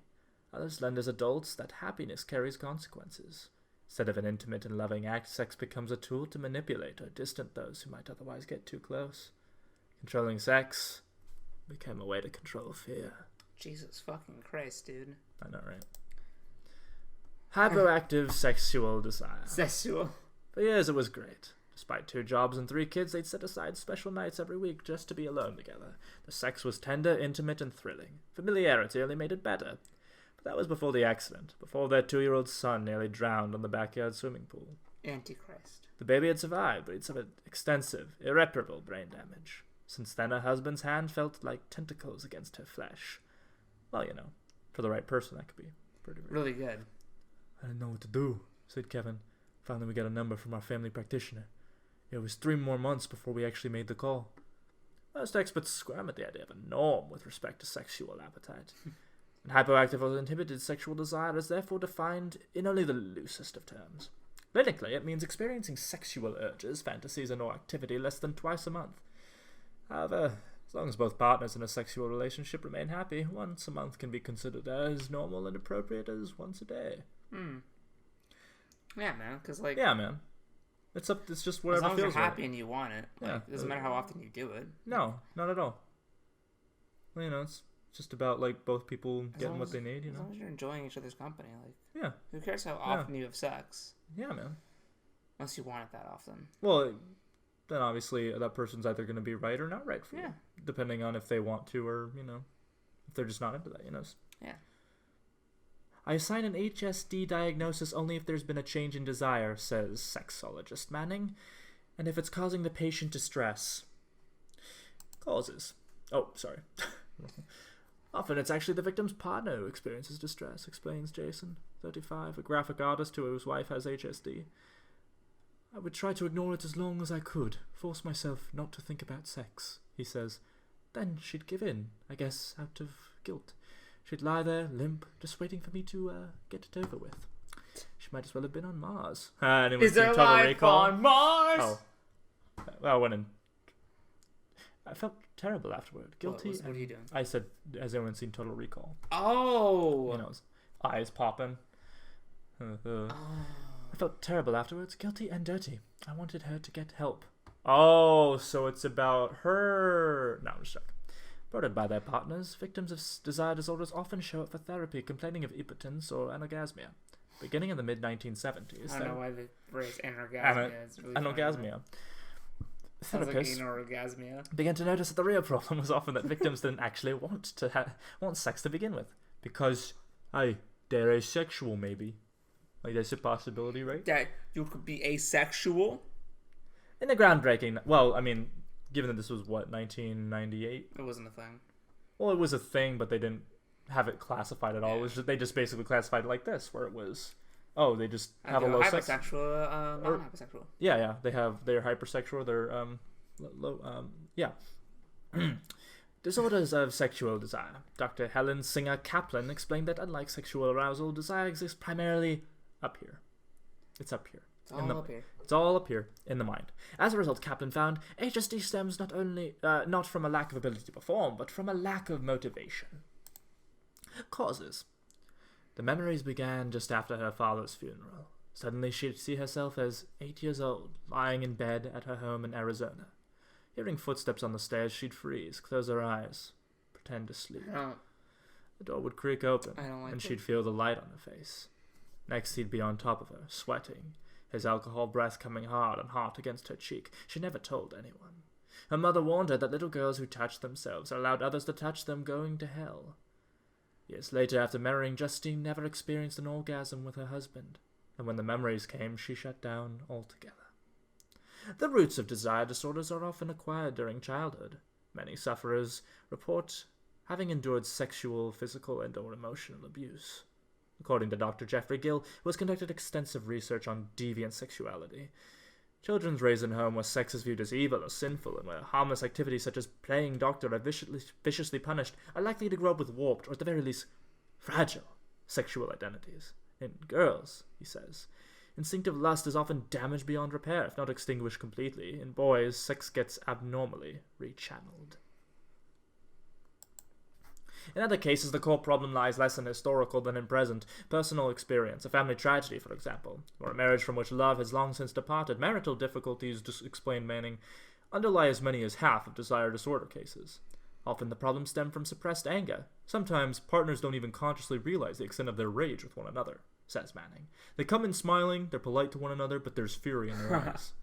Others learned as adults that happiness carries consequences. Instead of an intimate and loving act, sex becomes a tool to manipulate or distance those who might otherwise get too close. Controlling sex became a way to control fear. Jesus fucking Christ, dude. I know, right? Hyperactive sexual desire. Sexual. For years it was great. Despite 2 jobs and 3 kids, they'd set aside special nights every week just to be alone together. The sex was tender, intimate, and thrilling. Familiarity only made it better. But that was before the accident, before their 2-year-old son nearly drowned on the backyard swimming pool. Antichrist. The baby had survived, but he'd suffered extensive, irreparable brain damage. Since then, her husband's hand felt like tentacles against her flesh. Well, for the right person, that could be pretty really good. I didn't know what to do, said Kevin. Finally, we got a number from our family practitioner. It was 3 more months before we actually made the call. Most experts squirm at the idea of a norm with respect to sexual appetite. And hypoactive or inhibited sexual desire is therefore defined in only the loosest of terms. Clinically, it means experiencing sexual urges, fantasies, and or activity less than twice a month. However, as long as both partners in a sexual relationship remain happy, once a month can be considered as normal and appropriate as once a day. Yeah, man, because, Yeah, man. It's just As whatever long as you're feels right. happy and you want it. Like, Yeah. it doesn't matter how often you do it. No, not at all. Well, it's just about like both people getting what they need. As long as you're enjoying each other's company, like Yeah. who cares how often you have sex? Yeah, man. Unless you want it that often. Well, then obviously that person's either going to be right or not right for you, depending on if they want to or if they're just not into that. Yeah. I assign an HSD diagnosis only if there's been a change in desire, says sexologist Manning, and if it's causing the patient distress. Causes. Oh, sorry. Often it's actually the victim's partner who experiences distress, explains Jason, 35, a graphic artist whose wife has HSD. I would try to ignore it as long as I could, force myself not to think about sex, he says. Then she'd give in, I guess, out of guilt. She'd lie there, limp, just waiting for me to get it over with. She might as well have been on Mars. Is there life on Mars? Oh. Well, I went in. I felt terrible afterward. Guilty. What are you doing? I said, has anyone seen Total Recall? Oh! His eyes popping. I felt terrible afterwards, guilty and dirty. I wanted her to get help. Oh, so it's about her. No, I'm just joking. Burdened by their partners, victims of desire disorders often show up for therapy, complaining of impotence or anorgasmia. Beginning in the mid-1970s... I don't know why the phrase anorgasmia is really anorgasmia. Therapists anorgasmia. began to notice that the real problem was often that victims didn't actually want sex to begin with. Because, they're asexual, maybe. Like, there's a possibility, right? That you could be asexual? In a groundbreaking... Well, I mean, given that this was, 1998? It wasn't a thing. Well, it was a thing, but they didn't have it classified at all. It was they just basically classified it like this, where it was... Oh, they just have a low sex... Hypersexual, non-hypersexual. Yeah. They're hypersexual, they're, low, yeah. Disorders of sexual desire. Dr. Helen Singer Kaplan explained that unlike sexual arousal, desire exists primarily up here. It's up here. It's all up here in the mind. As a result, Kaplan found HSD stems not only not from a lack of ability to perform, but from a lack of motivation. Causes. The memories began just after her father's funeral. Suddenly she'd see herself as 8 years old, lying in bed at her home in Arizona. Hearing footsteps on the stairs, she'd freeze, close her eyes, pretend to sleep. The door would creak open, and she'd feel the light on her face. Next, he'd be on top of her, sweating, his alcohol breath coming hard and hot against her cheek. She never told anyone. Her mother warned her that little girls who touched themselves or allowed others to touch them going to hell. Years later, after marrying, Justine never experienced an orgasm with her husband, and when the memories came, she shut down altogether. The roots of desire disorders are often acquired during childhood. Many sufferers report having endured sexual, physical, and/or emotional abuse. According to Dr. Jeffrey Gill, who has conducted extensive research on deviant sexuality, children raised in a home where sex is viewed as evil or sinful, and where harmless activities such as playing doctor are viciously punished, are likely to grow up with warped, or at the very least, fragile sexual identities. In girls, he says, instinctive lust is often damaged beyond repair, if not extinguished completely. In boys, sex gets abnormally rechanneled. In other cases, the core problem lies less in historical than in present. Personal experience, a family tragedy, for example, or a marriage from which love has long since departed. Marital difficulties, explained Manning, underlie as many as half of desire disorder cases. Often the problems stem from suppressed anger. Sometimes partners don't even consciously realize the extent of their rage with one another, says Manning. They come in smiling, they're polite to one another, but there's fury in their eyes.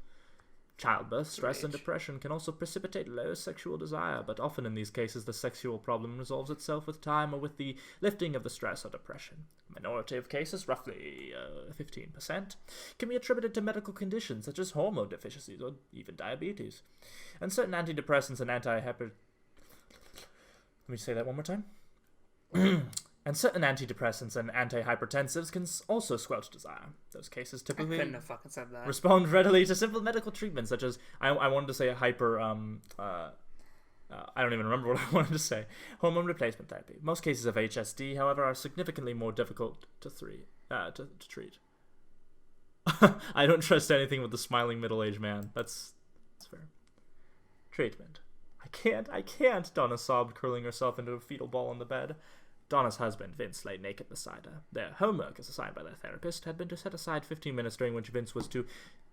Childbirth, stress, and depression can also precipitate low sexual desire, but often in these cases the sexual problem resolves itself with time or with the lifting of the stress or depression. A minority of cases, roughly 15%, can be attributed to medical conditions such as hormone deficiencies or even diabetes. And certain antidepressants and Let me say that one more time. And certain antidepressants and antihypertensives can also squelch desire. Those cases typically I couldn't have fucking said that. Respond readily to simple medical treatments, such as, I wanted to say I don't even remember what I wanted to say. Hormone replacement therapy. Most cases of HSD, however, are significantly more difficult to treat. I don't trust anything with the smiling middle-aged man. That's fair. Treatment. I can't, Donna sobbed, curling herself into a fetal ball on the bed. Donna's husband, Vince, lay naked beside her. Their homework, as assigned by their therapist, had been to set aside 15 minutes during which Vince was to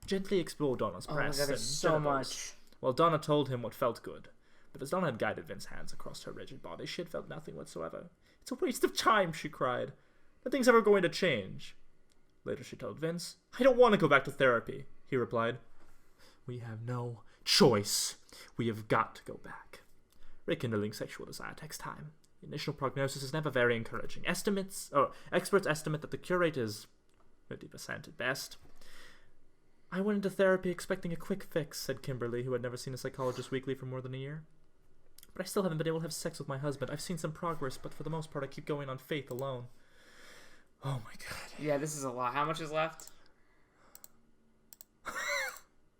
gently explore Donna's Oh my breasts God, there's and so genitals, much. while Donna told him what felt good. But as Donna had guided Vince's hands across her rigid body, she had felt nothing whatsoever. It's a waste of time, she cried. Nothing's ever going to change. Later she told Vince, I don't want to go back to therapy, he replied. We have no choice. We have got to go back. Rekindling sexual desire takes time. The initial prognosis is never very encouraging. Experts estimate that the cure rate is 50% at best. I went into therapy expecting a quick fix, said Kimberly, who had never seen a psychologist weekly for more than a year. But I still haven't been able to have sex with my husband. I've seen some progress, but for the most part I keep going on faith alone. Oh my God. Yeah, this is a lot. How much is left?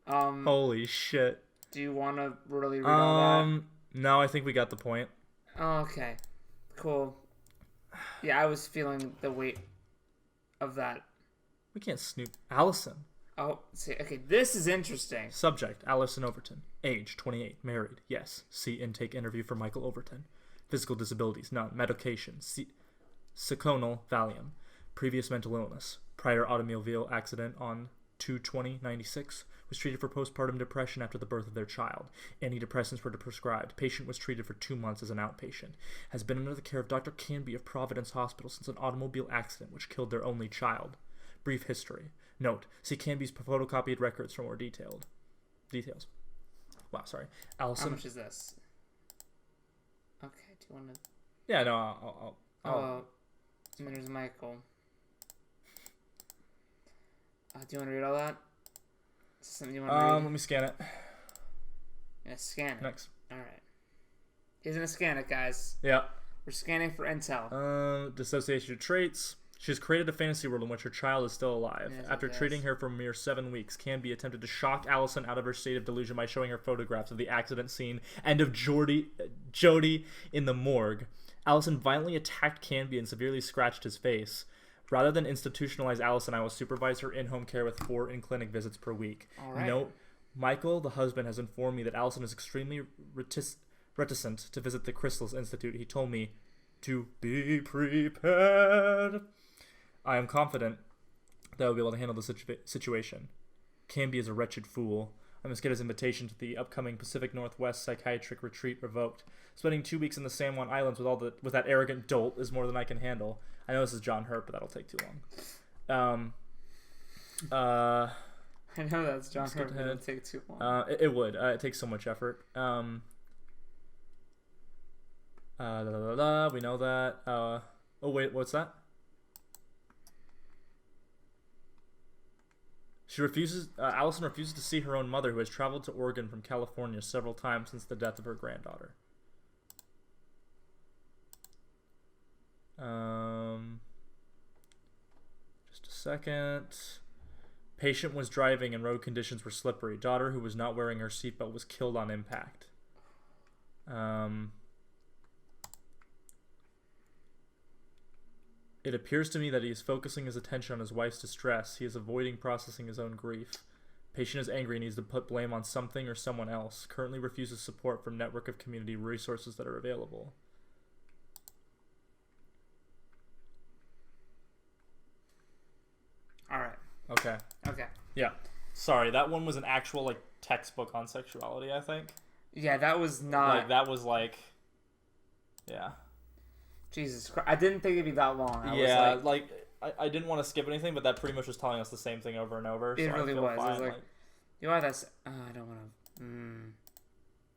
Holy shit. Do you want to really read all that? No, I think we got the point. Oh, okay. Cool. Yeah, I was feeling the weight of that. We can't snoop. Allison. Oh, see, okay, this is interesting. Subject, Allison Overton. Age, 28. Married. Yes. See intake interview for Michael Overton. Physical disabilities, none. Medication, Seconal Valium. Previous mental illness. Prior automobile accident on 2/20/96. Was treated for postpartum depression after the birth of their child. Antidepressants were prescribed. Patient was treated for 2 months as an outpatient. Has been under the care of Dr. Canby of Providence Hospital since an automobile accident which killed their only child. Brief history. Note, see Canby's photocopied records for more details. Wow, sorry. Allison. How much is this? Okay, do you want to... Yeah, no, I'll and there's Michael. Do you want to read all that? Is this something you want to read? Let me scan it. Yeah, scan it. Next. Alright. He's gonna scan it, guys. Yeah. We're scanning for intel. Dissociation traits. She has created a fantasy world in which her child is still alive. Yes, After treating her for a mere 7 weeks, Canby attempted to shock Allison out of her state of delusion by showing her photographs of the accident scene and of Jody in the morgue. Allison violently attacked Canby and severely scratched his face. Rather than institutionalize Allison, I will supervise her in-home care with 4 in-clinic visits per week. All right. Note, Michael, the husband, has informed me that Allison is extremely reticent to visit the Crystals Institute. He told me to be prepared. I am confident that I will be able to handle the situation. Canby is a wretched fool. I must get his invitation to the upcoming Pacific Northwest Psychiatric Retreat revoked. Spending 2 weeks in the San Juan Islands with that arrogant dolt is more than I can handle. I know this is John Hurt, but that'll take too long. I know that's John Hurt, but it'll take too long. It would. It takes so much effort. We know that. Oh wait, what's that? Allison refuses to see her own mother, who has traveled to Oregon from California several times since the death of her granddaughter. Just a second. Patient was driving and road conditions were slippery. Daughter, who was not wearing her seatbelt, was killed on impact. It appears to me that he is focusing his attention on his wife's distress. He is avoiding processing his own grief. Patient is angry and needs to put blame on something or someone else. Currently refuses support from network of community resources that are available. Alright. Okay. Okay. Yeah. Sorry, that one was an actual, textbook on sexuality, I think. Yeah, that was not... Yeah. Jesus Christ. I didn't think it'd be that long. I didn't want to skip anything, but that pretty much was telling us the same thing over and over. It really was. Fine. It was like, you know, that's... I don't want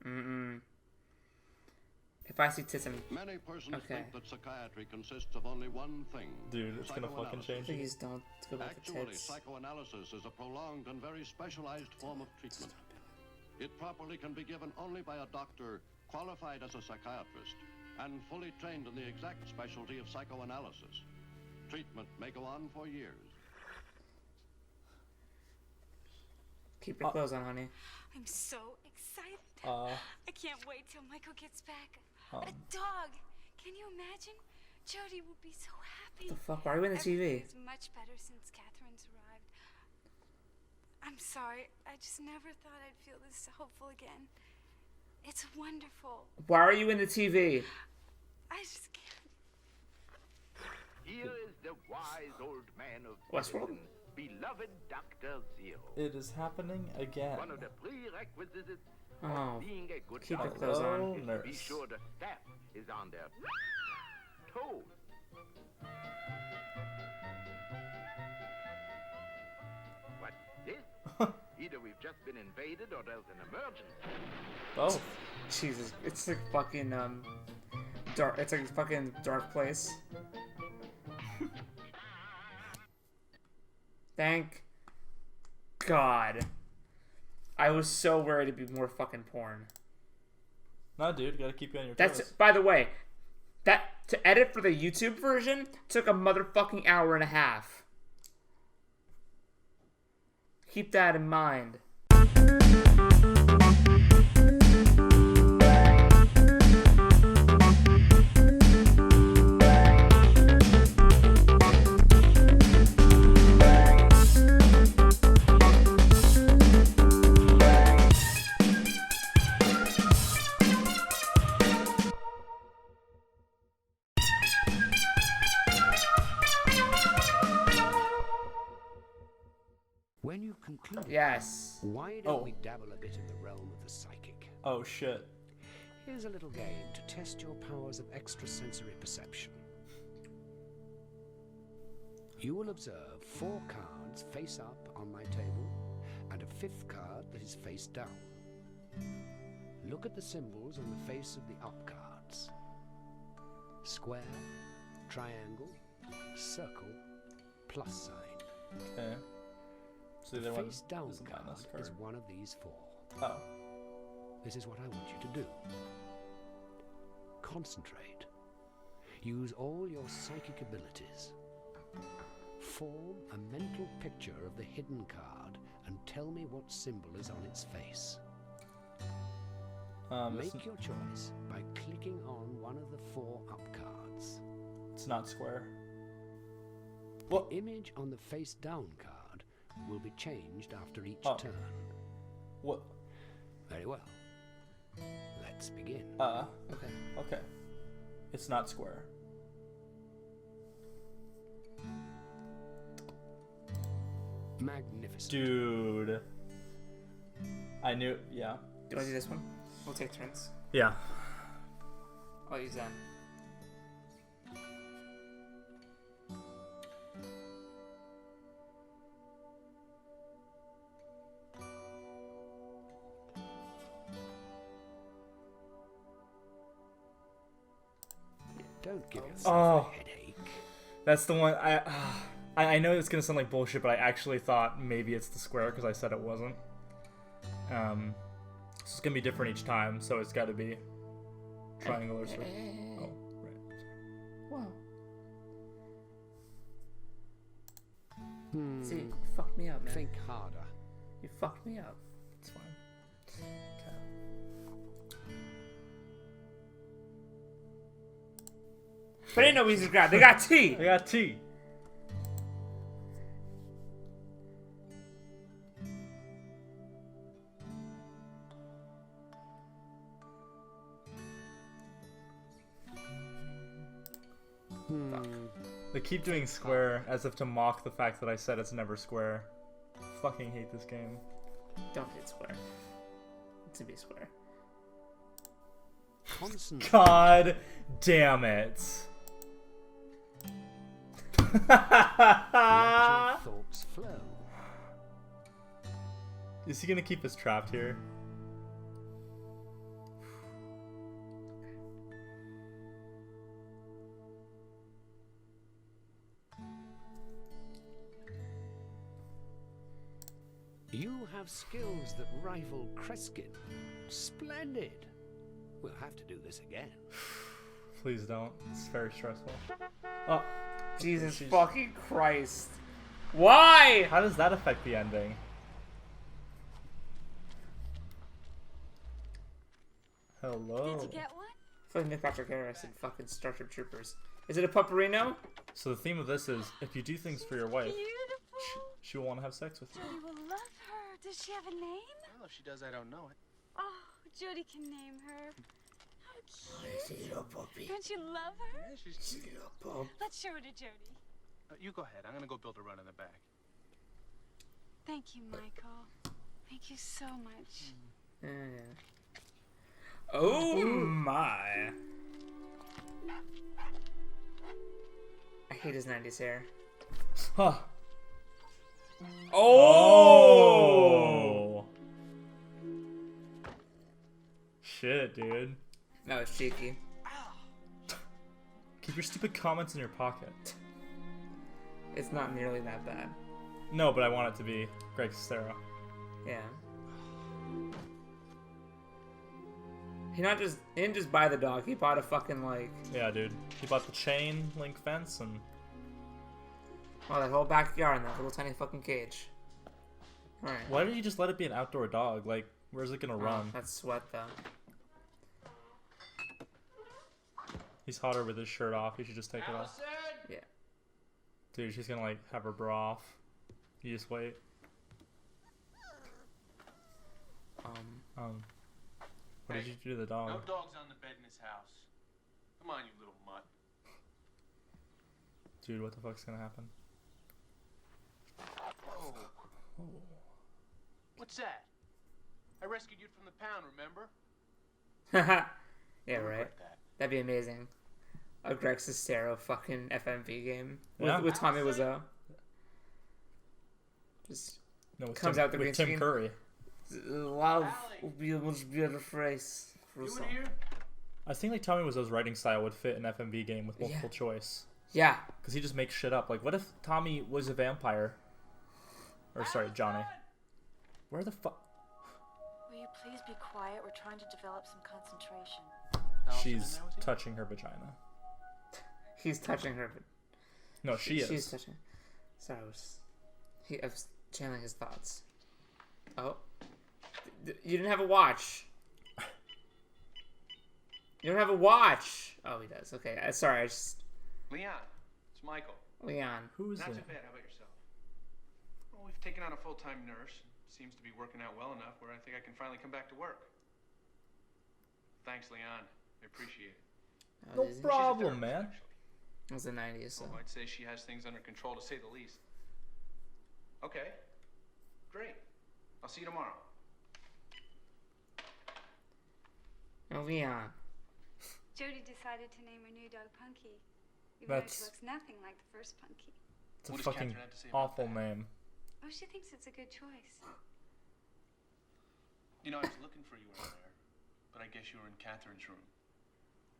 to... If I see tits, Many persons okay. think that psychiatry consists of only one thing. Dude, it's gonna fucking change. Please don't go back to Actually, tits. psychoanalysis is a prolonged and very specialized form of treatment. It properly can be given only by a doctor qualified as a psychiatrist and fully trained in the exact specialty of psychoanalysis. Treatment may go on for years. Keep your clothes on, honey. I'm so excited. I can't wait till Michael gets back. A dog! Can you imagine? Jody will be so happy. What the fuck? Why are you in the TV? Everything's much better since Catherine's arrived. I'm sorry. I just never thought I'd feel this hopeful again. It's wonderful. Why are you in the TV? I just can't. Here is the wise old man of Westworld? medicine, beloved Dr. Zero. It is happening again. One of the prerequisites Oh, of being a good keep your doctor clothes on. is to be sure the staff is on their toes. What's this? Either we've just been invaded or there's an emergency. Oh. Jesus, it's like fucking dark. It's like a fucking dark place. Thank God. I was so worried it'd be more fucking porn. No, dude, gotta keep you on your That's toes. by the way, that to edit for the YouTube version took a motherfucking hour and a half. Keep that in mind. When you conclude, yes. Why don't we dabble a bit in the realm of the psychic? Oh shit. Here's a little game to test your powers of extrasensory perception. You will observe 4 cards face up on my table and a 5th card that is face down. Look at the symbols on the face of the up cards. Square, triangle, circle, plus sign. Okay. So The either one face down is a minus card is card. one of these 4. Oh. This is what I want you to do. Concentrate. Use all your psychic abilities. Form a mental picture of the hidden card and tell me what symbol is on its face. Make your choice by clicking on one of the 4 up cards. It's not square. The image on the face down card will be changed after each turn. What? Very well. Let's begin. Okay. Okay. It's not square. Magnificent. Dude. I knew, yeah. Do you want to do this one? We'll take turns. Yeah. I'll use that. Don't give yourself a headache. That's the one. I know it's gonna sound like bullshit, but I actually thought maybe it's the square because I said it wasn't. So it's gonna be different each time, so it's got to be triangle or circle. Oh, right. Wow. Hmm. See, you fucked me up, man. Think harder. You fucked me up. It's fine. But ain't no easy grab. They got T. They got T. They keep doing square as if to mock the fact that I said it's never square. Fucking hate this game. Don't hit square. It's to be square. God damn it. Let your thoughts flow. Is he gonna keep us trapped here? You have skills that rival Kreskin. Splendid. We'll have to do this again. Please don't. It's very stressful. Oh, Jesus fucking Christ. Why? How does that affect the ending? Hello. Did you get one? Fucking Nick Patrick Harris and fucking Star Trek Troopers. Is it a pupperino? So the theme of this is, if you do things for your wife, Beautiful. she will want to have sex with you. Jody will love her. Does she have a name? Well, if she does, I don't know it. Oh, Jody can name her. How cute. Don't you love her? Yeah, she's cute. Let's show her to Jody. You go ahead. I'm gonna go build a run in the back. Thank you, Michael. Thank you so much. Oh my. I hate his 90s hair. Huh. Oh! Shit, dude. That was cheeky. Keep your stupid comments in your pocket. It's not nearly that bad. No, but I want it to be Greg Sestero. Yeah. He didn't just buy the dog, he bought a fucking, like... Yeah, dude. He bought the chain link fence and... Oh, that whole backyard and that little tiny fucking cage. Alright. Why did he just let it be an outdoor dog? Like, where's it gonna run? That's sweat, though. He's hotter with his shirt off. He should just take it off. Yeah. Dude, she's gonna, like, have her bra off. You just wait. What did you do to the dog? No dogs on the bed in this house. Come on, you little mutt. Dude, what the fuck's gonna happen? Oh. What's that? I rescued you from the pound, remember? Yeah, right. That'd be amazing. A Greg Sestero fucking FMV game with Tommy Wiseau. Just comes out the green screen. Tim Curry. Love beautiful phrase. I think like Tommy Wiseau's writing style would fit an FMV game with multiple choice. Yeah. Because he just makes shit up. Like, what if Tommy was a vampire? Or sorry, Johnny. Where the fuck? Will you please be quiet? We're trying to develop some concentration. She's touching her vagina. He's touching her. No, she is. She's touching. Sorry, I was channeling his thoughts. Oh. You didn't have a watch. You don't have a watch. Oh, he does. Okay, sorry. I just. Leon, it's Michael. Leon. Who is Not it? too bad. How about yourself? Well, we've taken on a full-time nurse. Seems to be working out well enough where I think I can finally come back to work. Thanks, Leon. I appreciate it. No problem, man. It was the 90s, so. Oh, I'd say she has things under control, to say the least. Okay. Great. I'll see you tomorrow. Oh, Leon. Jody decided to name her new dog Punky, even though she looks nothing like the first Punky. It's a fucking awful name. Oh, she thinks it's a good choice. You know, I was looking for you over there, but I guess you were in Catherine's room.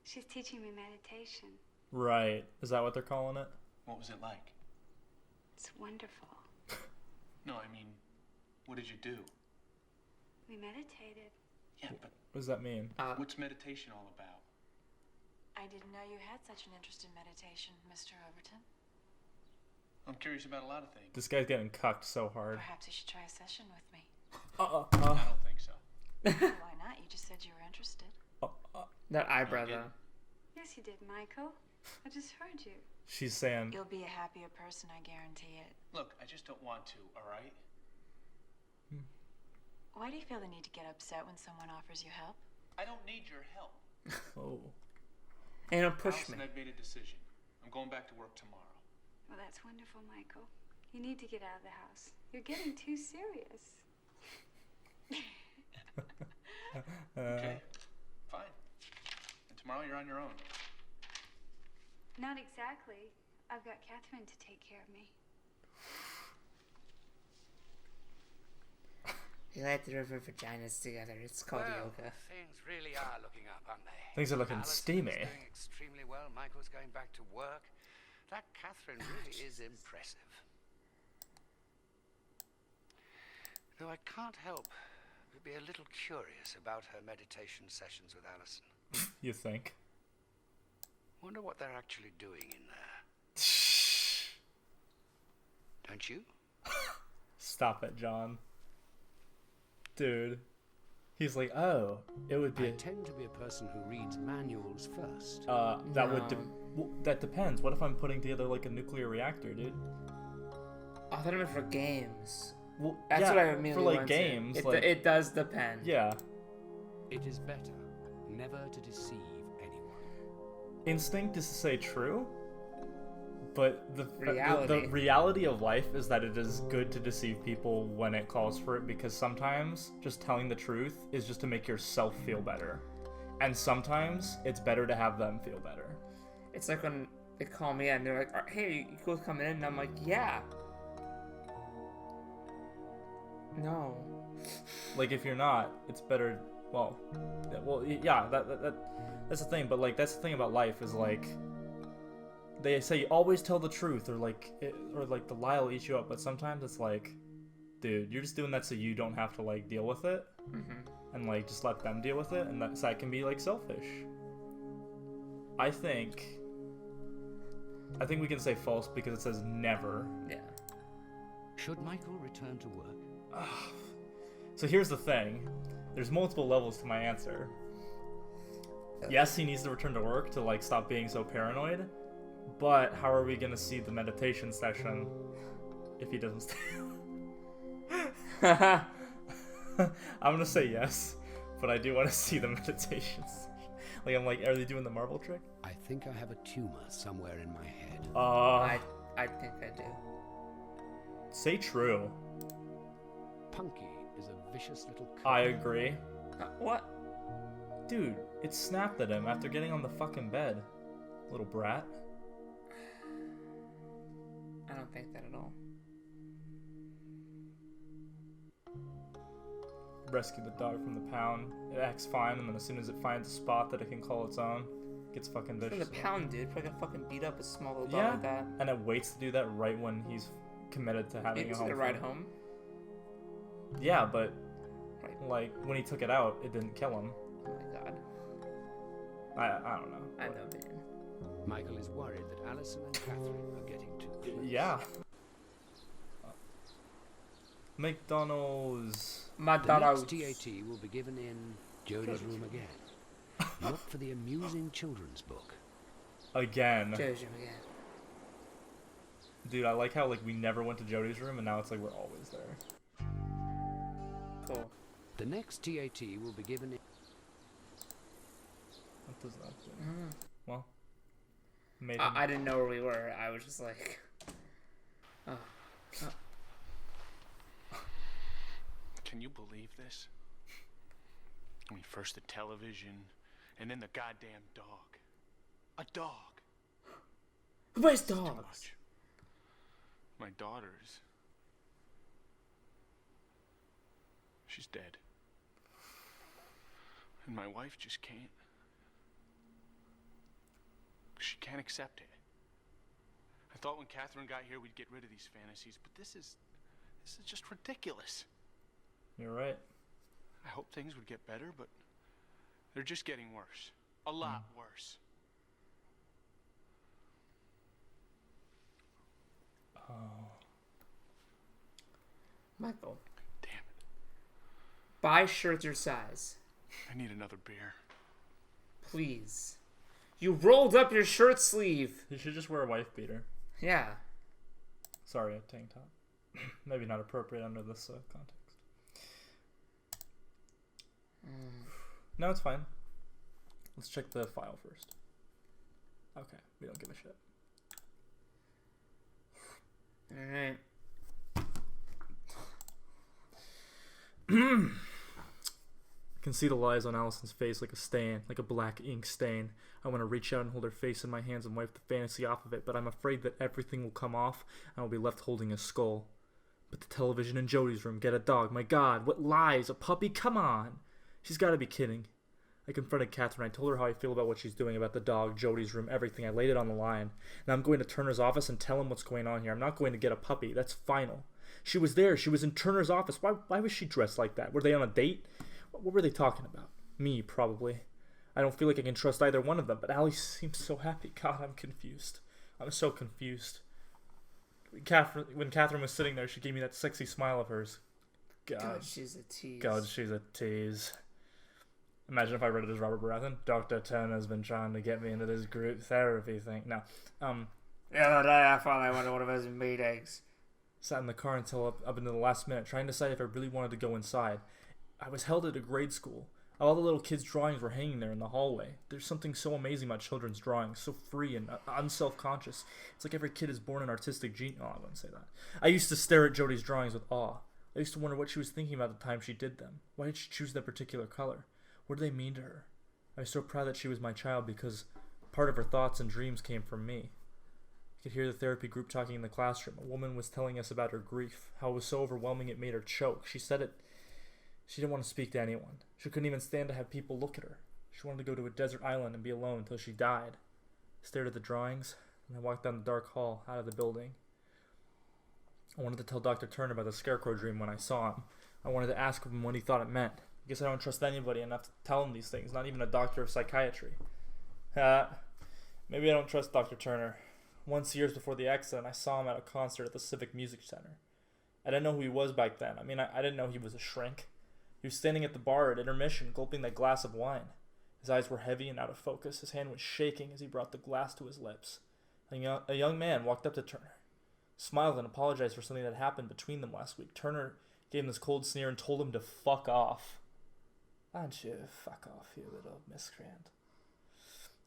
She's teaching me meditation. Right. Is that what they're calling it? What was it like? It's wonderful. No, I mean, what did you do? We meditated. Yeah, but what does that mean? What's meditation all about? I didn't know you had such an interest in meditation, Mr. Overton. I'm curious about a lot of things. This guy's getting cucked so hard. Perhaps you should try a session with me. I don't think so. Why not? You just said you were interested. That eyebrow, though. Yes, you did, Michael. I just heard you. She's saying... You'll be a happier person, I guarantee it. Look, I just don't want to, all right? Why do you feel the need to get upset when someone offers you help? I don't need your help. Oh. And don't push Allison, me. I've made a decision. I'm going back to work tomorrow. Well, that's wonderful, Michael. You need to get out of the house. You're getting too serious. Okay, fine. And tomorrow you're on your own. Not exactly. I've got Catherine to take care of me. You like to rub your vaginas together. It's called yoga. Things really are looking up, aren't they? Things are looking Alison's steamy. doing extremely well. Michael's going back to work. That Catherine really is impressive. Though I can't help but be a little curious about her meditation sessions with Alison. You think? Wonder what they're actually doing in there. Don't you? Stop it, John. Dude. He's like, oh, it would be... I tend to be a person who reads manuals first. That depends. What if I'm putting together, like, a nuclear reactor, dude? I thought it meant for games. Well, That's yeah, what I immediately for, like, went to. games. It does depend. Yeah. It is better never to deceive anyone. Instinct is to say true, But the reality of life is that it is good to deceive people when it calls for it, because sometimes just telling the truth is just to make yourself feel better. And sometimes it's better to have them feel better. It's like when they call me and they're like, hey, you cool coming in? And I'm like, yeah. No. Like, if you're not, it's better. Well, yeah, that's the thing. But like, that's the thing about life is like, they say always tell the truth, or like the lie will eat you up. But sometimes it's like, dude, you're just doing that so you don't have to like deal with it, and like just let them deal with it, and that can be like selfish. I think we can say false because it says never. Yeah. Should Michael return to work? So here's the thing. There's multiple levels to my answer. Yes, he needs to return to work to like stop being so paranoid. But how are we gonna see the meditation session if he doesn't stay? I'm gonna say yes, but I do want to see the meditation session. Like, I'm like, are they doing the marble trick? I think I have a tumor somewhere in my head. I think I do. Say true. Punky is a vicious little cunt. I agree. What? Dude, it snapped at him after getting on the fucking bed. Little brat. I don't think that at all. Rescue the dog from the pound. It acts fine, and then as soon as it finds a spot that it can call its own, it gets fucking vicious. From the pound, dude. Probably got fucking beat up a small little dog like that. And it waits to do that right when he's committed to having a home. Ride home? Yeah, but like when he took it out, it didn't kill him. Oh my god. I don't know. I know, man. Michael is worried that Allison and Catherine are getting too close. Yeah. McDonald's. The next TAT will be given in Jody's room again. Look for the amusing children's book. Again. Jody's room again. Dude, I like how like we never went to Jody's room, and now it's like we're always there. Cool. The next TAT will be given in... What does that do? Well, I didn't know where we were. I was just like, Can you believe this? I mean, first the television, and then the goddamn dog. A dog. Who buys dogs? My daughter's. She's dead. And my wife just can't. She can't accept it. I thought when Catherine got here we'd get rid of these fantasies, but this is just ridiculous. You're right. I hope things would get better, but they're just getting worse. A lot worse. Oh. Michael. Damn it. Buy shirts your size. I need another beer. Please. You rolled up your shirt sleeve. You should just wear a wife beater. Yeah. Sorry, a tank top. Maybe not appropriate under this context. No, it's fine. Let's check the file first. Okay, we don't give a shit. Alright. I can see the lies on Allison's face like a stain, like a black ink stain. I want to reach out and hold her face in my hands and wipe the fantasy off of it, but I'm afraid that everything will come off and I'll be left holding a skull. But the television in Jody's room, get a dog, my god, what lies, a puppy, come on! She's gotta be kidding. I confronted Catherine. I told her how I feel about what she's doing, about the dog, Jody's room, everything. I laid it on the line. Now I'm going to Turner's office and tell him what's going on here. I'm not going to get a puppy. That's final. She was there. She was in Turner's office. Why was she dressed like that? Were they on a date? What were they talking about? Me, probably. I don't feel like I can trust either one of them, but Allie seems so happy. God, I'm confused. I'm so confused. When Catherine was sitting there, she gave me that sexy smile of hers. God, she's a tease. God, she's a tease. Imagine if I read it as Robert Baratheon. Dr. Turner's been trying to get me into this group therapy thing. No. The other day I finally went to one of those meetings. Sat in the car until up into the last minute, trying to decide if I really wanted to go inside. I was held at a grade school. All the little kids' drawings were hanging there in the hallway. There's something so amazing about children's drawings, so free and unself-conscious. It's like every kid is born an artistic genius. Oh, I wouldn't say that. I used to stare at Jodie's drawings with awe. I used to wonder what she was thinking about the time she did them. Why did she choose that particular color? What did they mean to her? I was so proud that she was my child because part of her thoughts and dreams came from me. I could hear the therapy group talking in the classroom. A woman was telling us about her grief, how it was so overwhelming it made her choke. She said it. She didn't want to speak to anyone. She couldn't even stand to have people look at her. She wanted to go to a desert island and be alone until she died. I stared at the drawings, and I walked down the dark hall out of the building. I wanted to tell Dr. Turner about the scarecrow dream when I saw him. I wanted to ask him what he thought it meant. I guess I don't trust anybody enough to tell him these things, not even a doctor of psychiatry. Maybe I don't trust Dr. Turner. Once, years before the accident, I saw him at a concert at the Civic Music Center. I didn't know who he was back then. I didn't know he was a shrink. He was standing at the bar at intermission, gulping that glass of wine. His eyes were heavy and out of focus. His hand was shaking as he brought the glass to his lips. A young man walked up to Turner, smiled and apologized for something that happened between them last week. Turner gave him this cold sneer and told him to fuck off. Why don't you fuck off, you little miscreant?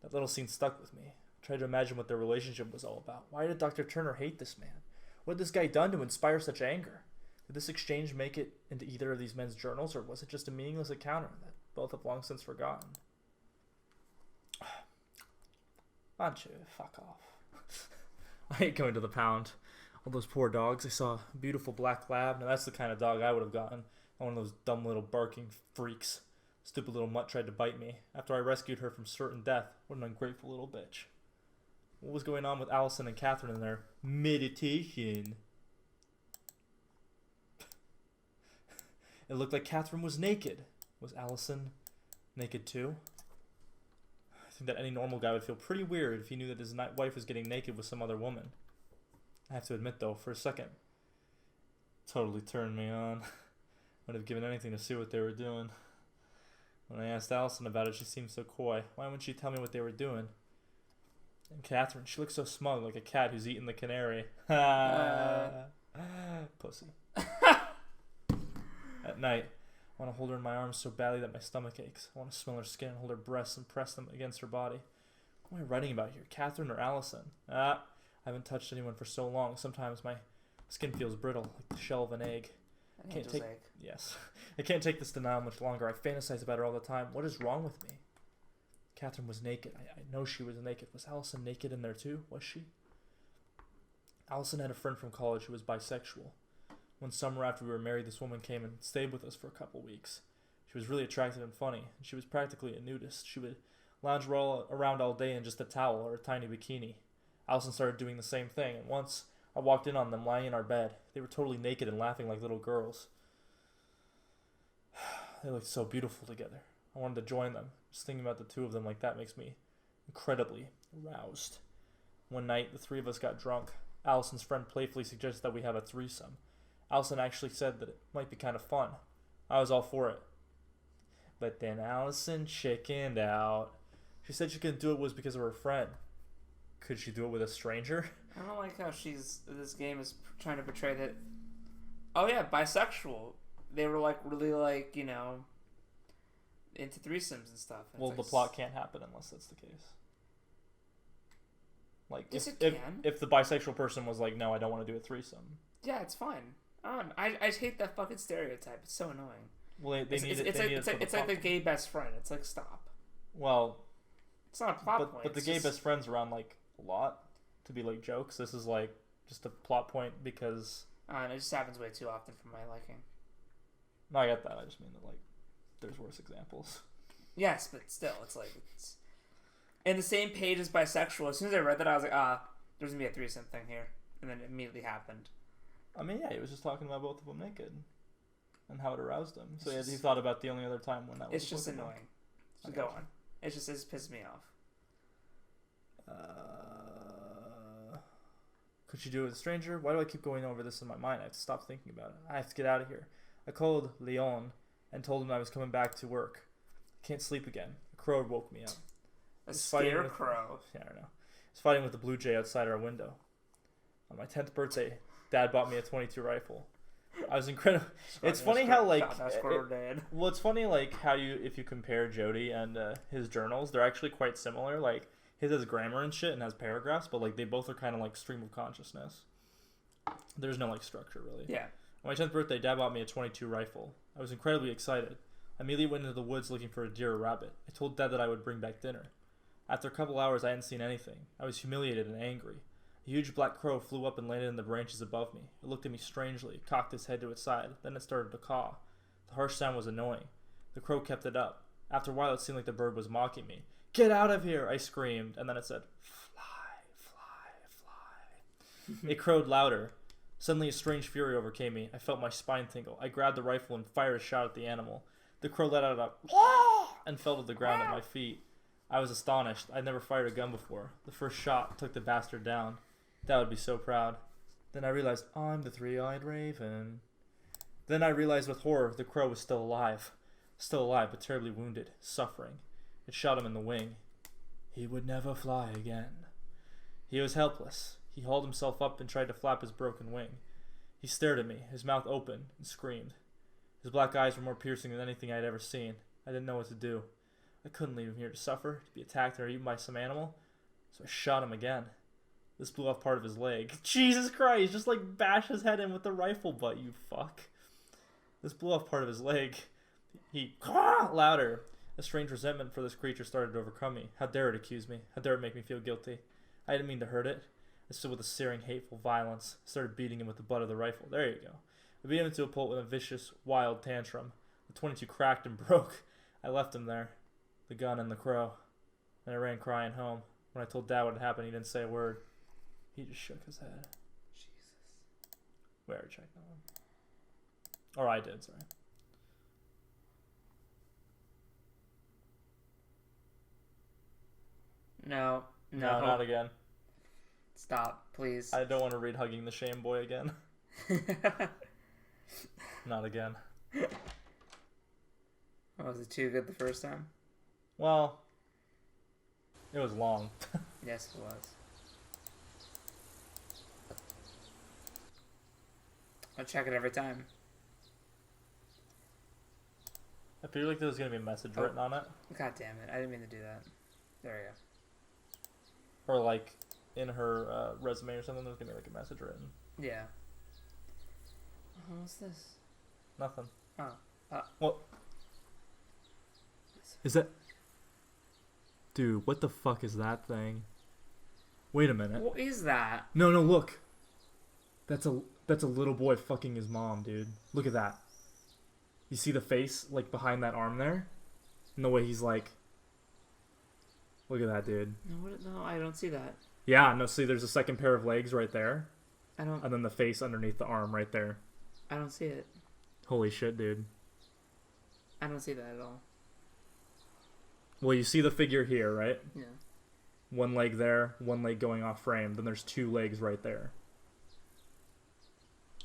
That little scene stuck with me. I tried to imagine what their relationship was all about. Why did Dr. Turner hate this man? What had this guy done to inspire such anger? Did this exchange make it into either of these men's journals, or was it just a meaningless encounter that both have long since forgotten? Why don't you fuck off? I hate going to the pound. All those poor dogs. I saw a beautiful black lab. Now that's the kind of dog I would have gotten. Not one of those dumb little barking freaks. Stupid little mutt tried to bite me. After I rescued her from certain death. What an ungrateful little bitch. What was going on with Allison and Catherine in their meditation? It looked like Catherine was naked. Was Allison naked too? I think that any normal guy would feel pretty weird if he knew that his wife was getting naked with some other woman. I have to admit though, for a second, totally turned me on. Would have given anything to see what they were doing. When I asked Allison about it, she seemed so coy. Why wouldn't she tell me what they were doing? And Catherine, she looked so smug, like a cat who's eaten the canary. Pussy. At night, I want to hold her in my arms so badly that my stomach aches. I want to smell her skin, hold her breasts, and press them against her body. What am I writing about here, Catherine or Allison? I haven't touched anyone for so long. Sometimes my skin feels brittle, like the shell of an egg. I can't take this denial much longer. I fantasize about her all the time. What is wrong with me? Catherine was naked. I know she was naked. Was Allison naked in there too? Was she? Allison had a friend from college who was bisexual. One summer after we were married, this woman came and stayed with us for a couple weeks. She was really attractive and funny, and she was practically a nudist. She would lounge around all day in just a towel or a tiny bikini. Allison started doing the same thing, and once I walked in on them lying in our bed. They were totally naked and laughing like little girls. They looked so beautiful together. I wanted to join them. Just thinking about the two of them like that makes me incredibly aroused. One night, the three of us got drunk. Allison's friend playfully suggested that we have a threesome. Allison actually said that it might be kind of fun. I was all for it. But then Allison chickened out. She said she couldn't do it was because of her friend. Could she do it with a stranger? I don't like how this game is trying to portray that, oh yeah, bisexual. They were like really like, you know, into threesomes and stuff. And well, like, the plot can't happen unless that's the case. Like, yes, if the bisexual person was like, no, I don't want to do a threesome. Yeah, it's fine. I just hate that fucking stereotype. It's so annoying. Well, it's like the gay best friend. It's like, stop. Well, it's not a plot point. But the gay best friend's around like a lot to be like jokes. This is like just a plot point because it just happens way too often for my liking. No, I get that. I just mean that like there's worse examples. Yes, but still, it's like it's in the same page as bisexual. As soon as I read that, I was like, there's gonna be a threesome thing here, and then it immediately happened. I mean, yeah, he was just talking about both of them naked and how it aroused him. So he thought about the only other time when that was. It's just annoying. So go on. It pisses me off. Could she do it with a stranger? Why do I keep going over this in my mind? I have to stop thinking about it. I have to get out of here. I called Leon and told him I was coming back to work. I can't sleep again. A crow woke me up. A scarecrow? Yeah, I don't know. I was fighting with the blue jay outside our window. On my 10th birthday, Dad bought me a .22 rifle. I was incredible. It's funny how like well, it's funny like how if you compare Jody and his journals, they're actually quite similar. Like his has grammar and shit and has paragraphs, but like they both are kind of like stream of consciousness. There's no like structure really. Yeah. On my 10th birthday, Dad bought me a .22 rifle. I was incredibly excited. I immediately went into the woods looking for a deer or rabbit. I told Dad that I would bring back dinner. After a couple hours, I hadn't seen anything. I was humiliated and angry. A huge black crow flew up and landed in the branches above me. It looked at me strangely, cocked its head to its side. Then it started to caw. The harsh sound was annoying. The crow kept it up. After a while, it seemed like the bird was mocking me. "Get out of here!" I screamed, and then it said, "Fly, fly, fly." It crowed louder. Suddenly, a strange fury overcame me. I felt my spine tingle. I grabbed the rifle and fired a shot at the animal. The crow let out a and fell to the ground at my feet. I was astonished. I'd never fired a gun before. The first shot took the bastard down. Dad would be so proud. Then I realized I'm the three-eyed raven. Then I realized with horror the crow was still alive. Still alive, but terribly wounded, suffering. It shot him in the wing. He would never fly again. He was helpless. He hauled himself up and tried to flap his broken wing. He stared at me, his mouth open, and screamed. His black eyes were more piercing than anything I had ever seen. I didn't know what to do. I couldn't leave him here to suffer, to be attacked or eaten by some animal. So I shot him again. This blew off part of his leg. Jesus Christ, just like bash his head in with the rifle butt, you fuck. This blew off part of his leg. He louder. A strange resentment for this creature started to overcome me. How dare it accuse me? How dare it make me feel guilty? I didn't mean to hurt it. I stood with a searing, hateful violence. Started beating him with the butt of the rifle. There you go. I beat him into a pulp with a vicious, wild tantrum. The .22 cracked and broke. I left him there. The gun and the crow. And I ran crying home. When I told Dad what had happened, he didn't say a word. He just shook his head. Jesus. We already checked that one. Or I did, sorry. No, not again. Stop, please. I don't want to read Hugging the Shame Boy again. Not again. Oh, was it too good the first time? Well, it was long. Yes, it was. I check it every time. I feel like there's going to be a message written on it. God damn it. I didn't mean to do that. There we go. Or like in her resume or something, there's going to be like a message written. Yeah. What's this? Nothing. Oh. What? Is that... Dude, what the fuck is that thing? Wait a minute. What is that? No, look. That's a little boy fucking his mom, dude. Look at that. You see the face, like, behind that arm there? And the way he's like... Look at that, dude. No, I don't see that. Yeah, no, see, there's a second pair of legs right there. I don't... And then the face underneath the arm right there. I don't see it. Holy shit, dude. I don't see that at all. Well, you see the figure here, right? Yeah. One leg there, one leg going off frame. Then there's two legs right there.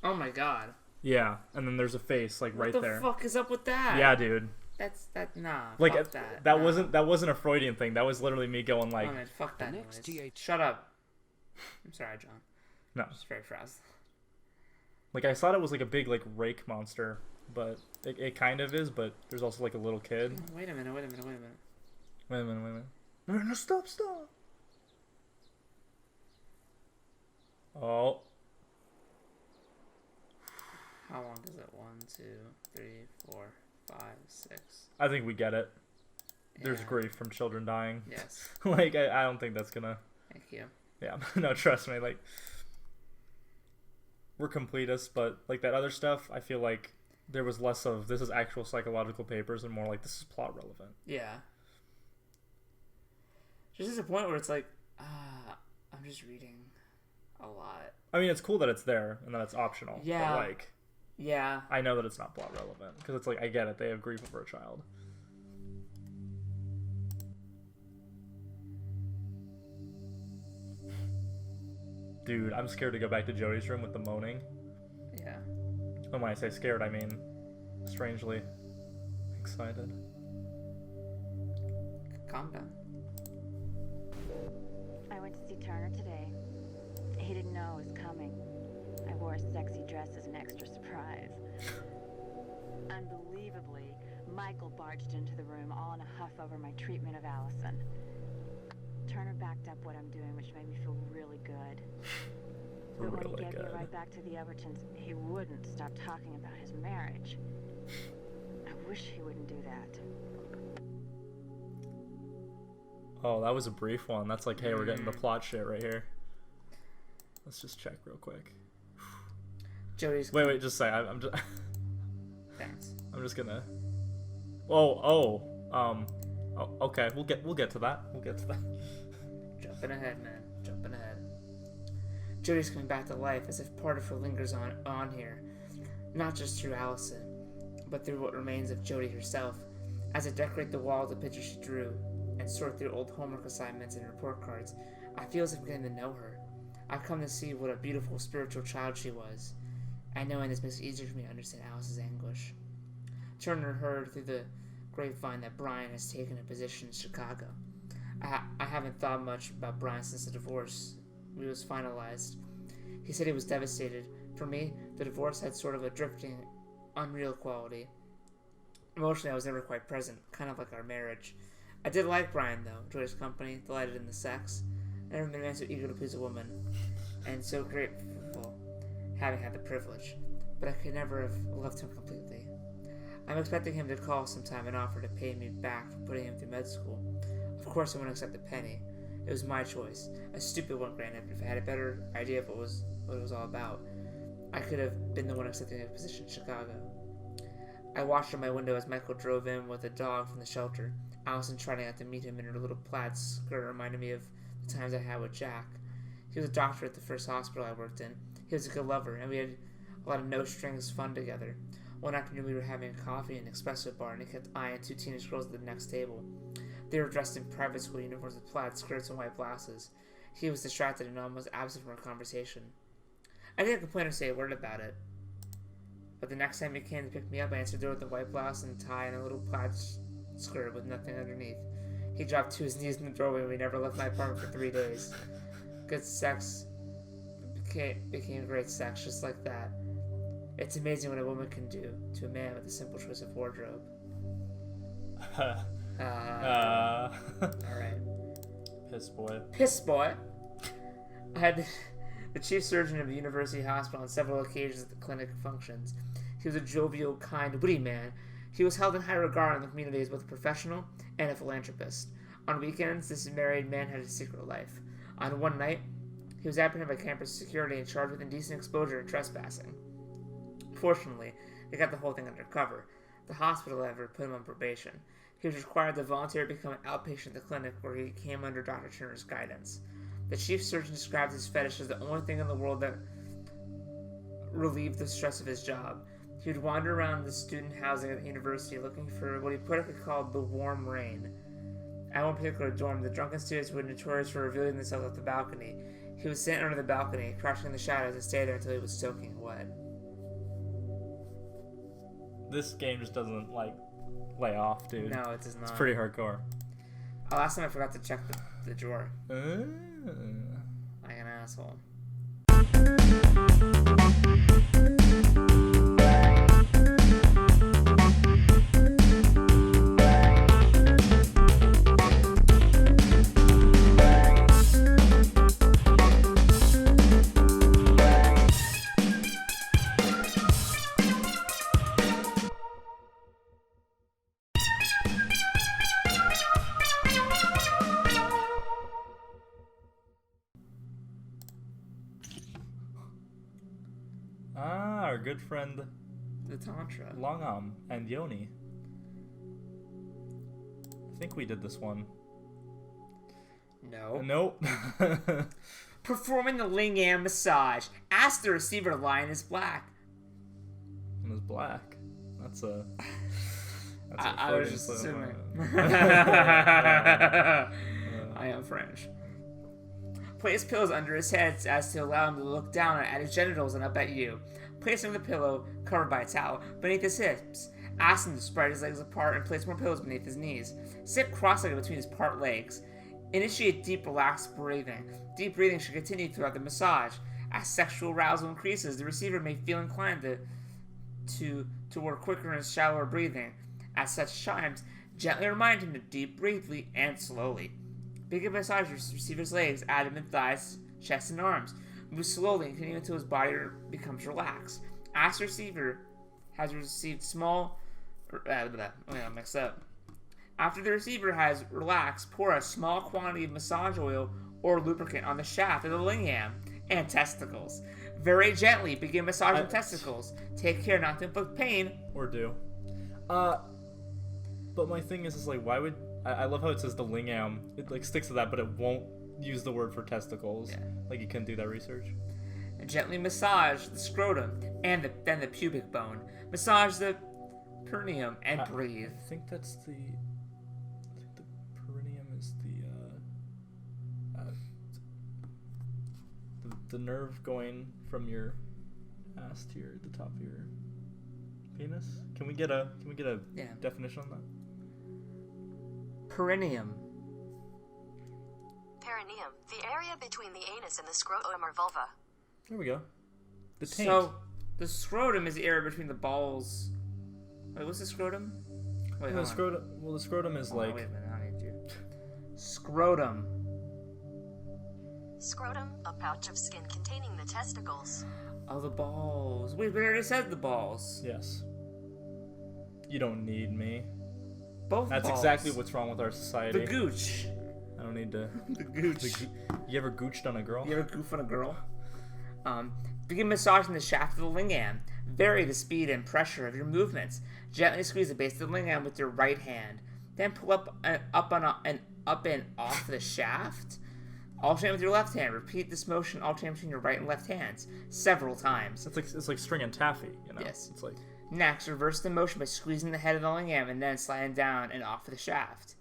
Oh my god. Yeah, and then there's a face, like, right there. What the fuck is up with that? Yeah, dude. Nah, like, fuck that. That wasn't a Freudian thing. That was literally me going like... Oh, man, fuck that noise. Shut up. I'm sorry, John. No. I'm just very frazzled. Like, I thought it was like a big, like, rake monster, but it kind of is, but there's also, like, a little kid. Wait a minute. No, stop. Oh. How long is it? 1, 2, 3, 4, 5, 6. I think we get it. There's Yeah. grief from children dying. Yes. Like, I don't think that's gonna... Thank you. Yeah, no, trust me, like... We're completists, but, like, that other stuff, I feel like there was less of, this is actual psychological papers, and more like, this is plot relevant. Yeah. There's just a point where it's like, I'm just reading a lot. I mean, it's cool that it's there, and that it's optional. Yeah. But, like... Yeah. I know that it's not plot relevant, because it's like, I get it, they have grief over a child. Dude, I'm scared to go back to Jody's room with the moaning. Yeah. And when I say scared, I mean strangely excited. Calm down. I went to see Turner today. He didn't know I was coming. I wore a sexy dress as an extra surprise. Unbelievably, Michael barged into the room all in a huff over my treatment of Allison. Turner backed up what I'm doing, which made me feel really good. But when he gave me a ride back to the Evertons, he wouldn't stop talking about his marriage. I wish he wouldn't do that. Oh, that was a brief one. That's like, hey, we're getting the plot shit right here. Let's just check real quick. Jody's. Wait, just say. I'm just. Thanks. I'm just gonna. Oh, okay. We'll get to that. We'll get to that. Jumping ahead, man. Jumping ahead. Jody's coming back to life as if part of her lingers on here, not just through Allison, but through what remains of Jody herself. As I decorate the wall with the pictures she drew and sort through old homework assignments and report cards, I feel as if I'm getting to know her. I've come to see what a beautiful spiritual child she was, and knowing this makes it easier for me to understand Alice's anguish. Turner heard through the grapevine that Brian has taken a position in Chicago. I haven't thought much about Brian since the divorce was finalized. He said he was devastated. For me, the divorce had sort of a drifting, unreal quality. Emotionally, I was never quite present, kind of like our marriage. I did like Brian, though. Enjoyed his company, delighted in the sex. Never been a man so eager to please a woman, and so grateful having had the privilege. But I could never have loved him completely. I'm expecting him to call sometime and offer to pay me back for putting him through med school. Of course, I wouldn't accept a penny. It was my choice. A stupid one, granted, but if I had a better idea of what it was all about, I could have been the one accepting a position in Chicago. I watched from my window as Michael drove in with a dog from the shelter. Allison trying out to meet him in her little plaid skirt reminded me of the times I had with Jack. He was a doctor at the first hospital I worked in. He was a good lover, and we had a lot of no-strings fun together. One afternoon we were having coffee in an espresso bar, and he kept eyeing two teenage girls at the next table. They were dressed in private school uniforms with plaid skirts and white blouses. He was distracted and almost absent from our conversation. I didn't complain or say a word about it. But the next time he came to pick me up, I answered the door with a white blouse and tie and a little plaid skirt with nothing underneath. He dropped to his knees in the doorway and we never left my apartment for 3 days. Good sex became great sex, just like that. It's amazing what a woman can do to a man with a simple choice of wardrobe. Alright. Piss boy. Piss boy. I had the chief surgeon of the university hospital on several occasions at the clinic functions. He was a jovial, kind, witty man. He was held in high regard in the community as both a professional and a philanthropist. On weekends, this married man had a secret life. On one night, he was apprehended by campus security and charged with indecent exposure and trespassing. Fortunately, they got the whole thing under cover. The hospital, however, put him on probation. He was required to voluntarily become an outpatient at the clinic where he came under Dr. Turner's guidance. The chief surgeon described his fetish as the only thing in the world that relieved the stress of his job. He would wander around the student housing at the university looking for what he politically called the warm rain. At one particular dorm, the drunken students were notorious for revealing themselves off the balcony. He would sit under the balcony, crouching in the shadows, and stay there until he was soaking wet. This game just doesn't, lay off, dude. No, it does not. It's pretty hardcore. Oh, last time I forgot to check the drawer. Like an asshole. Our good friend the Tantra. Longam and Yoni. I think we did this one. No. Nope. Performing the lingam massage. Ask the receiver to lie in his black. In his black? That's a I was just assuming. I am French. Place pillows under his head as to allow him to look down at his genitals and up at you. Placing the pillow, covered by a towel, beneath his hips. Ask him to spread his legs apart and place more pillows beneath his knees. Sit cross-legged between his part legs. Initiate deep, relaxed breathing. Deep breathing should continue throughout the massage. As sexual arousal increases, the receiver may feel inclined to work quicker and shallower breathing. At such times, gently remind him to deep breathe and slowly. Begin massage your receiver's legs, abdomen, thighs, chest, and arms. Move slowly and continue until his body becomes relaxed. As the receiver has received small... mixed up. After the receiver has relaxed, pour a small quantity of massage oil or lubricant on the shaft of the lingam and testicles. Very gently begin massaging testicles. Take care not to inflict pain. Or do. But my thing is like, why would... I love how it says the lingam. It like sticks to that, but it won't use the word for testicles. Yeah. Like you can do that research. And gently massage the scrotum and then the pubic bone. Massage the perineum and breathe. I think that's the... I think the perineum is the nerve going from your ass to the top of your penis. Can we get a definition on that? Perineum. Perineum, the area between the anus and the scrotum or vulva. There we go. The taint. So, the scrotum is the area between the balls. Wait, what's the scrotum? Wait, the scrotum. Well, the scrotum is like. Wait a minute, I need you. Scrotum. Scrotum, a pouch of skin containing the testicles. Oh, the balls. Wait, but I already said the balls. Yes. You don't need me. Both That's balls. exactly what's wrong with our society. The gooch. I don't need to. The gooch. You ever gooched on a girl? You ever goof on a girl? Begin massaging the shaft of the lingam. Vary the speed and pressure of your movements. Gently squeeze the base of the lingam with your right hand. Then pull up and off the shaft. Alternate with your left hand. Repeat this motion alternating between your right and left hands several times. It's like string and taffy, you know? Yes. It's like... Next, reverse the motion by squeezing the head of the lingam and then sliding down and off the shaft.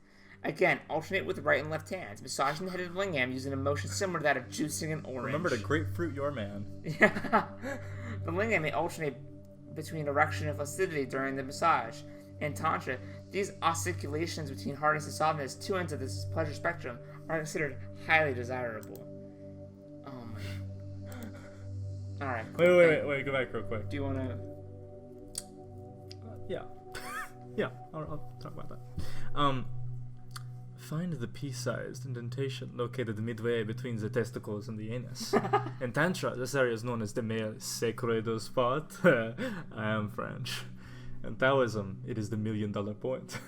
Again, alternate with the right and left hands, massaging the head of the lingam using a motion similar to that of juicing an orange. Remember to grapefruit your man. Yeah. The lingam may alternate between erection and flaccidity during the massage. In Tantra, these oscillations between hardness and softness, two ends of this pleasure spectrum, are considered highly desirable. Oh my. Alright. Cool. Wait, go back real quick. Do you want to... Yeah. Yeah, I'll talk about that. Find the pea-sized indentation located midway between the testicles and the anus. In Tantra, this area is known as the male sacred spot. I am French. In Taoism, it is the $1 million point.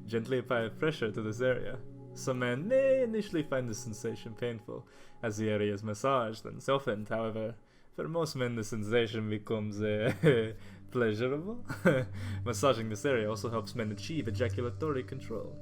Gently apply pressure to this area. Some men may initially find the sensation painful, as the area is massaged and softened. However, for most men, the sensation becomes pleasurable. Massaging this area also helps men achieve ejaculatory control.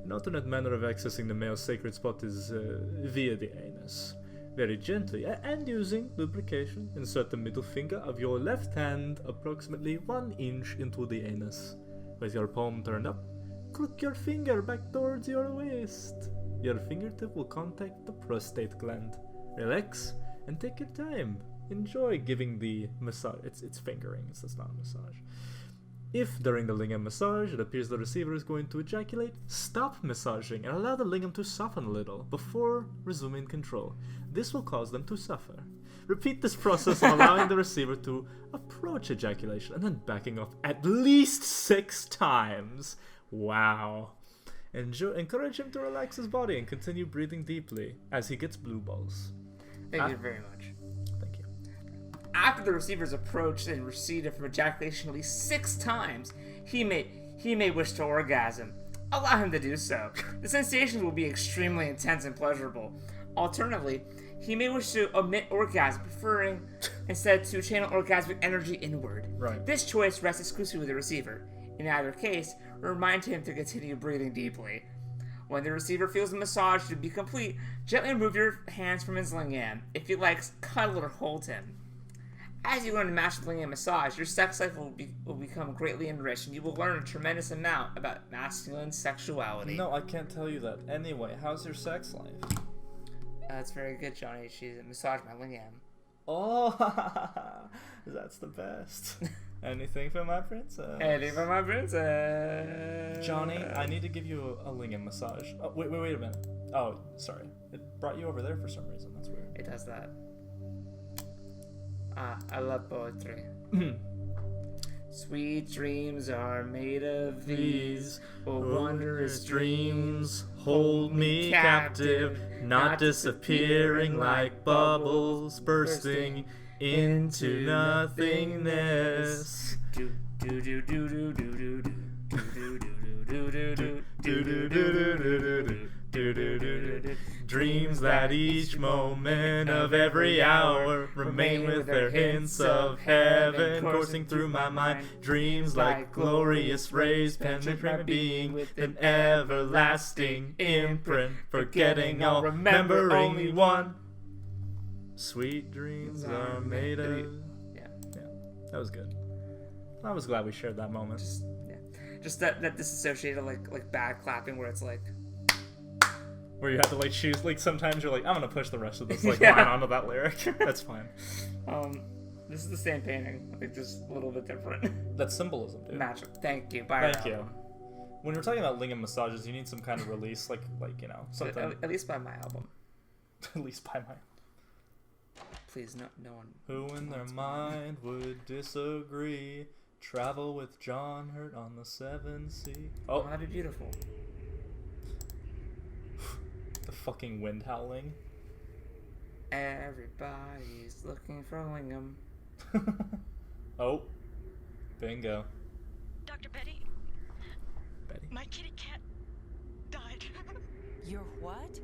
An alternate manner of accessing the male sacred spot is via the anus. Very gently, and using lubrication, insert the middle finger of your left hand approximately 1 inch into the anus. With your palm turned up, crook your finger back towards your waist. Your fingertip will contact the prostate gland. Relax and take your time. Enjoy giving the massage. It's fingering, it's not a massage. If during the lingam massage it appears the receiver is going to ejaculate, stop massaging and allow the lingam to soften a little before resuming control. This will cause them to suffer. Repeat this process of allowing the receiver to approach ejaculation and then backing off at least 6 times. Wow. Encourage him to relax his body and continue breathing deeply as he gets blue balls. Thank you very much. Thank you. After the receiver's approached and receded from ejaculation at least 6 times, he may wish to orgasm. Allow him to do so. The sensations will be extremely intense and pleasurable. Alternatively, he may wish to omit orgasm, preferring instead to channel orgasmic energy inward. Right. This choice rests exclusively with the receiver. In either case, remind him to continue breathing deeply. When the receiver feels the massage to be complete, gently remove your hands from his lingam. If he likes, cuddle or hold him. As you learn to master the lingam massage, your sex life will become greatly enriched, and you will learn a tremendous amount about masculine sexuality. No, I can't tell you that. Anyway, how's your sex life? That's very good, Johnny. She's massaged my lingam. Oh, that's the best. Anything for my princess. Anything for my princess. Johnny, I need to give you a lingam massage. Oh, wait a minute. Oh, sorry. It brought you over there for some reason. That's weird. It does that. I love poetry. Sweet dreams are made of these. Wondrous dreams hold me captive, not disappearing like bubbles bursting into nothingness. Dreams that each moment of every hour remain with their hints of heaven coursing through my mind. Dreams like glorious rays penetrate my being with an everlasting imprint, forgetting all, remember only one. Sweet dreams are made of. Yeah, that was good. I was glad we shared that moment. Just that disassociated like bad clapping where it's like. Where you have to like choose, like sometimes you're like, I'm gonna push the rest of this like line onto that lyric. That's fine. This is the same painting, like just a little bit different. That's symbolism, dude. Magic. Thank you. Buy Thank you. When we're talking about lingam massages, you need some kind of release, like you know something. At least buy my album. At least buy my. Please, no one. Who in their mind would disagree? Travel with John Hurt on the 7 Sea. Oh, that'd be beautiful. The fucking wind howling. Everybody's looking for lingam. Oh, bingo. Dr. Betty. Betty. My kitty cat died. Your what?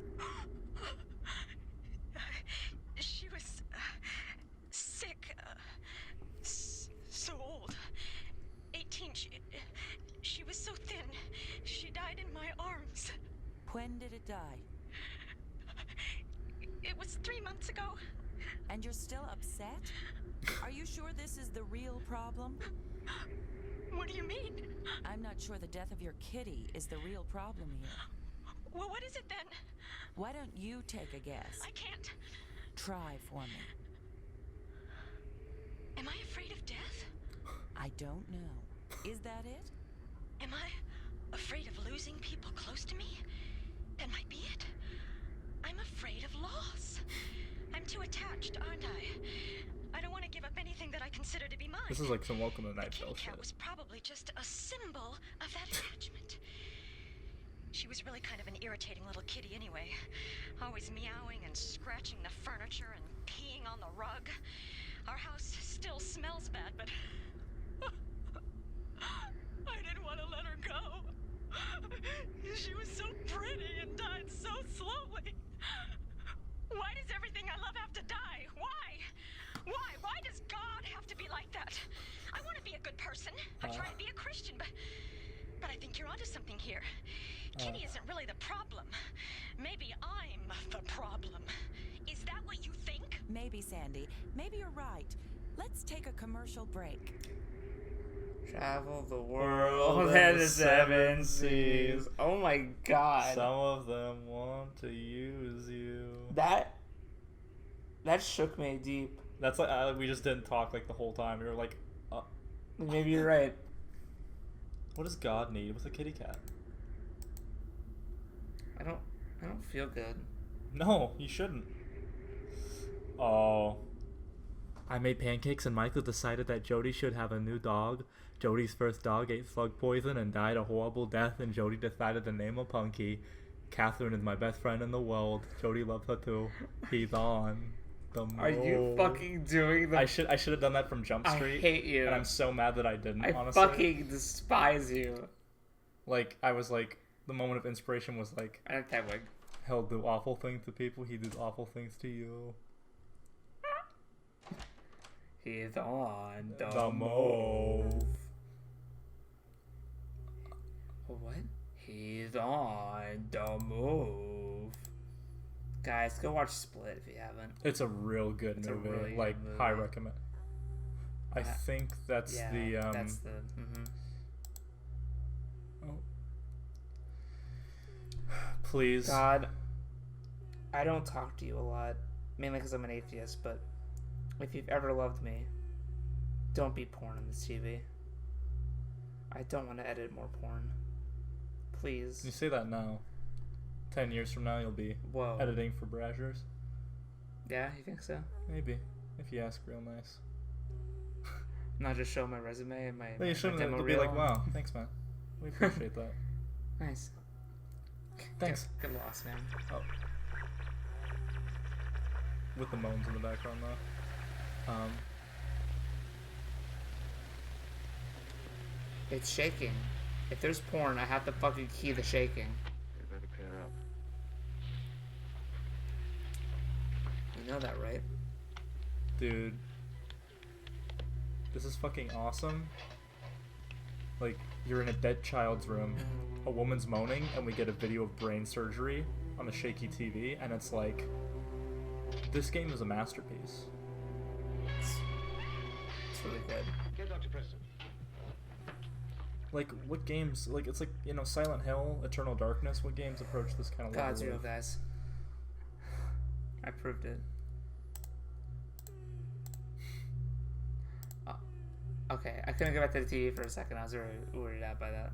She was sick. So old. 18. She was so thin. She died in my arms. When did it die? It was 3 months ago. And you're still upset? Are you sure this is the real problem? What do you mean? I'm not sure the death of your kitty is the real problem here. Well, what is it then? Why don't you take a guess? I can't. Try for me. Am I afraid of death? I don't know. Is that it? Am I afraid of losing people close to me? That might be it. I'm afraid of loss. I'm too attached, aren't I? I don't want to give up anything that I consider to be mine. This is like some Welcome to Night Vale shit. Cat was probably just a symbol of that attachment. She was really kind of an irritating little kitty anyway. Always meowing and scratching the furniture and peeing on the rug. Our house still smells bad, but I didn't want to let her go. She was so pretty and died so slowly. Why does everything I love have to die? Why? Why does God have to be like that? I want to be a good person. I try to be a Christian, but I think you're onto something here. Kitty isn't really the problem. Maybe I'm the problem. Is that what you think? Maybe, Sandy. Maybe you're right. Let's take a commercial break. Travel the world and the 7 seas. Oh my god. Some of them want to use you. That shook me deep. That's like we just didn't talk like the whole time. We were like, maybe you're right. What does God need with a kitty cat? I don't feel good. No, you shouldn't. Oh. I made pancakes and Michael decided that Jody should have a new dog. Jody's first dog ate slug poison and died a horrible death, and Jody decided to name him Punky. Catherine is my best friend in the world. Jody loves her too. He's on the move. Are you fucking doing the... I should have done that from Jump Street. I hate you. And I'm so mad that I didn't, I honestly. fucking despise you. Like, I was like, the moment of inspiration was like... I like that wig. He'll do awful things to people. He does awful things to you. He's on the move. What? He's on the move. Guys, go watch Split if you haven't. It's a real good movie. Really like, good movie. high recommend. I think that's the... that's the... Oh. Please. God, I don't talk to you a lot. Mainly because I'm an atheist, but if you've ever loved me, Don't be porn on this TV. I don't want to edit more porn. Please. You say that now. 10 years from now, you'll be editing for Brazzers. Yeah, you think so? Maybe, if you ask real nice. Not just show my resume and my. You shouldn't. They'll be like, "Wow, thanks, man. We appreciate that." Nice. Thanks. Get lost, man. Oh. With the moans in the background, though. It's shaking. If there's porn, I have to fucking key the shaking. You better pair up. You know that, right? Dude. This is fucking awesome. Like, you're in a dead child's room, a woman's moaning, and we get a video of brain surgery on a shaky TV, and it's like, this game is a masterpiece. It's really good. Get Dr. Preston. Like, what games, like, it's like, you know, Silent Hill, Eternal Darkness, what games approach this kind of level? God's real, guys. I proved it. Okay, I couldn't go back to the TV for a second. I was really weirded out by that.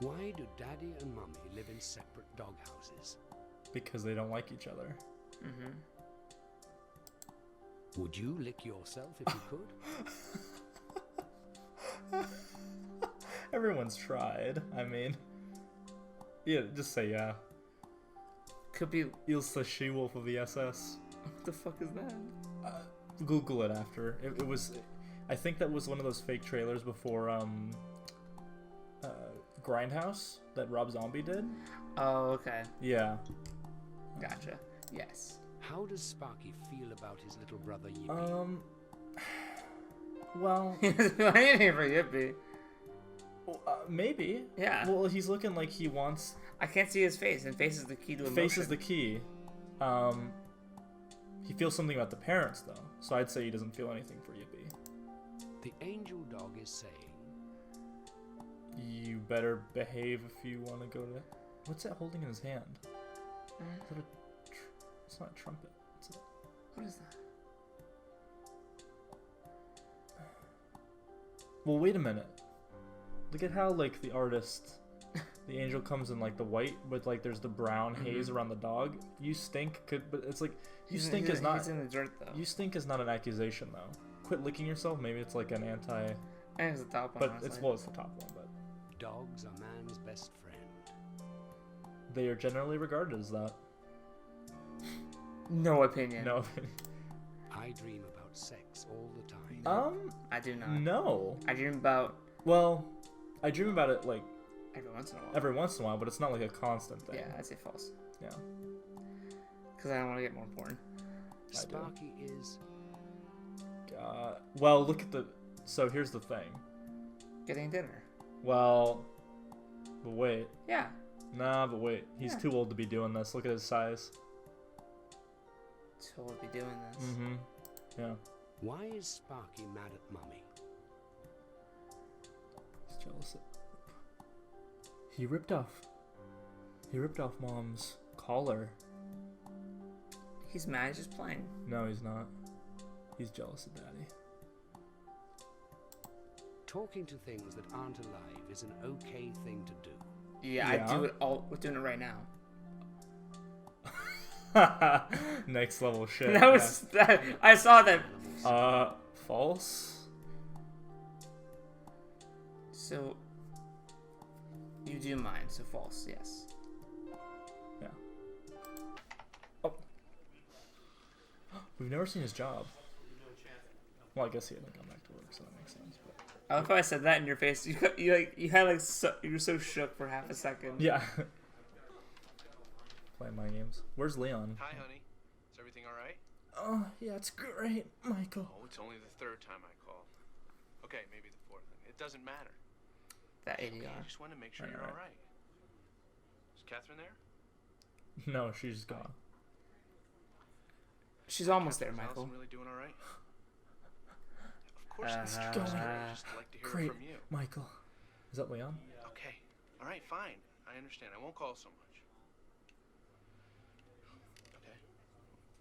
Why do Daddy and Mummy live in separate doghouses? Because they don't like each other. Would you lick yourself if you could? Everyone's tried. I mean, yeah, just say yeah. Could be Ilse the she-wolf of the SS. What the fuck is that? Google it after. It was, I think that was one of those fake trailers before Grindhouse that Rob Zombie did. Oh, okay. Yeah. Gotcha. Yes. How does Sparky feel about his little brother Yippee? Well, he doesn't feel anything for Yippee. Maybe. Yeah. Well, he's looking like he wants. I can't see his face, and face is the key to emotion. Face is the key. He feels something about the parents, though, so I'd say he doesn't feel anything for Yippee. The angel dog is saying, "You better behave if you want to go to." What's that holding in his hand? Is that it's not a trumpet. What is that? Well, wait a minute. Look at how, like, the artist, the angel comes in, like, the white, but, like, there's the brown haze around the dog. You stink, but it's like, He's in the dirt, though. You stink is not an accusation, though. Quit licking yourself, maybe it's like an anti... I think it's the top one, but honestly. it's the top one, but... Dogs are man's best friend. They are generally regarded as that. No opinion. No opinion. I dream about sex all the time. I do not. No. I dream about... Well, I dream about it, like... Every once in a while. Every once in a while, but it's not like a constant thing. Yeah, I'd say false. Yeah. Because I don't want to get more porn. Sparky is... well, look at the... So here's the thing. Getting dinner. Well... But wait. Yeah. Nah, but wait. He's too old to be doing this. Look at his size. Too old to be doing this. Mm-hmm. Yeah. Why is Sparky mad at Mummy? He's jealous. He ripped off Mom's collar. He's mad. He's just playing. No, he's not. He's jealous of Daddy. Talking to things that aren't alive is an okay thing to do. Yeah, I do it all. We're doing it right now. Next level shit. That was that. I saw that. False. So you do mine. So false. Yes. Yeah. Oh. We've never seen his job. Well, I guess he hasn't gone back to work, so that makes sense. But I love how I said that in your face. You were so shook for half a second. Yeah. Playing my games. Where's Leon? Hi, honey. Is everything all right? Oh, yeah, it's great, Michael. Oh, it's only the third time I called. Okay, maybe the fourth. It doesn't matter. That ADR. Okay, I just want to make sure you're all right. Is Catherine there? No, she's gone. She's almost there, Is Michael. Allison really doing all right? Of course, this is just like to hear Great, from you. Michael. Is that Leon? Okay. All right, fine. I understand. I won't call so much. Okay.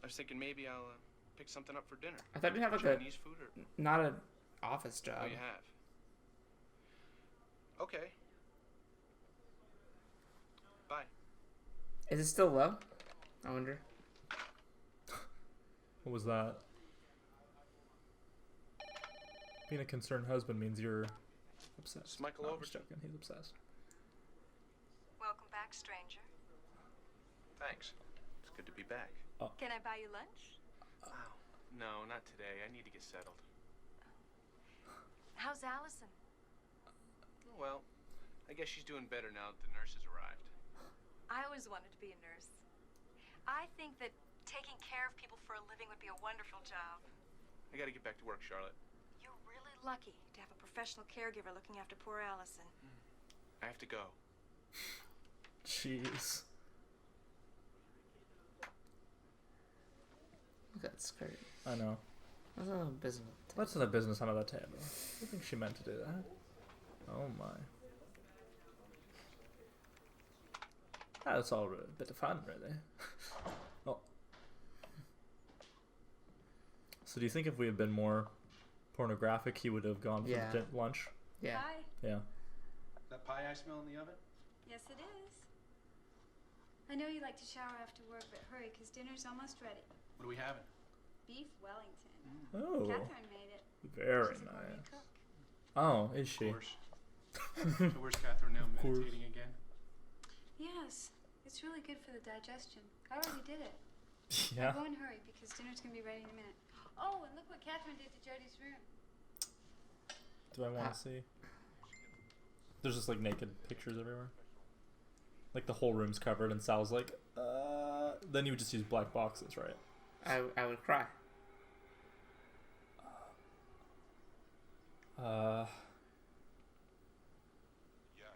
I was thinking maybe I'll pick something up for dinner. I thought you had like Chinese food or not an office job. Oh, you have. Okay. Bye. Is it still low? I wonder. What was that? Being a concerned husband means you're obsessed. It's Michael No, I'm over. just joking. He's obsessed. Welcome back, stranger. Thanks. It's good to be back. Can I buy you lunch? Wow. No, not today. I need to get settled. How's Allison? Well, I guess she's doing better now that the nurse has arrived. I always wanted to be a nurse. I think that taking care of people for a living would be a wonderful job. I gotta get back to work, Charlotte. You're really lucky to have a professional caregiver looking after poor Allison. I have to go. Jeez. That's great. I know. That's not a business. That's not a business under that table. I think she meant to do that. Oh my. That's all a bit of fun, really. Oh. So do you think if we had been more pornographic, he would have gone for lunch? Yeah. Hi. Yeah. That pie I smell in the oven? Yes, it is. I know you like to shower after work, but hurry, because dinner's almost ready. What are we having? Beef Wellington. Oh. Catherine made it. Very She's a gourmet nice. cook. Oh, is she? Of course. So where's Catherine now? Meditating again? Yes, it's really good for the digestion. I already did it. Yeah. Go and hurry, because dinner's going to be ready in a minute. Oh, and look what Catherine did to Jody's room. Do I want to see? There's just like naked pictures everywhere. Like the whole room's covered, and Sal's like, then you would just use black boxes, right? I would cry. Yeah,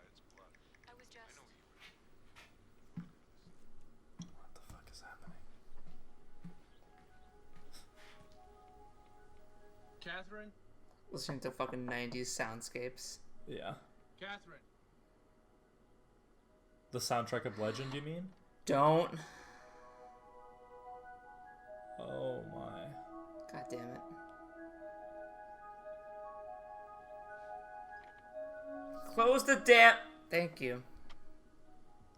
it's blood. I was just... What the fuck is happening? Catherine? Listening to fucking 90s soundscapes. Yeah. Catherine. The soundtrack of Legend, you mean? Don't. Oh my. God damn it. Close the damn. Thank you.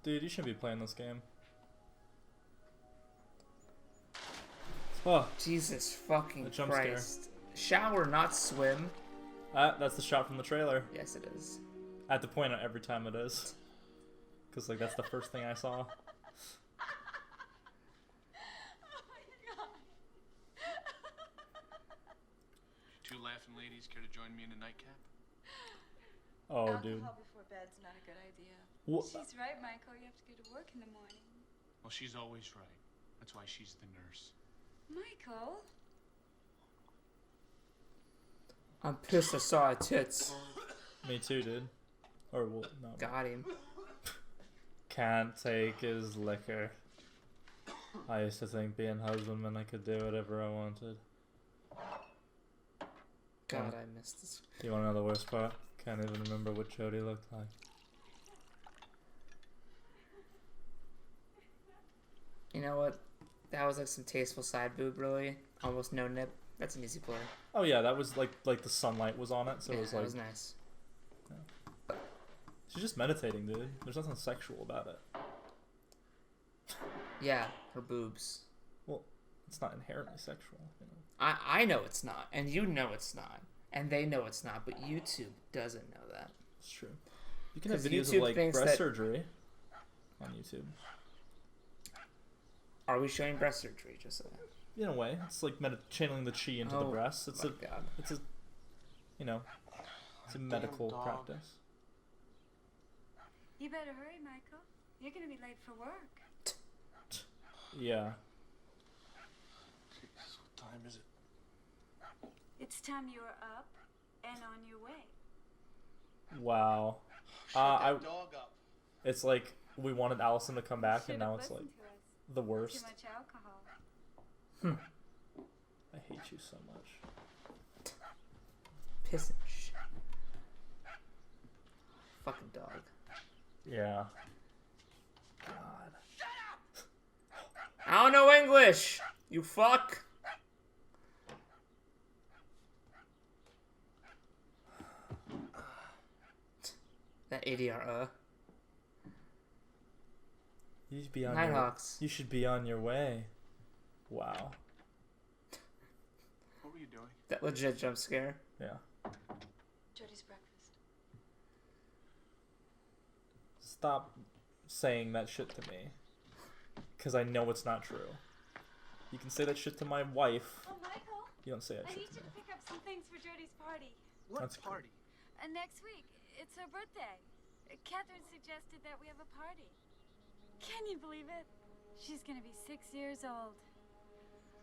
Dude, you shouldn't be playing this game. Oh, Jesus fucking a jump scare. Christ. Shower, not swim. That's the shot from the trailer. Yes, it is. I have to point out every time it is. Because, like, that's the first thing I saw. Two laughing ladies care to join me in a nightcap? Oh, Alcohol dude. before bed's not a good idea. What? She's right, Michael. You have to go to work in the morning. Well, she's always right. That's why she's the nurse. Michael? I'm pissed I saw her tits. Me too, dude. Or, well, no. Got him. Can't take his liquor. I used to think being husbandman I could do whatever I wanted. God, I missed this. You want to know the worst part? Can't even remember what Jody looked like. You know what? That was like some tasteful side boob, really. Almost no nip. That's an easy play. Oh yeah, that was like the sunlight was on it, so Yeah, it was that like was nice. Yeah. She's just meditating, dude. There's nothing sexual about it. Yeah, her boobs. Well, it's not inherently sexual. You know? I know it's not, and you know it's not, and they know it's not, but YouTube doesn't know that. It's true. You can have 'Cause videos YouTube of like thinks breast that- surgery on YouTube. Are we showing breast surgery? Just so that. In a way, it's like channeling the chi into the Oh, breasts. It's my a, God. it's a, you know, it's a medical practice. You better hurry, Michael. You're going to be late for work. Yeah. Jeez, what time is it? It's time you were up and on your way. Wow. Shut that dog up. It's like we wanted Allison to come back, and Should've now it's like listened to us. the worst. Too much alcohol. I hate you so much. Piss and shit. Fucking dog. Yeah. God. I don't know English. You fuck. ADR. You should be on Nighthawks. You should be on your way. Wow. What were you doing? That legit jump scare. Yeah. Jody's breakfast. Stop saying that shit to me. Because I know it's not true. You can say that shit to my wife. Oh, Michael. You don't say that I shit need to you me. to pick up some things for Jody's party. What That's party? Next week. It's her birthday. Catherine suggested that we have a party. Can you believe it? She's gonna be 6 years old.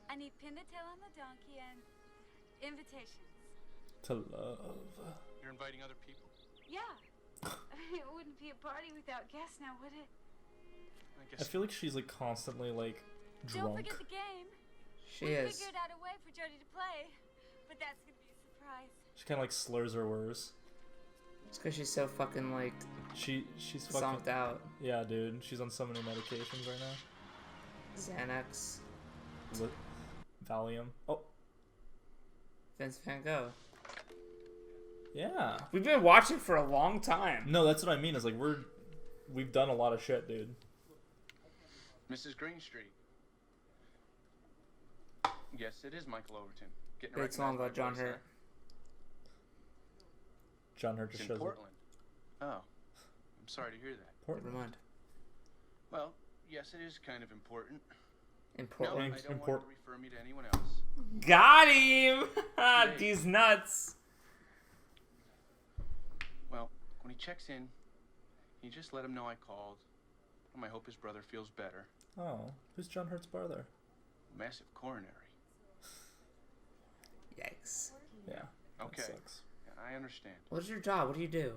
I need pin to tail on the donkey and invitations. To love. You're inviting other people? Yeah. It wouldn't be a party without guests now, would it? I feel like she's like constantly like Don't drunk. forget the game. She we is. figured out a way for Jody to play, but that's gonna be a surprise. She kind of like slurs her words. It's because she's so fucking like She's fucking zonked out. Yeah, dude. She's on so many medications right now. Xanax. Valium. Oh. Vince Van Gogh. Yeah. We've been watching for a long time. No, that's what I mean. Is like we've done a lot of shit, dude. Mrs. Greenstreet. Yes, it is Michael Overton. Getting Great song about John Hurt. John Hurt It's just in shows Portland. Oh, I'm sorry to hear that. Never mind. Well, yes, it is kind of important. Important. No, I don't want to refer me to anyone else. Got him! These nuts. Well, when he checks in, you just let him know I called. I hope his brother feels better. Oh, who's John Hurt's brother? Massive coronary. Yikes. Yeah. Okay. That sucks. I understand. What's your job? What do you do?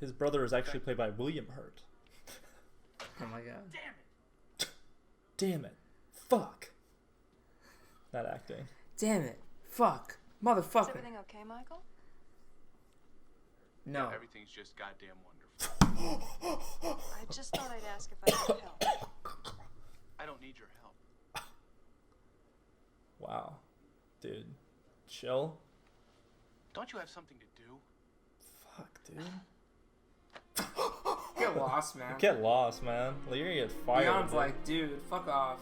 His brother is actually played by William Hurt. Oh my god. Damn it. Fuck. That acting. Damn it. Fuck. Motherfucker. Is everything okay, Michael? No. Everything's just goddamn wonderful. I just thought I'd ask if I could help. I don't need your help. Wow. Dude. Chill. Don't you have something to do? Fuck, dude. Get lost, man. Get lost, man. Like, you're gonna get fired. Leon's dude. like, dude, fuck off.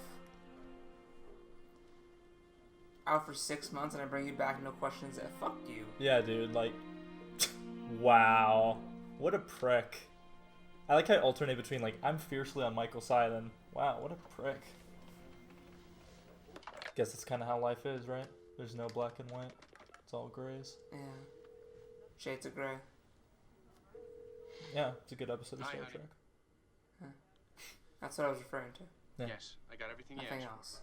Out for 6 months and I bring you back, no questions asked. Fuck you. Yeah, dude. Like, wow. What a prick. I like how I alternate between, like, I'm fiercely on Michael's side and, wow, what a prick. Guess that's kind of how life is, right? There's no black and white. It's all grays. Yeah. Shades of Grey. Yeah, it's a good episode of Hi, Star honey. Trek. Huh. That's what I was referring to. Yeah. Yes, I got everything you Nothing asked for. else.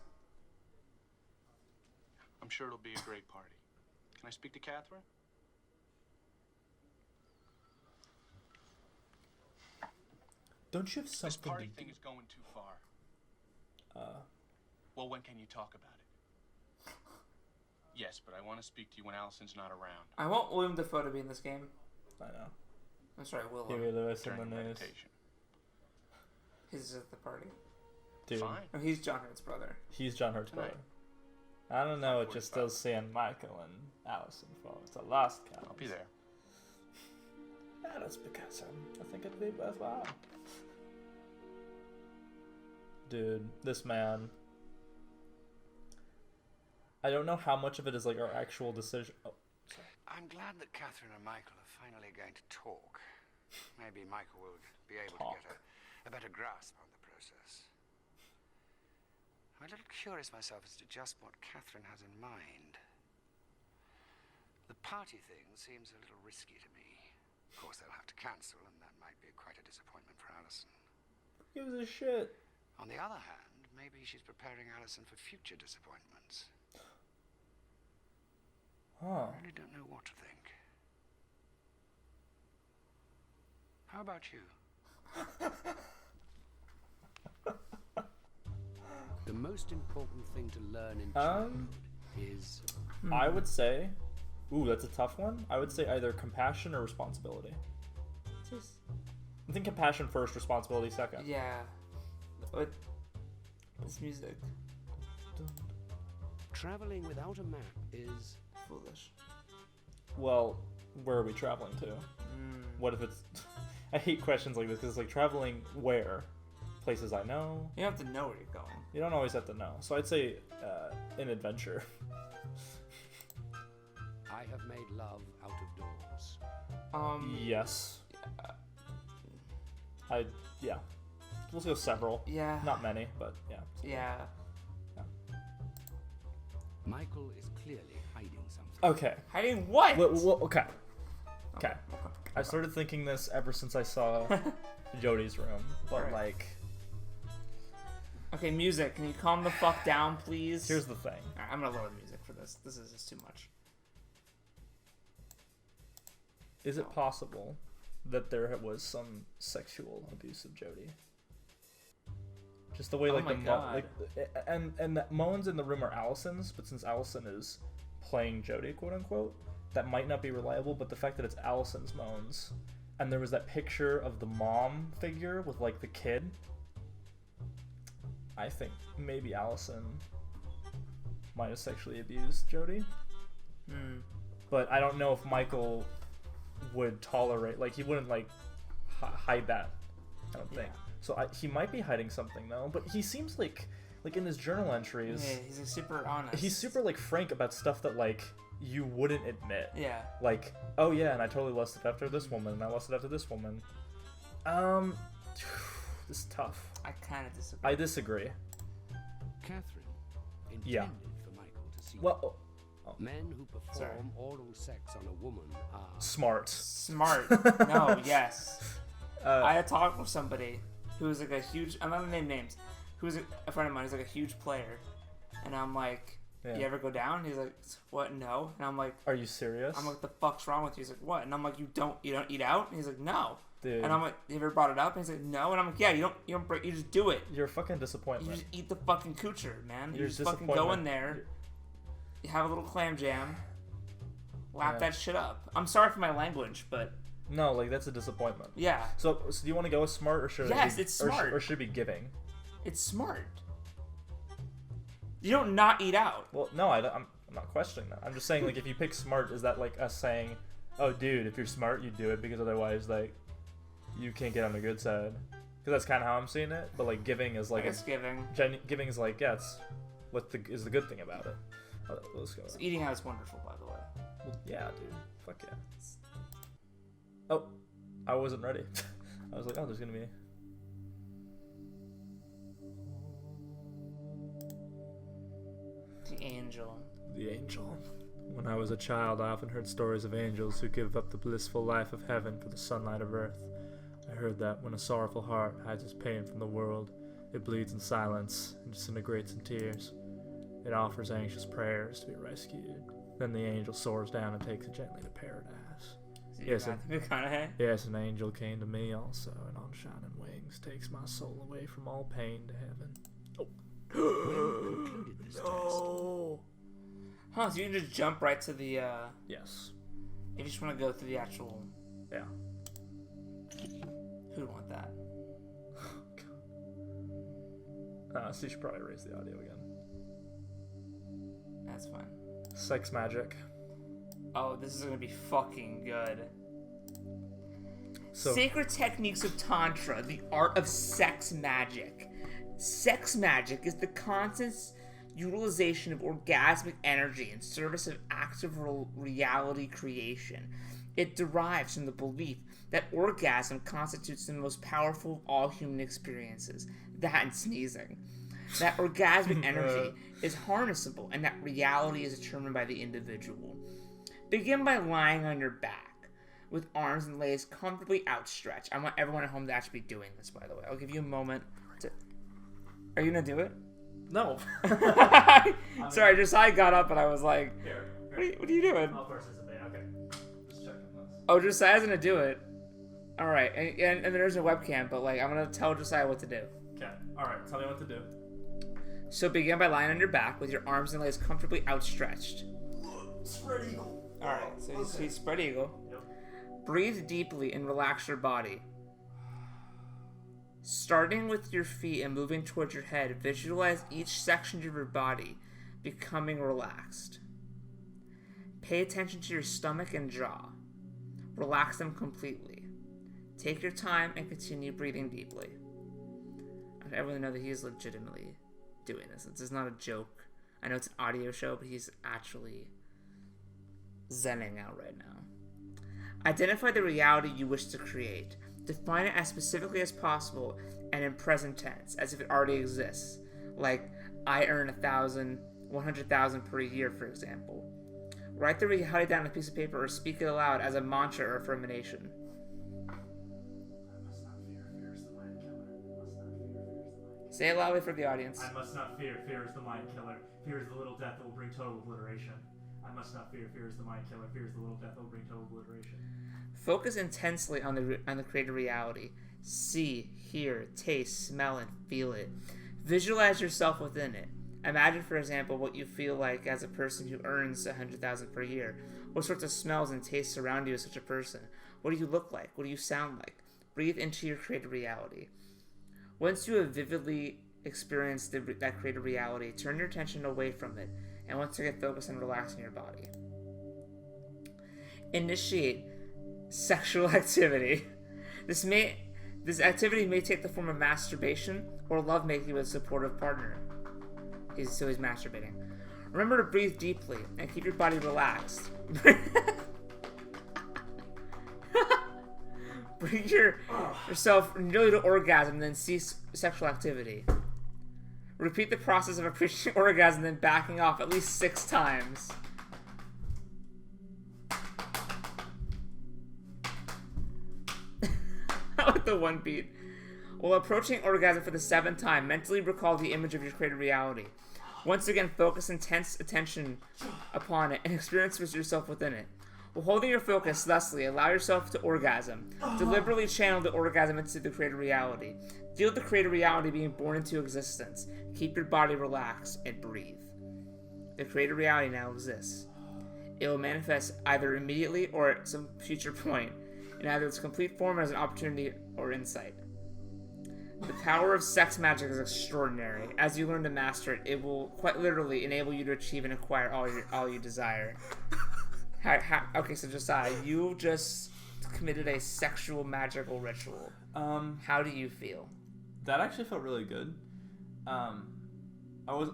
I'm sure it'll be a great party. Can I speak to Catherine? Don't you have something This party to thing do? is going too far. Uh, Well, when can you talk about it? Yes, but I want to speak to you when Allison's not around. I want William Dafoe to be in this game. I know. I'm sorry, Willem. Give me the rest in During the your news. meditation. He's at the party. Dude, Fine. No, he's John Hurt's brother. he's John Hurt's Tonight. brother. I don't know, it just still saying Michael and Allison for it's a lost cause. I'll be there. Yeah, that's because I think it'd be worthwhile. Dude, this man. I don't know how much of it is like our actual decision. Oh, sorry. I'm glad that Catherine and Michael are finally going to talk. Maybe Michael will be able to get a better grasp on the process. I'm a little curious myself as to just what Catherine has in mind. The party thing seems a little risky to me. Of course, they'll have to cancel, and that might be quite a disappointment for Allison. Who gives a shit? On the other hand, maybe she's preparing Allison for future disappointments. Huh. I really don't know what to think. How about you? The most important thing to learn in childhood is... I would say, ooh, that's a tough one. I would say either compassion or responsibility. I think compassion first, responsibility second. Yeah. But this music. Traveling without a map is... foolish. Well, where are we traveling to? What if it's... I hate questions like this because it's like traveling where? Places I know. You don't have to know where you're going. You don't always have to know. So I'd say an adventure. I have made love out of doors. Yes. Yeah. Let's go several. Yeah. Not many, but yeah. Yeah. Michael is clearly hiding something. Okay. Hiding what? Well, okay. Okay. I started thinking this ever since I saw Jody's room, but Right. like. Okay, music. Can you calm the fuck down, please? Here's the thing. Alright, I'm gonna lower the music for this. This is just too much. Is it possible that there was some sexual abuse of Jody? Just the way, like, my God. and the moans in the room are Allison's, but since Allison is playing Jody, quote unquote, that might not be reliable. But the fact that it's Allison's moans, and there was that picture of the mom figure with like the kid, I think maybe Allison might have sexually abused Jody. But I don't know if Michael would tolerate, like, he wouldn't like hide that. I don't think. So he might be hiding something though. But he seems like in his journal entries, Yeah, he's super honest. he's super like frank about stuff that like you wouldn't admit. Yeah. Like, oh yeah, and I totally lusted after this woman, and I lusted after this woman. This is tough. I kind of disagree. I disagree. Catherine intended Yeah. for Michael to see. Well, men who perform oral sex on a woman are smart. Smart. No, yes. I had talked with somebody who was like a huge, I'm not gonna name names, who was a friend of mine who's like a huge player. And I'm like, Yeah. you ever go down? He's like, what? No. And I'm like, are you serious? I'm like, what the fuck's wrong with you? He's like, what? And I'm like, you don't eat out? And he's like, no. Dude. And I'm like, you ever brought it up? And he's like, no. And I'm like, yeah, you don't break, you just do it. You're a fucking disappointment. You just eat the fucking coocher, man. You You're just fucking go in disappointment. there, you have a little clam jam, lap Yeah. that shit up. I'm sorry for my language, but No, like, that's a disappointment. Yeah. So do you want to go with smart, or should Yes, it be, it's smart. or should it be giving? it's smart. You don't not eat out. Well, no, I'm not questioning that. I'm just saying, like, if you pick smart, is that like us saying, oh, dude, if you're smart, you do it, because otherwise, like, you can't get on the good side? Because that's kind of how I'm seeing it. But like, giving is like It's giving. Giving is like, yeah, it's is the good thing about it. Let's go. So eating out is wonderful, by the way. Well, yeah, dude. Fuck yeah. Oh, I wasn't ready. I was like, oh, there's gonna be. The angel. The angel. When I was a child, I often heard stories of angels who give up the blissful life of heaven for the sunlight of earth. I heard that when a sorrowful heart hides its pain from the world, it bleeds in silence and disintegrates in tears. It offers anxious prayers to be rescued. Then the angel soars down and takes it gently to paradise. Yes, an angel came to me also, and on shining wings takes my soul away from all pain to heaven. No. Huh, so you can just jump right to the, Yes. If you just want to go through the actual... Yeah. Who'd want that? So you should probably raise the audio again. That's fine. Sex magic. Oh, this is gonna be fucking good. So, Sacred techniques of Tantra, the art of sex magic. Sex magic is the constant utilization of orgasmic energy in service of active reality creation. It derives from the belief that orgasm constitutes the most powerful of all human experiences. That and sneezing. That orgasmic energy is harnessable and that reality is determined by the individual. Begin by lying on your back with arms and legs comfortably outstretched. I want everyone at home to actually be doing this, by the way. I'll give you a moment to... Are you gonna do it? No. Sorry, Josiah got up and I was like, what are you doing? I'll participate. Okay. Just checking this. Oh, Josiah's gonna do it. Alright, and there's a webcam, but like, I'm gonna tell Josiah what to do. Okay. Alright, tell me what to do. So begin by lying on your back with your arms and legs comfortably outstretched. Spread eagle. Alright, so he's spread eagle. Yep. Breathe deeply and relax your body. Starting with your feet and moving towards your head, visualize each section of your body becoming relaxed. Pay attention to your stomach and jaw. Relax them completely. Take your time and continue breathing deeply. I want everyone to know that he is legitimately doing this. This is not a joke. I know it's an audio show, but he's actually zenning out right now. Identify the reality you wish to create. Define it as specifically as possible and in present tense, as if it already exists. Like, I earn 100,000 per year, for example. Write the reality down on a piece of paper or speak it aloud as a mantra or affirmation. Say it loudly for the audience. I must not fear. Fear is the mind killer. Fear is the little death that will bring total obliteration. I must not fear. Fear is the mind killer. Fear is the little death that will bring total obliteration. Focus intensely on the created reality. See, hear, taste, smell, and feel it. Visualize yourself within it. Imagine, for example, what you feel like as a person who earns 100,000 per year. What sorts of smells and tastes surround you as such a person? What do you look like? What do you sound like? Breathe into your created reality. Once you have vividly experienced that created reality, turn your attention away from it, and once again focus on relaxing your body. Initiate sexual activity. This activity may take the form of masturbation or lovemaking with a supportive partner. So he's masturbating. Remember to breathe deeply and keep your body relaxed. Bring yourself nearly to orgasm and then cease sexual activity. Repeat the process of appreciating orgasm and then backing off at least 6 times. I like the one beat. While approaching orgasm for the 7th time, mentally recall the image of your created reality. Once again, focus intense attention upon it and experience yourself within it. While holding your focus thusly, allow yourself to orgasm. Deliberately channel the orgasm into the created reality. Feel the created reality being born into existence. Keep your body relaxed and breathe. The created reality now exists. It will manifest either immediately or at some future point, in either its complete form as an opportunity or insight. The power of sex magic is extraordinary. As you learn to master it, it will quite literally enable you to achieve and acquire all you desire. Okay, so Josiah, you just committed a sexual magical ritual. How do you feel? That actually felt really good. I was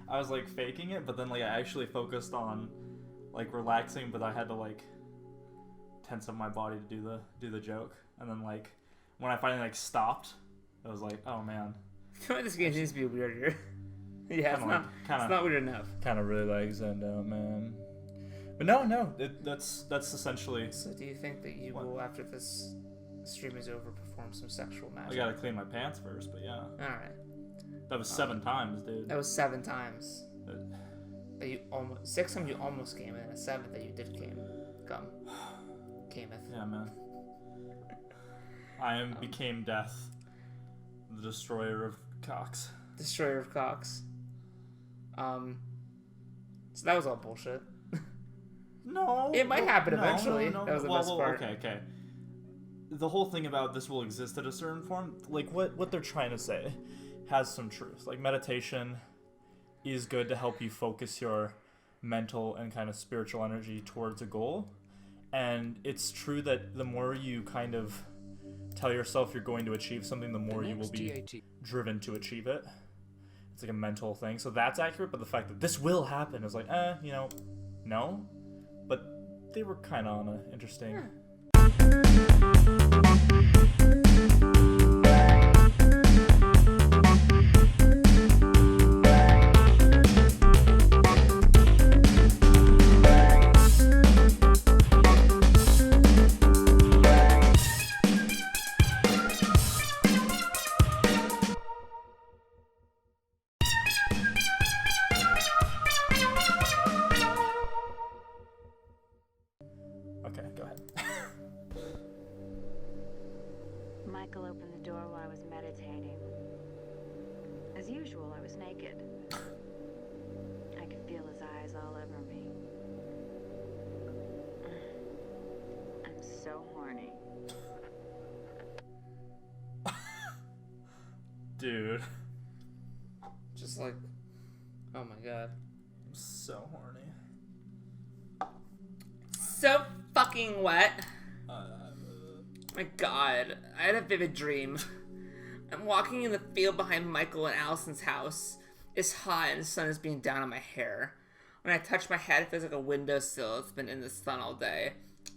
I was like faking it, but then like I actually focused on like relaxing, but I had to like tense up my body to do the joke, and then like when I finally like stopped, I was like, oh man. I feel like this game needs to be weirder. Yeah, it's not weird enough. Kind of really like zoned out, man. But no, that's essentially. So do you think that you will, after this stream is over, perform some sexual magic? I gotta clean my pants first, but yeah. Alright. That was 7 times, dude. That was 7 times. But you almost 6 times you almost came, and then a 7th that you did come. Cameth. Yeah, man. I became death, the destroyer of cocks. Destroyer of cocks. So that was all bullshit. No. It might happen eventually. No. That was the best part. Okay. The whole thing about this will exist at a certain form, like what they're trying to say has some truth. Like meditation is good to help you focus your mental and kind of spiritual energy towards a goal. And it's true that the more you kind of tell yourself you're going to achieve something, the more you will be driven to achieve it. It's like a mental thing. So that's accurate, but the fact that this will happen is like, no. But they were kind of on an interesting... Okay, go ahead. Michael opened the door while I was meditating. As usual, I was naked. I could feel his eyes all over me. I'm so horny. Dude. Just like, oh my god. I'm so horny. So fucking wet. My God, I had a vivid dream. I'm walking in the field behind Michael and Allison's house. It's hot and the sun is beating down on my hair. When I touch my head, it feels like a windowsill that's been in the sun all day.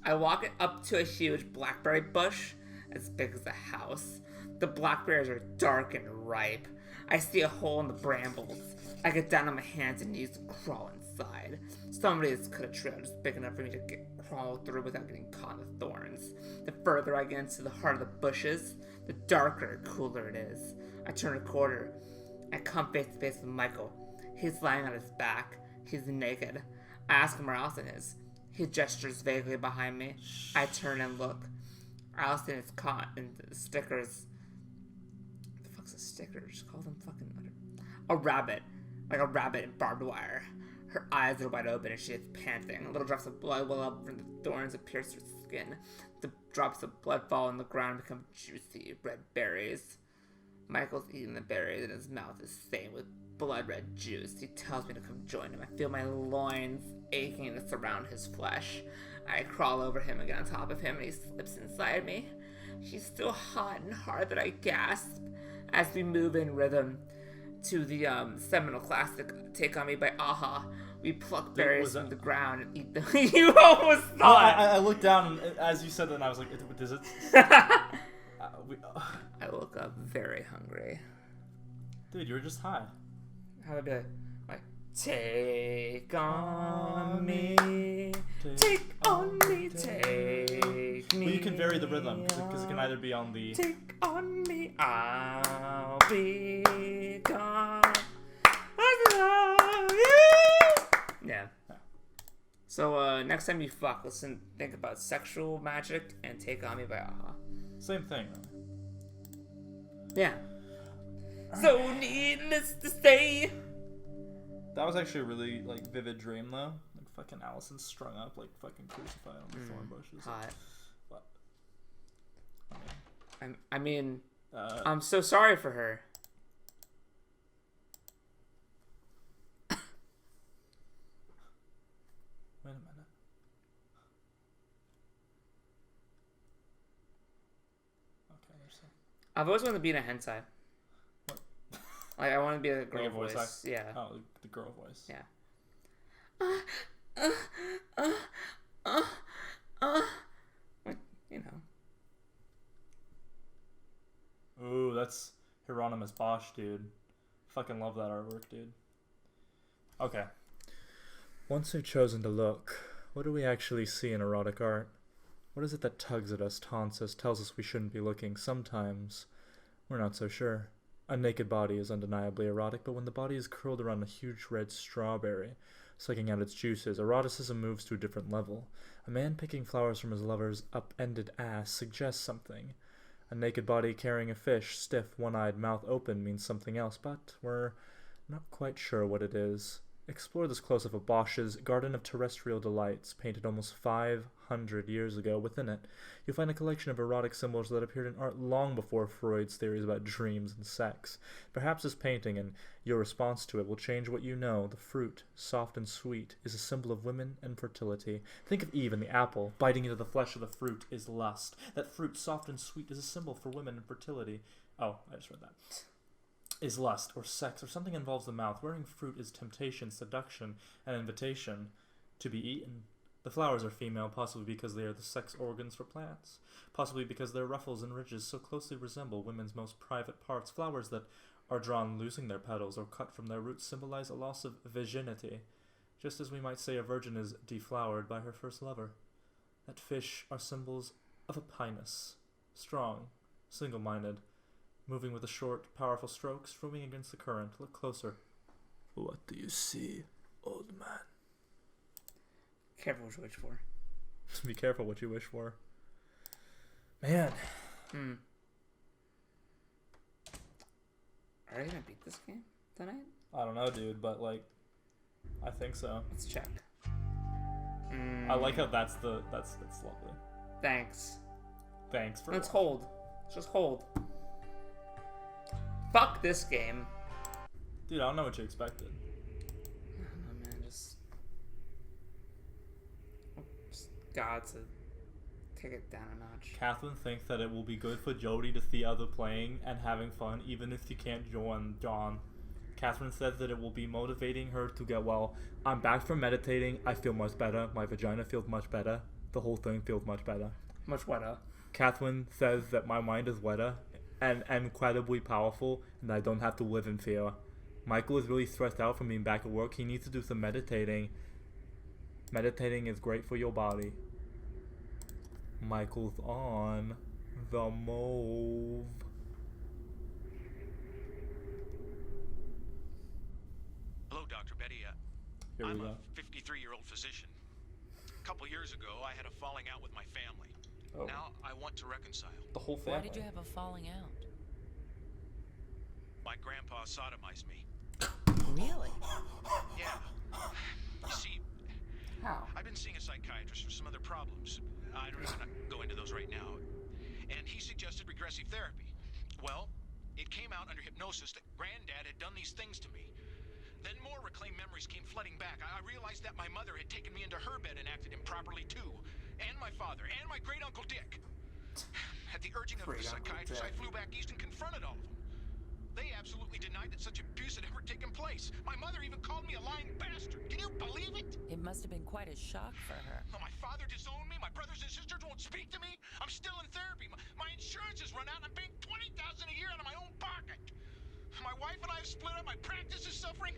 I walk up to a huge blackberry bush, as big as a house. The blackberries are dark and ripe. I see a hole in the brambles. I get down on my hands and knees and crawl inside. Somebody has cut a trail just big enough for me to crawl through without getting caught in the thorns. The further I get into the heart of the bushes, the darker and cooler it is. I turn a corner. I come face to face with Michael. He's lying on his back. He's naked. I ask him where Allison is. He gestures vaguely behind me. I turn and look. Allison is caught in the stickers. What the fuck's a sticker? Just call them fucking... A rabbit. Like a rabbit in barbed wire. Her eyes are wide open and she is panting. Little drops of blood well up from the thorns that pierce her skin. The drops of blood fall on the ground and become juicy, red berries. Michael's eating the berries and his mouth is stained with blood red juice. He tells me to come join him. I feel my loins aching to surround his flesh. I crawl over him and get on top of him and he slips inside me. He's still hot and hard that I gasp as we move in rhythm to the seminal classic Take On Me by Aha. We pluck berries from the ground and eat them. You almost thought! Well, I looked down and as you said that and I was like, does it... I woke up very hungry. Dude, you were just high. How would I be like, take on me, take on me, take me. Well, you can vary the rhythm because it can either be on the... Take on me, I'll be gone. Yeah. So next time you fuck, listen, think about Sexual Magic and Take On Me by Aha. Same thing. Yeah. So needless to say, that was actually a really like vivid dream though. Like fucking Allison strung up, like fucking crucified on the thorn bushes. Hot. But, I mean, I'm so sorry for her. Wait a minute. Okay, there's some. I've always wanted to be in a hentai. What? Like, I want to be a girl Like a voice voice. act? Yeah. Oh, the girl voice. Yeah. Like, you know. Ooh, that's Hieronymus Bosch, dude. Fucking love that artwork, dude. Okay. Once we've chosen to look, what do we actually see in erotic art? What is it that tugs at us, taunts us, tells us we shouldn't be looking? Sometimes we're not so sure. A naked body is undeniably erotic, but when the body is curled around a huge red strawberry, sucking out its juices, eroticism moves to a different level. A man picking flowers from his lover's upended ass suggests something. A naked body carrying a fish, stiff, one-eyed, mouth open, means something else, but we're not quite sure what it is. Explore this close-up of Bosch's Garden of Terrestrial Delights, painted almost 500 years ago. Within it, you'll find a collection of erotic symbols that appeared in art long before Freud's theories about dreams and sex. Perhaps this painting and your response to it will change what you know. The fruit, soft and sweet, is a symbol of women and fertility. Think of Eve and the apple. Biting into the flesh of the fruit is lust. That fruit, soft and sweet, is a symbol for women and fertility. Oh, I just read that. Is lust or sex or something involves the mouth. Wearing fruit is temptation, seduction, and invitation to be eaten. The flowers are female, possibly because they are the sex organs for plants, possibly because their ruffles and ridges so closely resemble women's most private parts. Flowers that are drawn losing their petals or cut from their roots symbolize a loss of virginity, just as we might say a virgin is deflowered by her first lover. That fish are symbols of a pinus, strong, single-minded, moving with the short, powerful strokes, swimming against the current. Look closer. What do you see, old man? Careful what you wish for. Be careful what you wish for. Man. Are you gonna beat this game tonight? I don't know, dude, but like, I think so. Let's check. I like how that's lovely. Thanks. Thanks for. Let's hold. Let's just hold. Fuck this game. Dude, I don't know what you expected. I don't know, man. Just got to take it down a notch. Catherine thinks that it will be good for Jody to see other playing and having fun, even if she can't join John. Catherine says that it will be motivating her to get well. I'm back from meditating. I feel much better. My vagina feels much better. The whole thing feels much better. Much wetter. Catherine says that my mind is wetter and incredibly powerful, and I don't have to live in fear. Michael is really stressed out from being back at work. He needs to do some meditating. Meditating is great for your body. Michael's on the move. Hello, Dr. Betty. I'm a 53-year-old physician. A couple years ago, I had a falling out with my family. Oh. Now I want to reconcile. The whole family? Why did you have a falling out? My grandpa sodomized me. Really? Yeah. You see, how? I've been seeing a psychiatrist for some other problems. I don't even go into those right now. And he suggested regressive therapy. Well, it came out under hypnosis that Granddad had done these things to me. Then more reclaimed memories came flooding back. I realized that my mother had taken me into her bed and acted improperly too. And my father, and my great-uncle Dick. At the urging of the psychiatrist, I flew back east and confronted all of them. They absolutely denied that such abuse had ever taken place. My mother even called me a lying bastard. Can you believe it? It must have been quite a shock for her. My father disowned me. My brothers and sisters won't speak to me. I'm still in therapy. My insurance has run out, and I'm paying $20,000 a year out of my own pocket. My wife and I have split up. My practice is suffering.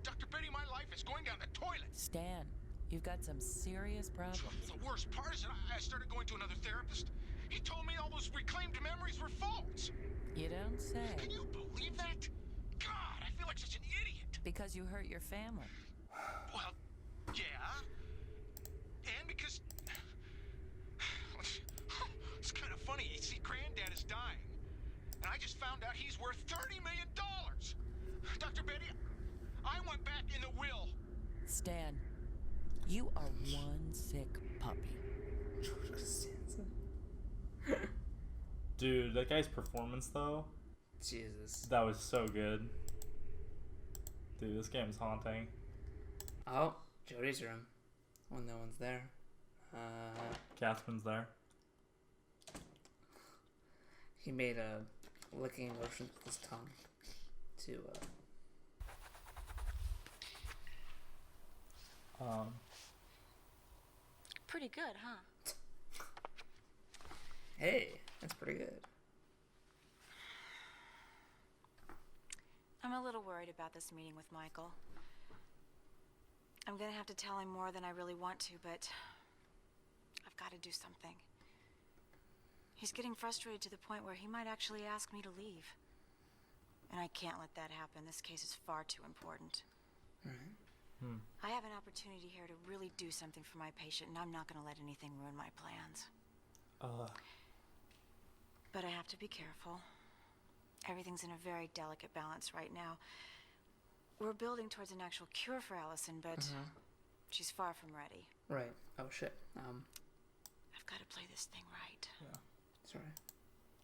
Dr. Betty, my life is going down the toilet. Stan, you've got some serious problems. The worst part is that I started going to another therapist. He told me all those reclaimed memories were false. You don't say. Can you believe that? God, I feel like such an idiot. Because you hurt your family. Well, yeah. And because... It's kind of funny. You see, Granddad is dying. And I just found out he's worth $30 million. Dr. Betty, I want back in the will. Stan, you are one sick puppy. Dude, that guy's performance though. Jesus. That was so good. Dude, this game is haunting. Oh, Jody's room. When no one's there. Catherine's there. He made a licking motion with his tongue to Pretty good, huh? Hey, that's pretty good. I'm a little worried about this meeting with Michael. I'm gonna have to tell him more than I really want to, but I've got to do something. He's getting frustrated to the point where he might actually ask me to leave. And I can't let that happen. This case is far too important. I have an opportunity here to really do something for my patient, and I'm not going to let anything ruin my plans. But I have to be careful. Everything's in a very delicate balance right now. We're building towards an actual cure for Allison, but she's far from ready. Right. Oh, shit. I've got to play this thing right. Yeah. Sorry.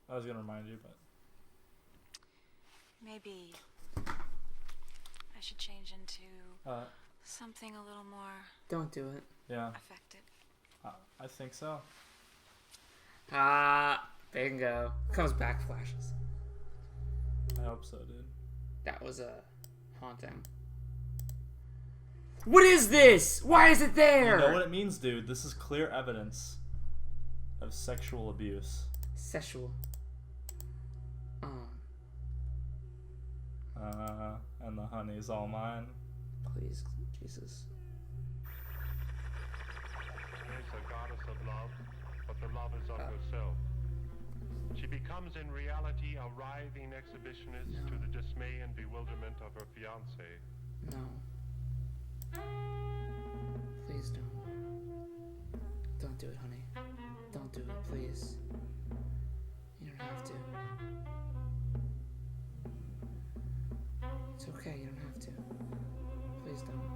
I was gonna remind you, but... Maybe I should change into something a little more... Don't do it. Yeah. Effective. I think so. Bingo. Comes back, flashes. I hope so, dude. That was haunting. What is this? Why is it there? You know what it means, dude. This is clear evidence of sexual abuse. Sexual. And the honey's all mine. Please, Jesus. She is a goddess of love, but the love is of herself. She becomes in reality a writhing exhibitionist to the dismay and bewilderment of her fiancé. No. Please don't. Don't do it, honey. Don't do it, please. You don't have to. It's okay, you don't have to. Please don't.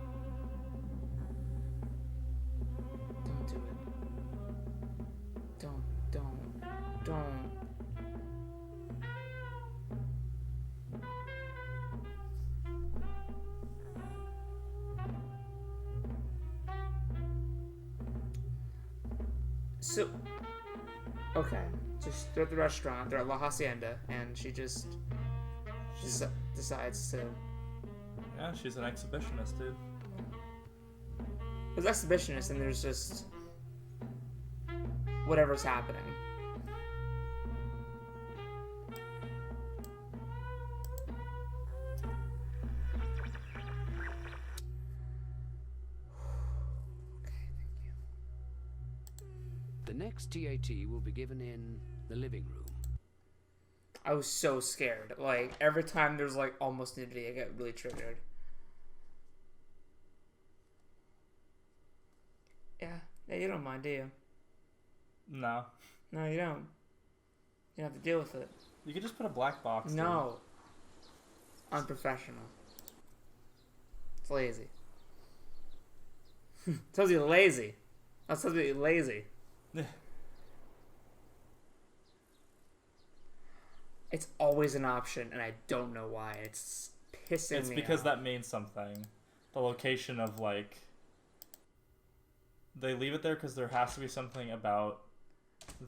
Don't do it. Don't. So, okay. So they're at the restaurant. They're at La Hacienda, and she just decides to. Yeah, she's an exhibitionist, dude. There's exhibitionist, and there's just whatever's happening. The next TAT will be given in the living room. I was so scared. Like, every time there's, like, almost nudity, I get really triggered. Yeah. Yeah, you don't mind, do you? No. No, you don't. You don't have to deal with it. You could just put a black box. No. Unprofessional. It's lazy. Tells you lazy. That tells you lazy. It's always an option, and I don't know why. It's pissing me off. It's because that means something. The location of, like... They leave it there because there has to be something about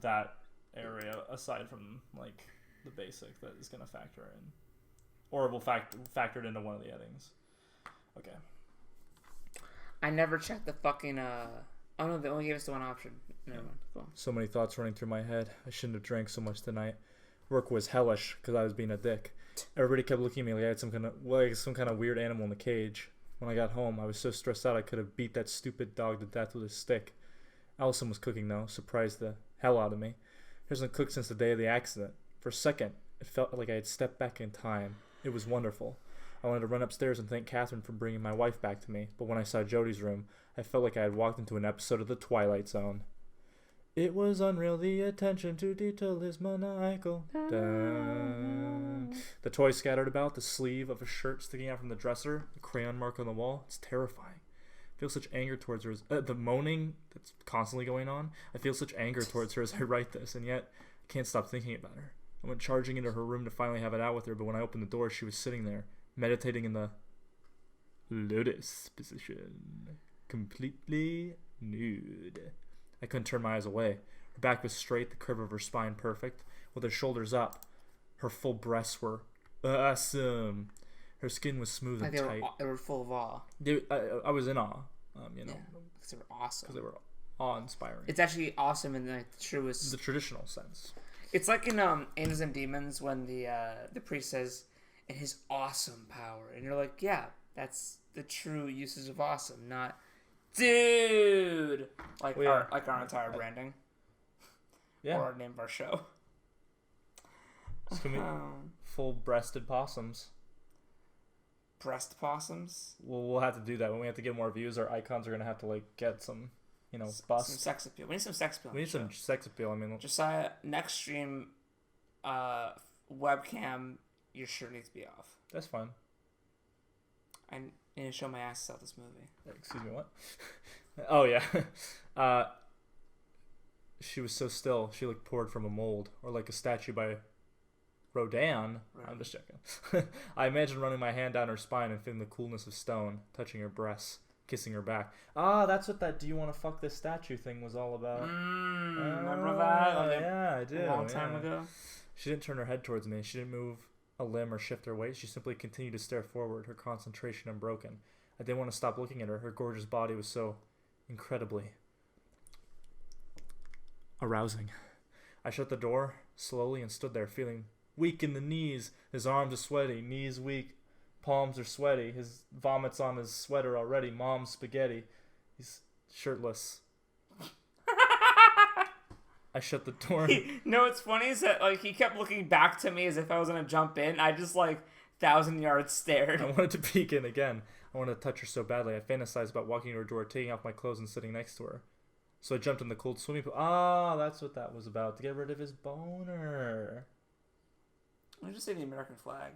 that area aside from, like, the basic that is going to factor in. Or it will factor it into one of the headings. Okay. I never checked the fucking, Oh no, they only gave us the one option. Never mind. Cool. So many thoughts running through my head. I shouldn't have drank so much tonight. Work was hellish because I was being a dick. Everybody kept looking at me like I had some kind of weird animal in the cage. When I got home, I was so stressed out I could have beat that stupid dog to death with a stick. Allison was cooking though, surprised the hell out of me. She hasn't cooked since the day of the accident. For a second, it felt like I had stepped back in time. It was wonderful. I wanted to run upstairs and thank Catherine for bringing my wife back to me, but when I saw Jody's room, I felt like I had walked into an episode of The Twilight Zone. It was unreal, the attention to detail is maniacal. Dun. The toys scattered about, the sleeve of a shirt sticking out from the dresser, the crayon mark on the wall. It's terrifying. I feel such anger towards her. The moaning that's constantly going on. I feel such anger towards her as I write this, and yet I can't stop thinking about her. I went charging into her room to finally have it out with her, but when I opened the door, she was sitting there, meditating in the lotus position, completely nude. I couldn't turn my eyes away. Her back was straight, the curve of her spine perfect, with her shoulders up. Her full breasts were awesome. Her skin was smooth and tight. They were full of awe. I was in awe, you know. Because they were awesome. Because they were awe-inspiring. It's actually awesome in the truest... The traditional sense. It's like in Angels and Demons when the priest says, "in his awesome power," and you're like, yeah, that's the true usage of awesome, not dude. Like our entire branding. Yeah. Or our name of our show. It's gonna be full-breasted possums. Breast possums? Well, we'll have to do that when we have to get more views. Our icons are gonna have to like get some, bust. Some sex appeal. We need some sex appeal. We need some sex appeal. I mean, Josiah, next stream, webcam, your shirt needs to be off. That's fine. I need to show my ass out this movie. Excuse me, what? Oh yeah. She was so still. She looked poured from a mold, or like a statue by Rodin. Right. I'm just checking. I imagine running my hand down her spine and feeling the coolness of stone, touching her breasts, kissing her back. Ah, that's what that "do you want to fuck this statue" thing was all about. Remember that? Yeah, I do. A long time ago. She didn't turn her head towards me. She didn't move a limb or shift her weight. She simply continued to stare forward, her concentration unbroken. I didn't want to stop looking at her. Her gorgeous body was so incredibly arousing. I shut the door slowly and stood there, feeling weak in the knees. His arms are sweaty, knees weak, palms are sweaty. His vomits on his sweater already. Mom's spaghetti. He's shirtless. I shut the door. No, what's funny is that like he kept looking back to me as if I was gonna jump in. I just 1,000 yards stared. I wanted to peek in again. I wanted to touch her so badly. I fantasized about walking to her door, taking off my clothes, and sitting next to her. So I jumped in the cold swimming pool. Ah, that's what that was about. To get rid of his boner. I just say the American flag.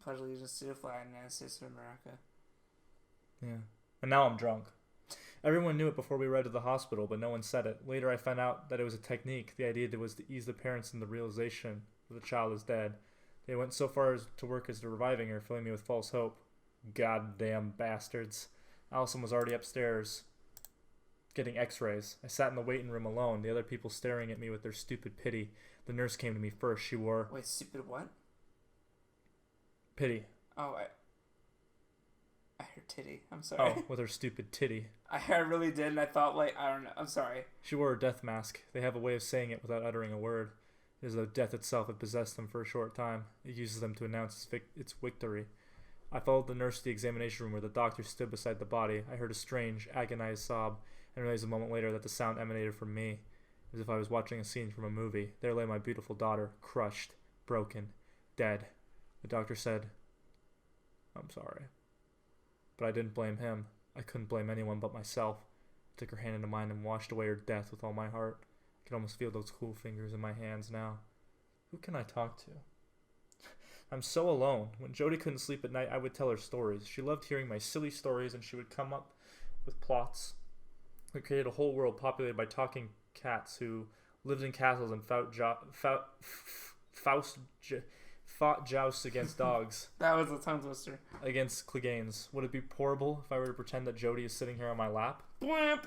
Pledge allegiance to the flag of the United States of America. Yeah. And now I'm drunk. Everyone knew it before we arrived at the hospital, but no one said it. Later I found out that it was a technique. The idea was to ease the parents in the realization that the child is dead. They went so far as to work as to reviving her, filling me with false hope. Goddamn bastards. Allison was already upstairs. getting x-rays. I sat in the waiting room alone, the other people staring at me with their stupid pity. The nurse came to me first. She wore... Wait, stupid what? Pity. Oh, I heard titty. I'm sorry. Oh, with her stupid titty. I really did, and I thought, like, I don't know. I'm sorry. She wore a death mask. They have a way of saying it without uttering a word. It is though death itself had possessed them for a short time. It uses them to announce its victory. I followed the nurse to the examination room where the doctor stood beside the body. I heard a strange, agonized sob, and realized a moment later that the sound emanated from me, as if I was watching a scene from a movie. There lay my beautiful daughter, crushed, broken, dead. The doctor said, "I'm sorry." But I didn't blame him. I couldn't blame anyone but myself. I took her hand into mine and washed away her death with all my heart. I can almost feel those cool fingers in my hands now. Who can I talk to? I'm so alone. When Jody couldn't sleep at night, I would tell her stories. She loved hearing my silly stories, and she would come up with plots. We created a whole world populated by talking cats who lived in castles and fought jousts against dogs. That was a tongue twister. Against Cleganes. Would it be horrible if I were to pretend that Jody is sitting here on my lap? Would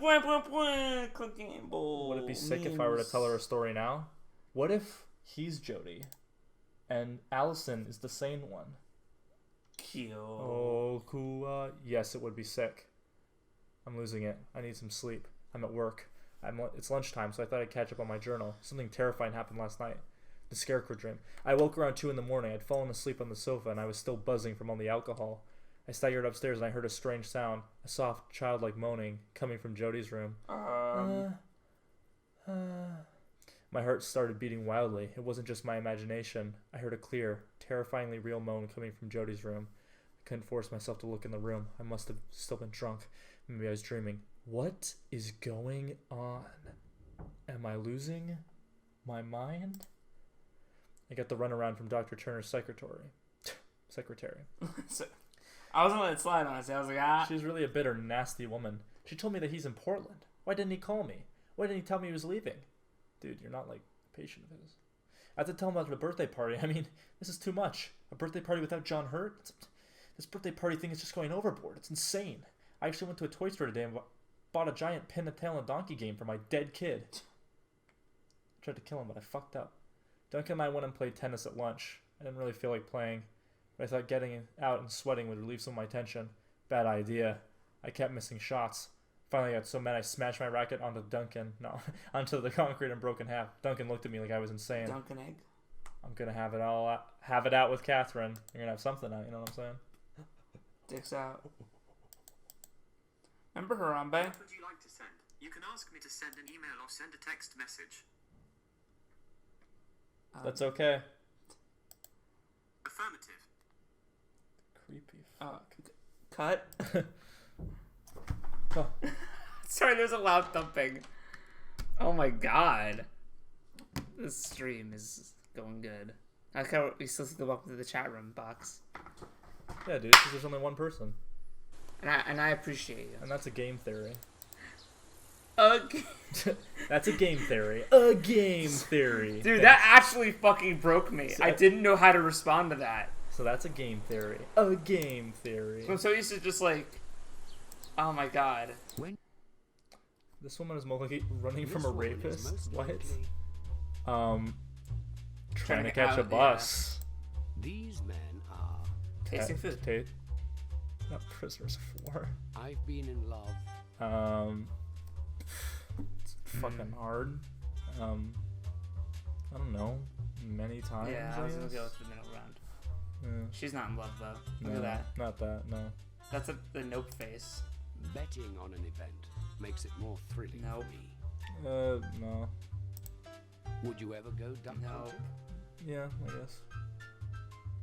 it be sick if I were to tell her a story now? What if he's Jody and Allison is the sane one? Cute. Oh, cool. Yes, it would be sick. I'm losing it. I need some sleep. I'm at work. It's lunchtime, so I thought I'd catch up on my journal. Something terrifying happened last night. The scarecrow dream. I woke around 2 in the morning. I'd fallen asleep on the sofa, and I was still buzzing from all the alcohol. I staggered upstairs, and I heard a strange sound, a soft, childlike moaning, coming from Jody's room. My heart started beating wildly. It wasn't just my imagination. I heard a clear, terrifyingly real moan coming from Jody's room. I couldn't force myself to look in the room. I must have still been drunk. Maybe I was dreaming. What is going on? Am I losing my mind? I got the runaround from Dr. Turner's secretary. I wasn't letting it slide, honestly. I was like, ah. She's really a bitter, nasty woman. She told me that he's in Portland. Why didn't he call me? Why didn't he tell me he was leaving? Dude, you're not like a patient of his. I have to tell him about the birthday party. I mean, this is too much. A birthday party without John Hurt? This birthday party thing is just going overboard. It's insane. I actually went to a toy store today and bought a giant pin the tail and donkey game for my dead kid. I tried to kill him, but I fucked up. Duncan and I went and played tennis at lunch. I didn't really feel like playing, but I thought getting out and sweating would relieve some of my tension. Bad idea. I kept missing shots. Finally, I got so mad I smashed my racket onto onto the concrete and broke in half. Duncan looked at me like I was insane. Duncan egg. I'm gonna have it out with Catherine. You're gonna have something out. You know what I'm saying? Dicks out. Remember Harambe? What would you like to send? You can ask me to send an email or send a text message. That's okay. Affirmative. Creepy. Cut. Oh. Sorry, there's a loud thumping. Oh my god. This stream is going good. I like how we still see the welcome to the chat room box. Yeah, dude, because there's only one person. And I appreciate you. And that's a game theory. That's a game theory. A game theory. Dude, that actually fucking broke me. I didn't know how to respond to that. So that's a game theory. A game theory. So I'm so used to just like, oh my god. This woman is mostly running from a rapist. What? Trying to catch a bus. These men are tasting food. Not prisoners of war. I've been in love. It's fucking hard. I don't know. Many times. Yeah, I was gonna go with the middle ground. Yeah. She's not in love though. Look No, at that. Not that. No. That's the nope face. Betting on an event makes it more thrilling for me. No. Would you ever go duck hunting? Yeah, I guess.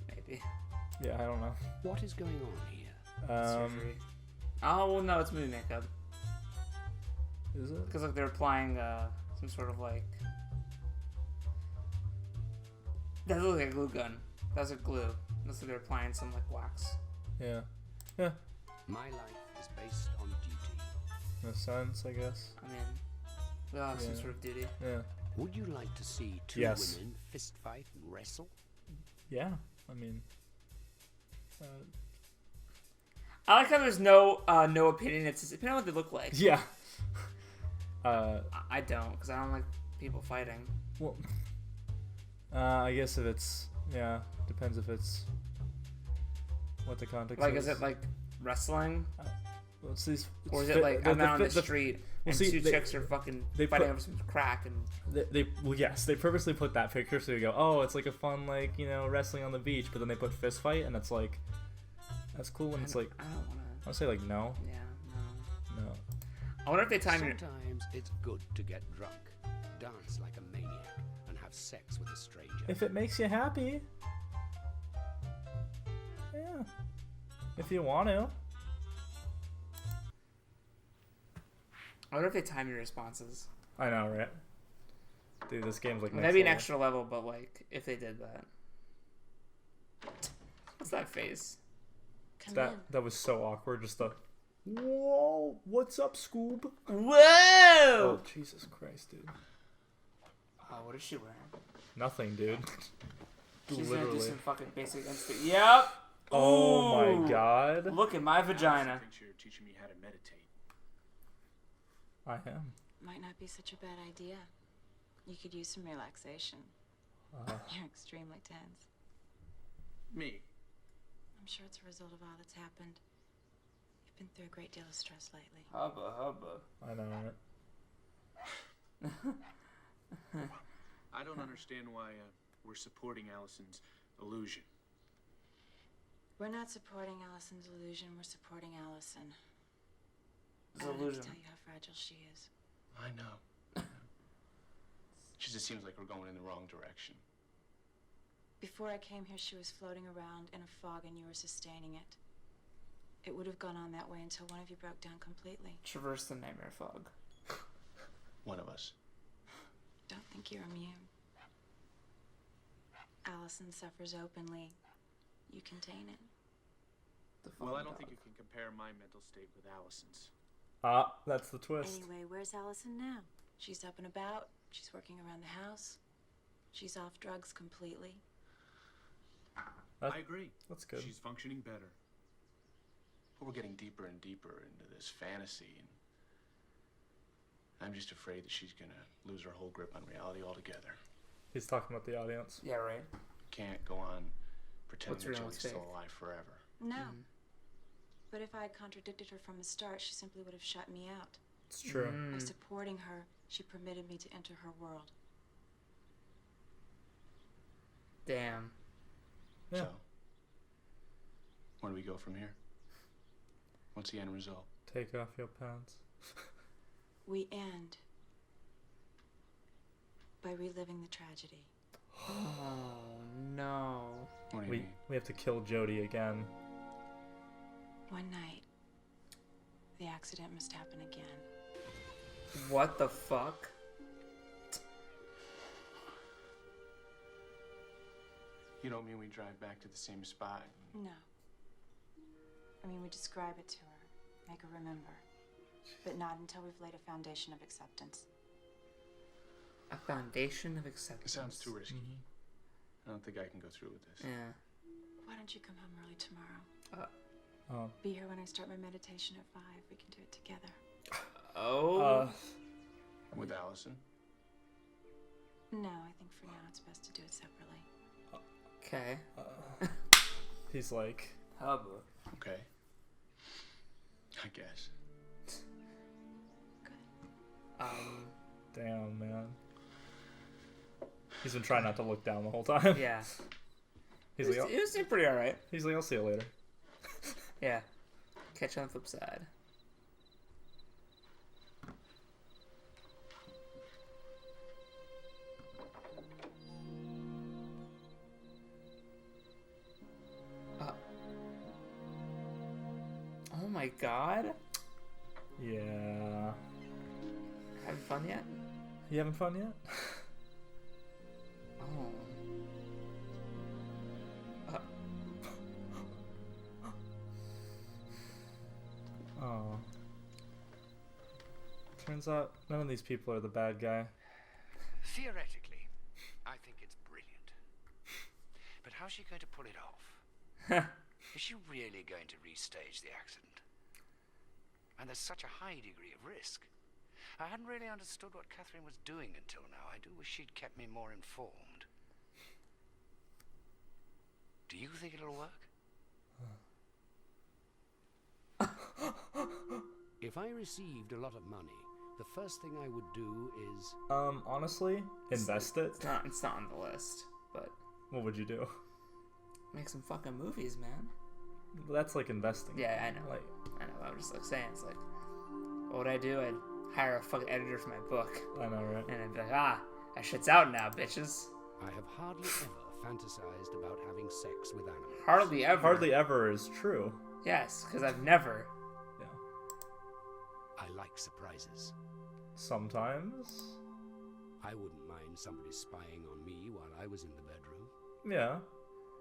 Maybe. Yeah, I don't know. What is going on here? Surgery. Oh well, no, it's movie makeup. Is it? Because like they're applying some sort of like. That looks like a glue gun. That's a glue. Looks like they're applying some like wax. Yeah. Yeah. My life is based on duty. In a sense, I guess. I mean, we all have some sort of duty. Yeah. Would you like to see two Yes. women fist fight and wrestle? Yeah. I mean. I like how there's no opinion. It's just depending on what they look like. Yeah. I don't, because I don't like people fighting. Well, I guess if it's depends if it's what the context. Like, is it like wrestling? Well, it's these, or is it like I'm out on the street and two chicks are fucking fighting over some crack and they purposely put that picture so you go, oh, it's like a fun wrestling on the beach, but then they put fist fight and it's like that's cool and it's like I don't wanna. I'll say like no. Yeah, no. I wonder if they time it. Sometimes it's good to get drunk, dance like a maniac, and have sex with a stranger. If it makes you happy. Yeah. If you want to. I wonder if they time your responses. I know, right? Dude, this game's like maybe an extra level, but like if they did that. What's that face? That was so awkward. Just the whoa, what's up, Scoob? Whoa! Oh, Jesus Christ, dude. Oh, what is she wearing? Nothing, dude. She's Literally. gonna do some fucking basic instinct. Yep. Oh Ooh. my God. Look at my vagina. I think you're teaching me how to meditate. I am. Might not be such a bad idea. You could use some relaxation. You're extremely tense. Me? I'm sure it's a result of all that's happened. You've been through a great deal of stress lately. Hubba. I know, right? I don't understand why we're supporting Allison's illusion. We're not supporting Allison's illusion. We're supporting Allison. It's I don't illusion. have to tell you how fragile she is. I know. She just seems like we're going in the wrong direction. Before I came here, she was floating around in a fog and you were sustaining it. It would have gone on that way until one of you broke down completely. Traverse the nightmare fog. One of us. Don't think you're immune. Allison suffers openly. You contain it. Well, I don't think you can compare my mental state with Allison's. That's the twist. Anyway, where's Allison now? She's up and about. She's working around the house. She's off drugs completely. I agree. That's good. She's functioning better. But we're getting deeper and deeper into this fantasy, and I'm just afraid that she's gonna lose her whole grip on reality altogether. He's talking about the audience. Yeah, right. Can't go on pretending What's that real, Joey's what's still fake? alive forever. No. But if I had contradicted her from the start, she simply would have shut me out. It's true. By supporting her, she permitted me to enter her world. Damn. Yeah. So, where do we go from here? What's the end result? Take off your pants. We end by reliving the tragedy. Oh no. What do you mean? We have to kill Jody again. One night, the accident must happen again. What the fuck? You don't mean we drive back to the same spot? No. I mean, we describe it to her, make her remember. But not until we've laid a foundation of acceptance. A foundation of It acceptance. sounds too risky. I don't think I can go through with this. Yeah. Why don't you come home early tomorrow? Oh. Be here when I start my meditation at 5. We can do it together. Oh. With Allison? No, I think for now it's best to do it separately. Okay. He's like, Hubba. Okay. I guess. damn, man. He's been trying not to look down the whole time. Yeah. He's It like, was pretty alright. He's like, I'll see you later. Yeah. Catch you on the flip side. Oh my god. Yeah. Having fun yet? You having fun yet? Oh. Oh. Turns out none of these people are the bad guy. Theoretically, I think it's brilliant. But how's she going to pull it off? Is she really going to restage the accident? And there's such a high degree of risk. I hadn't really understood what Catherine was doing until now. I do wish she'd kept me more informed. Do you think it'll work? If I received a lot of money, the first thing I would do is... honestly, invest it. It's not on the list, but... What would you do? Make some fucking movies, man. Well, that's like investing. Yeah, I know. I know. I'm just like saying, it's like, what would I do? I'd hire a fucking editor for my book. I know, right? And I'd be like, that shit's out now, bitches. I have hardly ever fantasized about having sex with animals. Hardly ever. Hardly ever is true. Yes, because I've never. Yeah. I like surprises. Sometimes. I wouldn't mind somebody spying on me while I was in the bedroom. Yeah.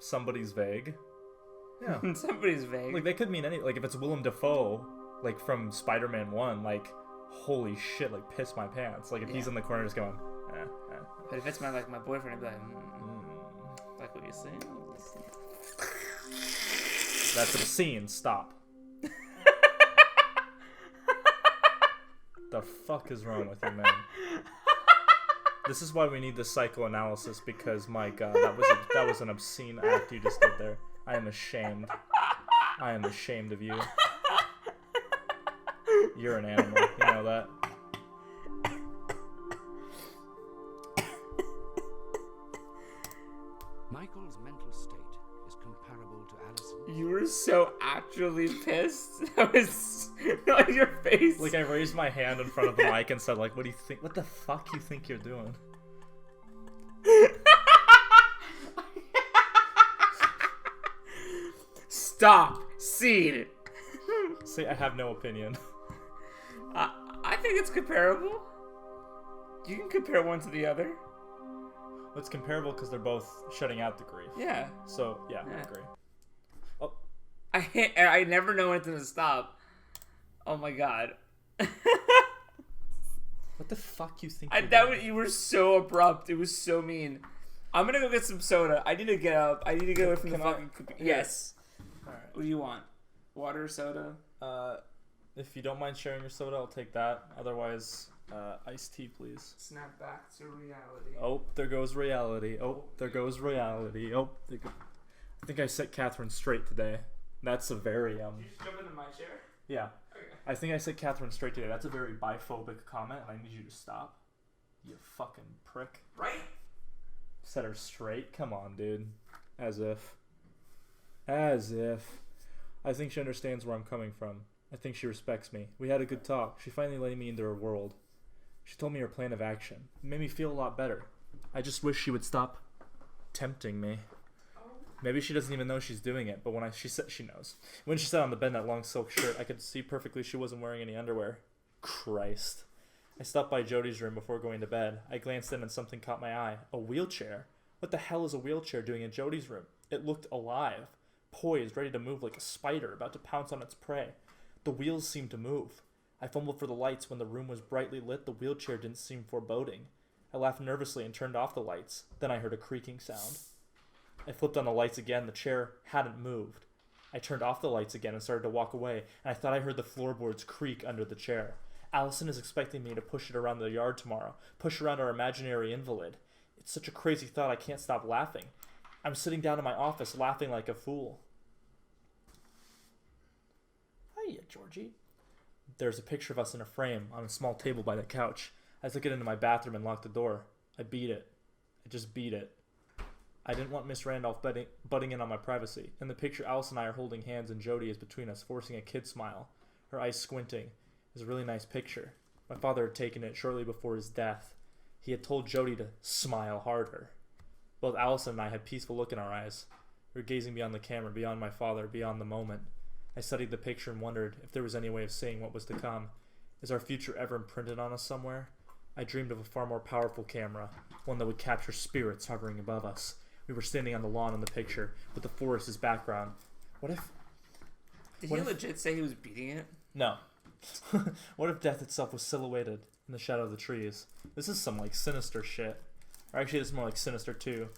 Somebody's vague. Yeah. Somebody's vague. Like, they could mean any... Like, if it's Willem Dafoe, like, from Spider-Man 1, like, holy shit, like, piss my pants. Like, if he's in the corner just going, But if it's my boyfriend, I'd be like, like what you see? That's obscene. Stop. The fuck is wrong with you, man? This is why we need the psychoanalysis, because, my God, that was an obscene act you just did there. I am ashamed. I am ashamed of you. You're an animal. You know that? Michael's mental state is comparable to Allison's. You were so actually pissed. That was on your face. Like, I raised my hand in front of the mic and said, like, what do you think? What the fuck you think you're doing? Stop. Scene. See, I have no opinion. I think it's comparable. You can compare one to the other. It's comparable because they're both shutting out the grief. Yeah. So, yeah, I agree. Oh. I never know when it's going to stop. Oh my God. What the fuck you think you were so abrupt. It was so mean. I'm going to go get some soda. I need to get up. I need to get away from the fucking... Yes. Alright. What do you want? Water, soda? If you don't mind sharing your soda, I'll take that. Otherwise, iced tea, please. Snap back to reality. Oh, there goes reality. Oh, there goes reality. Oh, there go... I think I set Catherine straight today. That's a very, Did you just jump into my chair? Yeah. Okay. I think I set Catherine straight today. That's a very biphobic comment, and I need you to stop. You fucking prick. Right? Set her straight? Come on, dude. As if. As if. I think she understands where I'm coming from. I think she respects me. We had a good talk. She finally let me into her world. She told me her plan of action. It made me feel a lot better. I just wish she would stop tempting me. Maybe she doesn't even know she's doing it, but she said she knows. When she sat on the bed in that long silk shirt, I could see perfectly she wasn't wearing any underwear. Christ. I stopped by Jody's room before going to bed. I glanced in and something caught my eye. A wheelchair? What the hell is a wheelchair doing in Jody's room? It looked alive, poised, ready to move like a spider about to pounce on its prey. The wheels seemed to move. I fumbled for the lights. When the room was brightly lit, the wheelchair didn't seem foreboding. I laughed nervously and turned off the lights. Then I heard a creaking sound. I flipped on the lights again. The chair hadn't moved. I turned off the lights again and started to walk away, and I thought I heard the floorboards creak under the chair. Allison is expecting me to push it around the yard tomorrow, push around our imaginary invalid. It's such a crazy thought I can't stop laughing. I'm sitting down in my office laughing like a fool. Hiya, Georgie. There's a picture of us in a frame on a small table by the couch. I took it into my bathroom and locked the door. I beat it. I just beat it. I didn't want Miss Randolph butting in on my privacy. In the picture, Alice and I are holding hands and Jody is between us, forcing a kid smile, her eyes squinting. It's a really nice picture. My father had taken it shortly before his death. He had told Jody to smile harder. Both Allison and I had peaceful look in our eyes. We were gazing beyond the camera, beyond my father, beyond the moment. I studied the picture and wondered if there was any way of seeing what was to come. Is our future ever imprinted on us somewhere? I dreamed of a far more powerful camera, one that would capture spirits hovering above us. We were standing on the lawn in the picture, with the forest as background. What if... Did he legit say he was beating it? No. What if death itself was silhouetted in the shadow of the trees? This is some, like, sinister shit. Or actually, this is more like Sinister 2.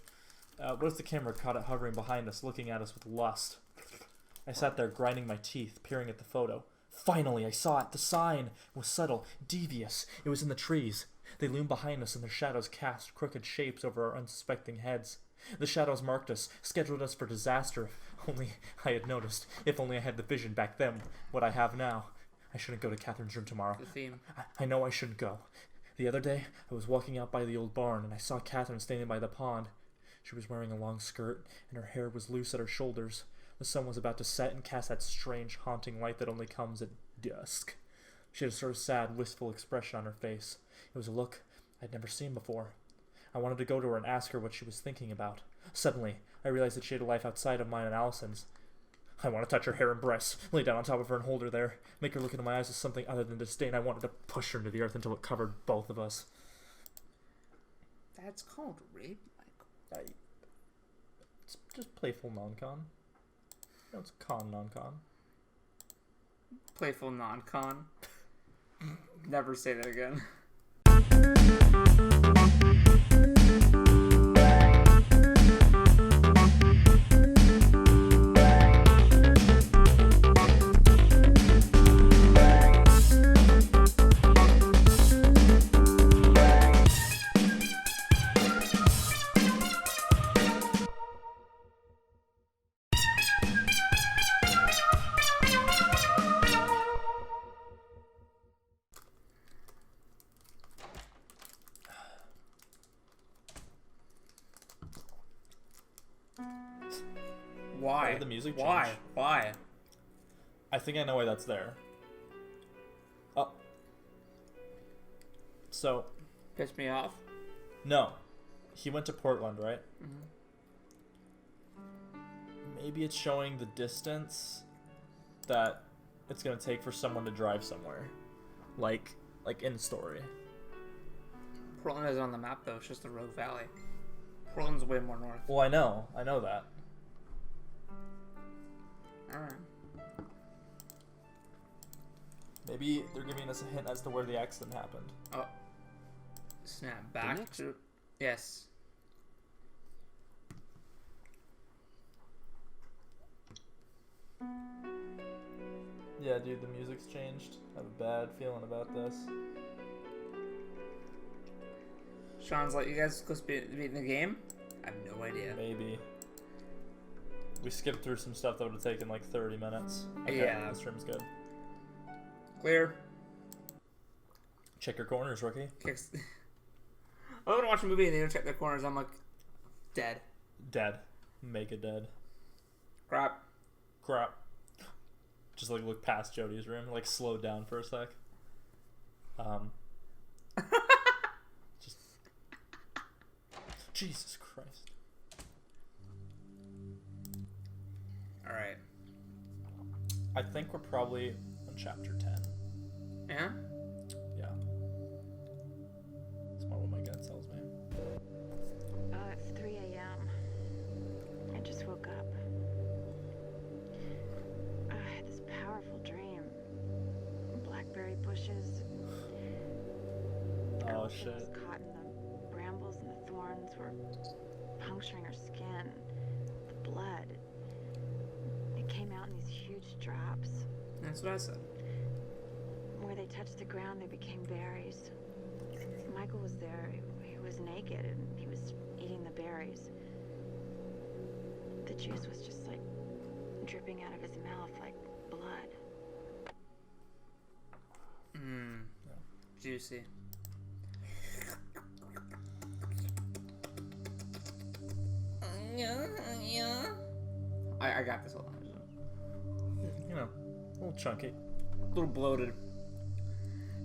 What if the camera caught it hovering behind us, looking at us with lust? I sat there grinding my teeth, peering at the photo. Finally, I saw it. The sign was subtle, devious. It was in the trees. They loomed behind us, and their shadows cast crooked shapes over our unsuspecting heads. The shadows marked us, scheduled us for disaster. If only I had noticed. If only I had the vision back then, what I have now. I shouldn't go to Catherine's room tomorrow. The theme. I know I shouldn't go. The other day, I was walking out by the old barn, and I saw Catherine standing by the pond. She was wearing a long skirt, and her hair was loose at her shoulders. The sun was about to set and cast that strange, haunting light that only comes at dusk. She had a sort of sad, wistful expression on her face. It was a look I'd never seen before. I wanted to go to her and ask her what she was thinking about. Suddenly, I realized that she had a life outside of mine and Allison's. I want to touch her hair and breasts, lay down on top of her and hold her there, make her look into my eyes with something other than disdain. I wanted to push her into the earth until it covered both of us. That's called rape, Michael. It's just playful non-con. No, it's con non-con. Playful non-con. Never say that again. Why? Did the music change? Why? Why? I think I know why that's there. Oh. So. Pissed me off? No. He went to Portland, right? Mm-hmm. Maybe it's showing the distance that it's going to take for someone to drive somewhere. Like in the story. Portland isn't on the map, though. It's just a rogue valley. Portland's way more north. Well, I know that. Alright. Maybe they're giving us a hint as to where the accident happened. Oh. Snap back to... Yes. Yeah, dude, the music's changed. I have a bad feeling about this. Sean's like, you guys supposed to be in the game? I have no idea. Maybe. We skipped through some stuff that would have taken like 30 minutes. Okay, yeah. This stream's good. Clear. Check your corners, rookie. Kicks. I want to watch a movie and they don't check their corners. I'm like, dead. Dead. Make it dead. Crap. Crap. Just like look past Jody's room, like slow down for a sec. Just Jesus Christ. All right. I think we're probably on chapter 10. Yeah. Yeah. That's what my gut tells me. It's 3 a.m. I just woke up. I had this powerful dream. Blackberry bushes. Oh Allison shit. was caught in the brambles and the thorns were puncturing her skin. The blood. It came out in these huge drops. That's what I said. Where they touched the ground, they became berries. Michael was there. He was naked and he was eating the berries. The juice was just like dripping out of his mouth like blood. Mmm. Juicy. I got this. Hold on. You know, a little chunky. A little bloated.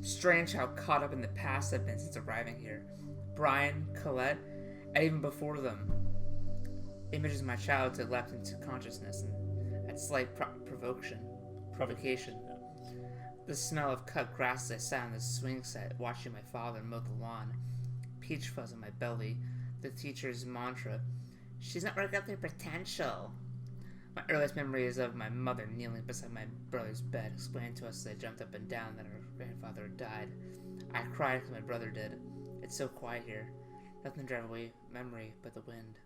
Strange how caught up in the past I've been since arriving here. Brian, Colette, and even before them. Images of my childhood leapt into consciousness, and at slight provocation. The smell of cut grass as I sat on the swing set watching my father mow the lawn. Peach fuzz in my belly. The teacher's mantra, "She's not working up their potential." My earliest memory is of my mother kneeling beside my brother's bed, explaining to us as I jumped up and down that her grandfather had died. I cried because my brother did. It's so quiet here. Nothing to drive away memory but the wind.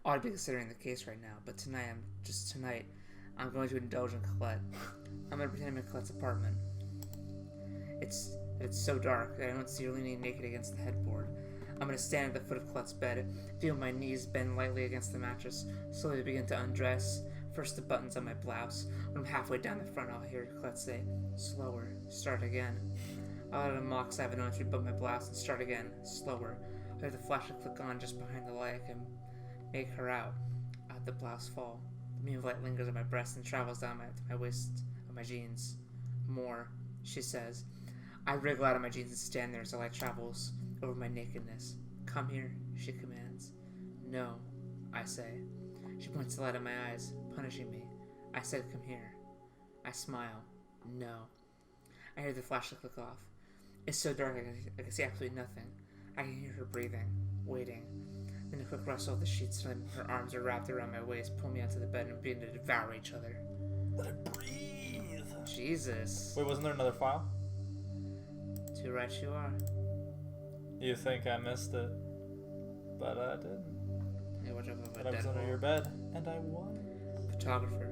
I ought to be considering the case right now, but tonight I'm going to indulge in Colette. I'm gonna pretend I'm in Colette's apartment. It's so dark that I don't see her leaning naked against the headboard. I'm gonna stand at the foot of Colette's bed, feel my knees bend lightly against the mattress, slowly begin to undress. First the buttons on my blouse. When I'm halfway down the front, I'll hear Colette say, "Slower, start again." I'll let a mock sigh of annoyance rebut my blouse and start again, slower. I'll hear the flashlight click on just behind the light. I can make her out. I'll let the blouse fall. The beam of light lingers on my breast and travels down to my waist of my jeans. More, she says. I wriggle out of my jeans and stand there as the light travels over my nakedness. Come here, she commands. No, I say. She points the light at my eyes, punishing me. I said, come here. I smile. No. I hear the flashlight click off. It's so dark I can see absolutely nothing. I can hear her breathing, waiting. Then a quick rustle of the sheets, and her arms are wrapped around my waist, pull me onto the bed, and begin to devour each other. Let it breathe. Jesus. Wait, wasn't there another file? Too right you are. You think I missed it, but I didn't. Yeah, watch out for but I was under your bed, and I was. Photographer.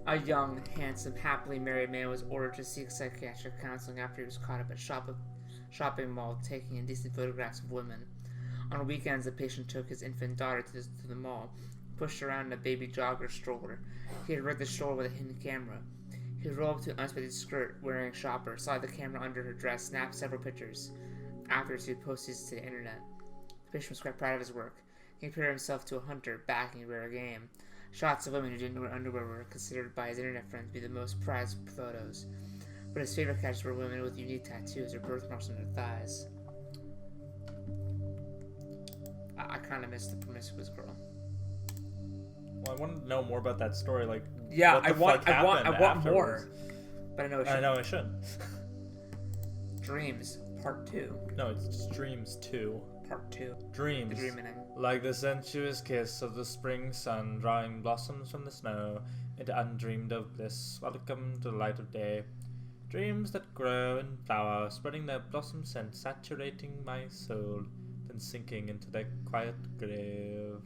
A young, handsome, happily married man was ordered to seek psychiatric counseling after he was caught up at shopping mall taking indecent photographs of women. On weekends, the patient took his infant daughter to the mall, pushed her around in a baby jogger stroller. He had rigged the stroller with a hidden camera. He rolled up to an unexpected skirt wearing a shopper, slid the camera under her dress, snapped several pictures. Afterwards, he would post these to the internet. The patient was quite proud of his work. He compared himself to a hunter backing a rare game. Shots of women who didn't wear underwear were considered by his internet friends to be the most prized photos. But his favorite catches were women with unique tattoos or birthmarks on their thighs. I kind of miss the promiscuous girl. Well, I want to know more about that story. Like, yeah, what the I want afterwards? more. But I know I shouldn't. Dreams, Part 2. No, it's Dreams 2. Part 2. Dreams. The dreaming. Like the sensuous kiss of the spring sun drawing blossoms from the snow into undreamed of bliss. Welcome to the light of day. Dreams that grow and flower, spreading their blossom scent, saturating my soul, then sinking into their quiet grave.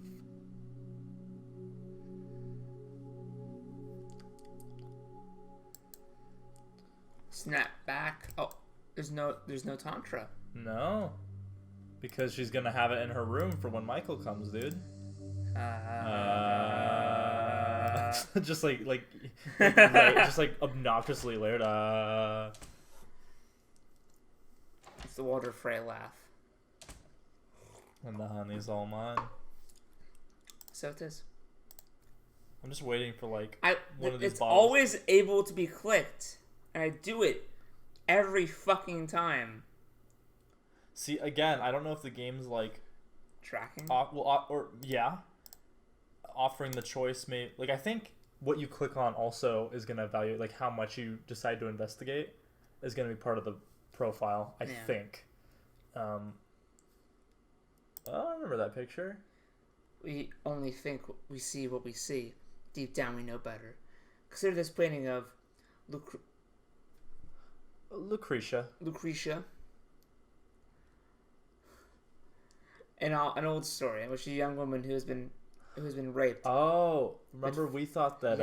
Snap back. Oh, there's no tantra. No. Because she's gonna have it in her room for when Michael comes, dude. Just like just like obnoxiously layered. It's the Walter Frey laugh. And the honey's all mine. So it is. I'm just waiting for like one of these It's bottles. always able to be clicked, and I do it every fucking time. See, again, I don't know if the game's like tracking. Offering the choice may like I think what you click on also is gonna evaluate like how much you decide to investigate is gonna be part of the profile. I think. I remember that picture. We only think we see what we see. Deep down, we know better. Consider this painting of Lucretia. An old story in which a young woman who has been raped. Oh, remember we thought that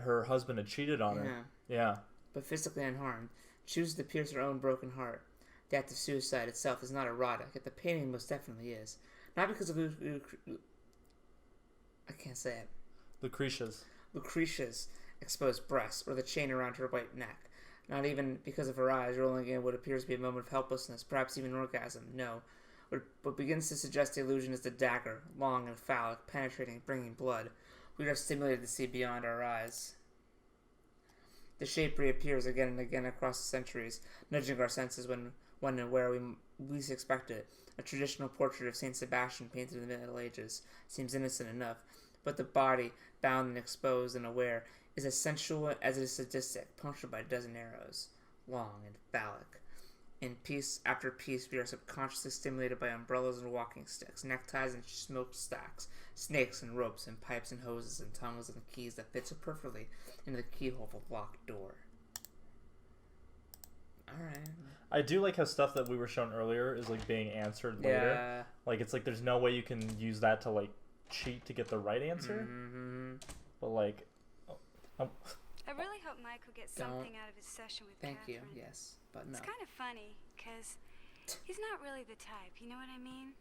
her husband had cheated on her. Yeah. But physically unharmed, chooses to pierce her own broken heart. The act of suicide itself is not erotic, yet the painting most definitely is. Not because of I can't say it. Lucretia's exposed breasts or the chain around her white neck. Not even because of her eyes rolling in what appears to be a moment of helplessness, perhaps even orgasm. No. What begins to suggest the illusion is the dagger, long and phallic, penetrating, bringing blood. We are stimulated to see beyond our eyes. The shape reappears again and again across the centuries, nudging our senses when and where we least expect it. A traditional portrait of Saint Sebastian painted in the Middle Ages seems innocent enough, but the body, bound and exposed and aware, is as sensual as it is sadistic, punctured by a dozen arrows, long and phallic. In piece after piece, we are subconsciously stimulated by umbrellas and walking sticks, neckties and smokestacks, snakes and ropes and pipes and hoses and tongues and keys that fit so perfectly into the keyhole of a locked door. Alright. I do like how stuff that we were shown earlier is like being answered later. Yeah. Like it's like there's no way you can use that to like cheat to get the right answer. Mm-hmm. But like I really hope Michael get something out of his session with Thank Catherine. you. Yes, but no. It's kind of funny, because he's not really the type, you know what I mean?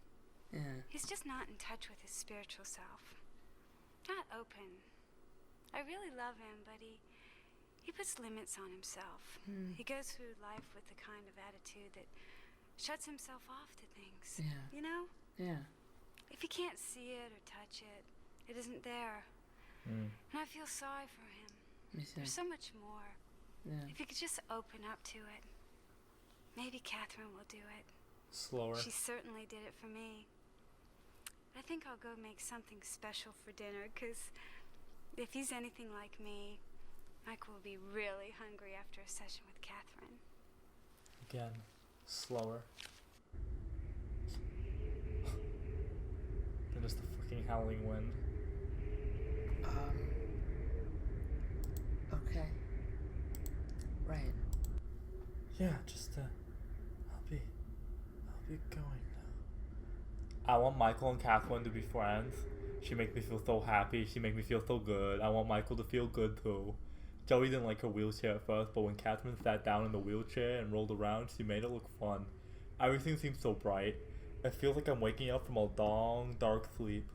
Yeah. He's just not in touch with his spiritual self. Not open. I really love him, but he puts limits on himself. He goes through life with the kind of attitude that shuts himself off to things. Yeah. You know? Yeah. If he can't see it or touch it, it isn't there. And I feel sorry for him. Me too. There's so much more. Yeah. If he could just open up to it, maybe Catherine will do it. Slower. She certainly did it for me. I think I'll go make something special for dinner, because if he's anything like me, Mike will be really hungry after a session with Catherine. Again, slower. Than just the fucking howling wind. Okay. Right. Yeah, just I'll be going now. I want Michael and Catherine to be friends. She make me feel so happy. She make me feel so good. I want Michael to feel good too. Joey didn't like her wheelchair at first, but when Catherine sat down in the wheelchair and rolled around, she made it look fun. Everything seems so bright. It feels like I'm waking up from a long, dark sleep.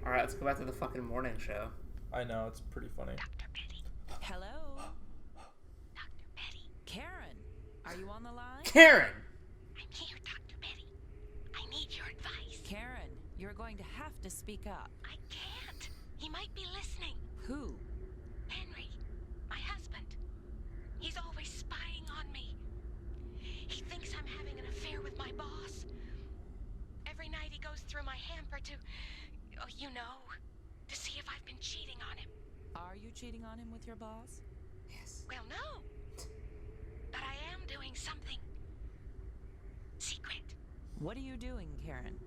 Alright, let's go back to the fucking morning show. I know, it's pretty funny. Hello? Dr. Betty. Karen, are you on the line? Karen! I'm here, Dr. Betty. I need your advice. Karen, you're going to have to speak up. I can't. He might be listening. Who? Henry, my husband. He's always spying on me. He thinks I'm having an affair with my boss. Every night he goes through my hamper to, to see if I've been cheating on him. Are you cheating on him with your boss? Yes. Well, no. But I am doing something secret. What are you doing, Karen?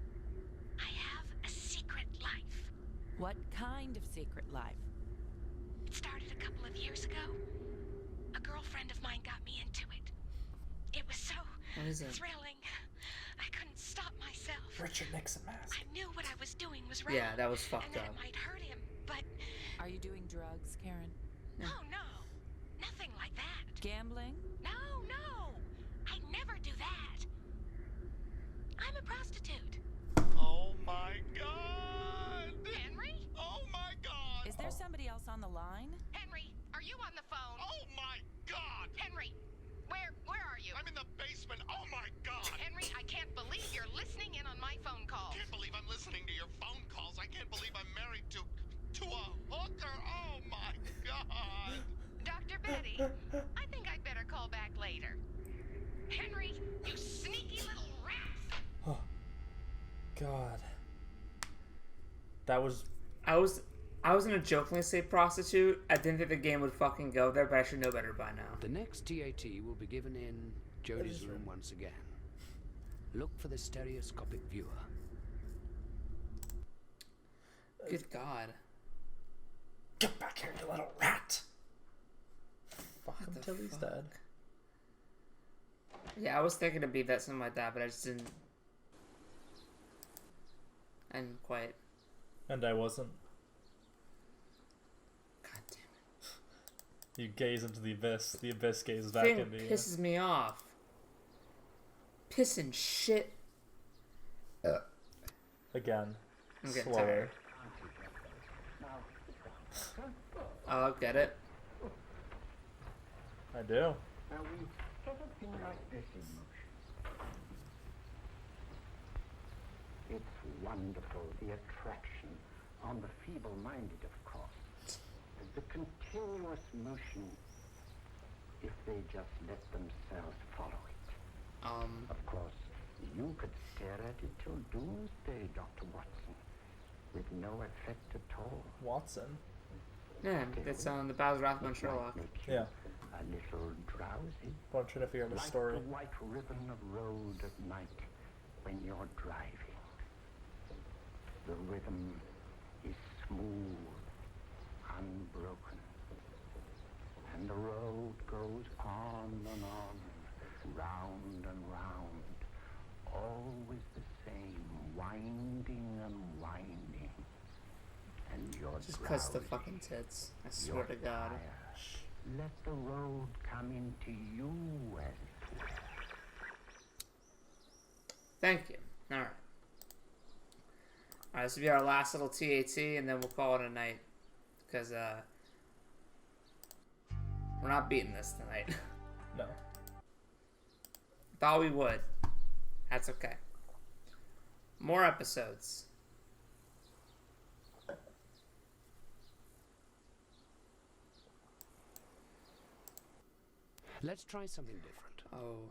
I have a secret life. What kind of secret life? It started a couple of years ago. A girlfriend of mine got me into it. It was so thrilling. I couldn't stop myself. Richard Nixon mask. I knew what I was doing was wrong. Yeah, that was fucked and that up. it might hurt him, but... Are you doing drugs, Karen? No, no. Nothing like that. Gambling? No, no. I never do that. I'm a prostitute. Oh my God! Henry? Oh my God! Is there somebody else on the line? Henry, are you on the phone? Oh my God! Henry, where are you? I'm in the basement. Oh my God! Henry, I can't believe you're listening in on my phone calls. I can't believe I'm listening to your phone calls. I can't believe I'm married to a hooker. Oh my God! Dr. Betty, I think I'd better call back later. Henry, you sneaky little rat! Oh, God. That was... I was gonna jokingly say prostitute. I didn't think the game would fucking go there, but I should know better by now. The next TAT will be given in Jody's room once again. Look for the stereoscopic viewer. Good God. Get back here, you little rat! Fuck him till he's dead. Yeah, I was thinking to be that something like that, but I just didn't. I didn't quite. And I wasn't. God damn it. You gaze into the abyss. The abyss gazes back Thing into you. pisses me off. Pissing shit. Again. I'm getting slower. tired. Oh, get it? I do. Now we set a thing like this in motion. It's wonderful, the attraction on the feeble-minded, of course. The continuous motion, if they just let themselves follow it. Of course, you could stare at it till doomsday, Dr. Watson, with no effect at all. Watson? Yeah, it's on the Battles of Rathbone Sherlock. Yeah. A little drowsy. But I'm trying to figure out the like story. the white ribbon of road at night when you're driving. The rhythm is smooth, unbroken. And the road goes on and on, round and round, always your Just cuts the drowsiness, fucking tits. I swear your to God. fire. Let the road come into you, as it were. Thank you. Alright. Alright, this will be our last little TAT, and then we'll call it a night. Because, we're not beating this tonight. No. Thought we would. That's okay. More episodes. Let's try something different. Oh.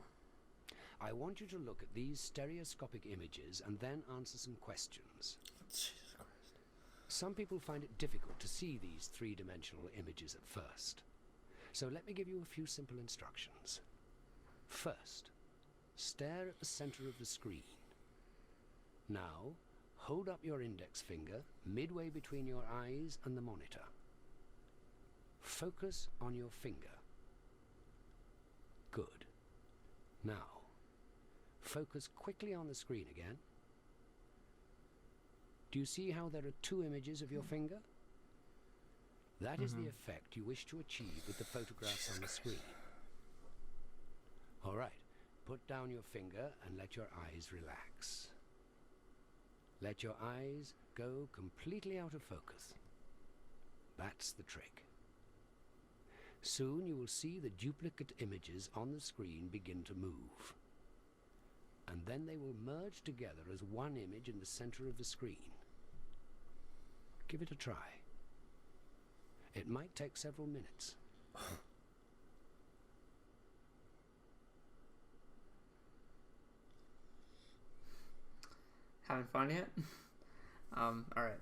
I want you to look at these stereoscopic images and then answer some questions. Jesus Christ. Some people find it difficult to see these three-dimensional images at first. So let me give you a few simple instructions. First, stare at the center of the screen. Now, hold up your index finger midway between your eyes and the monitor. Focus on your finger. Good. Now, focus quickly on the screen again. Do you see how there are two images of your finger? That is the effect you wish to achieve with the photographs on the screen. All right, put down your finger and let your eyes relax. Let your eyes go completely out of focus. That's the trick. Soon you will see the duplicate images on the screen begin to move. And then they will merge together as one image in the center of the screen. Give it a try. It might take several minutes. Having fun yet? Alright.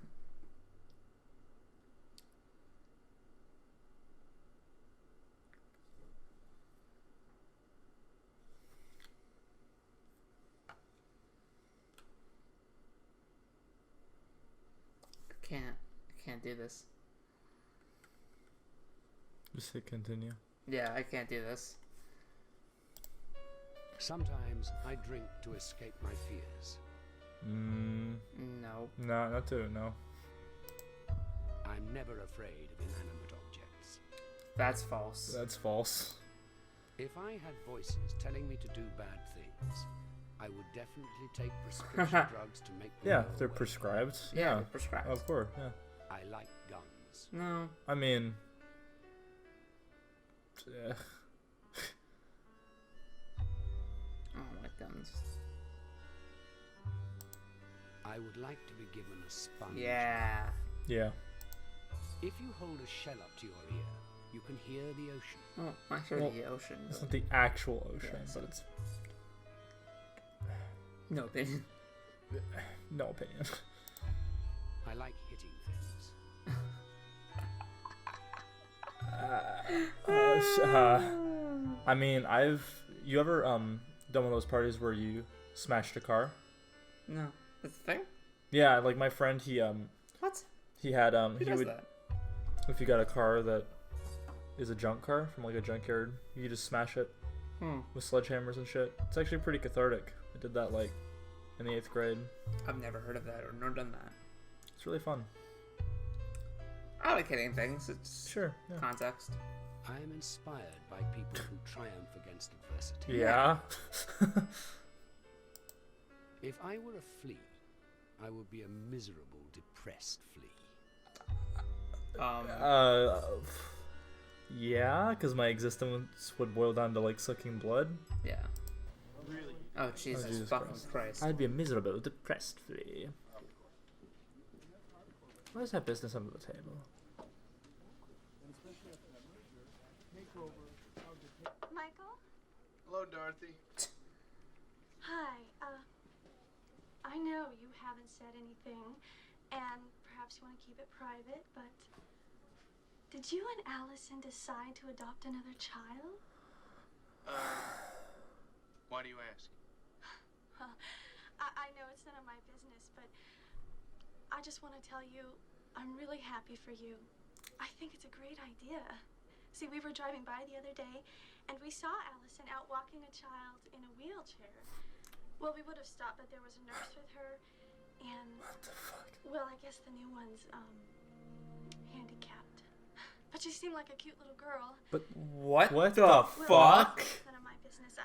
I can't do this. Just hit continue. Yeah, I can't do this. Sometimes I drink to escape my fears. No. No, not to, no. I'm never afraid of inanimate objects. That's false. That's false. If I had voices telling me to do bad things, I would definitely take prescription drugs to make them Yeah, go they're away. prescribed. Yeah, they're prescribed. Of course, yeah. I like guns. No. I mean... Yeah. I don't like guns. I would like to be given a sponge. Yeah. Yeah. If you hold a shell up to your ear, you can hear the ocean. Oh, actually Well, the ocean. It's not the actual ocean, Yeah, but it's... No opinion. No opinion. I like hitting things. I mean, you ever done one of those parties where you smashed a car? No. That's the thing? Yeah, like my friend, he What? he had Who he does would that? if you got a car that is a junk car from like a junkyard, you just smash it with sledgehammers and shit. It's actually pretty cathartic. I did that like in the 8th grade. I've never heard of that or nor done that. It's really fun. I like hitting things. It's Sure. Yeah. context. I am inspired by people who triumph against adversity. Yeah. If I were a flea, I would be a miserable, depressed flea. Yeah, because my existence would boil down to like sucking blood. Yeah. Really? Oh, Jesus fucking Christ. I'd be a miserable, depressed flea. Where's that business under the table? Michael? Hello, Dorothy. Hi. I know you haven't said anything, and perhaps you want to keep it private, but did you and Allison decide to adopt another child? Why do you ask? Well, I know it's none of my business, but I just want to tell you I'm really happy for you. I think it's a great idea. See, we were driving by the other day, and we saw Allison out walking a child in a wheelchair. Well, we would have stopped, but there was a nurse with her, and... What the fuck? Well, I guess the new one's, But you seem like a cute little girl. But what the Well, fuck? that's none of my business.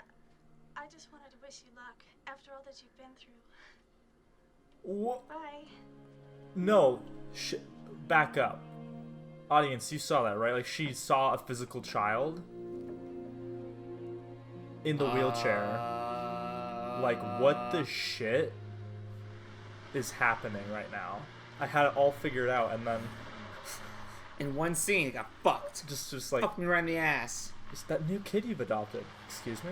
I just wanted to wish you luck after all that you've been through. What? Bye. No, back up. Audience, you saw that, right? Like, she saw a physical child in the wheelchair. Like, what the shit is happening right now? I had it all figured out, and then in one scene, it got fucked. Just like fucked me right in the ass. It's that new kid you've adopted. Excuse me.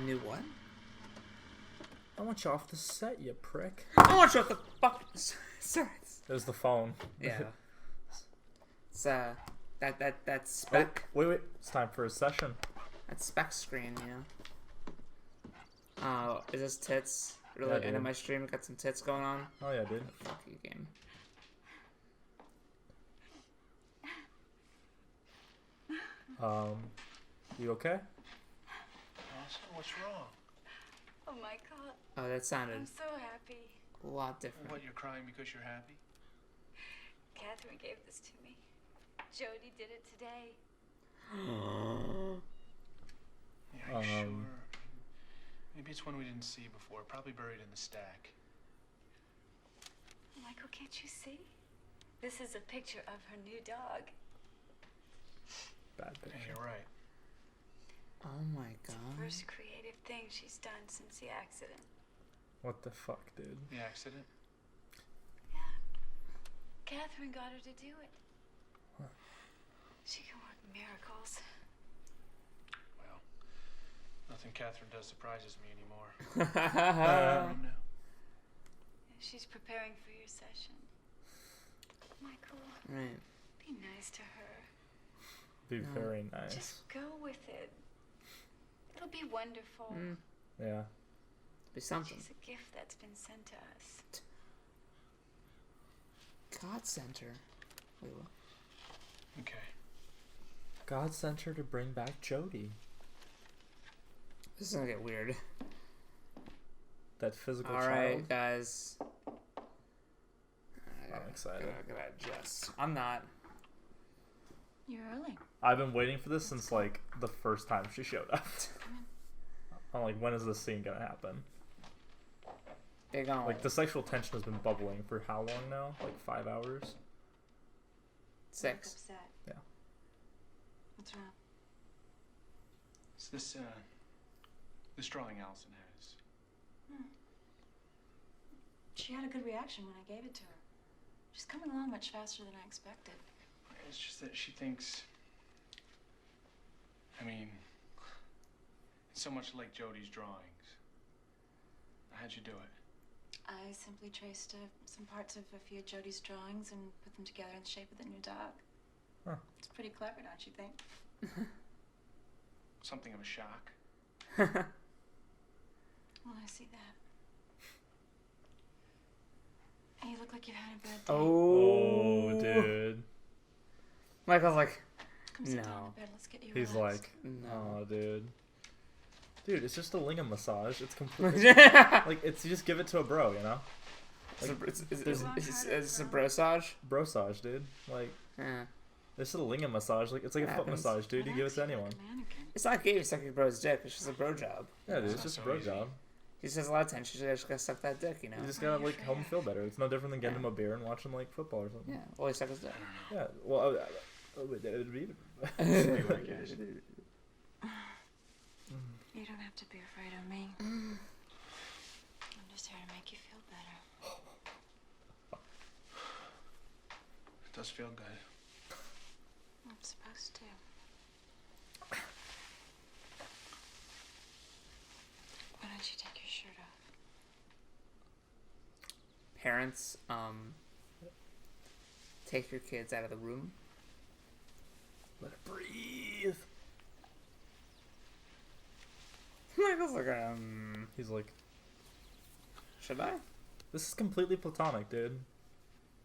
New what? I want you off the set, you prick. I want you off the fuck. Sorry. There's the phone. Yeah. It's that's spec. Wait. It's time for a session. That's spec screen, is this tits? Really? Yeah, End of my stream, got some tits going on. Oh yeah, dude. Fuck you, game. You okay? Austin, what's wrong? Oh, Michael. Oh, that sounded I'm so happy. a lot different. What, you're crying because you're happy? Catherine gave this to me. Jody did it today. Yeah, are you sure? Maybe it's one we didn't see before. Probably buried in the stack. Michael, can't you see? This is a picture of her new dog. Bad picture. Yeah, you're right. Oh my god. It's the first creative thing she's done since the accident. What the fuck, dude? The accident? Catherine got her to do it. Huh. She can work miracles. Well, nothing Catherine does surprises me anymore. She's preparing for your session. Michael, right. Be nice to her. Be very nice. Just go with it. It'll be wonderful. Yeah. Be something. She's a gift that's been sent to us. God sent her. Wait, what? Okay. God sent her to bring back Jody. This is gonna get weird. That physical child. Alright, guys. I'm excited. I gotta adjust. I'm not. You're early. I've been waiting for this since like the first time she showed up. I'm like, when is this scene gonna happen? Big on. Like the sexual tension has been bubbling for how long now? Like 5 hours? 6. Upset. Yeah. What's wrong? It's this drawing Allison has. She had a good reaction when I gave it to her. She's coming along much faster than I expected. It's just that she thinks... I mean... It's so much like Jody's drawings. How'd you do it? I simply traced some parts of a few of Jody's drawings and put them together in the shape of the new dog. Huh. It's pretty clever, don't you think? Something of a shock. Well, I see that. Hey, you look like you've had a bad day. Oh, dude. Michael's like, Come sit down in bed. Let's get you He's relaxed. like, no. oh, dude. Dude, it's just a lingam massage. It's completely like it's you just give it to a bro, you know. Like, is this a brosage? Brosage, dude. Like, this is a lingam massage. Like, it's like a foot massage, dude. You give it to anyone. It's not gay. You suck your bro's dick. It's just a bro job. Yeah, dude. It's just a bro job. He says a lot of times. You just gotta suck that dick, you know. You just gotta like help him feel better. It's no different than getting him a beer and watching like football or something. Yeah. Well, he suck his dick. Yeah. Well. You don't have to be afraid of me. I'm just here to make you feel better. It does feel good. I'm supposed to. Why don't you take your shirt off? Parents, take your kids out of the room. Let it breathe. Michael's like, He's like, should I? This is completely platonic, dude.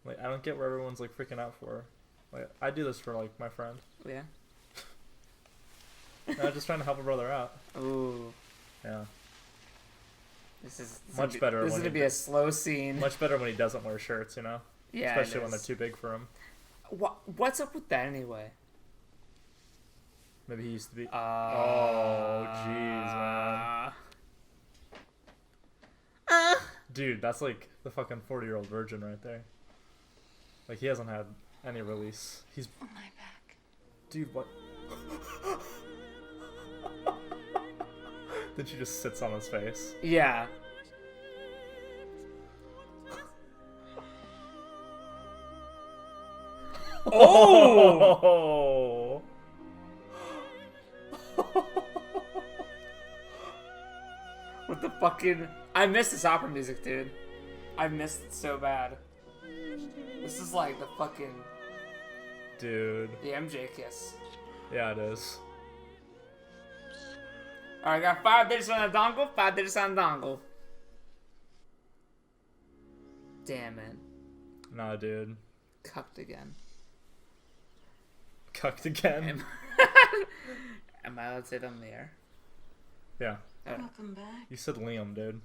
Like, I don't get what everyone's like freaking out for. Like, I do this for like my friend. Yeah. I'm just trying to help a brother out. Ooh. Yeah. This is much better. This is gonna be a slow scene. Much better when he doesn't wear shirts, you know. Yeah. Especially when they're too big for him. What's up with that anyway? Maybe he used to be. Oh, jeez, man. Dude, that's like the fucking 40-year-old virgin right there. Like, he hasn't had any release. He's. My back. Dude, what? Then she just sits on his face. Yeah. Oh! What the fucking... I miss this opera music, dude. I missed it so bad. This is like the fucking... Dude. The MJ kiss. Yeah, it is. Alright, got 5 digits on the dongle, 5 digits on the dongle. Damn, man. Nah, dude. Cucked again. Cucked again? Am I allowed to say that on the air? Yeah. Welcome back. You said Liam, dude.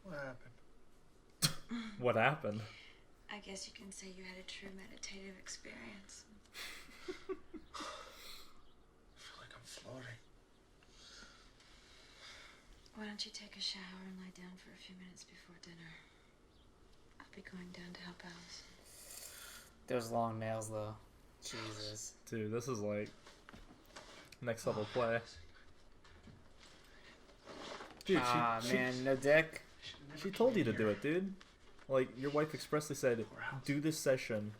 What happened? What happened? I guess you can say you had a true meditative experience. I feel like I'm floating. Why don't you take a shower and lie down for a few minutes before dinner? I'll be going down to help Alice. Those long nails, though. Jesus. Dude, this is like next level play. Dude, man, no dick. She told you to do it, dude. Like, your wife expressly said, do this session.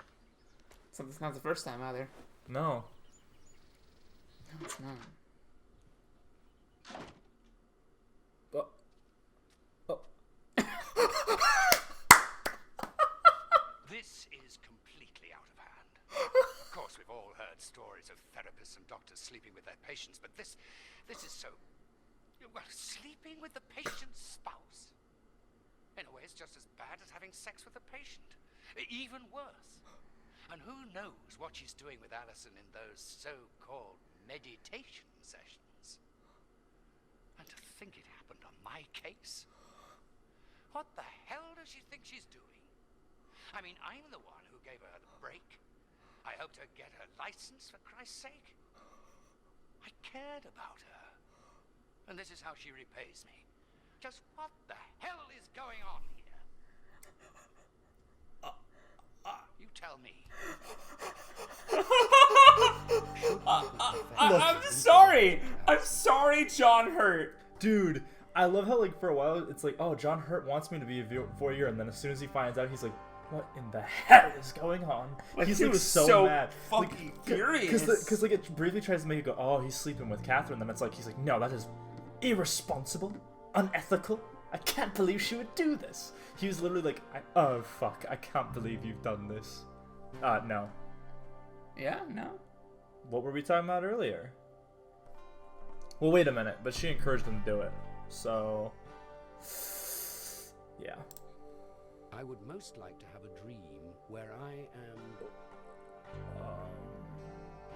Something's not the first time either. No. No, it's not. This is completely out of hand. Of course, we've all heard stories of therapists and doctors sleeping with their patients, but this is so... Well, sleeping with the patient's spouse. In a way, it's just as bad as having sex with a patient. Even worse. And who knows what she's doing with Allison in those so-called meditation sessions. And to think it happened on my case. What the hell does she think she's doing? I mean, I'm the one who gave her the break. I hoped to get her license, for Christ's sake. I cared about her. And this is how she repays me. Just what the hell is going on here? You tell me. I'm sorry. I'm sorry, John Hurt. Dude, I love how, like, for a while, it's like, oh, John Hurt wants me to be a voyeur, and then as soon as he finds out, he's like, what in the hell is going on? Like, he's he like was so mad. fucking like, furious. Because like it briefly tries to make it go, oh, he's sleeping with Catherine. Then it's like he's like, no, that is irresponsible, unethical. I can't believe she would do this. He was literally like, oh fuck, I can't believe you've done this. No. Yeah, no. What were we talking about earlier? Well, wait a minute, but she encouraged him to do it. So, yeah. I would most like to have a dream where I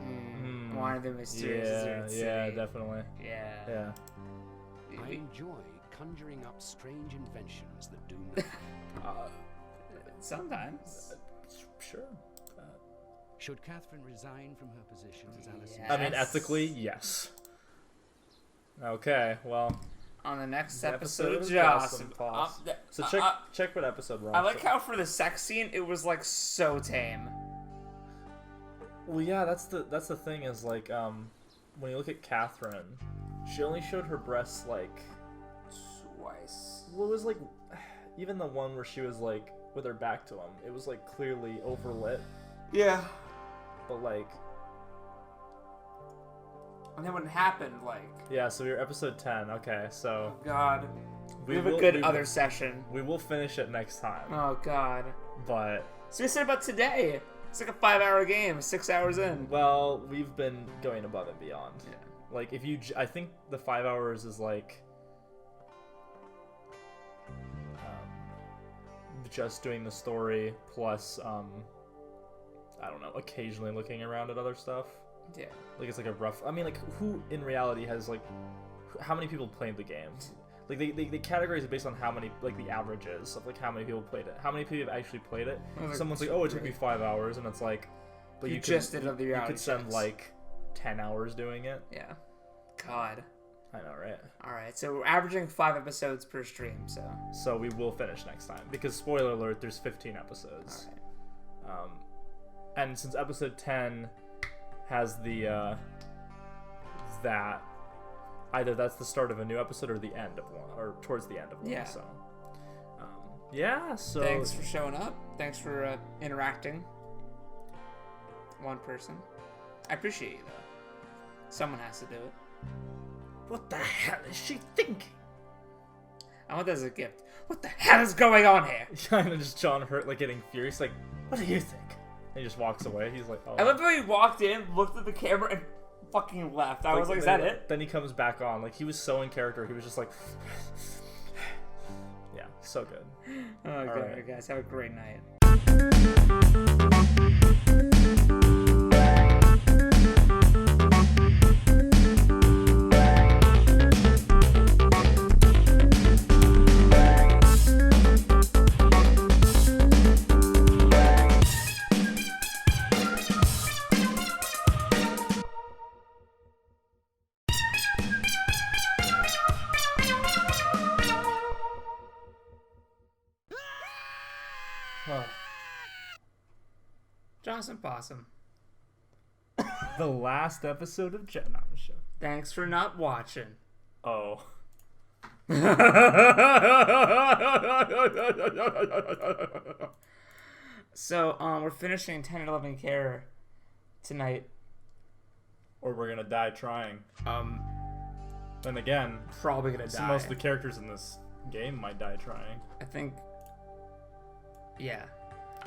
am... One of the mysterious yeah, definitely. Yeah. I enjoy conjuring up strange inventions that do nothing. Sometimes. Sure. Should Catherine resign from her position as Allison? I mean, ethically, yes. Okay, well... On the next episode of Jawesome Possum. So check what episode we're on. I like how for the sex scene, it was, like, so tame. Well, yeah, that's the thing is, like, when you look at Catherine, she only showed her breasts, like... Twice. Well, it was, like... Even the one where she was, like, with her back to him, it was, like, clearly overlit. Yeah. But, like... And then when it happened, like... Yeah, so you're episode 10. Okay, so... Oh, God. We have a good other session. We will finish it next time. Oh, God. But... So we said about today. It's like a 5-hour game, 6 hours in. Well, we've been going above and beyond. Yeah. Like, if you... I think the 5 hours is, like... just doing the story, plus, I don't know, occasionally looking around at other stuff. Yeah. Like, it's like a rough... I mean, like, who in reality has, like... How many people played the game? like they categorize it based on how many, like the averages of like how many people played it, how many people have actually played it. Someone's like, oh, it took me 5 hours, and it's like, but you just did it. You could spend like 10 hours doing it. Yeah. God. I know, right? All right, so we're averaging 5 episodes per stream, so we will finish next time because spoiler alert, there's 15 episodes. All right. And since episode 10 has the that either that's the start of a new episode or the end of one, or towards the end of one. Yeah. So so thanks for showing up. Thanks for interacting. One person. I appreciate you though. Someone has to do it. What the hell is she thinking? I want that as a gift. What the hell is going on here? Kind of just John Hurt like getting furious, like, what do you think? And he just walks away. He's like, oh. I love how he walked in, looked at the camera, and fucking left. I was like, is that it? Then he comes back on. Like, he was so in character. He was just like, yeah, so good. Oh, good. Right. Guys, have a great night. Jawesome Possum. The last episode of show. Thanks for not watching. Oh. So, we're finishing 10 and 11 Care tonight. Or we're gonna die trying. Then again, probably gonna die. Most of the characters in this game might die trying. I think. Yeah.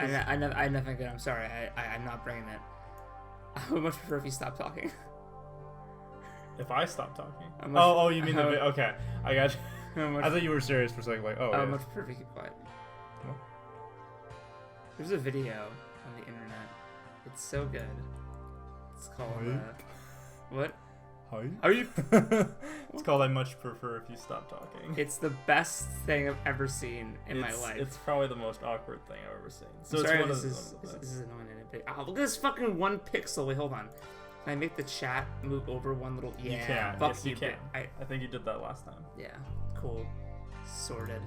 I nothing good. I'm sorry. I'm not bringing it. I would much prefer if you stop talking. If I stop talking? Oh, you mean the okay. I got you. I thought you were serious for a second. Like, oh. I would much prefer if you keep quiet. What? There's a video on the internet. It's so good. It's called. What? Are you? It's called I Much Prefer If You Stop Talking. It's the best thing I've ever seen in my life. It's probably the most awkward thing I've ever seen. So it's this is annoying. Oh, look at this fucking 1 pixel. Wait, hold on. Can I make the chat move over one little? Yeah, you can. Fuck yes, you can. I think you did that last time. Yeah. Cool. Sorted.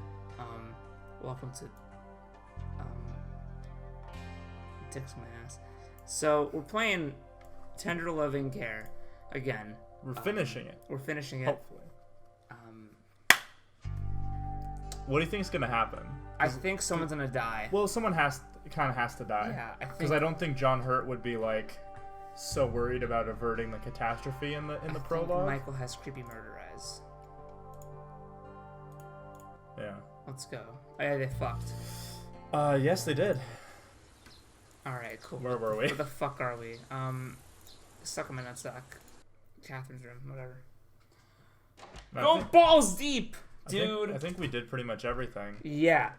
Welcome to Dicks My Ass. So we're playing Tender Loving Care again. We're finishing it. We're finishing it. Hopefully. What do you think is gonna happen? I think someone's gonna die. Well, someone kind of has to die. Yeah, because I don't think John Hurt would be like so worried about averting the catastrophe in the prologue. Michael has creepy murder eyes. Yeah. Let's go. Oh, yeah, they fucked. Yes, they did. All right, cool. Where were we? Where the fuck are we? Stuck in my nutsack. Catherine's room, whatever. Go balls deep, dude. I think we did pretty much everything. Yeah.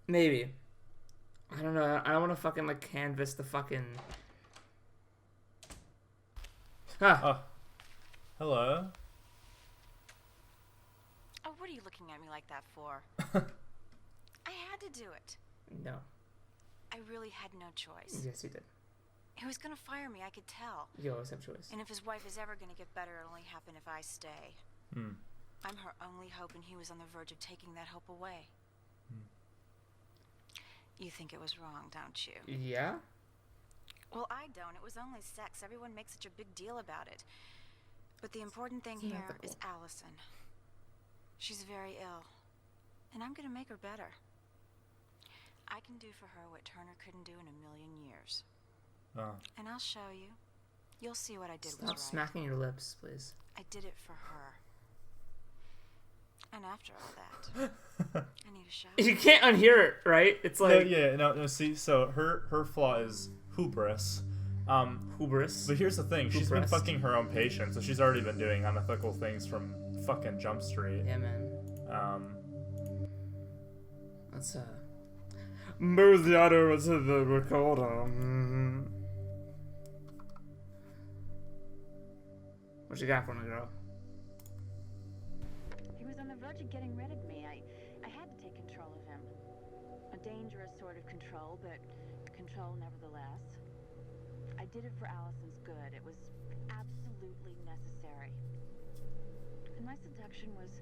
Maybe. I don't know. I don't want to fucking like canvas the fucking. Hello. Oh, what are you looking at me like that for? I had to do it. No. I really had no choice. Yes, you did. He was gonna fire me, I could tell. You always have choice. And if his wife is ever gonna get better, it'll only happen if I stay. I'm her only hope, and he was on the verge of taking that hope away. You think it was wrong, don't you? Yeah? Well, I don't. It was only sex. Everyone makes such a big deal about it. But the important thing here is Allison. She's very ill. And I'm gonna make her better. I can do for her what Turner couldn't do in a million years. And I'll show you. You'll see what I did was right. Stop smacking your lips, please. I did it for her. And after all that, I need a shower. You can't unhear it, right? It's like no. See, so her flaw is hubris. Hubris. But here's the thing: she's been fucking her own patient, so she's already been doing unethical things from fucking Jump Street. Yeah, man. Let's move the audio to the recorder. What you got for me, girl? verge of getting rid of me. I had to take control of him. A dangerous sort of control, but control nevertheless. I did it for Allison's good. It was absolutely necessary. And my seduction was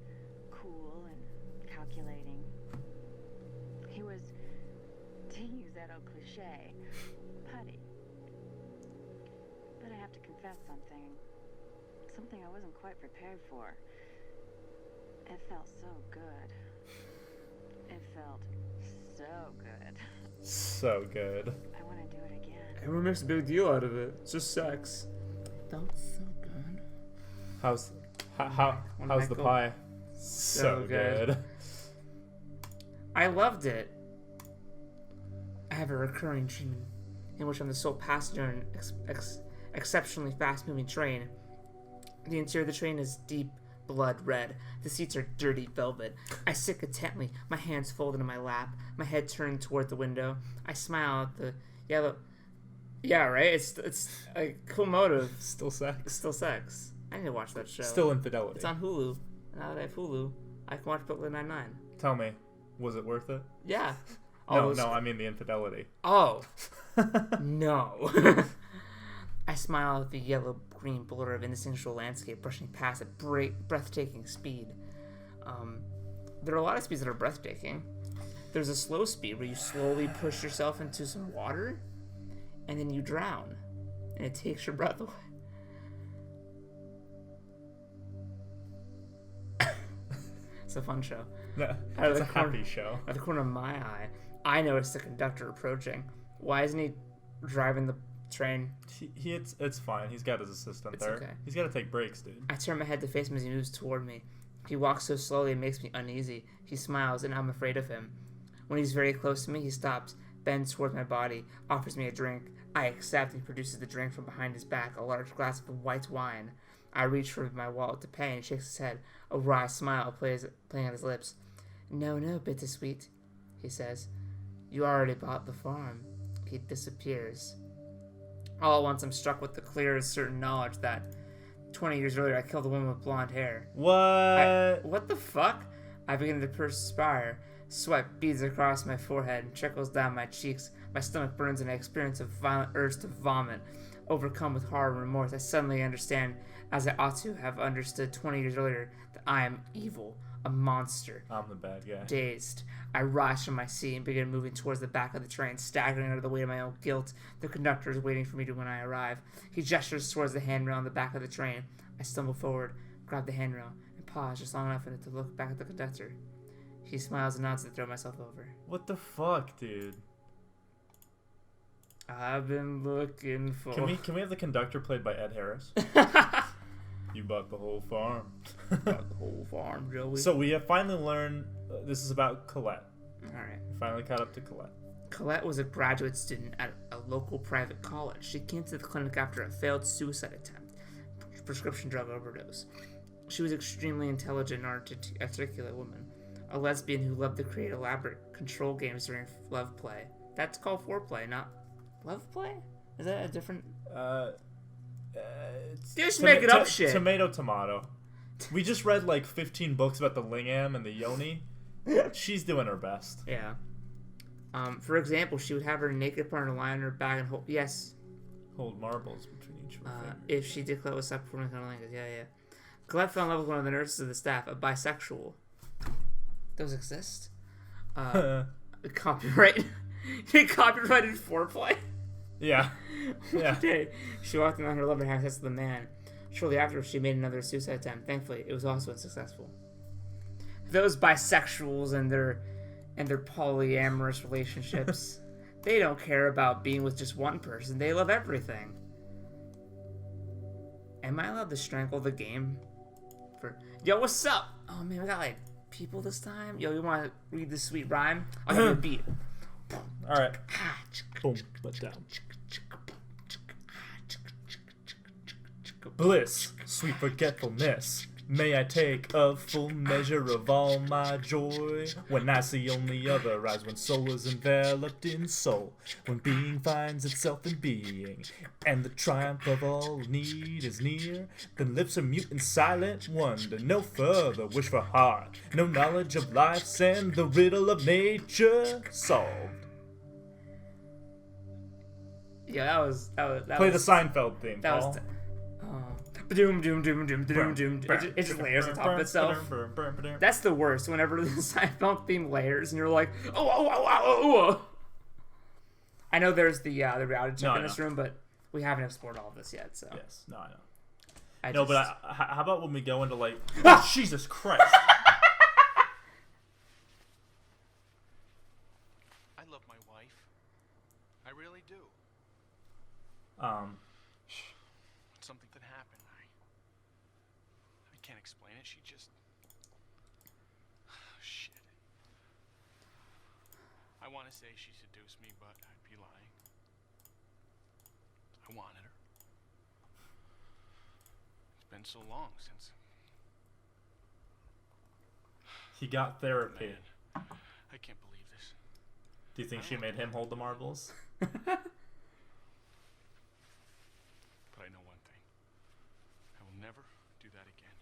cool and calculating. He was, to use that old cliche, putty. But I have to confess something. Something I wasn't quite prepared for. It felt so good. It felt so good. So good. I want to do it again. Everyone makes a big deal out of it. It's just sex. Felt so good. How's the pie? So good. I loved it. I have a recurring dream in which I'm the sole passenger in an exceptionally fast-moving train. The interior of the train is deep blood red. The seats are dirty velvet. I sit contently, my hands folded in my lap, my head turned toward the window. I smile at the yellow... Yeah, right? It's a cool motive. Still sex. Still sex. I need to watch that show. Still infidelity. It's on Hulu. Now that I have Hulu, I can watch Brooklyn Nine-Nine. Tell me, was it worth it? Yeah. No, I mean the infidelity. Oh. No. I smile at the yellow-green blur of instinctual landscape brushing past at breathtaking speed. There are a lot of speeds that are breathtaking. There's a slow speed where you slowly push yourself into some water, and then you drown, and it takes your breath away. It's a fun show. No, it's a happy show. At the corner of my eye, I noticed the conductor approaching. Why isn't he driving the train? It's fine. He's got his assistant there. Okay. He's got to take breaks, dude. I turn my head to face him as he moves toward me. He walks so slowly it makes me uneasy. He smiles, and I'm afraid of him. When he's very close to me, he stops, bends towards my body, offers me a drink. I accept, and he produces the drink from behind his back, a large glass of white wine. I reach for my wallet to pay, and he shakes his head. A wry smile playing on his lips. No, bittersweet, he says. You already bought the farm. He disappears. All at once, I'm struck with the clear and certain knowledge that 20 years earlier, I killed a woman with blonde hair. What? What the fuck? I begin to perspire. Sweat beads across my forehead and trickles down my cheeks. My stomach burns, and I experience a violent urge to vomit. Overcome with horror and remorse, I suddenly understand, as I ought to have understood 20 years earlier, that I am evil, a monster. I'm the bad guy. Dazed, I rise from my seat and begin moving towards the back of the train, staggering under the weight of my own guilt. The conductor is waiting for me when I arrive. He gestures towards the handrail on the back of the train. I stumble forward, grab the handrail, and pause just long enough to look back at the conductor. He smiles and nods to throw myself over. What the fuck, dude? I've been looking for... Can we have the conductor played by Ed Harris? You bought the whole farm. Bought the whole farm, Joey. So we have finally learned this is about Colette. Alright. We finally caught up to Colette. Colette was a graduate student at a local private college. She came to the clinic after a failed suicide attempt, prescription drug overdose. She was extremely intelligent and articulate woman. A lesbian who loved to create elaborate control games during love play. That's called foreplay, not love play? Is that a different... Just make it up shit. Tomato. We just read like 15 books about the lingam and the yoni. She's doing her best. Yeah. For example, she would have her naked partner lie on her back and hold... Yes. Hold marbles between each of her fingers. If she did Colette was stuck performing cunnilingus. Yeah. Colette fell in love with one of the nurses of the staff, a bisexual. Those exist? Copyright. Copyrighted foreplay? Yeah. One day, she walked in on her lover having sex with a man. Shortly after, she made another suicide attempt. Thankfully, it was also unsuccessful. Those bisexuals and their polyamorous relationships, they don't care about being with just one person. They love everything. Am I allowed to strangle the game? Yo, what's up? Oh man, we got like people this time. Yo, you want to read this sweet rhyme? I'll give you a beat. All right. Boom, let down. Bliss, sweet forgetfulness. May I take a full measure of all my joy when I see only other eyes, when soul is enveloped in soul, when being finds itself in being, and the triumph of all need is near, then lips are mute in silent wonder, no further wish for heart, no knowledge of life's end, the riddle of nature solved. Yeah, that was Play the Seinfeld theme, that Paul. was doom doom doom doom doom doom. It just layers on top of itself. That's the worst. Whenever the Seinfeld theme layers, and you're like, oh. I know there's the reality check in this room, but we haven't explored all of this yet. So yes, no, I know. But how about when we go into like Jesus Christ? I love my wife. I really do. Something that happened. I can't explain it. She just... Shit. I want to say she seduced me, but I'd be lying. I wanted her. It's been so long since... He got therapy. Man, I can't believe this. Do you think she made him hold the marbles? But I know one thing. I will never do that again.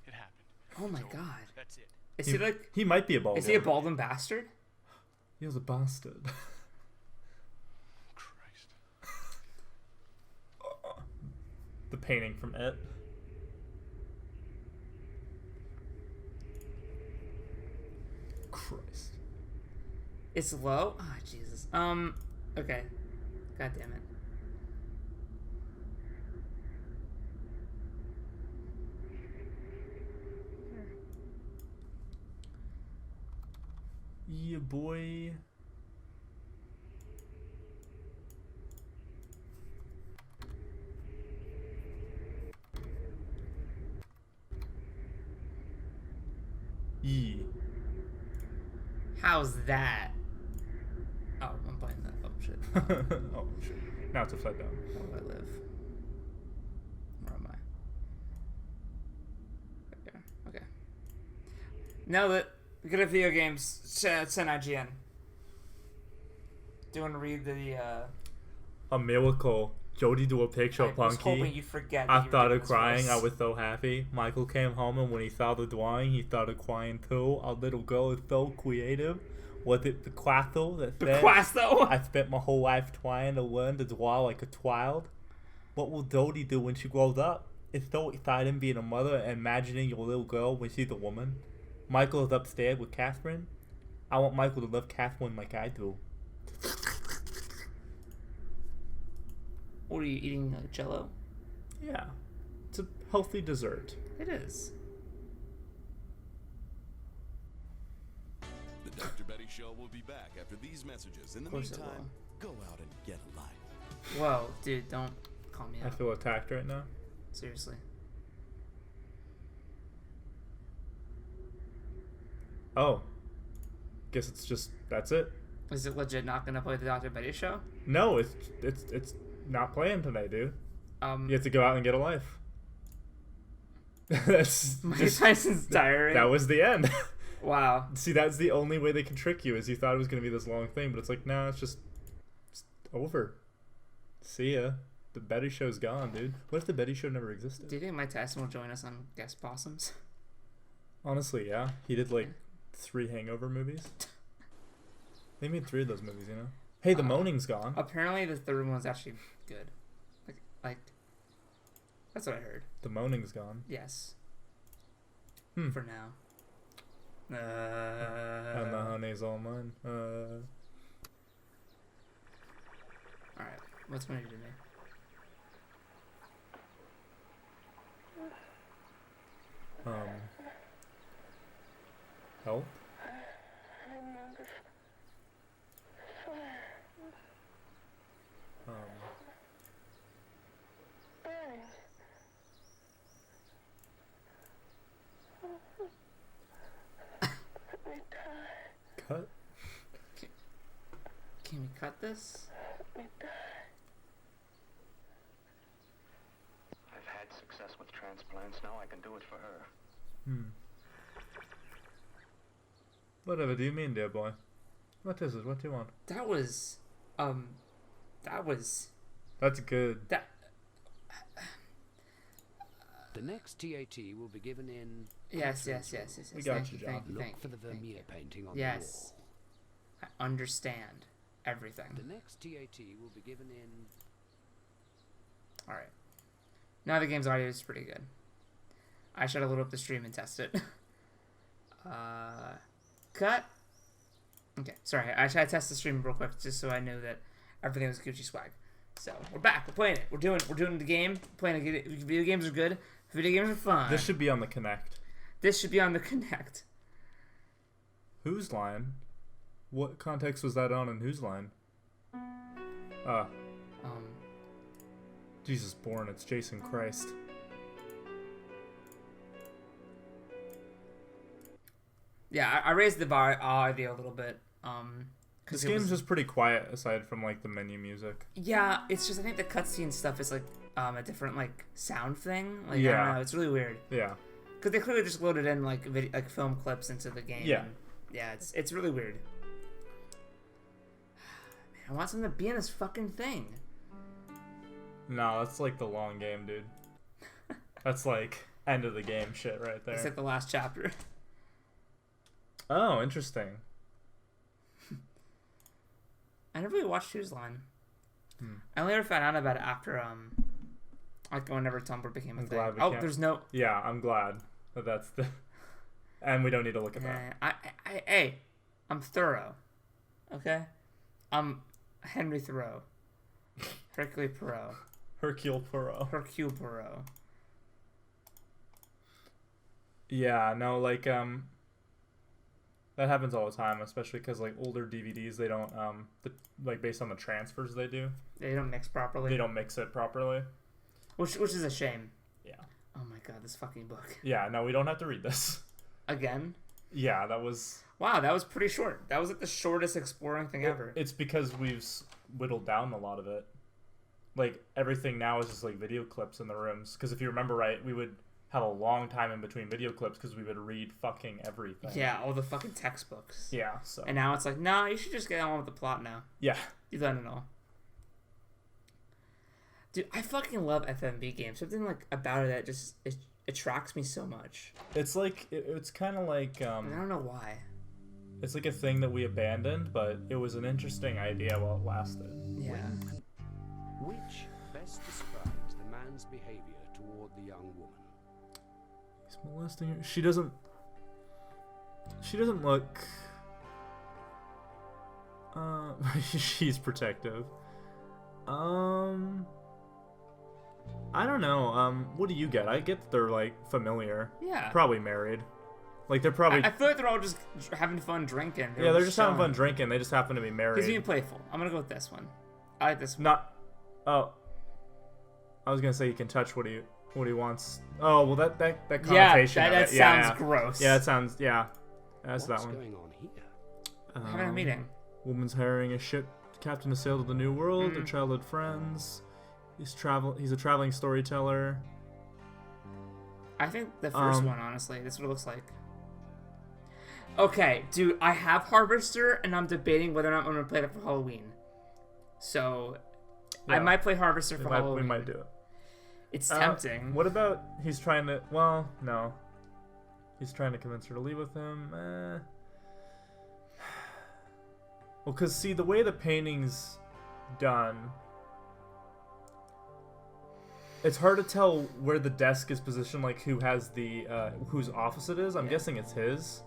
It happened. Oh my So, god. that's it. Is he like? He might be a bald. Is he a balding bastard? He was a bastard. Christ. The painting from It. Christ. It's low? Ah, Jesus. Okay. God damn it. Yeah, boy. Yeah. How's that? Oh, I'm playing that. Oh shit. Oh shit. Now it's upside down. Where do I live? Where am I? Right there. Okay. Now that good at video games, send IGN. Do you want to read the A miracle. Jody do a picture of I was Punky. hoping you'd forget I that you were started doing this crying. voice. I was so happy. Michael came home, and when he saw the drawing, he started crying too. Our little girl is so creative. Was it Picasso that said, Picasso? I spent my whole life trying to learn to draw like a child? What will Jody do when she grows up? It's so exciting being a mother and imagining your little girl when she's a woman. Michael is upstairs with Catherine. I want Michael to love Catherine like I do. What are you eating? Jello? Yeah. It's a healthy dessert. It is. The Dr. Betty Show will be back after these messages. In the course it meantime, go out and get a life. Whoa, dude, don't call me I out. feel attacked right now. Seriously. Oh. Guess it's just, that's it. Is it legit not gonna play the Dr. Betty Show? No, it's not playing today, dude. You have to go out and get a life. That's Mike just, Tyson's diary. That was the end. Wow. See, that's the only way they can trick you, is you thought it was going to be this long thing, but it's like, no, it's just over. See ya. The Betty Show's gone, dude. What if the Betty Show never existed? Do you think Mike Tyson will join us on Guest Possums? Honestly, yeah. He did like 3 Hangover movies. They made 3 of those movies, you know? Hey, the moaning's gone. Apparently the third one's actually good. Like that's what I heard. The moaning's gone. Yes. Hmm. For now. And the honey's all mine. Alright, what's going to do to me? Help? Cut? Can we cut this? I've had success with transplant. plans now, I can do it for her. Whatever do you mean, dear boy? What is it? What do you want? That was. That's good. The next TAT will be given in... Yes. We got you, John. Look for the Vermeer painting on the Yes. I understand everything. wall. The next TAT will be given in... Alright. Now the game's audio is pretty good. I should have loaded up the stream and test it. Cut. Okay, sorry. I tried to test the stream real quick just so I knew that everything was Gucci swag. So we're back. We're playing it. We're doing the game. Playing it. Video games are good. Video games are fun. This should be on the Kinect. This should be on the Kinect. Whose line? What context was that on in whose line? Jesus born, it's Jason Christ. Yeah, I raised the audio a little bit. This game's just pretty quiet aside from like the menu music. Yeah, it's just I think the cutscene stuff is like a different like sound thing. Like Yeah. I don't know, it's really weird. Yeah. Because they clearly just loaded in like like film clips into the game. Yeah. And, yeah, it's really weird. Man, I want something to be in this fucking thing. No, that's like the long game, dude. That's like end of the game shit right there. It's like the last chapter. Oh, interesting. I never really watched Whose Line. I only ever found out about it after like whenever Tumblr became a I'm thing. glad we Oh, can't... there's no. Yeah, I'm glad that that's the. And we don't need to look at that. Hey, I'm thorough. Okay, I'm Henry Thoreau. Hercule Poirot. Hercule Poirot. Hercule Poirot. Yeah, no, like that happens all the time, especially because like older DVDs, they don't like based on the transfers they do. They don't mix properly. They don't mix it properly. Which is a shame. Yeah. Oh my god, this fucking book. Yeah, no, we don't have to read this. Again? Yeah, that was... Wow, that was pretty short. That was like the shortest exploring thing ever. It's because we've whittled down a lot of it. Like, everything now is just like video clips in the rooms. Because if you remember right, we would have a long time in between video clips because we would read fucking everything. Yeah, all the fucking textbooks. Yeah, so... And now it's like, nah, you should just get on with the plot now. Yeah. You've done it all. Dude, I fucking love FMV games. Something like about it that just it attracts me so much. It's like it's kind of like I don't know why. It's like a thing that we abandoned, but it was an interesting idea while it lasted. Yeah. Which best describes the man's behavior toward the young woman? He's molesting her. She doesn't look. She's protective. I don't know. What do you get? I get that they're like familiar. Yeah. Probably married. Like they're probably. I feel like they're all just having fun drinking. They're just having fun drinking. They just happen to be married. He's being playful. I'm gonna go with this one. I like this one. Not. Oh. I was gonna say he can touch what he wants. Oh well, that connotation. Yeah, that sounds gross. Yeah, it sounds. Yeah, that's that one. What's going on here? Having a meeting. Woman's hiring a ship captain to sail to the new world. Their childhood friends. He's a traveling storyteller. I think the first one, honestly. That's what it looks like. Okay, dude, I have Harvester, and I'm debating whether or not I'm going to play that for Halloween. So, Yeah. I might play Harvester for Halloween. We might do it. It's tempting. What about he's trying to... Well, no. He's trying to convince her to leave with him. Well, because, see, the way the painting's done... It's hard to tell where the desk is positioned, like who has the... whose office it is. I'm guessing it's his.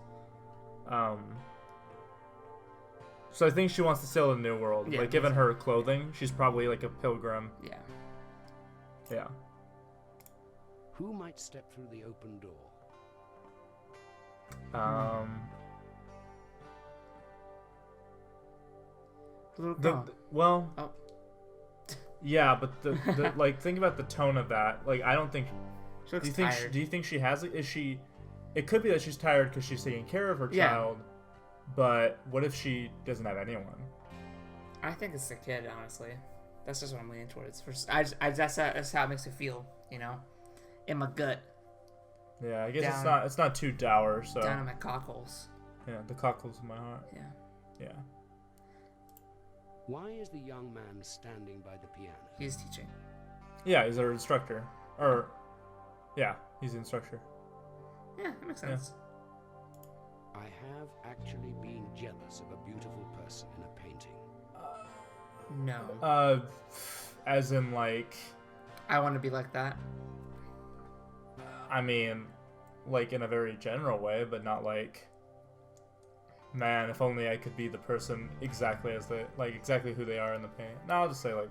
So I think she wants to sail to the New World. Yeah, like, given her clothing, she's probably like a pilgrim. Yeah. Yeah. Who might step through the open door? Little girl. Well... Oh. Yeah, but the like, think about the tone of that. Like, I don't think... She looks do you think tired. do you think she has it? Is she... It could be that she's tired because she's taking care of her Yeah. child, but what if she doesn't have anyone? I think it's the kid, honestly. That's just what I'm leaning towards. That's how it makes me feel, you know? In my gut. Yeah, I guess Down- it's not too dour. So Down in my cockles. yeah, the cockles of my heart. Yeah. Yeah. Why is the young man standing by the piano? He's teaching. Yeah, he's our instructor. Or, yeah, he's the instructor. Yeah, that makes sense. I have actually been jealous of a beautiful person in a painting. No. As in like, I want to be like that. I mean, like in a very general way, but not like, man, if only I could be the person exactly as exactly who they are in the paint. No, I'll just say like,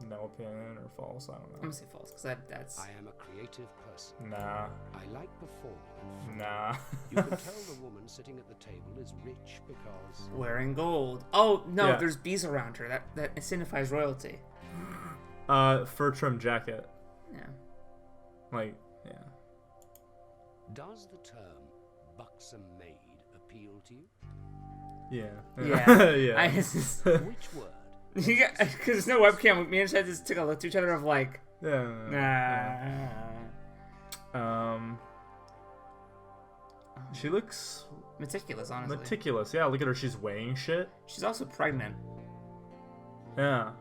no opinion or false. I don't know. I'm gonna say false because that's. I am a creative person. Nah. I like performing. Nah. You can tell the woman sitting at the table is rich because Wearing gold. Oh no, Yeah. there's bees around her. That signifies royalty. Fur trim jacket. Yeah. Like, yeah. Does the term buxom maid appeal to you? Yeah. Yeah. Yeah. Which word? Because there's no webcam. Me and Chad just took a look to each other of like. Yeah. She looks meticulous, honestly. Meticulous, yeah. Look at her. She's weighing shit. She's also pregnant. Yeah.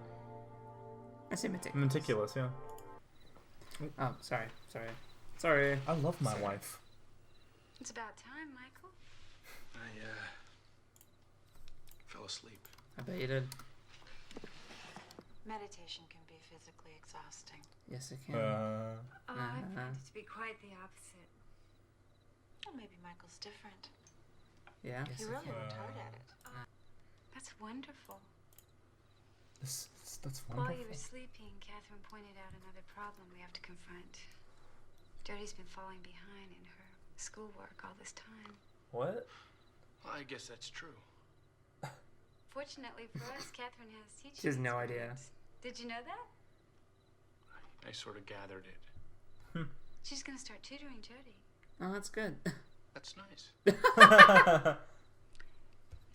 I say meticulous. Meticulous, yeah. Oh, sorry. I love my wife. It's about time, Michael. I fell asleep. I bet you did. Meditation can be physically exhausting. Yes, it can. Oh, I find it to be quite the opposite. Well, maybe Michael's different. Yeah. He really worked hard at it. That's wonderful. That's wonderful. While you were sleeping, Catherine pointed out another problem we have to confront. Jody's been falling behind in her schoolwork all this time. What? Well, I guess that's true. Fortunately for us, Catherine has teaching She has no idea. experience. Did you know that? I sort of gathered it. She's gonna start tutoring Jody. Oh, that's good. That's nice.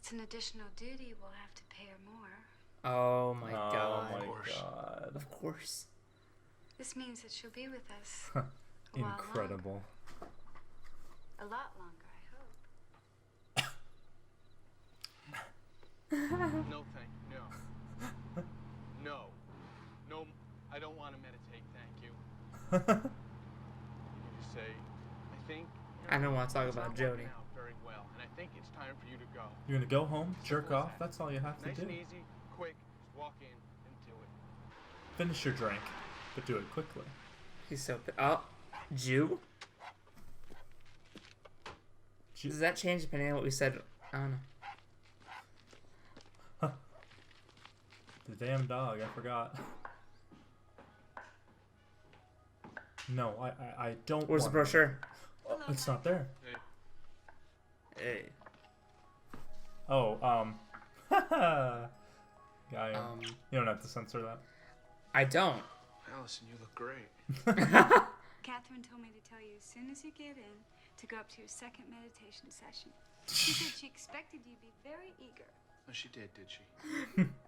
It's an additional duty. We'll have to pay her more. Oh my god. Oh my god. Of course. This means that she'll be with us a while Incredible. longer. A lot longer, I hope. No, thank you. No. No. No, I don't want to meditate, thank you. You just say, I think... I don't want to talk about Jody. Very well, and I think it's time for you to go. You're gonna go home, jerk off. That's all you have to Nice do. and easy, quick, just walk in and do it. Finish your drink, but do it quickly. He's so. Oh, Jew? Does that change depending on what we said? I don't know. The damn dog, I forgot. No, I don't. Where's the want brochure? Oh, it's not there. Hey. Oh, Guy, you don't have to censor that. I don't. Allison, you look great. Catherine told me to tell you as soon as you get in to go up to your second meditation session. She said she expected you to be very eager. Oh, she did she?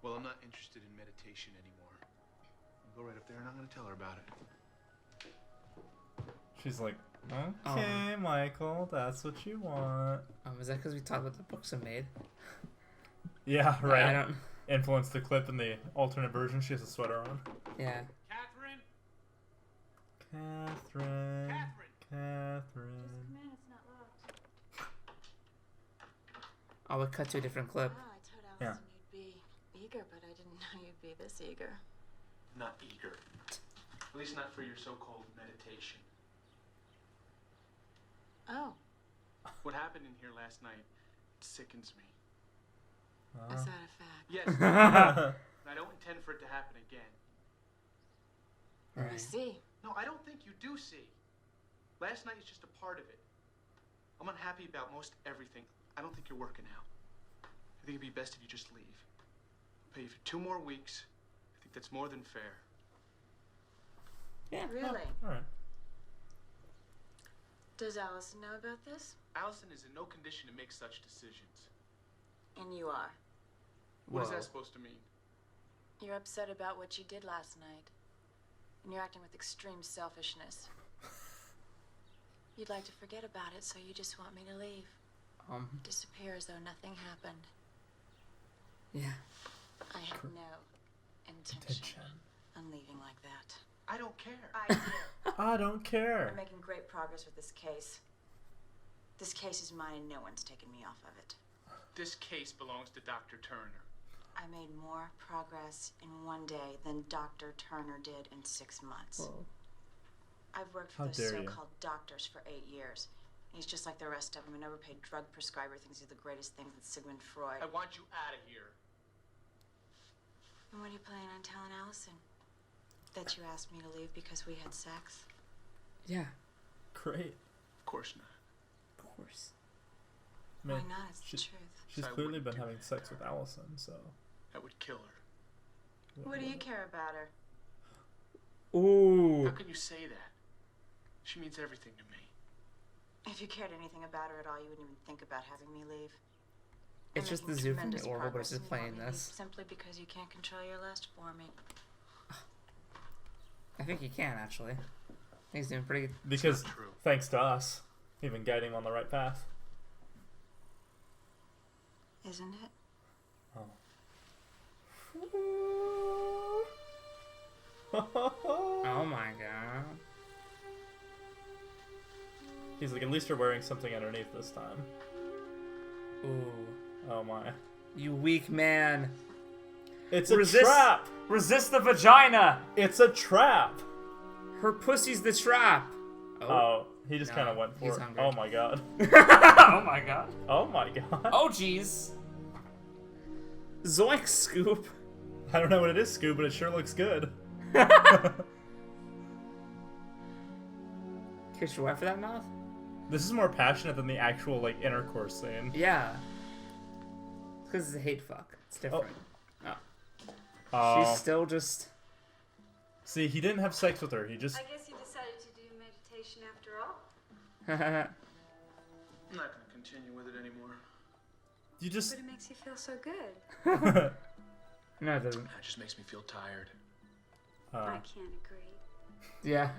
Well, I'm not interested in meditation anymore. I'll go right up there and I'm going to tell her about it. She's like, okay, Michael, that's what you want. Is that because we talked about the books I made? Yeah, right. I don't. Influenced the clip in the alternate version. She has a sweater on. Yeah. Catherine? Catherine. It's not locked. Oh, we'll cut to a different clip. Oh, I told Allison you'd be eager, but I didn't know you'd be this eager. Not eager. At least not for your so-called meditation. Oh. What happened in here last night sickens me. Is that a fact? Yes. I don't intend for it to happen again. I see. No, I don't think you do see. Last night is just a part of it. I'm unhappy about most everything. I don't think you're working out. I think it'd be best if you just leave. I'll pay you for 2 more weeks. I think that's more than fair. Yeah. Really? All right. Does Allison know about this? Allison is in no condition to make such decisions. And you are. What is that supposed to mean? You're upset about what you did last night. And you're acting with extreme selfishness. You'd like to forget about it, so you just want me to leave. Disappear as though nothing happened. Yeah. I have no intention on leaving like that. I don't care. I do. I don't care. We're making great progress with this case. This case is mine and no one's taken me off of it. This case belongs to Dr. Turner. I made more progress in one day than Dr. Turner did in 6 months. Whoa. I've worked for those so-called doctors for 8 years. He's just like the rest of them, an overpaid drug prescriber thinks he's the greatest thing since Sigmund Freud. I want you out of here. And what are you planning on telling Allison? That you asked me to leave because we had sex? Yeah. Great. Of course not. Of course. I mean, Why not? It's the truth. She's clearly been having sex with Allison, so. That would kill her. What do you care about her? Ooh. How can you say that? She means everything to me. If you cared anything about her at all, you wouldn't even think about having me leave. It's just the zoo from the Orville, but it's just playing this. Simply because you can't control your lust for me. I think he can, actually. He's doing pretty good. Because, thanks to us, even guiding him on the right path. Isn't it? Oh my god. He's like, at least you're wearing something underneath this time. Ooh. Oh my. You weak man. It's a trap! Resist the vagina! It's a trap! Her pussy's the trap! Oh, he just kind of went for he's it. hungry. Oh my god. Oh my god. Oh my god. Oh jeez. Zoink, Scoop. I don't know what it is, Scoop, but it sure looks good. Kiss your wife for that mouth? This is more passionate than the actual, like, intercourse scene. Yeah. It's because it's a hate fuck. It's different. Oh. She's still just... See, he didn't have sex with her. He just... I guess you decided to do meditation after all? I'm not going to continue with it anymore. You just... But it makes you feel so good. No, it doesn't. It just makes me feel tired. I can't agree. Yeah.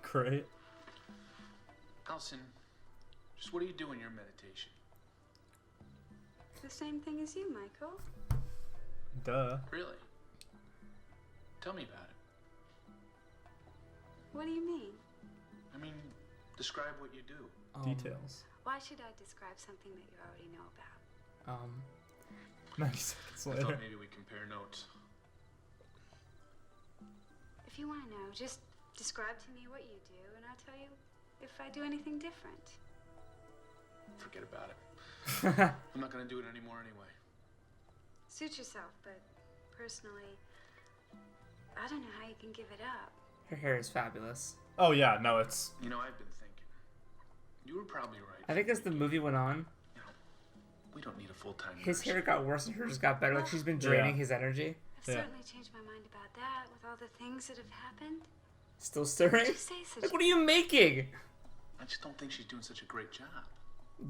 Great. Allison, just what do you do in your meditation? The same thing as you, Michael. Duh. Really? Tell me about it. What do you mean? I mean, describe what you do. Details. Why should I describe something that you already know about? 90 seconds I later. thought maybe we compare notes. If you want to know, just describe to me what you do, and I'll tell you if I do anything different. Forget about it. I'm not going to do it anymore anyway. Suit yourself, but personally, I don't know how you can give it up. Her hair is fabulous. Oh yeah, no, it's... You know, I've been thinking. You were probably right. I think as the movie went on, we don't need a full-time his nurse. hair got worse and hers got better. Like she's been draining his energy. I've certainly changed my mind about that with all the things that have happened. Still stirring? You say such Like, what are you making? I just don't think she's doing such a great job.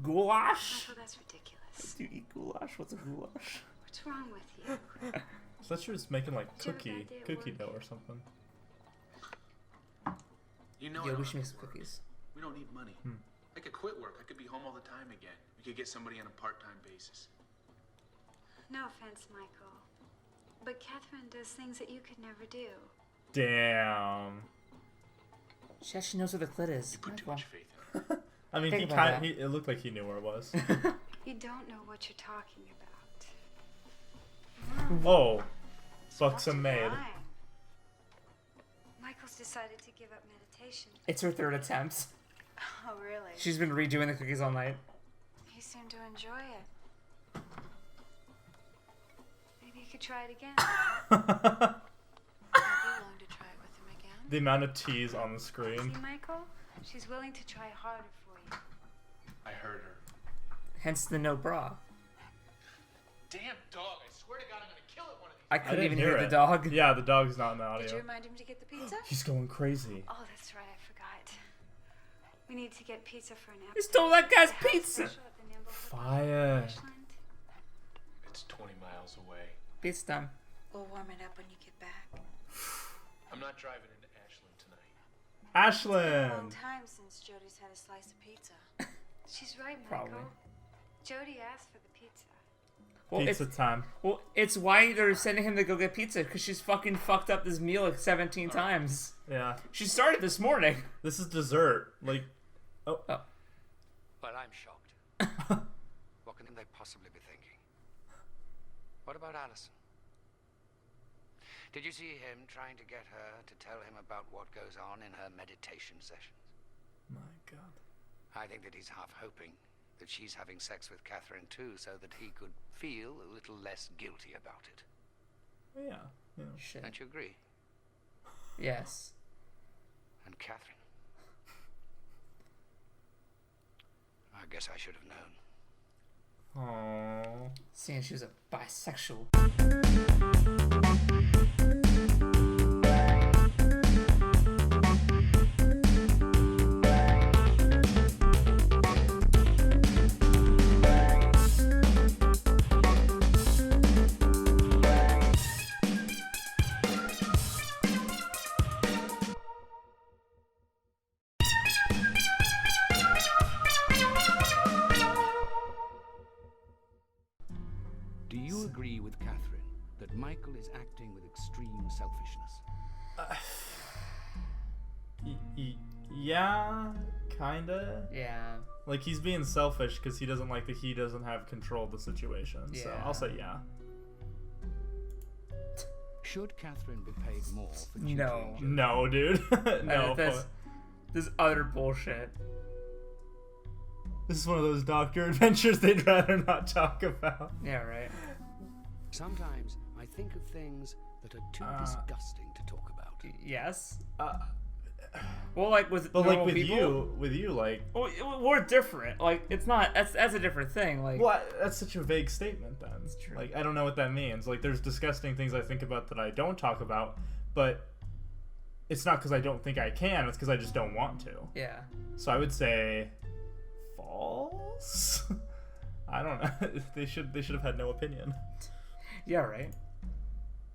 Goulash? Michael, that's ridiculous. Do you eat goulash? What's a goulash? What's wrong with you? I thought she was making like Did you have a bad day at cookie work? dough or something. You know, Yeah, I we don't should make have some to work. cookies. We don't need money. I could quit work. I could be home all the time again. We could get somebody on a part-time basis. No offense, Michael, but Catherine does things that you could never do. Damn. She actually knows where the clit is. You put too much faith in her. I mean, Think he about kind that. it looked like he knew where it was. You don't know what you're talking about. Oh. Buxom maid. Why? Michael's decided to give up meditation. It's her third attempt. Oh, really? She's been redoing the cookies all night. He seemed to enjoy it. Maybe you could try it again. I'd be willing to try it with him again. The amount of T's on the screen. See, Michael? She's willing to try harder for you. I heard her. Hence the no bra. Damn dog! I swear to God, I'm gonna kill it one of these. I couldn't even didn't hear the dog. Yeah, the dog's not in the audio. Did you remind him to get the pizza? He's going crazy. Oh, that's right. I forgot. We need to get pizza for an You appetizer. stole that guy's They have a pizza! special at the Nimble Foot Fire. Ashland. It's 20 miles away. Pizza time. We'll warm it up when you get back. I'm not driving into Ashland tonight. It's been a long Ashland. time since Jody's had a slice of pizza. She's right, Michael. Probably. Jody asked for the pizza. Well, Pizza time. Well, it's why they're sending him to go get pizza, because she's fucking fucked up this meal like 17 times. Yeah. She started this morning. This is dessert. Like, oh. Well, I'm shocked. What can they possibly be thinking? What about Allison? Did you see him trying to get her to tell him about what goes on in her meditation sessions? My God. I think that he's half hoping that she's having sex with Catherine too, so that he could feel a little less guilty about it. Yeah. Shit. Don't you agree? Yes. And Catherine? I guess I should have known. Aww. Seeing she was a bisexual. Do you agree with Catherine that Michael is acting with extreme selfishness? Yeah, kinda. Yeah. Like, he's being selfish because he doesn't like that he doesn't have control of the situation. So Yeah. I'll say yeah. Should Catherine be paid more for No. No, dude. No. This utter bullshit. This is one of those doctor adventures they'd rather not talk about. Yeah, right. Sometimes I think of things that are too disgusting to talk about. Yes. Well, like with But normal like people, with you, like. well, we're different. Like it's not. That's a different thing. Like. Well, that's such a vague statement. Then. It's true. Like I don't know what that means. Like there's disgusting things I think about that I don't talk about, but it's not because I don't think I can. It's because I just don't want to. Yeah. So I would say false. I don't know. They should have had no opinion. Yeah, right.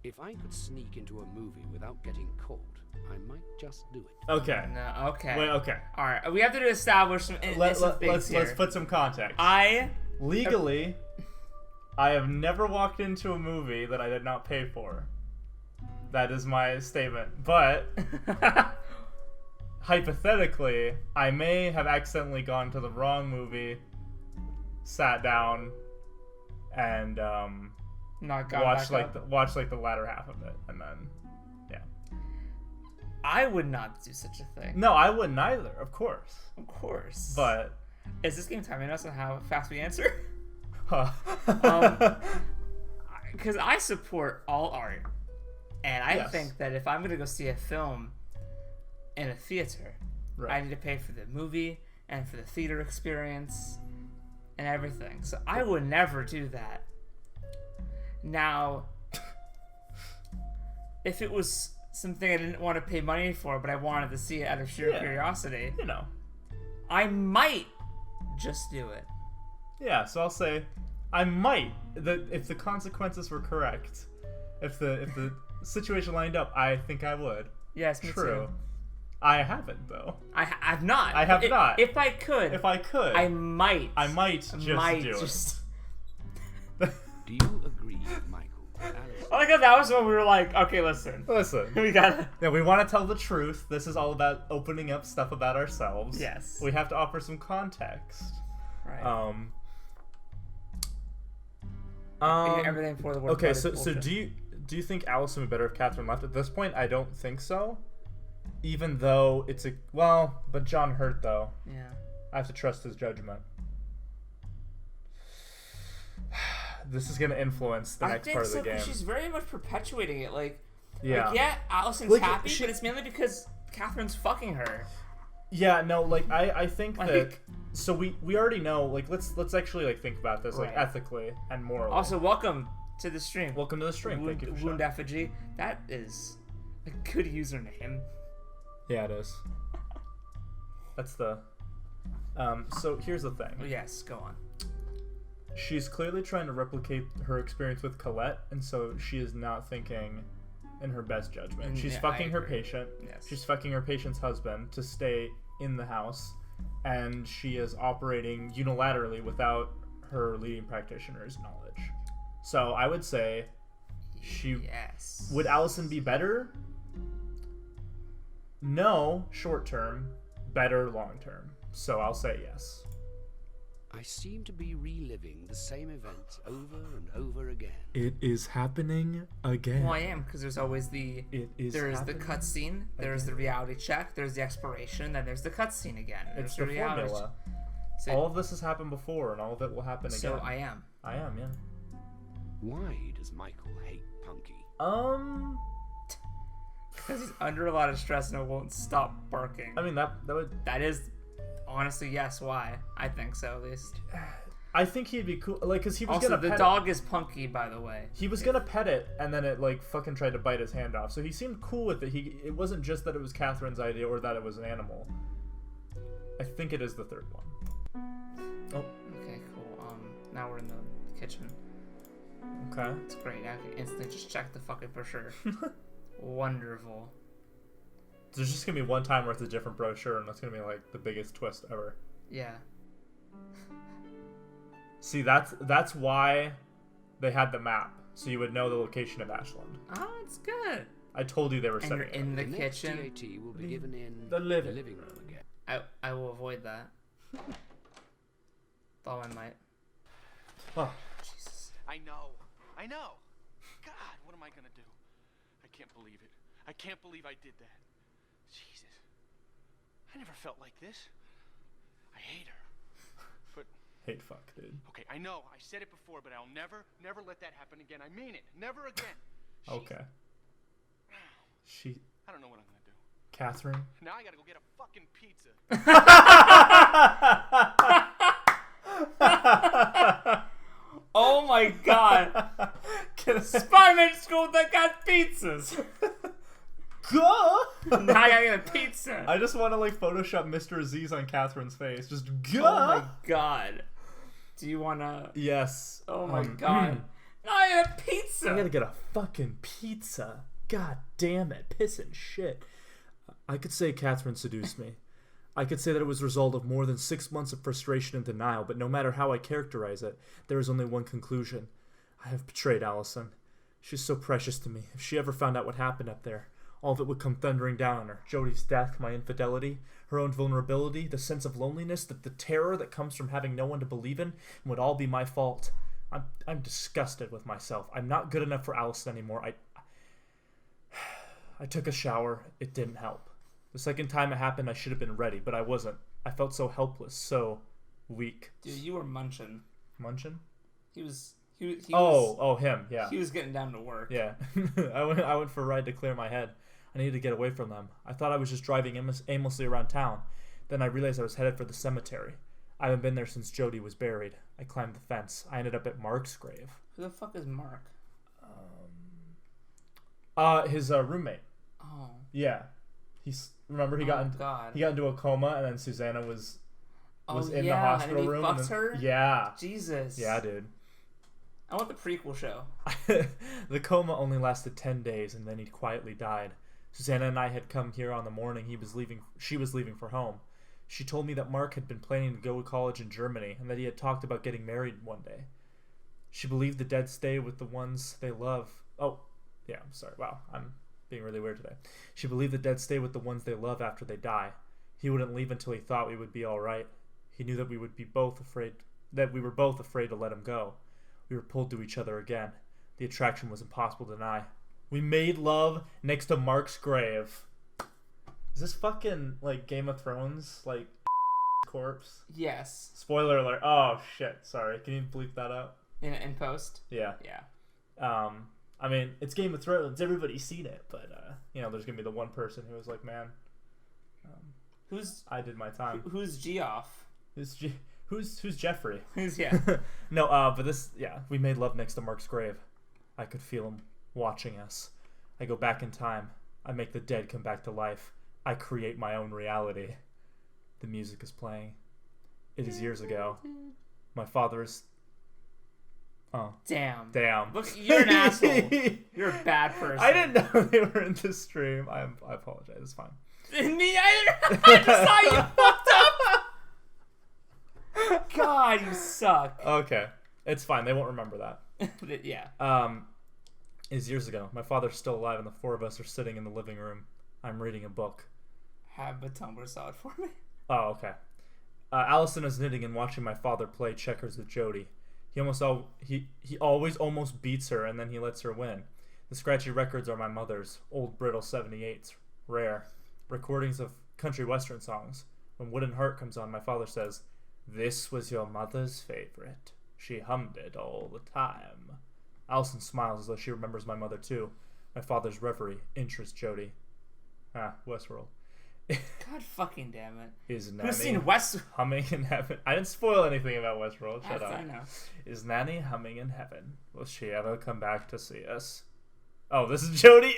If I could sneak into a movie without getting caught, I might just do it. Okay. No. Okay. Wait. Okay. All right. We have to establish some. Let's put some context. Legally, I have never walked into a movie that I did not pay for. That is my statement. But hypothetically, I may have accidentally gone to the wrong movie, sat down, and not gone watched back like the latter half of it, and then yeah. I would not do such a thing. No, I wouldn't either. Of course. Of course. But is this game timing us on how fast we answer? Huh. Because I support all art, and I Yes. think that if I'm gonna go see a film in a theater, I need to pay for the movie and for the theater experience and everything. So I would never do that. Now, if it was something I didn't want to pay money for, but I wanted to see it out of sheer curiosity, I might just do it. Yeah, so I'll say I might. If the consequences were correct, if the situation lined up, I think I would. Yes, me True. too. I haven't though. I've not. I have not. If I could. I might. I might just do it. Do you agree with Michael? I like how that was when we were like, okay, listen. We gotta. Yeah, we want to tell the truth. This is all about opening up stuff about ourselves. Yes. We have to offer some context. Right. Everything for the word. Okay, so do you think Allison would be better if Catherine left? At this point, I don't think so. Even though it's but John hurt though. Yeah. I have to trust his judgment. This is gonna influence the next part of the game. She's very much perpetuating it. Like, Yeah. Allison's happy, but it's mainly because Catherine's fucking her. Yeah, no, like I think that. So we already know. Like, let's actually like think about this like ethically and morally. Also, welcome to the stream. Welcome to the stream. Thank you for Wound Effigy. That is a good username. Yeah, it is. That's the. So here's the thing. Yes, go on. She's clearly trying to replicate her experience with Colette, and so she is not thinking in her best judgment. Mm, She's yeah, fucking I her agree. patient. Yes. She's fucking her patient's husband to stay in the house, and she is operating unilaterally without her leading practitioner's knowledge. So I would say Yes. Would Allison be better? No, short term. Better long term. So I'll say yes. I seem to be reliving the same events over and over again. It is happening again. Well, I am, because there's always there's the happening cutscene, there's the reality check, there's the exploration, then there's the cutscene again. There's It's the reality formula. So, All of this has happened before, and all of it will happen again. So I am. I am, yeah. Why does Michael hate Punky? Because he's under a lot of stress and it won't stop barking. I mean, that is, honestly, yes, why. I think so, at least. I think he'd be cool, like, because he was also, gonna the pet dog it. is Punky, by the way. He was gonna pet it, and then it, like, fucking tried to bite his hand off. So he seemed cool with it. It wasn't just that it was Catherine's idea or that it was an animal. I think it is the third one. Oh. Okay, cool. Now we're in the kitchen. Okay. It's great. I can instantly just check the fucking brochure. Wonderful. There's just gonna be one time where it's a different brochure, and that's gonna be, like, the biggest twist ever. Yeah. See, that's why they had the map, so you would know the location of Ashland. Oh, it's good. I told you they were And setting you're it in up. the next kitchen. TAT will be given in the living room again. I will avoid that. Thought I might. Oh. Jesus. I know. God, what am I gonna do? I can't believe it. I can't believe I did that. Jesus. I never felt like this. I hate her. But Hate fuck, dude. okay, I know. I said it before, but I'll never let that happen again. I mean it. Never again. Okay. She. I don't know what I'm gonna do. Catherine. Now I gotta go get a fucking pizza. Oh my god. Spider-Man school that got pizzas. Go! Now I gotta get a pizza. I just want to, like, Photoshop Mr. Aziz on Catherine's face. Just go! Oh my god. Do you wanna... Yes. Oh my god. Now I got a pizza. I gotta get a fucking pizza. God damn it. Piss and shit. I could say Catherine seduced me. I could say that it was a result of more than 6 months of frustration and denial, but no matter how I characterize it, there is only one conclusion. I have betrayed Allison. She's so precious to me. If she ever found out what happened up there, all of it would come thundering down on her. Jody's death, my infidelity, her own vulnerability, the sense of loneliness, the terror that comes from having no one to believe in, would all be my fault. I'm disgusted with myself. I'm not good enough for Allison anymore. I took a shower. It didn't help. The second time it happened, I should have been ready, but I wasn't. I felt so helpless, so weak. Dude, you were munching. Munching? He was, him, yeah. He was getting down to work. Yeah. I went for a ride to clear my head. I needed to get away from them. I thought I was just driving aimlessly around town. Then I realized I was headed for the cemetery. I haven't been there since Jody was buried. I climbed the fence. I ended up at Mark's grave. Who the fuck is Mark? His roommate. Oh. Yeah. Remember he got into a coma, and then Susanna was in the hospital and he room. Fucked her? Yeah. Jesus. Yeah, dude. I want the prequel show. The coma only lasted 10 days, and then he quietly died. Susanna and I had come here on the morning she was leaving for home. She told me that Mark had been planning to go to college in Germany, and that he had talked about getting married one day. She believed the dead stay with the ones they love. Oh, yeah, I'm sorry. Wow, I'm being really weird today. She believed the dead stay with the ones they love after they die. He wouldn't leave until he thought we would be all right. He knew that we were both afraid to let him go. We were pulled to each other again. The attraction was impossible to deny. We made love next to Mark's grave. Is this fucking, like, Game of Thrones, like, corpse? Yes. Spoiler alert. Oh, shit. Sorry. Can you bleep that out? In post? Yeah. Yeah. I mean, it's Game of Thrones. Everybody's seen it, but, there's gonna be the one person who was like, man, I did my time. Who's Geoff? Who's Jeffrey? Yeah. No, but we made love next to Mark's grave. I could feel him watching us. I go back in time. I make the dead come back to life. I create my own reality. The music is playing. It is years ago. My father is Oh. Damn. Look, you're an asshole. You're a bad person. I didn't know they were in the stream. I apologize. It's fine. Me either. I just saw you fucked up. God, you suck. Okay. It's fine. They won't remember that. Yeah. Is years ago. My father's still alive and the four of us are sitting in the living room. I'm reading a book. Have a Tumblr saw it for me. Oh, okay. Allison is knitting and watching my father play checkers with Jody. He always almost beats her and then he lets her win. The scratchy records are my mother's, old brittle 78s, rare. Recordings of country western songs. When Wooden Heart comes on, my father says, "This was your mother's favorite. She hummed it all the time." Allison smiles as though she remembers my mother too. My father's reverie interests Jody. Westworld. God fucking damn it. Is Nanny Who's seen West humming in heaven? I didn't spoil anything about Westworld. Shut up. I know. Is Nanny humming in heaven? Will she ever come back to see us? Oh, this is Jody.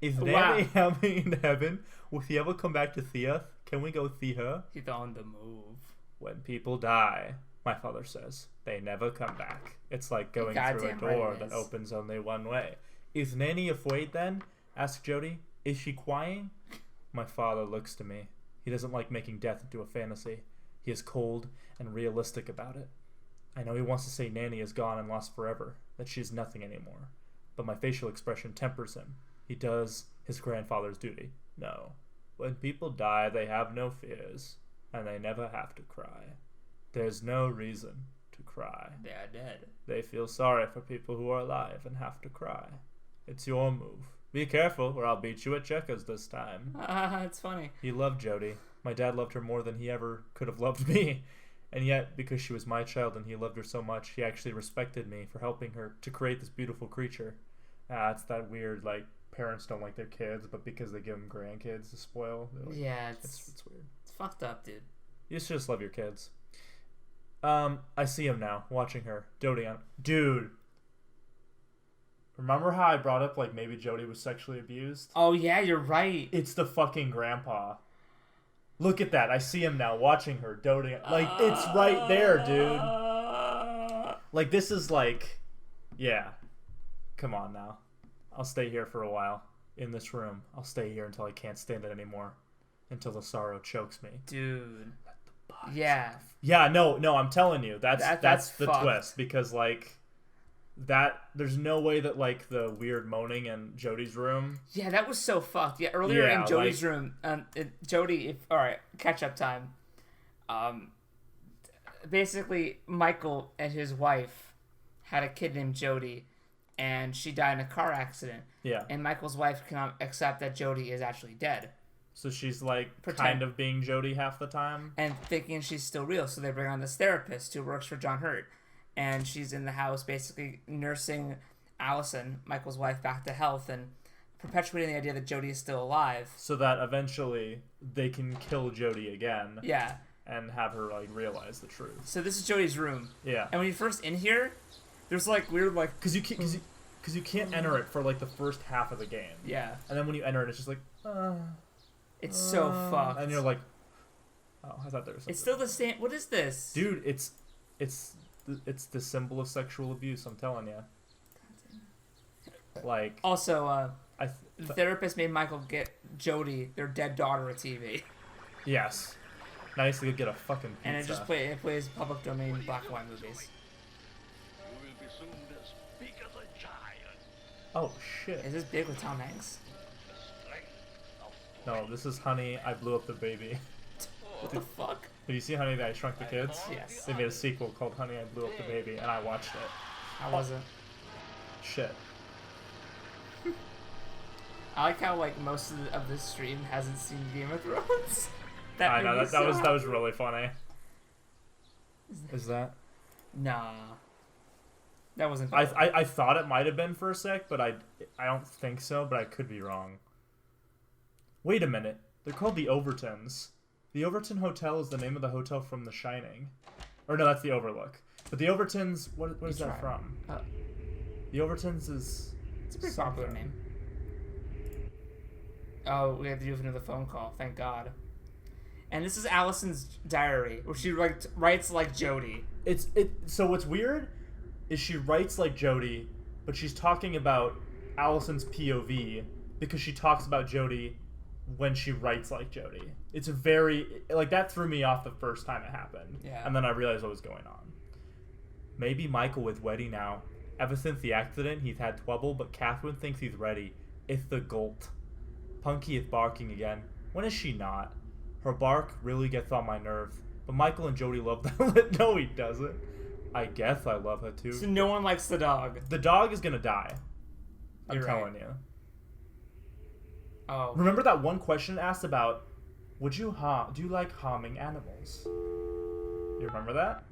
Is Nanny humming in heaven? Will he ever come back to see us? Can we go see her? He's on the move. When people die, my father says, they never come back. It's like going through a door that opens only one way. Is Nanny afraid then? Asked Jody. Is she crying? My father looks to me. He doesn't like making death into a fantasy. He is cold and realistic about it. I know he wants to say Nanny is gone and lost forever, that she is nothing anymore. But my facial expression tempers him. He does his grandfather's duty. No. When people die, they have no fears, and they never have to cry. There's no reason to cry. They are dead. They feel sorry for people who are alive and have to cry. It's your move. Be careful, or I'll beat you at checkers this time. It's funny. He loved Jody. My dad loved her more than he ever could have loved me. And yet, because she was my child and he loved her so much, he actually respected me for helping her to create this beautiful creature. It's that weird, like, parents don't like their kids, but because they give them grandkids to spoil. Like, yeah, it's weird. It's fucked up, dude. You should just love your kids. I see him now, watching her, doting on. Dude. Remember how I brought up, like, maybe Jody was sexually abused? Oh, yeah, you're right. It's the fucking grandpa. Look at that. I see him now, watching her, doting. Like, it's right there, dude. Like, this is like... Yeah. Come on now. I'll stay here for a while. In this room. I'll stay here until I can't stand it anymore. Until the sorrow chokes me. Dude. Yeah. Yeah, no, I'm telling you. That's the fucked. twist. Because, like... That there's no way that like the weird moaning in Jody's room. Yeah, that was so fucked. Yeah, earlier in Jody's room, Jody. All right, catch up time. Basically, Michael and his wife had a kid named Jody, and she died in a car accident. Yeah. And Michael's wife cannot accept that Jody is actually dead. So she's like kind of being Jody half the time, and thinking she's still real. So they bring on this therapist who works for John Hurt. And she's in the house basically nursing Allison, Michael's wife, back to health and perpetuating the idea that Jody is still alive. So that eventually they can kill Jody again. Yeah. And have her like realize the truth. So this is Jody's room. Yeah. And when you first in here, there's like weird like... Because you can't enter it for like the first half of the game. Yeah. And then when you enter it, it's just like... it's so fucked. And you're like... Oh, I thought there was something. It's still the same... What is this? Dude, it's the symbol of sexual abuse, I'm telling you. Like... Also, the therapist made Michael get Jody, their dead daughter, a TV. Yes. Nice to get a fucking pizza. And it plays public domain black and white movies. Oh, shit. Is this big with Tom Hanks? No, this is Honey, I Blew Up the Baby. What the fuck? Have you seen Honey, I Shrunk the Kids? Yes. They made a sequel called Honey, I Blew Up the Baby, and I watched it. How was it? Shit. I like how like most of this stream hasn't seen Game of Thrones. I know that was really funny. Is that? Nah. That wasn't. I thought it might have been for a sec, but I don't think so. But I could be wrong. Wait a minute. They're called the Overtons. The Overton Hotel is the name of the hotel from The Shining. Or no, that's the Overlook. But the Overtons, what is that from? The Overtons is... It's a pretty popular name. Oh, we have to do another phone call. Thank God. And this is Allison's diary, where she writes like Jody. So what's weird is she writes like Jody, but she's talking about Allison's POV because she talks about Jody when she writes like Jody. It's a very, like, that threw me off the first time it happened. Yeah. And then I realized what was going on. Maybe Michael with Weddy now. Ever since the accident, he's had trouble, but Catherine thinks he's ready. It's the Golt. Punky is barking again. When is she not? Her bark really gets on my nerves. But Michael and Jody love that. No, he doesn't. I guess I love her too. So no one likes the dog. The dog is gonna die. I'm You're telling you. Oh. Remember that one question asked about, do you like harming animals? You remember that?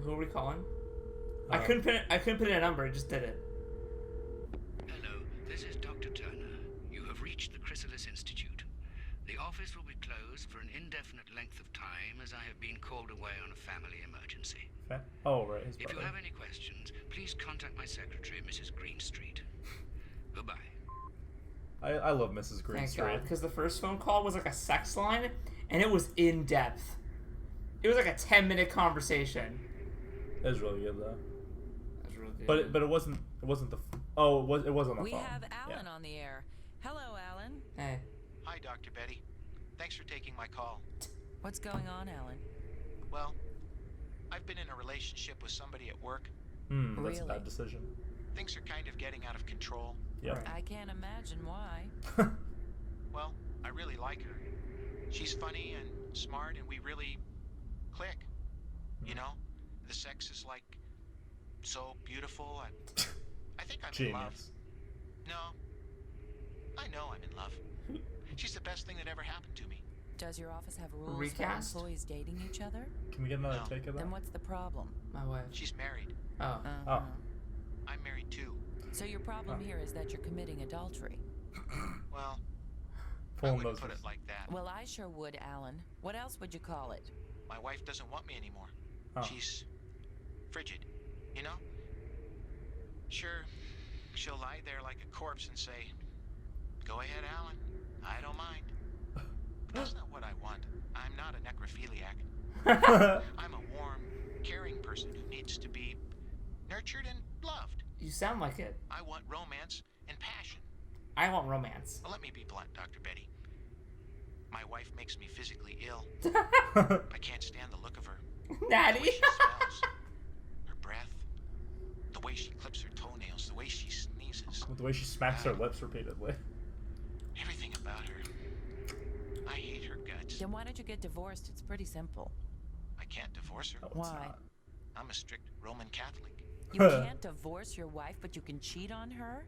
Who are we calling? I couldn't put in a number. I just did it. Hello, this is Dr. Turner. You have reached the Chrysalis Institute. The office will be closed for an indefinite length of time as I have been called away on a family emergency. Oh, right. His If you brother. have any questions, please contact my secretary, Mrs. Greenstreet. Goodbye. I love Mrs. Thank Greenstreet. God, because the first phone call was like a sex line, and it was in depth. It was like a 10-minute conversation. It was really good though. That was really good. But it wasn't the. Oh, it was on the We phone. have Alan on the air. Hello, Alan. Hey. Hi, Dr. Betty. Thanks for taking my call. What's going on, Alan? Well, I've been in a relationship with somebody at work. That's a Really? bad decision. Things are kind of getting out of control. Yep. I can't imagine why. Well, I really like her. She's funny and smart, and we really click. You know, the sex is like so beautiful. I think I'm in love. Genius. No, I know I'm in love. She's the best thing that ever happened to me. Does your office have rules Recast? for employees dating each other? Can we get another No. take of that? Then what's the problem? My wife. She's married. Oh. Uh-huh. I'm married too. So your problem here is that you're committing adultery. Well, I Pulling wouldn't those. put it like that. Well, I sure would, Alan. What else would you call it? My wife doesn't want me anymore. Oh. She's frigid, you know? Sure, she'll lie there like a corpse and say, "Go ahead, Alan. I don't mind." But that's not what I want. I'm not a necrophiliac. I'm a warm, caring person who needs to be nurtured and loved. You sound like it. I want romance and passion. I want romance. Well, let me be blunt, Dr. Betty. My wife makes me physically ill. I can't stand the look of her. Natty. The way she smells, her breath, the way she clips her toenails, the way she sneezes. The way she smacks her lips repeatedly. Everything about her. I hate her guts. Then why don't you get divorced? It's pretty simple. I can't divorce her. No, it's Why? not. I'm a strict Roman Catholic. You can't divorce your wife, but you can cheat on her?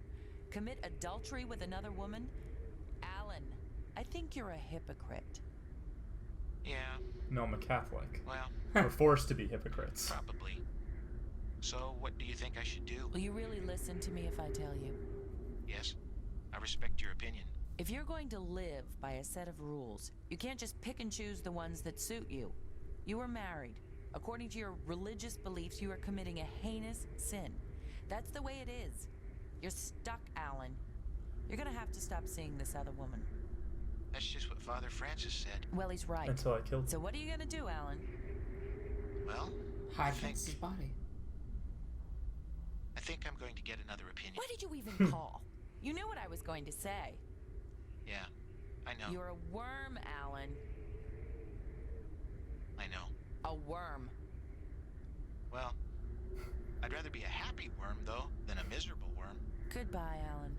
Commit adultery with another woman? Alan, I think you're a hypocrite. Yeah, No, I'm a Catholic. well, We're forced to be hypocrites. probably. So, what do you think I should do? Will you really listen to me if I tell you? Yes, I respect your opinion. If you're going to live by a set of rules, you can't just pick and choose the ones that suit you. You are married. According to your religious beliefs, you are committing a heinous sin. That's the way it is. You're stuck, Alan. You're gonna have to stop seeing this other woman. That's just what Father Francis said. Well, he's right. Until I killed So what are you gonna do, Alan? Well, Hide I think Francis' body. I'm going to get another opinion. What did you even call? You knew what I was going to say. Yeah, I know. You're a worm, Alan. I know. A worm. Well, I'd rather be a happy worm, though, than a miserable worm. Goodbye, Alan.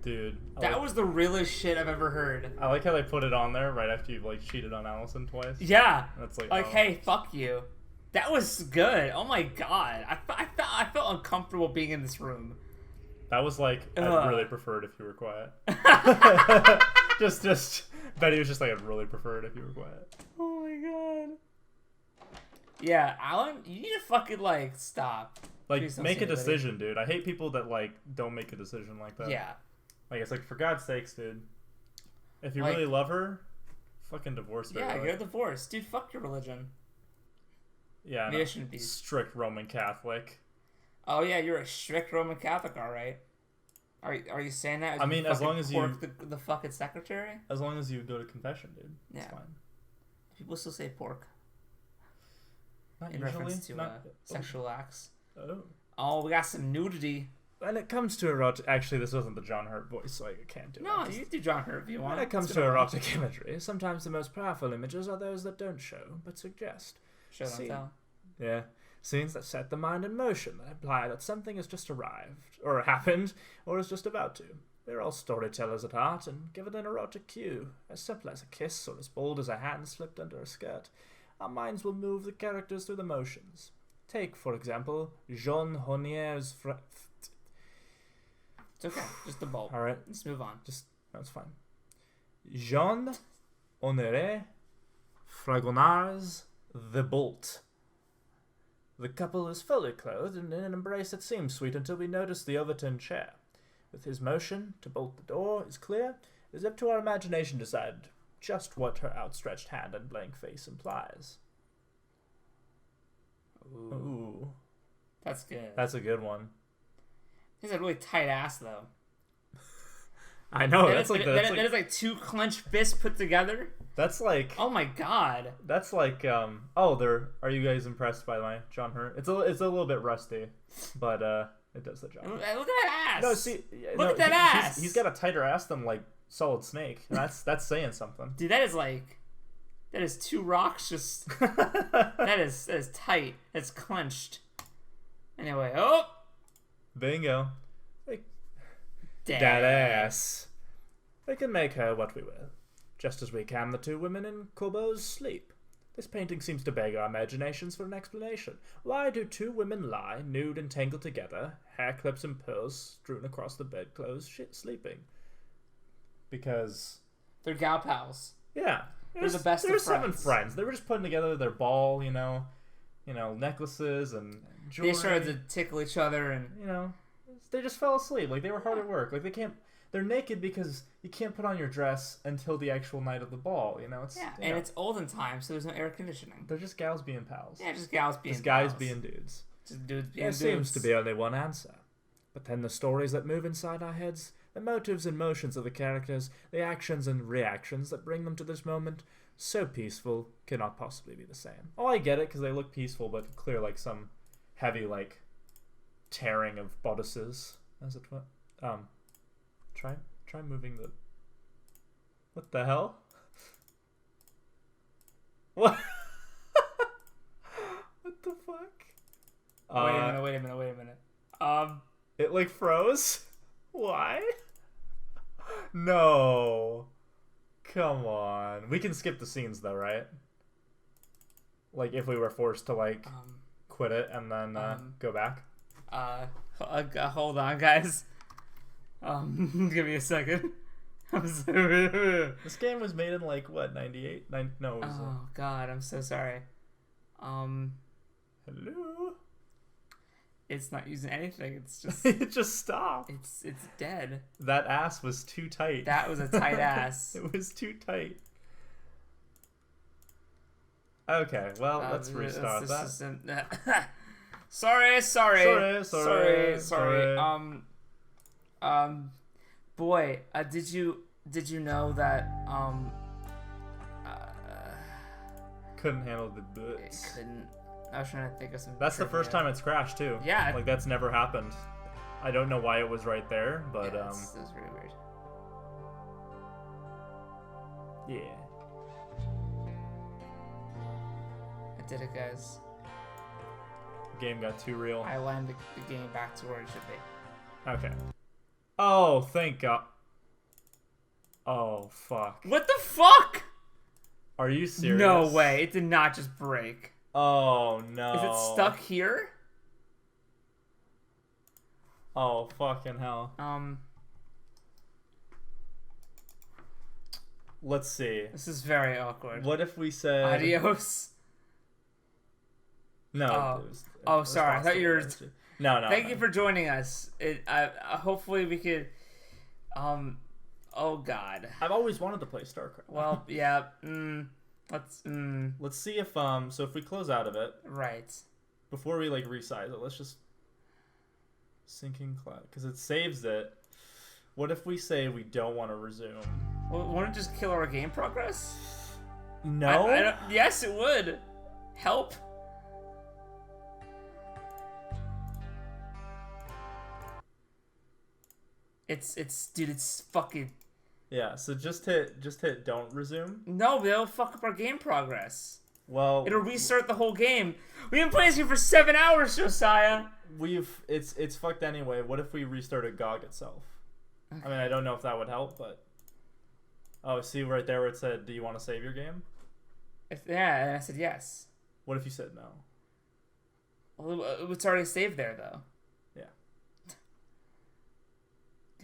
Dude. That was the realest shit I've ever heard. I like how they put it on there right after you've like cheated on Allison twice. Yeah. That's like, Like, oh. hey, fuck you. That was good. Oh my god. I felt uncomfortable being in this room. That was like, I'd Ugh. really prefer it if you were quiet. just Betty was just like, I'd really prefer it if you were quiet. Oh my god. Yeah, Alan, you need to fucking like stop. Like, Please don't make say a anybody. decision, dude. I hate people that like don't make a decision like that. Yeah. Like, it's like, for God's sakes, dude. If you Like- really love her, fucking divorce her. Yeah, like, get a divorce. Dude, fuck your religion. yeah, Maybe no, I shouldn't be. strict Roman Catholic. Oh yeah, you're a strict Roman Catholic, alright. Are you saying that? I mean, as long as you- pork the fucking secretary. As long as you go to confession, dude. It's Yeah. fine. People still say pork. Not in usually. reference to Not, sexual acts. Oh. Oh, we got some nudity. When it comes to erotic... Actually, this wasn't the John Hurt voice, so I can't do it. No, you do John Hurt if you want. When it comes to erotic imagery, sometimes the most powerful images are those that don't show, but suggest. Show, don't tell. Yeah. Scenes that set the mind in motion, that imply that something has just arrived, or happened, or is just about to. We're all storytellers at heart, and given an erotic cue, as simple as a kiss or as bold as a hand slipped under a skirt, our minds will move the characters through the motions. Take, for example, Jean Honier's... It's okay, just the bolt. All right. Let's move on. That's fine. Jean Honoré Fragonard's The Bolt. The couple is fully clothed, and in an embrace that seems sweet until we notice the overturned chair. With his motion to bolt the door is clear, as if to our imagination decide just what her outstretched hand and blank face implies. Ooh. That's good. That's a good one. He's a really tight ass, though. I know. That That's like two clenched fists put together. That's like. Oh my god. That's like. Are you guys impressed by my John Hurt? It's a little bit rusty, but it does the job. Look at that ass. No, see. Look at that ass. He's got a tighter ass than like Solid Snake. And that's saying something. Dude, that is two rocks just. that is tight. It's clenched. Anyway, Bingo. That ass. We can make her what we will, just as we can the two women in Corbeau's sleep. This painting seems to beg our imaginations for an explanation. Why do two women lie, nude and tangled together, hair clips and pearls strewn across the bedclothes, sleeping? Because... they're gal pals. Yeah. They're the best of friends. 7 friends. They were just putting together their ball, necklaces and jewelry. They started to tickle each other and... they just fell asleep. Like, they were hard at work. Like, they're naked because you can't put on your dress until the actual night of the ball, and it's olden times, so there's no air conditioning. They're just gals being pals. Yeah, just gals being just guys pals. being dudes. Just dudes being There dudes. seems to be only one answer. But then the stories that move inside our heads, the motives and motions of the characters, the actions and reactions that bring them to this moment, so peaceful, cannot possibly be the same. Oh, I get it, because they look peaceful, but clear like some heavy, like, tearing of bodices, as it were. Try moving the... What the hell? What? What the fuck? Wait a minute. It, like, froze? Why? No. Come on. We can skip the scenes, though, right? Like, if we were forced to, like, quit it and then go back? Hold on, guys. Give me a second. I'm sorry. This game was made in, like, what, 98? No, it was... Oh, God, I'm so sorry. Hello? It's not using anything. It's just... It just stopped. It's dead. That ass was too tight. That was a tight ass. It was too tight. Okay, well, let's restart that. Sorry. Boy, did you know that couldn't handle the boots. It couldn't. I was trying to think of some. That's the first time it's crashed too. Yeah. Like that's never happened. I don't know why it was right there, but yeah, this is really weird. Yeah. I did it, guys. Game got too real. I landed the game back to where it should be. Okay. Oh, thank God. Oh, fuck. What the fuck? Are you serious? No way. It did not just break. Oh, no. Is it stuck here? Oh, fucking hell. Let's see. This is very awkward. What if we said... Adios? No. Sorry. I thought you were... No. Thank you for joining us. Hopefully we could... Oh, God. I've always wanted to play StarCraft. Well, yeah. Let's see if... So if we close out of it... Right. Before we, like, resize it, let's just... Syncing cloud. Because it saves it. What if we say we don't want to resume? Well, wouldn't it just kill our game progress? No? Yes, it would. Help. Dude, it's fucking. Yeah, so just hit don't resume. No, they'll fuck up our game progress. Well, it'll restart the whole game. We've been playing this game for 7 hours, Josiah. It's fucked anyway. What if we restarted GOG itself? Okay. I mean, I don't know if that would help, but oh, see right there where it said, "Do you want to save your game?" Yeah, and I said yes. What if you said no? Well, it's already saved there, though. Yeah.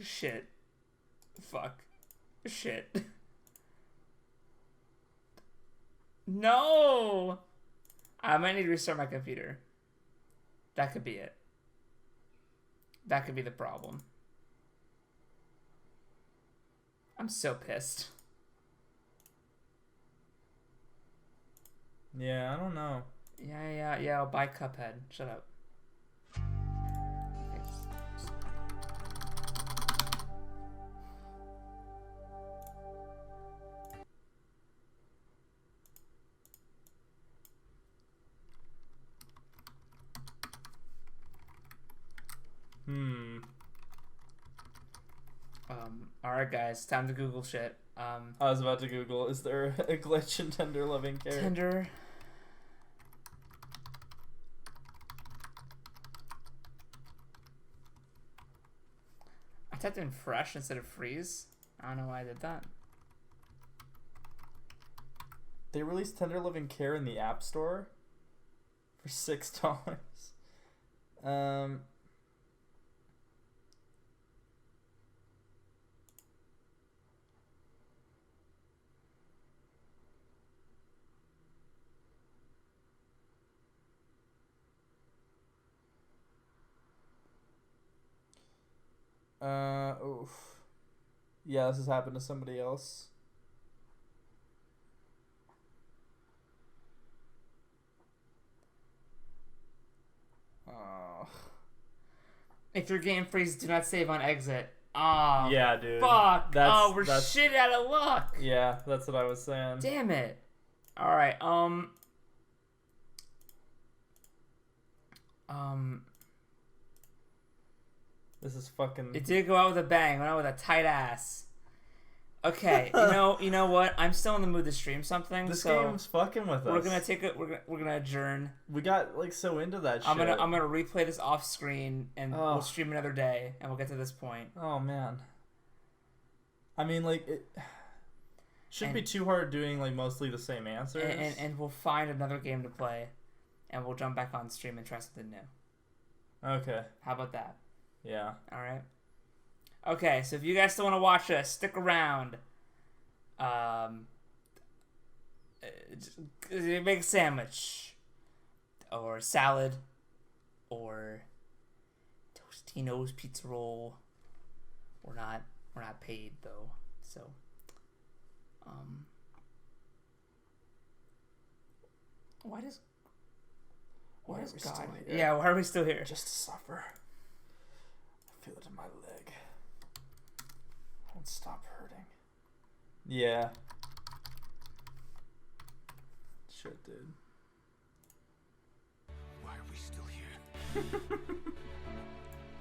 Shit. Fuck. Shit. No! I might need to restart my computer. That could be it. That could be the problem. I'm so pissed. Yeah, I don't know. Yeah, I'll buy Cuphead. Shut up. Alright guys, time to Google shit. I was about to Google, is there a glitch in Tender Loving Care? Tender. I typed in fresh instead of freeze. I don't know why I did that. They released Tender Loving Care in the App Store for $6. Oof. Yeah, this has happened to somebody else. If your game freezes, do not save on exit. Oh, yeah, dude. Fuck. We're shit out of luck. Yeah, that's what I was saying. Damn it. Alright, This is fucking... It did go out with a bang. Went out with a tight ass. Okay, you know what? I'm still in the mood to stream something. This so game's fucking with us. We're gonna take it. We're gonna adjourn. We got like so into that shit. I'm gonna replay this off screen and we'll stream another day and we'll get to this point. Oh man. I mean, like it shouldn't be too hard doing like mostly the same answers. And we'll find another game to play, and we'll jump back on stream and try something new. Okay. How about that? Yeah. All right. Okay, so if you guys still want to watch us, stick around. Make a sandwich, or salad, or Tostino's pizza roll. We're not paid though, so why does God? Yeah, why are we still here? Just to suffer. I feel it in my leg. Won't stop hurting. Yeah. Shit, dude. Why are we still here?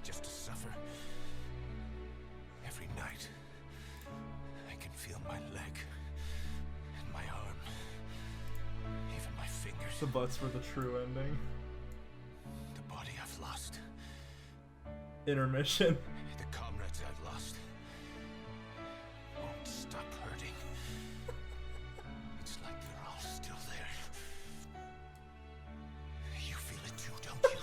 Just to suffer. Every night, I can feel my leg and my arm, even my fingers. The butts were the true ending. The body I've lost. Intermission. The comrades I've lost won't stop hurting. It's like they're all still there. You feel it too, don't you?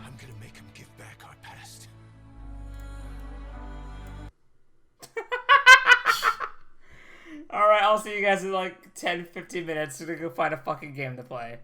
I'm gonna make them give back our past. Alright, I'll see you guys in like 10-15 minutes to go find a fucking game to play.